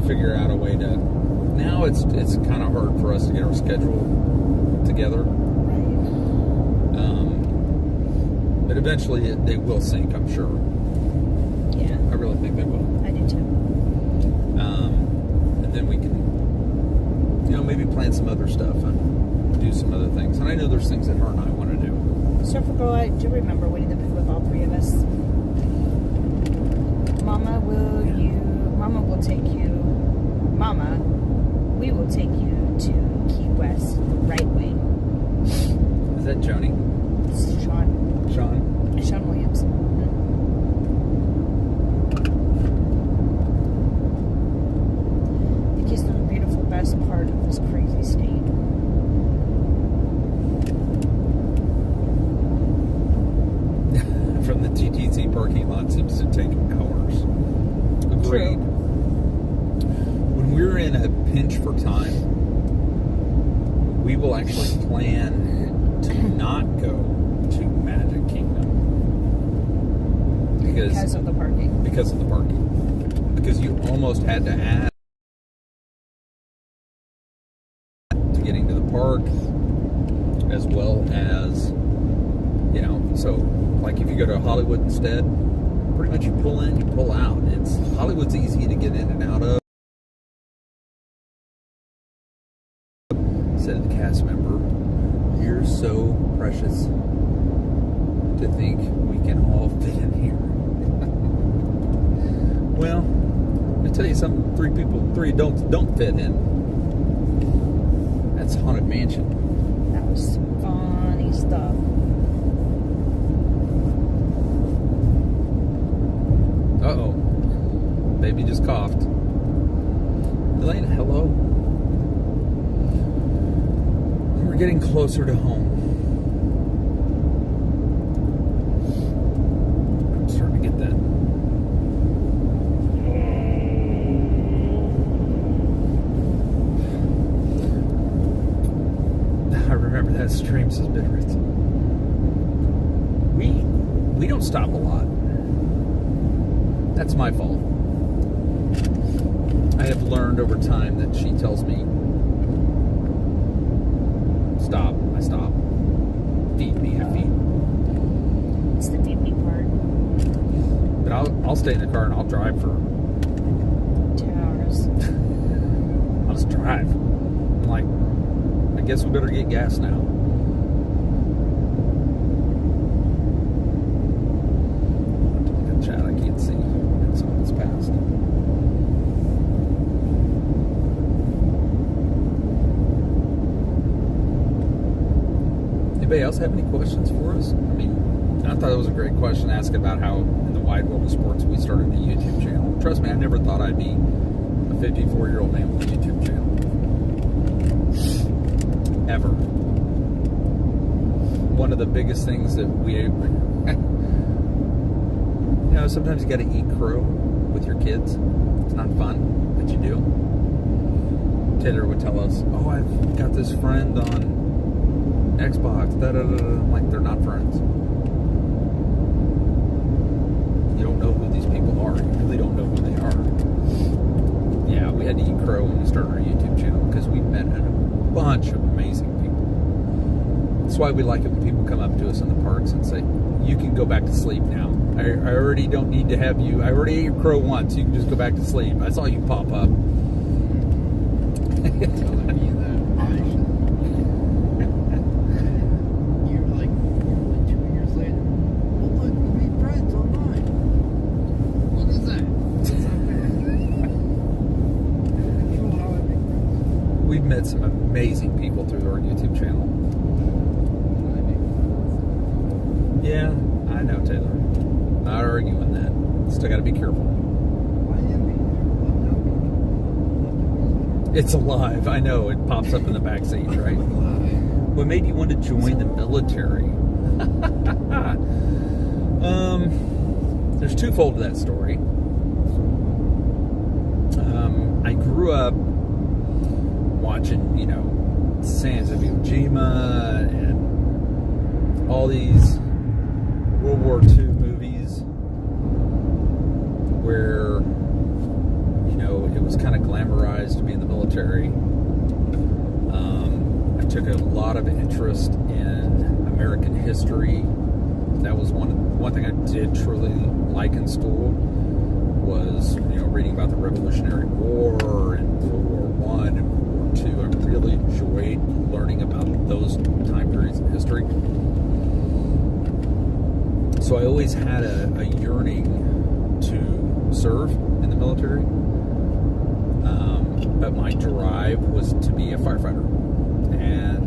figure out a way to. Now it's kind of hard for us to get our schedule together. Right. But eventually they will sync, I'm sure. Yeah, I really think they will. I do too. And then we can, maybe plan some other stuff and do some other things. And I know there's things that her and I want to do. Surfer Girl, I do remember Winnie the Pooh with all three of us. Mama, we will take you to Key West the right way. Is that Joni? It's Sean Williams. I think he's the beautiful best part of this crazy state. From the TTC parking lot seems to take hours. Agreed. True. When we're in a pinch for time, we will actually plan to not go to Magic Kingdom Because of the parking. Because of the parking. Because you almost had to add to getting to the park, as well as, so like if you go to Hollywood instead, pretty much you pull in, you pull out. Hollywood's easy to get in and out of. Said the cast member, "You're so precious to think we can all fit in here." Well, let me tell you something. 3 adults don't fit in. That's Haunted Mansion. That was funny stuff. Uh-oh. Baby just coughed. Elena, hello. We're getting closer to home. I'm starting to get that. I remember that stream, says Bitterith. We don't stop a lot. That's my fault. I have learned over time that she tells me, stop, I stop. Feed me, I feed. I'll stay in the car and I'll drive for 2 hours. I'll just drive. I'm like, I guess we better get gas now. Good chat, I can't see. It's on this past. Anybody else have any questions for us? I mean, I thought it was a great question asking about how in the wide world of sports we started a YouTube channel. Trust me, I never thought I'd be a 54-year-old man with a YouTube channel. Ever. One of the biggest things that we, sometimes you got to eat crow with your kids. It's not fun, but you do. Taylor would tell us, "Oh, I've got this friend on Xbox." I'm like, they're not friends. You don't know who these people are. You really don't know who they are. Yeah, we had to eat crow when we started our YouTube channel because we met a bunch of amazing people. That's why we like it when people come up to us in the parks and say, "You can go back to sleep now. I already don't need to have you. I already ate your crow once. You can just go back to sleep. I saw you pop up." Telling me that you're like 2 years later. Well, look, we meet friends online. What is that? What's up there? Control how I make friends. We've met some amazing people through our YouTube channel. I make friends. Yeah, I know, Taylor. Not arguing that. Still got to be careful. I am being there. It's alive. I know. It pops up in the back seat, right? What made you want to join the military? There's twofold to that story. I grew up watching, Sands of Iwo Jima and all these World War II movies where, it was kind of glamorized to be in the military. I took a lot of interest in American history. That was one thing I did truly like in school was, reading about the Revolutionary War and World War I and World War II. I really enjoyed learning about those time periods in history. So I always had a yearning to serve in the military. But my drive was to be a firefighter. And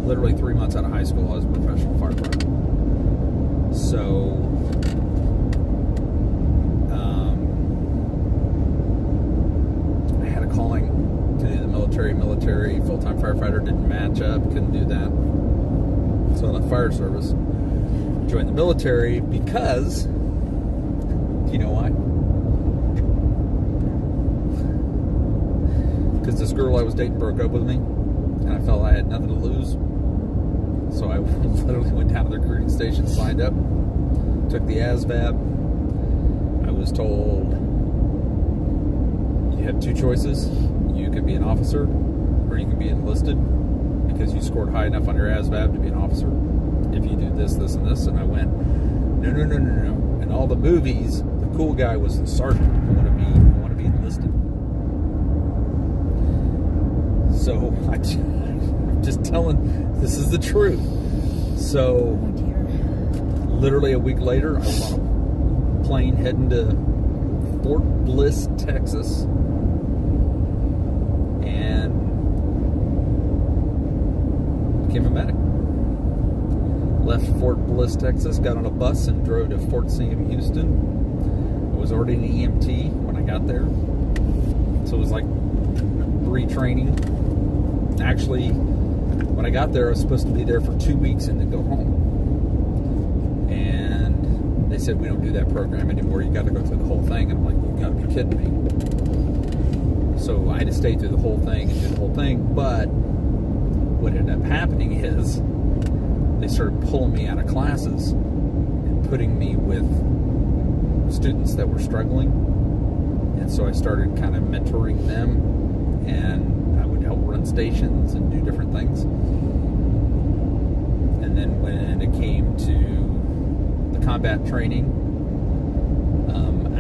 literally 3 months out of high school, I was a professional firefighter. So, I had a calling to do the military. Full-time firefighter didn't match up, couldn't do that. So I left fire service, joined the military because, do you know why? Because this girl I was dating broke up with me, and I felt I had nothing to lose. So I literally went down to the recruiting station, signed up, took the ASVAB. I was told, you have two choices. You can be an officer, or you can be enlisted, because you scored high enough on your ASVAB to be an officer. If you do this, this, and this. And I went, no. In all the movies, the cool guy was the sergeant. I want to be enlisted. So I'm just telling, this is the truth. So literally a week later, I was on a plane heading to Fort Bliss, Texas, and became a medic. Left Fort Bliss, Texas, got on a bus and drove to Fort Sam, Houston. I was already an EMT when I got there. So it was like retraining. Actually, when I got there, I was supposed to be there for 2 weeks and then go home. And they said, we don't do that program anymore. You got to go through the whole thing. And I'm like, you got to be kidding me. So I had to stay through the whole thing and do the whole thing. But what ended up happening is they started pulling me out of classes and putting me with students that were struggling. And so I started kind of mentoring them, and I would help run stations and do different things. And then when it came to the combat training,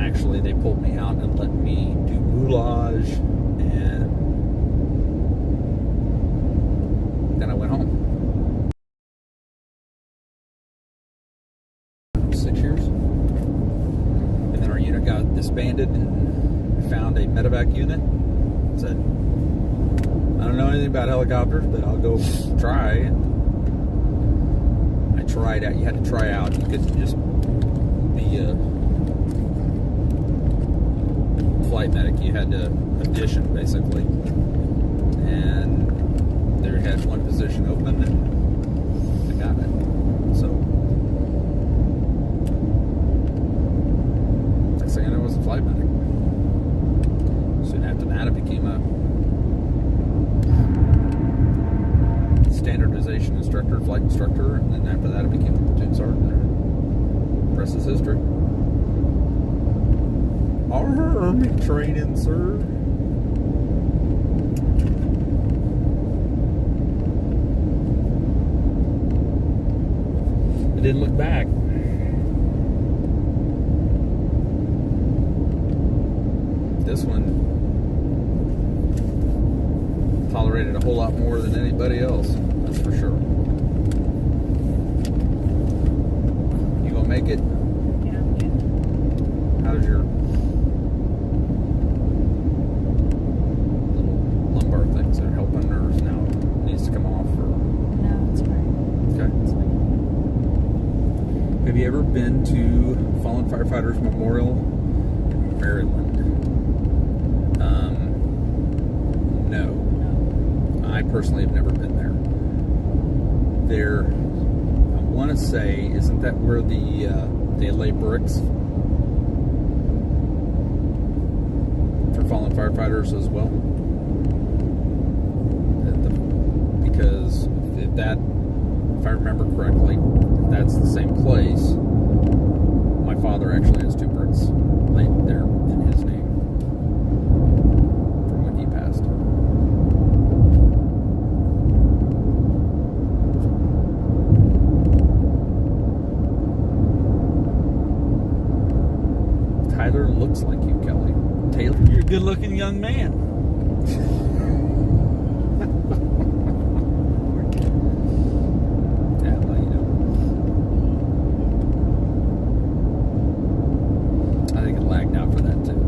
actually, they pulled me out and let me do moulage, and then I went home. 6 years. And then our unit got disbanded, and we found a medevac unit. Said, I don't know anything about helicopters, but I'll go try. And I tried out. You had to try out. You couldn't just be a flight medic. You had to audition, basically. And they had one position open, and I got it. So next thing I know, I was a flight medic. Soon after that, I became a standardization instructor, flight instructor, and then after that I became a platoon sergeant. The rest is history. Army training, sir. I didn't look back. This one tolerated a whole lot more than anybody else, that's for sure. You gonna make it? Yeah. How's your little lumbar things? Are helping, or is now needs to come off? Or No, it's fine. okay. It's fine. Have you ever been to Fallen Firefighters Memorial in Maryland? No. I personally have never been there. There, I want to say, isn't that where they lay bricks for fallen firefighters as well? Because if I remember correctly, if that's the same place, my father actually has 2 bricks laid there in his name from when he passed. Tyler looks like you, Kelly. Taylor, you're a good-looking young man. Yeah, well, you know. I think it lagged out for that too.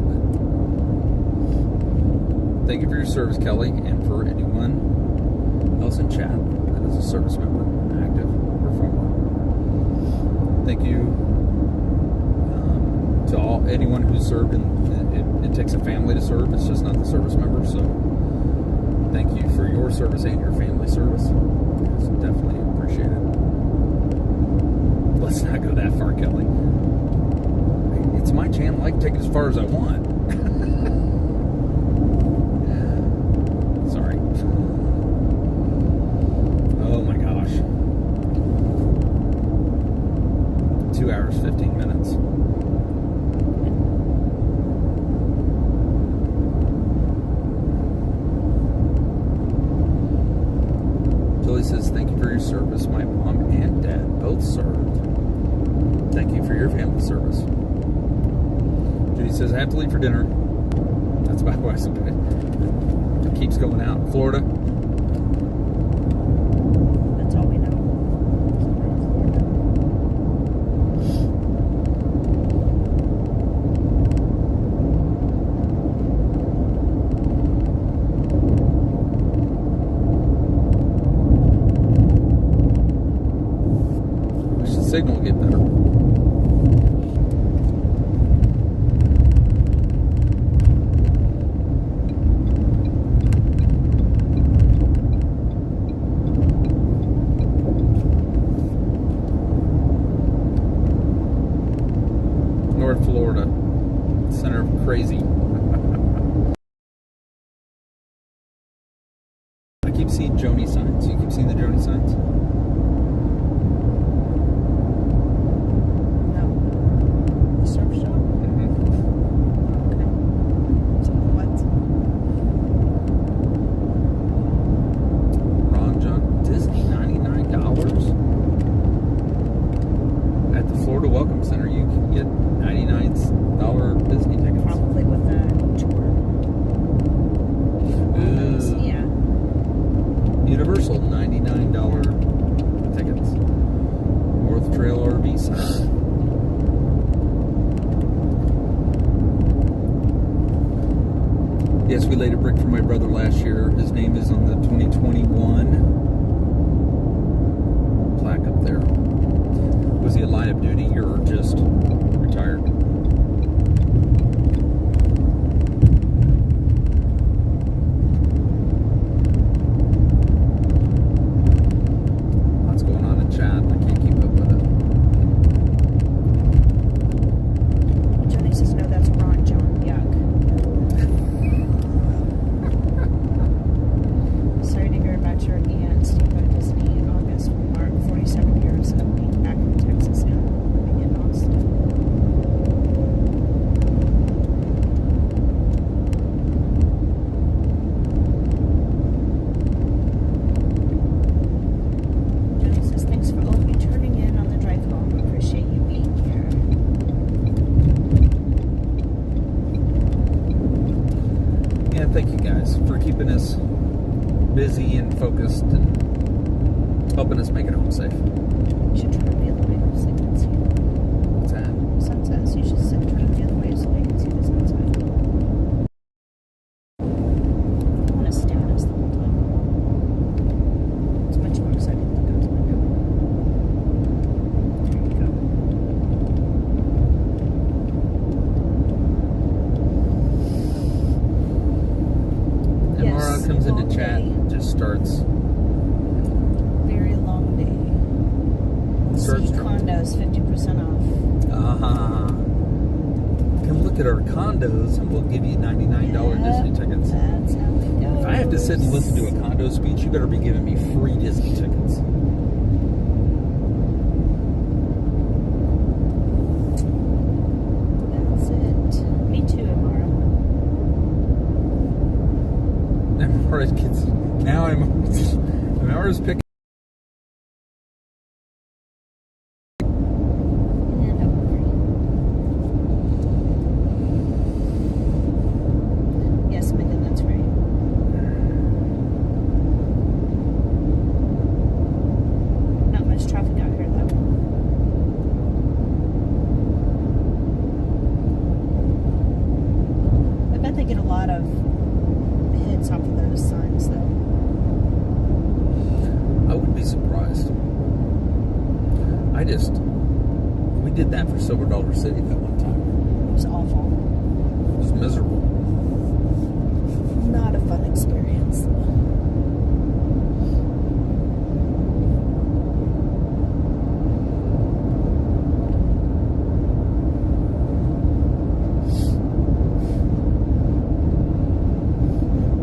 But thank you for your service, Kelly, and for anyone else in chat that is a service member, active or former. Thank you. To anyone who's served, it takes a family to serve. It's just not the service member. So thank you for your service and your family service. It's definitely appreciated. Let's not go that far, Kelly. It's my channel. I can take it as far as I want. Sorry. Oh my gosh. 2 hours, 15 minutes. Billy says, thank you for your service. My mom and dad both served. Thank you for your family service. Judy says, I have to leave for dinner. That's about why I said it. It keeps going out. Florida. That's all we know. Wish the signal would get better. North Florida, center of crazy. I keep seeing Joni signs. You keep seeing the Joni signs? No. The surf shop? Mm-hmm. Okay. So what? Ron John Disney, $99 at the Florida Welcome Center, you can get $99 Disney tickets. Probably with the tour. Yeah. Universal, $99 tickets. North Trail RV Center. Yes, we laid a brick for my brother last year. His name is on the 2021 plaque up there. Was he a line of duty or just retired? What's going on in chat? I can't keep up with it. Johnny says, no, that's Ron John. Yuck. Sorry to hear about your aunt, Steve, at Disney in August. Mark 47 years of being back in Texas and living in Austin. Johnny says, thanks for all of you turning in on the drive home. Appreciate you being here. Yeah, thank you guys for keeping us busy and focused and helping us make it home safe. You should turn the other way so they can see What's that? sunsets. You should sit turn the other way so they can see the sunset. I want to stare at us the whole time. It's much more exciting than goes my room. There you go. And Yes, Mara comes into long chat day. and just starts Very long day. Search See condos 50% off. come look at our condos and we'll give you $99 Disney tickets. That's how it goes. If I have to sit and listen to a condo speech, you better be giving me free Disney tickets. That's it. Me too, Amara. And Mara gets, now Mara's picking. And over. Yes, Megan, that's right. Not much traffic out here, though. I bet they get a lot of hits off of those signs, though. I wouldn't be surprised. We did that for Silver Dollar City that one time. It was awful. It was miserable. Not a fun experience.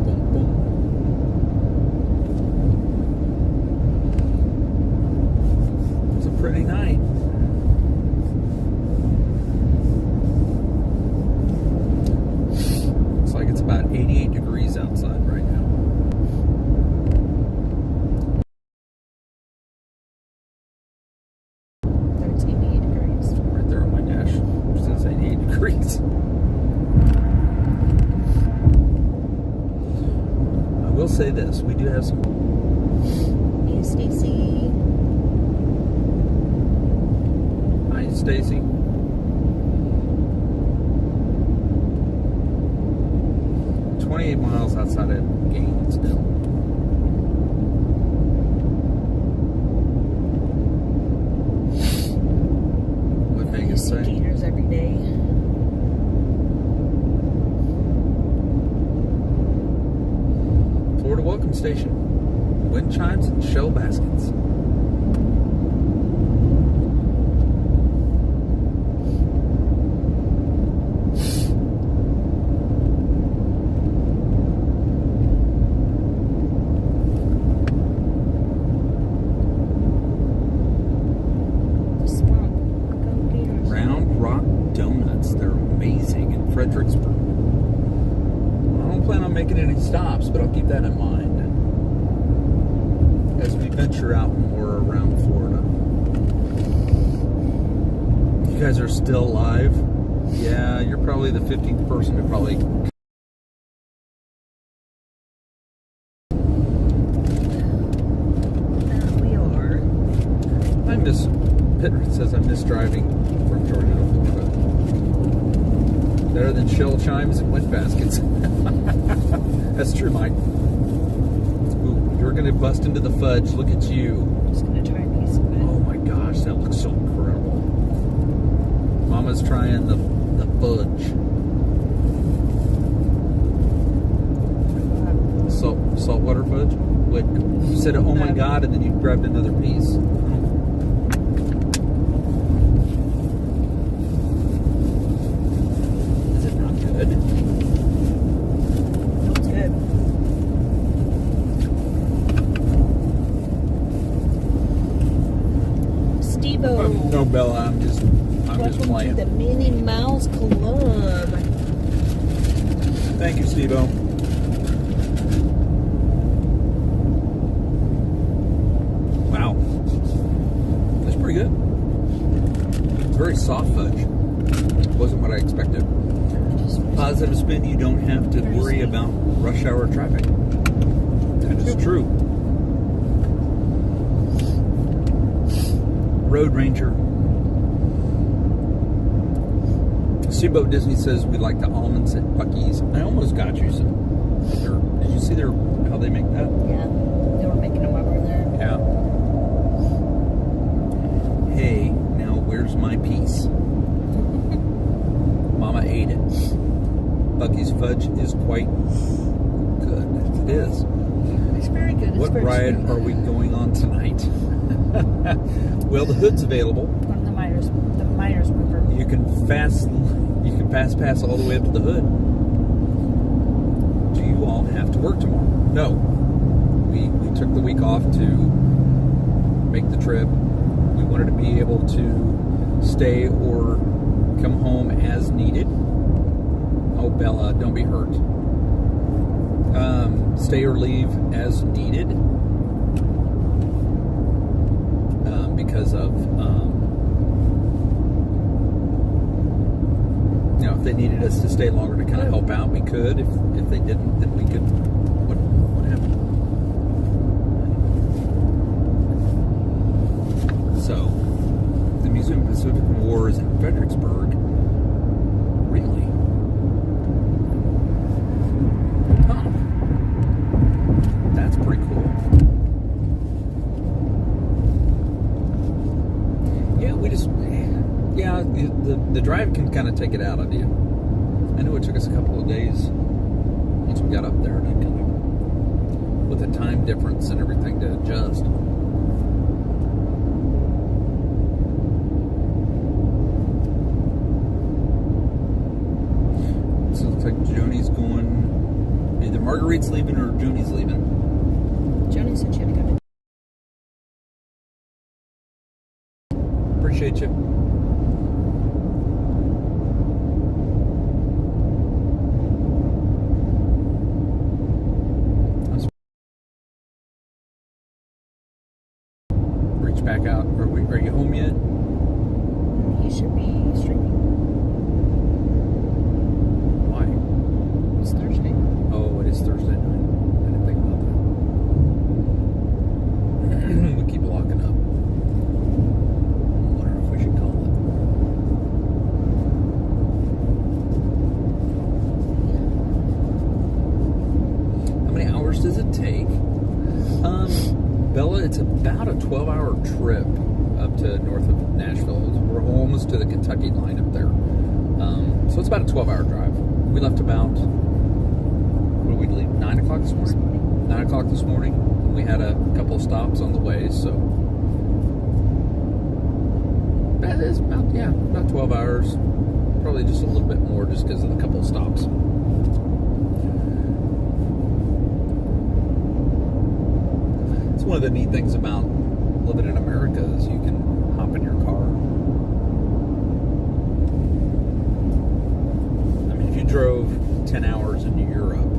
Boom, boom. It's a pretty night. Looks like it's about 88 degrees outside right now. There's 88 degrees. Right there on my dash. It says 88 degrees. I will say this. We do have some... Hey, Stacy. Hi, Stacy. $28 miles outside of Gainesville. What Megan You see say? gators every day. Florida Welcome Station. Wind chimes and shell baskets. The swamp. Go gators. Round Rock Donuts. They're amazing in Fredericksburg. I don't plan on making any stops, but I'll keep that in mind as we venture out more around Florida. guys are still alive. Yeah, you're probably the 15th person to probably. We are. Pitt says I miss driving from Georgia to Florida. Better than shell chimes and wind baskets. That's true, Mike. Ooh, you're going to bust into the fudge. Look at you. Just gonna try a piece of it. Oh my gosh, that looks so incredible. Mama's trying the fudge. Saltwater fudge? Wait, you said, oh my god, and then you grabbed another piece. Is it not good? No, it's good. Steve-O. No, Bella, I'm just Welcome to playing. the Minnie Mouse Club. Thank you, Steve-O. Wow. That's pretty good. It's very soft fudge. Wasn't what I expected. Positive spin, you don't have to worry about rush hour traffic. That is true. Road Ranger. Seaboat Disney says we like the almonds at Buc-ee's. I almost got you some. Did you see how they make that? Yeah, they were making them over there. Yeah. Hey, now where's my piece? Mama ate it. Buc-ee's fudge is quite good. It is. It's very good. It's What very ride sweet. are we going on tonight? Well, the hood's available. On the miners mover. You can pass all the way up to the hood. Do you all have to work tomorrow? No. We took the week off to make the trip. We wanted to be able to stay or come home as needed. Oh, Bella, don't be hurt. Stay or leave as needed. Because of if they needed us to stay longer to kind of help out, we could. If they didn't, then we could. What happened? So, the Museum of Pacific War is in Fredericksburg. Really? Huh. That's pretty cool. Yeah, the drive can kind of take it out of you. I know it took us a couple of days once we got up there to kind of, with the time difference and everything, to adjust. So it looks like Joni's going, either Marguerite's leaving or Joni's leaving. Joni said she had to go to. Appreciate you. Reach back out. Are you home yet? He should be streaming. Why? It's Thursday. Oh, it is Thursday night. I didn't think about that. We keep locking up. I wonder if we should call it. How many hours does it take? Bella, it's about a 12-hour trip up to north of Nashville. We're almost to the Kentucky line up there. So it's about a 12-hour drive. We left about, what did we leave, 9 o'clock this morning? 9 o'clock this morning. We had a couple of stops on the way, so that is about 12 hours. Probably just a little bit more just because of the couple of stops. It's one of the neat things about living in America is you can hop in your car. I mean, if you drove 10 hours into Europe,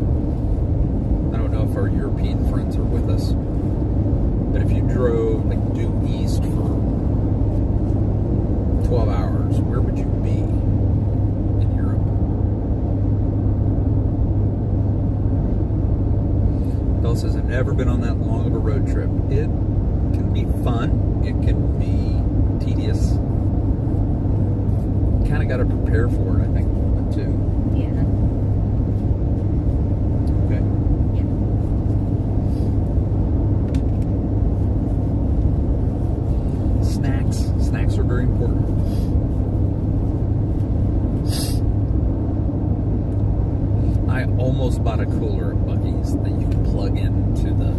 I don't know if our European friends are with us, but if you drove like due east for 12 hours, trips, where would you be in Europe? Bella says, I've never been on that long of a road trip. It can be fun. It can be tedious. Kind of got to prepare for it, I think, a little bit too. Yeah. Okay. Snacks are very important. I almost bought a cooler at Buc-ee's that you can plug into the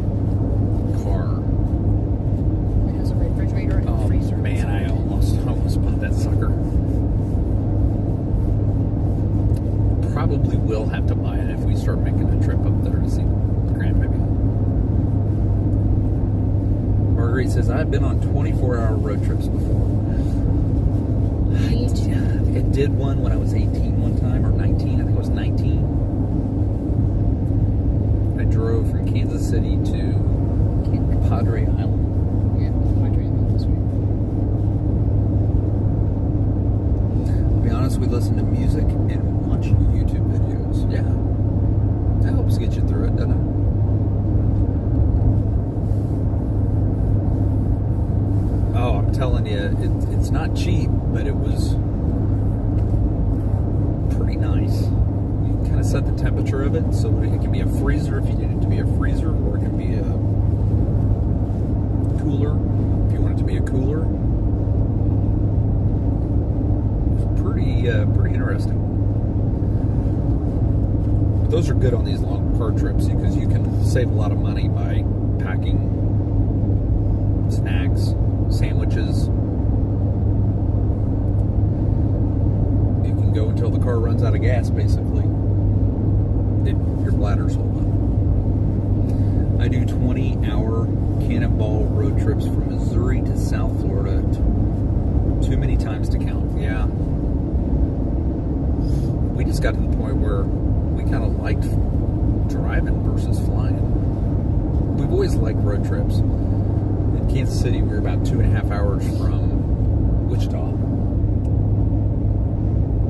car. It has a refrigerator and a freezer. Man, I almost bought that sucker. Probably will have to buy it if we start making a trip up there to see the grandbaby. Marguerite says, I've been on 24-hour road trips before. Me too. I did one when I was 18 one time, or 19. I think I was 19. I drove from Kansas City to Padre Island. Yeah, Padre Island this week. I'll be honest, we listen to music and watch YouTube videos. Yeah. That helps get you through it, doesn't it? Oh, I'm telling you, it's not cheap, but it was pretty nice. You kind of set the temperature of it, so it can be a freezer if you need it to be a freezer, or it can be a cooler if you want it to be a cooler. It's pretty interesting. But those are good on these long car trips because you can save a lot of money by packing snacks, sandwiches. You can go until the car runs out of gas, basically. Your bladder's hold up. I do 20-hour cannonball road trips from Missouri to South Florida. Too many times to count. Yeah. We just got to the point where we kind of liked driving versus flying. We've always liked road trips. In Kansas City, we were about 2.5 hours from Wichita.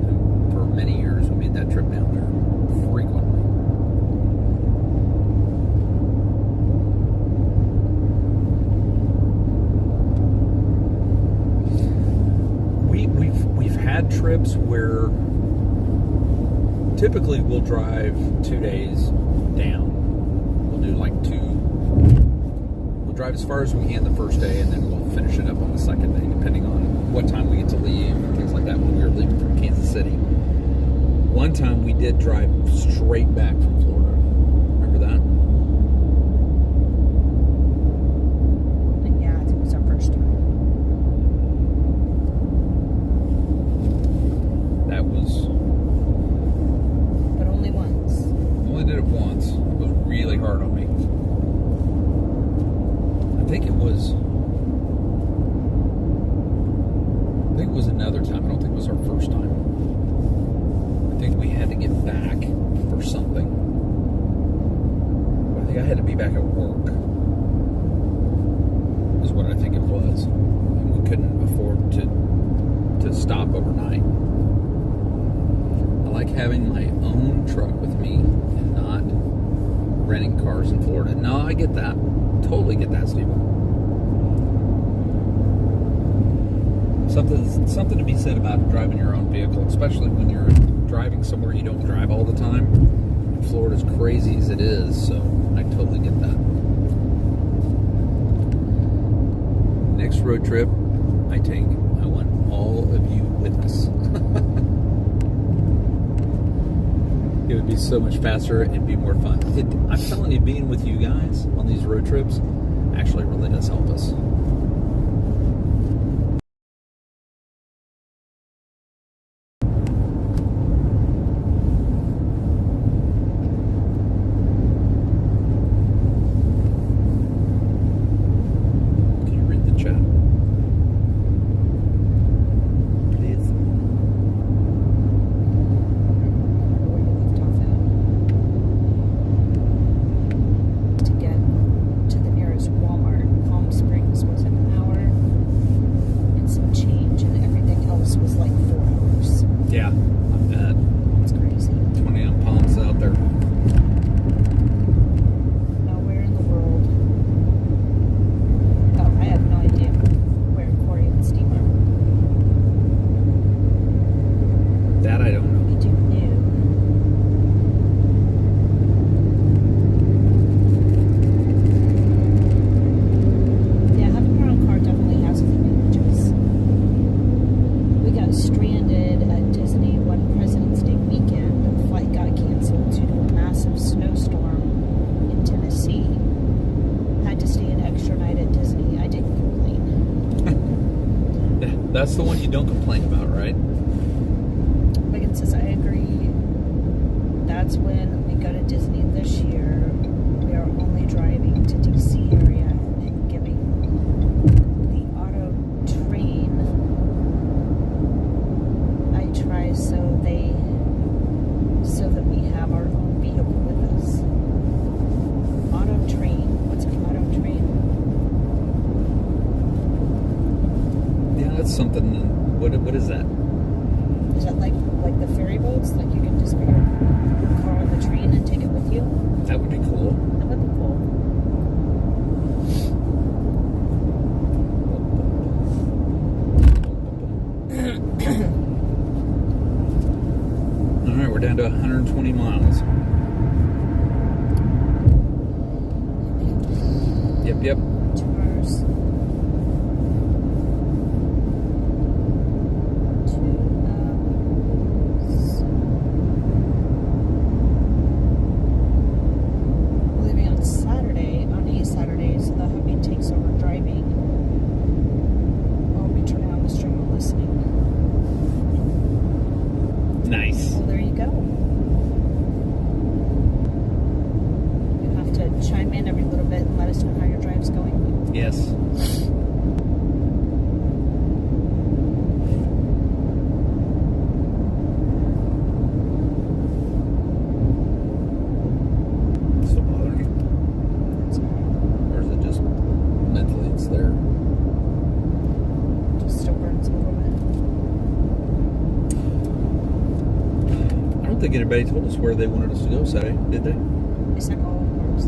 And for many years, we made that trip down there frequently. We've had trips where typically we'll drive 2 days down. We'll do like drive as far as we can the first day, and then we'll finish it up on the second day, depending on what time we get to leave and things like that when we were leaving from Kansas City. One time we did drive straight back from Florida. Remember that? Yeah, I think it was our first time. That was... But only once. Only did it once. It was really hard on me. I think it was another time. I don't think it was our first time. I think we had to get back for something. But I think I had to be back at work. Is what I think it was. And we couldn't afford to stop overnight. I like having my own truck with me and not renting cars in Florida. No, I get that. Totally get that, Stephen. Something to be said about driving your own vehicle, especially when you're driving somewhere you don't drive all the time. Florida's crazy as it is, so I totally get that. Next road trip I want all of you with us. It would be so much faster and be more fun. I'm telling you, being with you guys on these road trips actually really does help us. Can you read the chat? Please. Where you left off at. To get to the nearest Walmart, Palm Springs, Yeah, I bet. It's crazy. 20 pounds out there. Now, where in the world? Oh, I have no idea where Corey and Steve are. That I don't know. We do know. Yeah, having our own car definitely has its advantages. We got stranded at Disney one President's Day weekend. The flight got canceled due to a massive snowstorm in Tennessee. Had to stay an extra night at Disney. I didn't complain. That's the one you don't complain about, right? Megan says, I agree. That's when we go to Disney this year. We are only driving to DC area and then giving the auto train I try so that we have our own vehicle with us. Auto train. What's an auto train? Yeah, that's something. What is that? Is that like the ferry boats? Like you can just put your car on the train and take it with you? That would be cool. That would be cool. All right, we're down to 120 miles. Yep. 2 hours. 2 hours. We're leaving on Saturday, on a Saturday, so the hubby takes over driving. I'll be turning on the stream and listening. Nice. Well, there you go. You have to chime in every little bit and let us know how your drive's going. Yes. Still bothering you? That's all Or is it just mentally it's there? right. Just still burns a little bit. I don't think anybody told us where they wanted us to go Saturday, did they? They said all parks.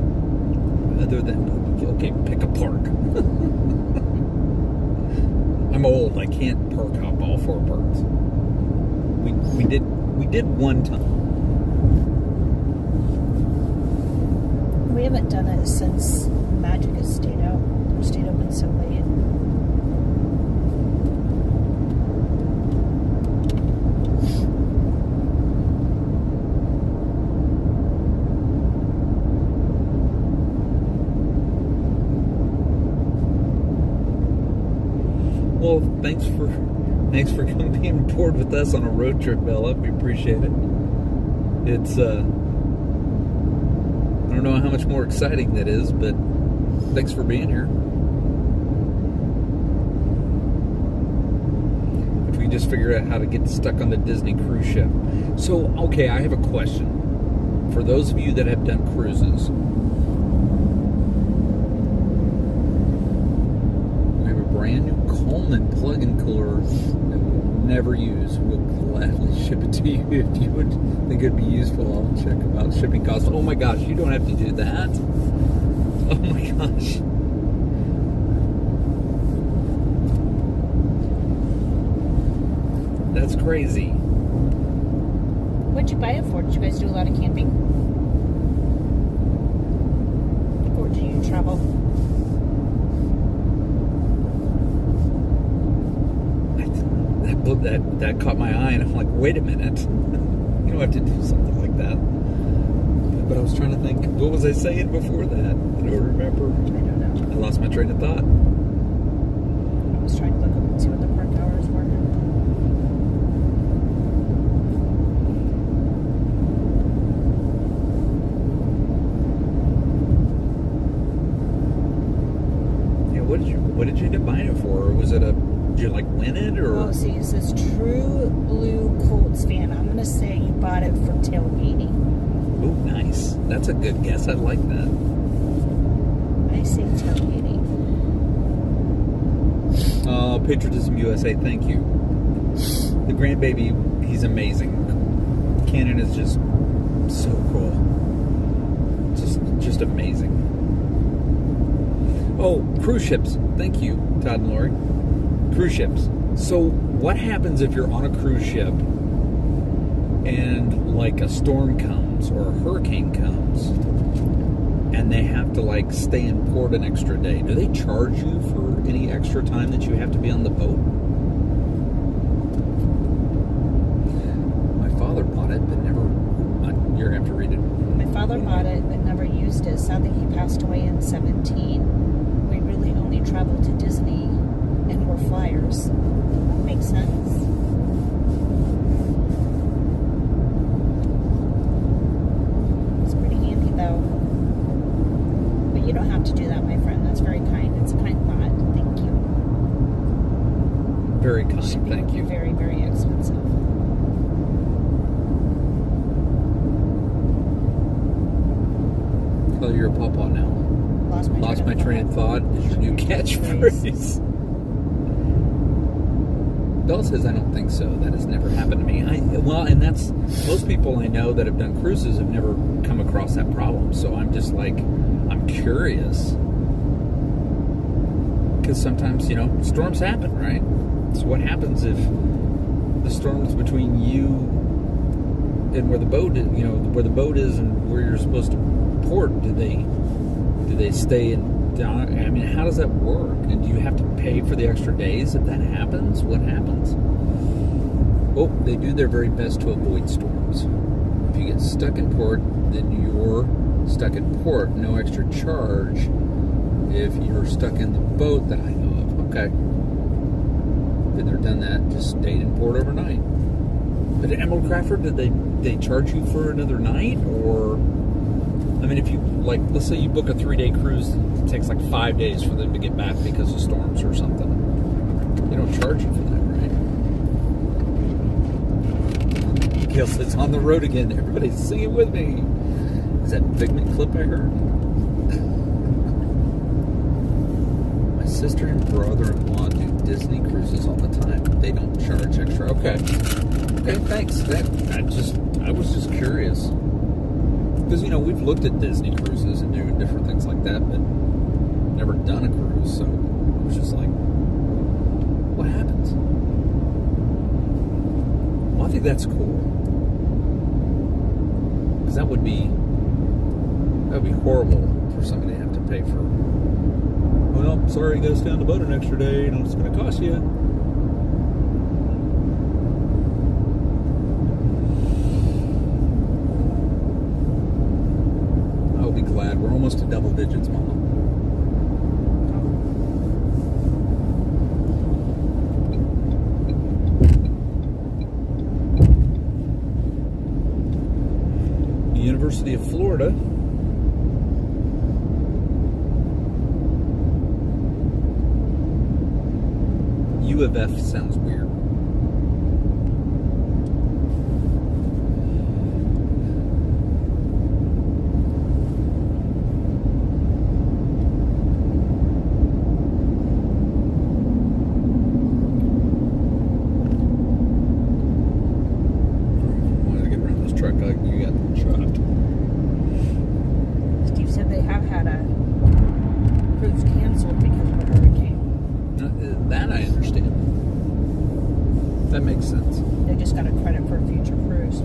Other than, okay, pick a park. I'm old. I can't park hop all 4 parks. We did one time. We haven't done it since Magic has stayed out. Or stayed open so late. Well, thanks for coming being aboard with us on a road trip, Bella. We appreciate it. It's I don't know how much more exciting that is, but thanks for being here. If we can just figure out how to get stuck on the Disney cruise ship. So, okay, I have a question. For those of you that have done cruises, we have a brand new Coleman plug-in cooler that we'll never use. We'll gladly ship it to you if you would think it'd be useful. I'll check about shipping costs. Oh my gosh, you don't have to do that. Oh my gosh. That's crazy. What'd you buy it for? Did you guys do a lot of camping? Or did you travel? That caught my eye, and I'm like, wait a minute. You don't have to do something like that. But I was trying to think, what was I saying before that? I don't remember. I don't know. I lost my train of thought. I was trying to look up and see what the park hours were. Yeah, what did you end up buying it for? Or was it did you like win it, or? Oh, see, it says True Blue Colts fan. I'm gonna say you bought it for tailgating. Oh, nice. That's a good guess. I like that. I say tailgating. Patriotism USA, thank you. The grandbaby, he's amazing. Cannon is just so cool. Just amazing. Oh, cruise ships. Thank you, Todd and Lori. Cruise ships. So what happens if you're on a cruise ship and like a storm comes or a hurricane comes and they have to like stay in port an extra day? Do they charge you for any extra time that you have to be on the boat? My father bought it, but never. You're gonna have to read it. My father bought it, but never used it. Sadly, he passed away in 2017. We really only traveled to Disney and were flyers. That makes sense. It's pretty handy, though. But you don't have to do that, my friend. That's very kind. It's a kind thought. Thank you. Very kind. Thank you. Very, very expensive. Oh, you're a pawpaw now. Lost my train of thought is your new catchphrase. Belle says, I don't think so. That has never happened to me. And that's, most people I know that have done cruises have never come across that problem. So I'm just like, I'm curious. Because sometimes, storms happen, right? So what happens if the storm's between you and where the boat is, where the boat is and where you're supposed to port? Do they stay in? I mean, how does that work? And do you have to pay for the extra days if that happens? What happens? Oh, they do their very best to avoid storms. If you get stuck in port, then you're stuck in port. No extra charge if you're stuck in the boat that I know of. Okay. Been there, done that. Just stayed in port overnight. But at Emerald Crafter, did they charge you for another night? Or, I mean, if you, like, let's say you book a 3-day cruise, it takes like 5 days for them to get back because of storms or something. They don't charge you for that, right? Gail says, on the road again. Everybody's singing with me. Is that Figment clip I heard? My sister and brother-in-law do Disney cruises all the time. They don't charge extra. Okay, thanks. I was just curious. Because, we've looked at Disney cruises and doing different things like that, but never done a cruise, so it was just like, what happens? Well, I think that's cool. Because that would be horrible for somebody to have to pay for, well, sorry, you gotta stay on the boat an extra day, it's gonna cost you. Glad we're almost to double digits, Mama. University of Florida. U of F sounds weird. Steve said they have had a cruise canceled because of a hurricane. That I understand. That makes sense. They just got a credit for a future cruise.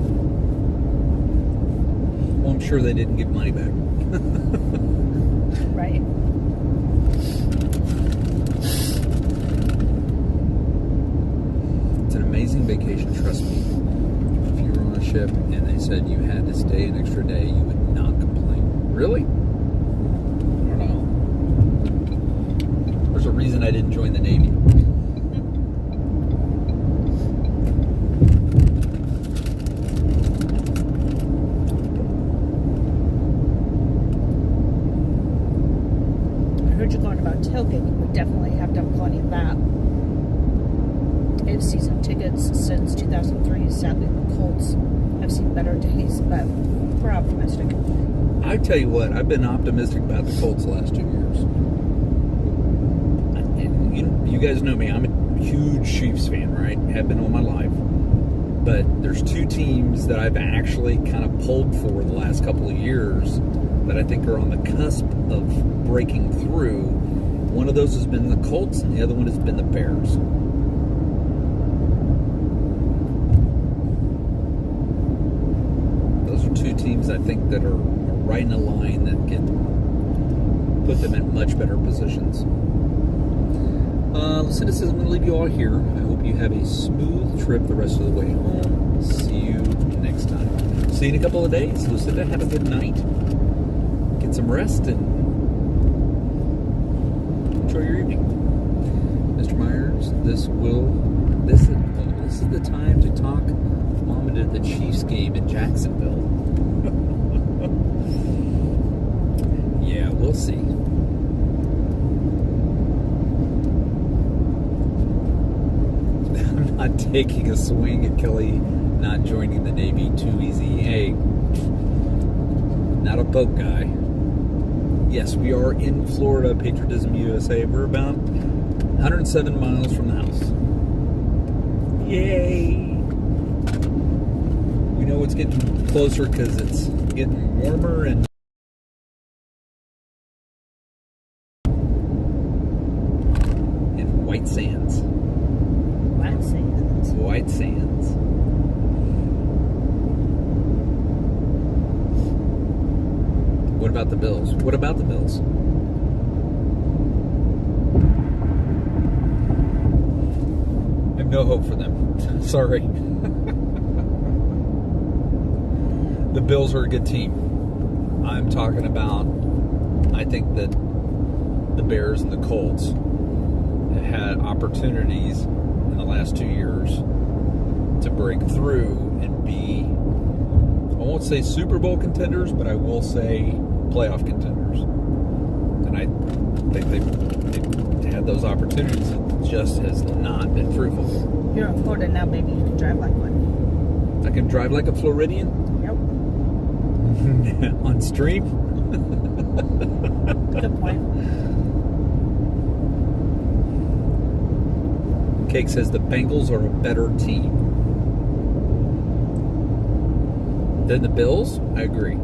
Well, I'm sure they didn't get money back. Right. It's an amazing vacation, trust me. If you were on a ship and they said you had to stay an extra day, you would not complain. Really? I don't know. There's a reason I didn't join the Navy. I heard you going about tailgating. We definitely have done plenty of that. I've season tickets since 2003. Sadly, the Colts have seen better days, but we're optimistic. I tell you what, I've been optimistic about the Colts the last 2 years. And you guys know me, I'm a huge Chiefs fan, right? Have been all my life. But there's two teams that I've actually kind of pulled for the last couple of years that I think are on the cusp of breaking through. One of those has been the Colts, and the other one has been the Bears. Those are two teams I think that are right in a line that can put them in much better positions. Citizens, I'm going to leave you all here. I hope you have a smooth trip the rest of the way home. See you next time. See you in a couple of days. Lucinda, have a good night. Get some rest and enjoy your evening. Mr. Myers, this is the time to talk Mom into the Chiefs game in Jacksonville. Yeah, we'll see. I'm not taking a swing at Kelly not joining the Navy too easy. Hey, not a boat guy. Yes, we are in Florida, Patriotism USA. We're about 107 miles from the house. Yay! We know it's getting closer because it's getting warmer and white sands. White sands. White sands. What about the Bills? What about the Bills? I have no hope for them. Sorry. The Bills are a good team. I'm talking about, I think that the Bears and the Colts have had opportunities in the last 2 years to break through and be, I won't say Super Bowl contenders, but I will say playoff contenders. And I think they've had those opportunities. It just has not been fruitful. You're in Florida now, baby. You can drive like one. I can drive like a Floridian? Yep. On stream? Good point. Cake says the Bengals are a better team than the Bills. I agree.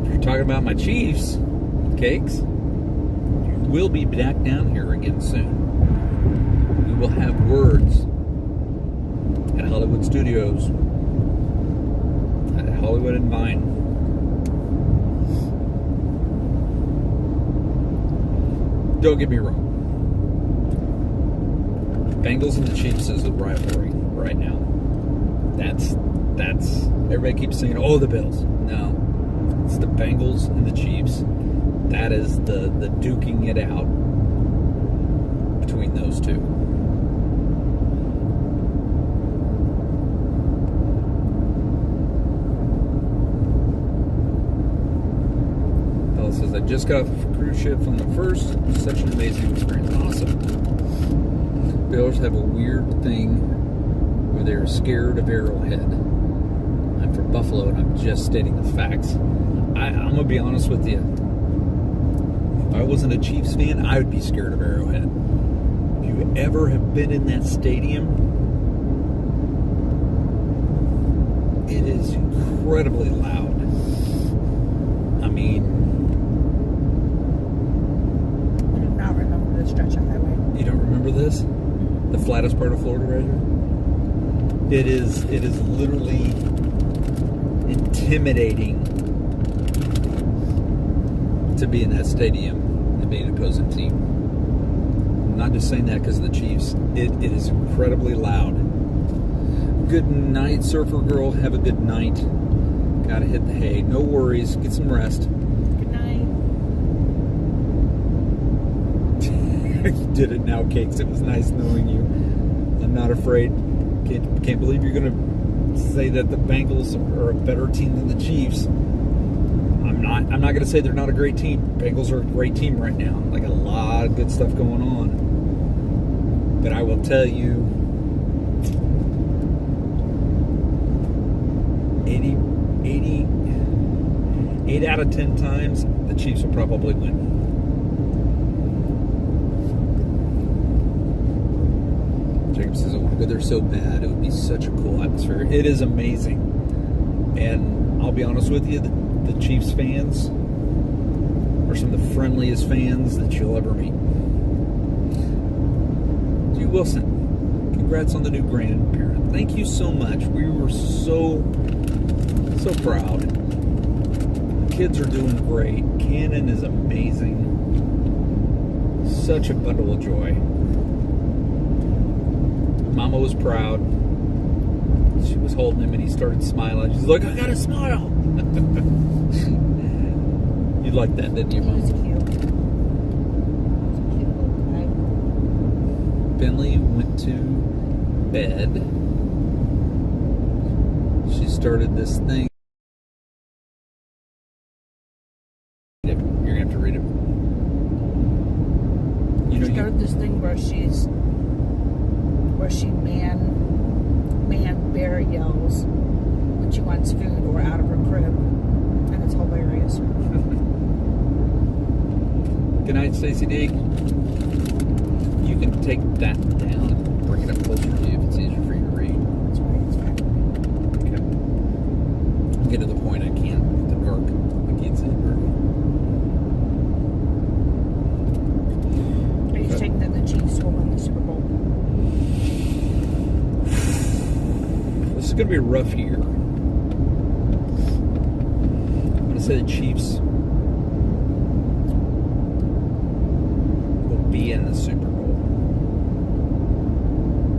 If you're talking about my Chiefs, Cakes, you will be back down here again soon. We will have words at Hollywood Studios, at Hollywood and Vine. Don't get me wrong. Bengals and the Chiefs is a rivalry right now. That's everybody keeps saying, oh, the Bills. No. It's the Bengals and the Chiefs. That is the duking it out between those two. Bella says, I just got off a cruise ship from the first. Such an amazing experience. Awesome. Bills have a weird thing where they're scared of Arrowhead. I'm from Buffalo and I'm just stating the facts. I'm going to be honest with you. If I wasn't a Chiefs fan, I would be scared of Arrowhead. If you ever have been in that stadium, it is incredibly loud. I mean, I do not remember the stretch of highway. you don't remember this? The flattest part of Florida right here? It is literally intimidating to be in that stadium and be an opposing team. I'm not just saying that because of the Chiefs. It is incredibly loud. Good night, Surfer Girl. Have a good night. Gotta hit the hay. No worries. Get some rest. Good night. You did it now, Cakes. It was nice knowing you. I'm not afraid. Can't believe you're going to say that the Bengals are a better team than the Chiefs. I'm not going to say they're not a great team. Bengals are a great team right now. Like a lot of good stuff going on. But I will tell you, 8 out of 10 times, the Chiefs will probably win. good they're so bad. It would be such a cool atmosphere. It is amazing. And I'll be honest with you, the Chiefs fans are some of the friendliest fans that you'll ever meet. G. Wilson, congrats on the new grandparent. Thank you so much. We were so proud. Kids are doing great. Cannon is amazing. Such a bundle of joy. Mama was proud. She was holding him and he started smiling. She's like, I got to smile. You liked that, didn't you, He was Mom? cute. Cute little guy. Bentley went to bed. She started this thing. You're going to have to read it. You know, Started this thing where she man bear yells when she wants food or out of her crib, and it's hilarious. Good night, Stacey D. You can take that down and bring it up closer to you if it's easier for you to read. It's right, it's fine. Okay. Get to the point. I can't. The dark. I can't see it very well. Are you saying that the Chiefs will win the Super Bowl? This is going to be a rough year. I'm going to say the Chiefs will be in the Super Bowl.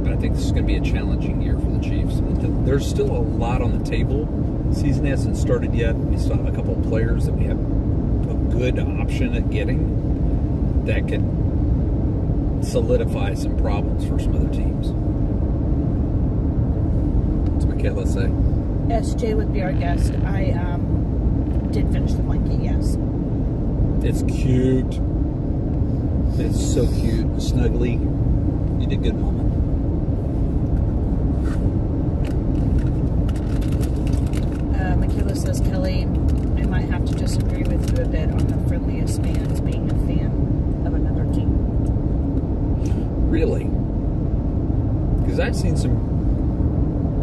But I think this is going to be a challenging year for the Chiefs. There's still a lot on the table. The season hasn't started yet. We still have a couple of players that we have a good option at getting that could solidify some problems for some other teams. What's Michaela say? SJ would be our guest. I did finish the blanket, yes. It's cute. It's so cute. Snuggly. You did good, Mama. Michaela says, Kelly, I might have to disagree with you a bit on the friendliest fans being a fan of another team. Really? Because I've seen some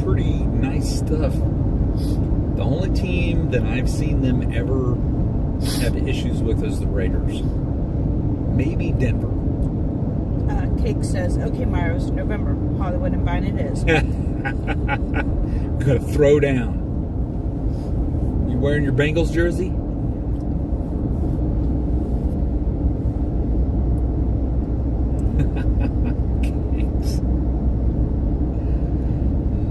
pretty nice stuff. The only team that I've seen them ever have issues with is the Raiders. Maybe Denver. Cake says, okay, Myros, November, Hollywood and Vine it is. Gonna throw down. You wearing your Bengals jersey? Cakes.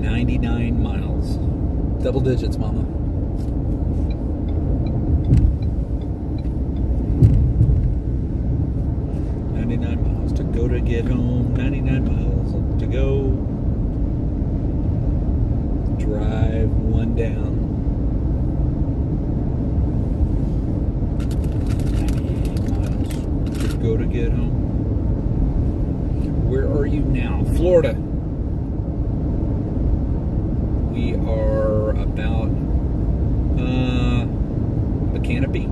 99 miles. Double digits, Mama. To go to get home, 99 miles to go. Drive one down. 98 miles to go to get home. Where are you now? Florida. We are about McCanopy.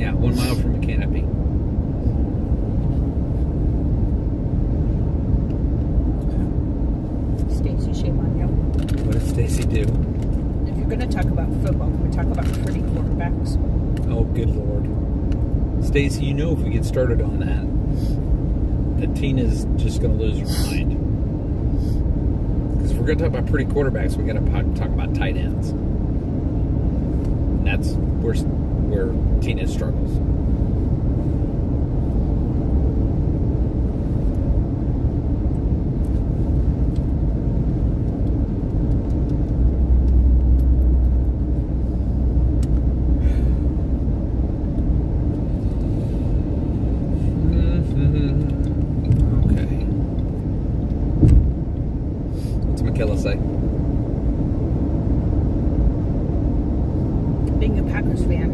Yeah, 1 mile from McCanopy. Stacey, shame on you. What does Stacey do? If you're going to talk about football, can we talk about pretty quarterbacks? Oh, good Lord. Stacey, you know if we get started on that Tina's just going to lose her mind. Because if we're going to talk about pretty quarterbacks, we got to talk about tight ends. And that's where Tina struggles. Say. Being a Packers fan,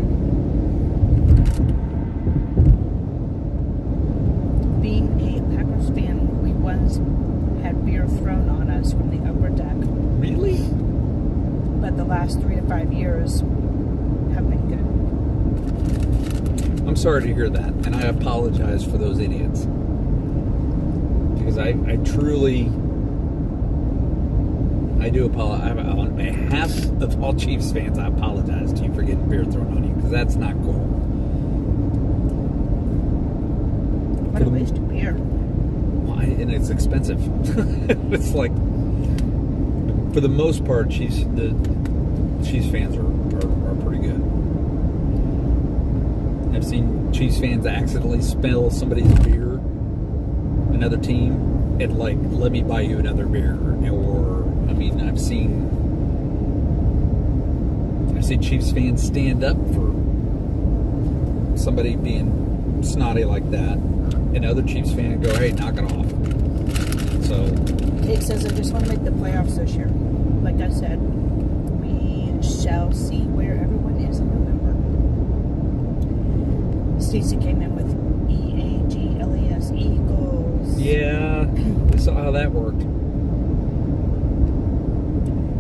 we once had beer thrown on us from the upper deck. Really? But the last 3 to 5 years have been good. I'm sorry to hear that, and I apologize for those idiots. Because I truly I do apologize. On behalf of all Chiefs fans, I apologize to you for getting beer thrown on you, because that's not cool. What a waste of beer. Well, and it's expensive. It's like, for the most part, the Chiefs fans are pretty good. I've seen Chiefs fans accidentally spill somebody's beer, another team, and like, let me buy you another beer. Or, I mean, I've seen Chiefs fans stand up for somebody being snotty like that, and other Chiefs fans go, hey, knock it off. So, Jake says, I just want to make the playoffs this year. Like I said, we shall see where everyone is in November. Stacey came in with EAGLES, Eagles. yeah, we saw how that worked.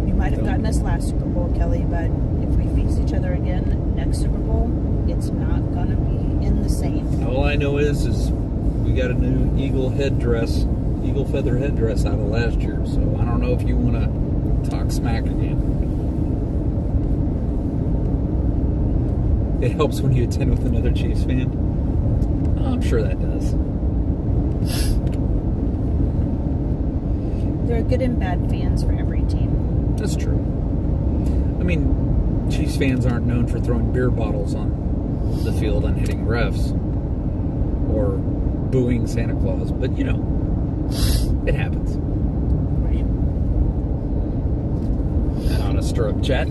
You might have gotten us last Super Bowl, Kelly, but if we face each other again next Super Bowl, it's not going to be in the same. All I know is we got a new eagle feather headdress out of last year, so I don't know if you want to talk smack again. It helps when you attend with another Chiefs fan. I'm sure that does. There are good and bad fans for every team. That's true. I mean, Chiefs fans aren't known for throwing beer bottles on the field and hitting refs or booing Santa Claus, but you know, it happens. Right. That ought to stir up chat.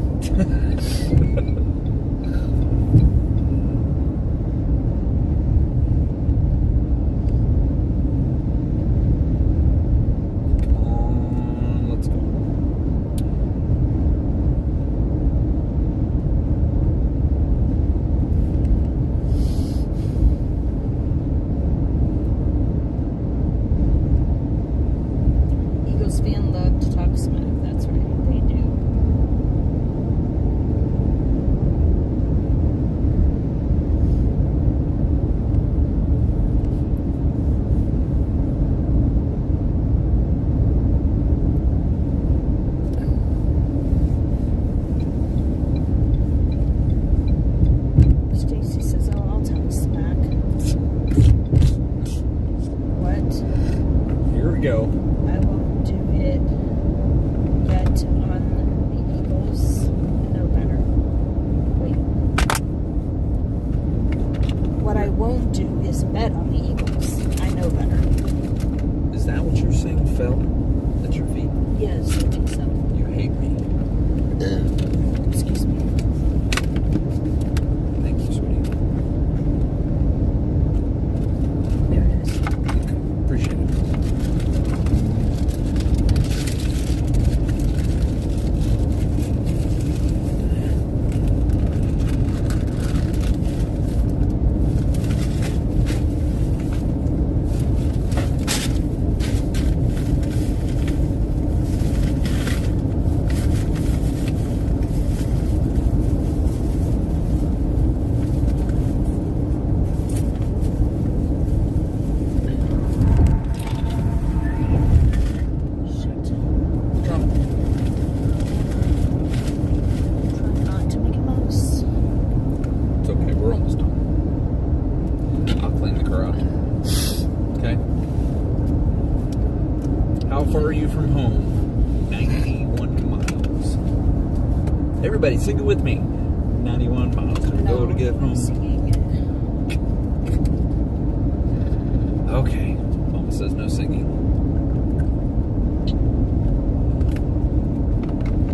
Eagles fan love to talk smack. That's right, they do. Stacy says, "Oh, I'll talk smack." What? Here we go. I won't do it yet on the Eagles. No better. Wait. What I won't do is bet on the Eagles. I know better. Is that what you're saying fell at your feet? Yes, I think so. You hate me. Excuse me. Thank you, sweetie. There it is. Appreciate it. Shit. Trying not to make a mess. It's okay, we're almost done. I'll clean the car up. Okay. How far are you from home? 91 miles. Everybody, sing it with me. 91 miles to go to get I'm home. singing. Okay. Mama says no singing.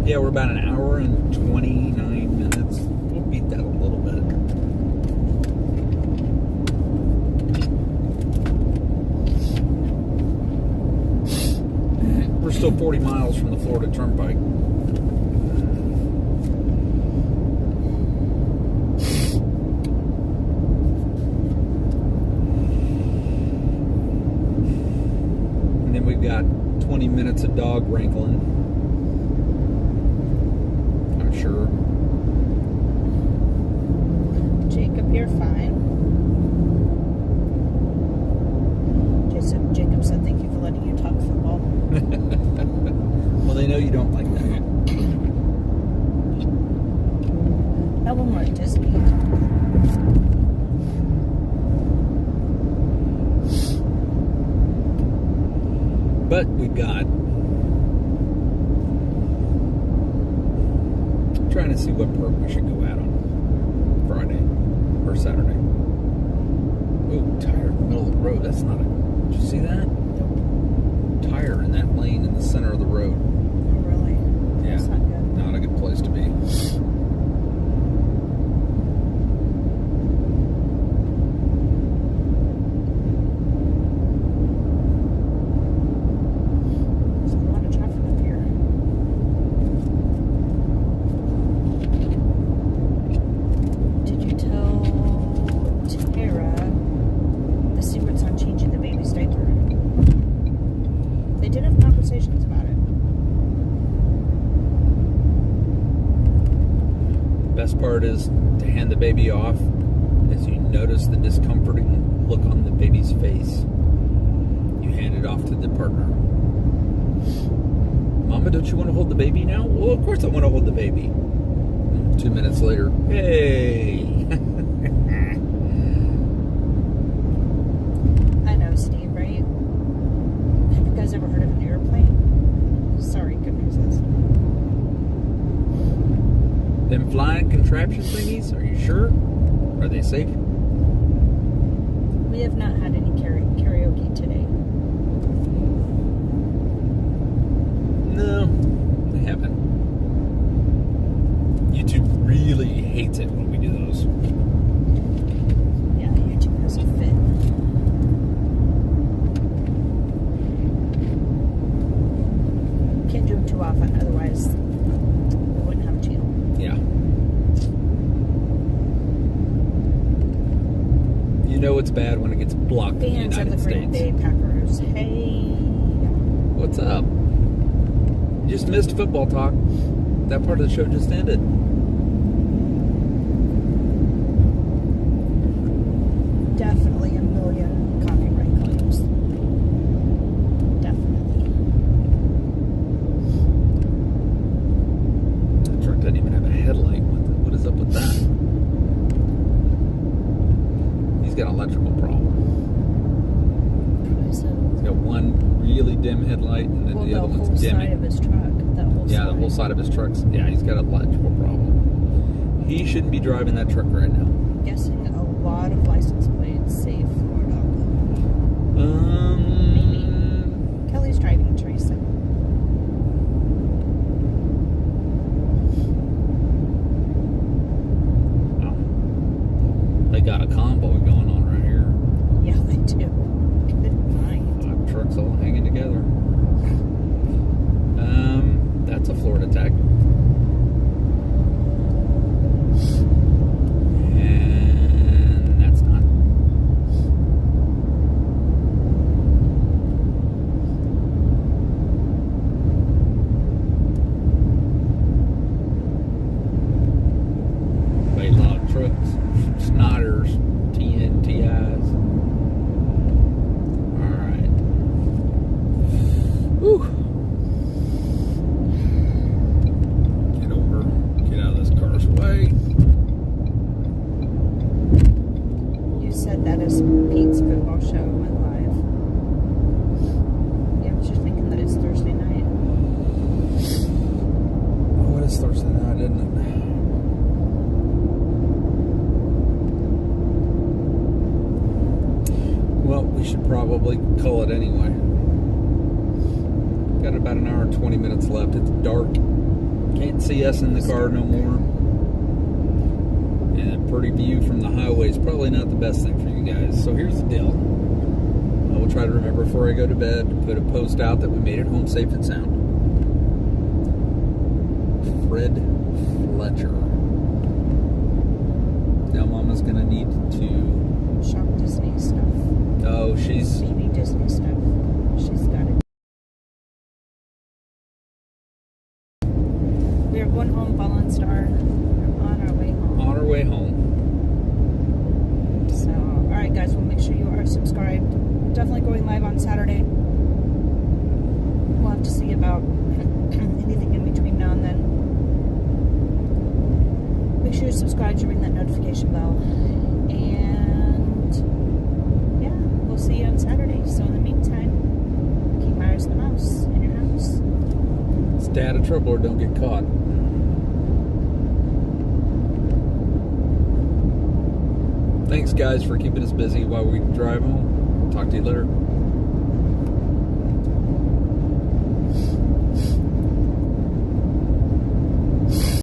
Yeah, we're about an hour and 29 minutes. We'll beat that a little bit. We're still 40 miles from the Florida Turnpike. And then we've got 20 minutes of dog wrangling. I'm sure. Jacob, you're fine. Jacob said, thank you for letting you talk football. Well, they know you don't like that. But we've got. I'm trying to see what park we should go out on Friday or Saturday. Ooh, tire in the middle of the road. That's not a. Did you see that? Tire in that lane in the center of the road. Oh, really? Yeah. That's not good. Not a good place to be. There's a lot of traffic up here. Did you tell Tara the secret's on changing the baby's diaper? They did have conversations about it. Best part is to hand the baby off as you notice the discomforting look on the baby's face. You hand it off to the partner. Mama, don't you want to hold the baby now? Well, of course I want to hold the baby. 2 minutes later, hey. I know, Steve, right? Have you guys ever heard of an airplane? Sorry, goodness. Them flying contraption thingies, are you sure? Are they safe? We have not had any karaoke today. No, they haven't. YouTube really hates it when we do those. Yeah, YouTube has a fit. Can't do them too often, otherwise we wouldn't have a channel. Yeah. You know it's bad when it gets blocked in the Fans of the United Green States. Bay Packers. Hey. What's up? You just missed football talk. That part of the show just ended. Definitely a million copyright claims. Definitely. That truck doesn't even have a headlight. What is up with that? He's got an electrical problem. So, He's got one really dim headlight, and then well, the other whole one's side dimming. of his truck. That whole Yeah, side. the whole side of his truck's. Yeah, he's got an electrical problem. He shouldn't be driving that truck right now. Guessing a lot of license plates say Florida. Maybe. Kelly's driving Teresa. Wow. They got a convoy going on right here. Yeah, they do. Good night. 5 trucks all hanging together. That's a Florida tag. And that's not. Way a lot of trucks, Snodders, TNTIs. All right. Whew. Get out of this car's way. You said that is Pete's football show went live. Yeah, I was just thinking that it's Thursday night. Oh, it is Thursday night, isn't it? Well, we should probably call it anyway. Got about an hour and 20 minutes left. It's dark. Can't see us in the car no more. And a pretty view from the highway is probably not the best thing for you guys. So here's the deal. I will try to remember before I go to bed to put a post out that we made it home safe and sound. Fred Fletcher. Now Mama's going to need to... Shop Disney stuff. Oh, she's... Baby Disney stuff. She's got it. We are going home, following Star. We're on our way home. On her way home. So, alright guys, we'll make sure you are subscribed. Definitely going live on Saturday. We'll have to see about anything in between now and then. Make sure you're subscribed to ring that notification bell. And yeah, we'll see you on Saturday. So in the meantime, keep Myers in the mouth. stay out of trouble or don't get caught. Thanks, guys, for keeping us busy while we drive home. Talk to you later.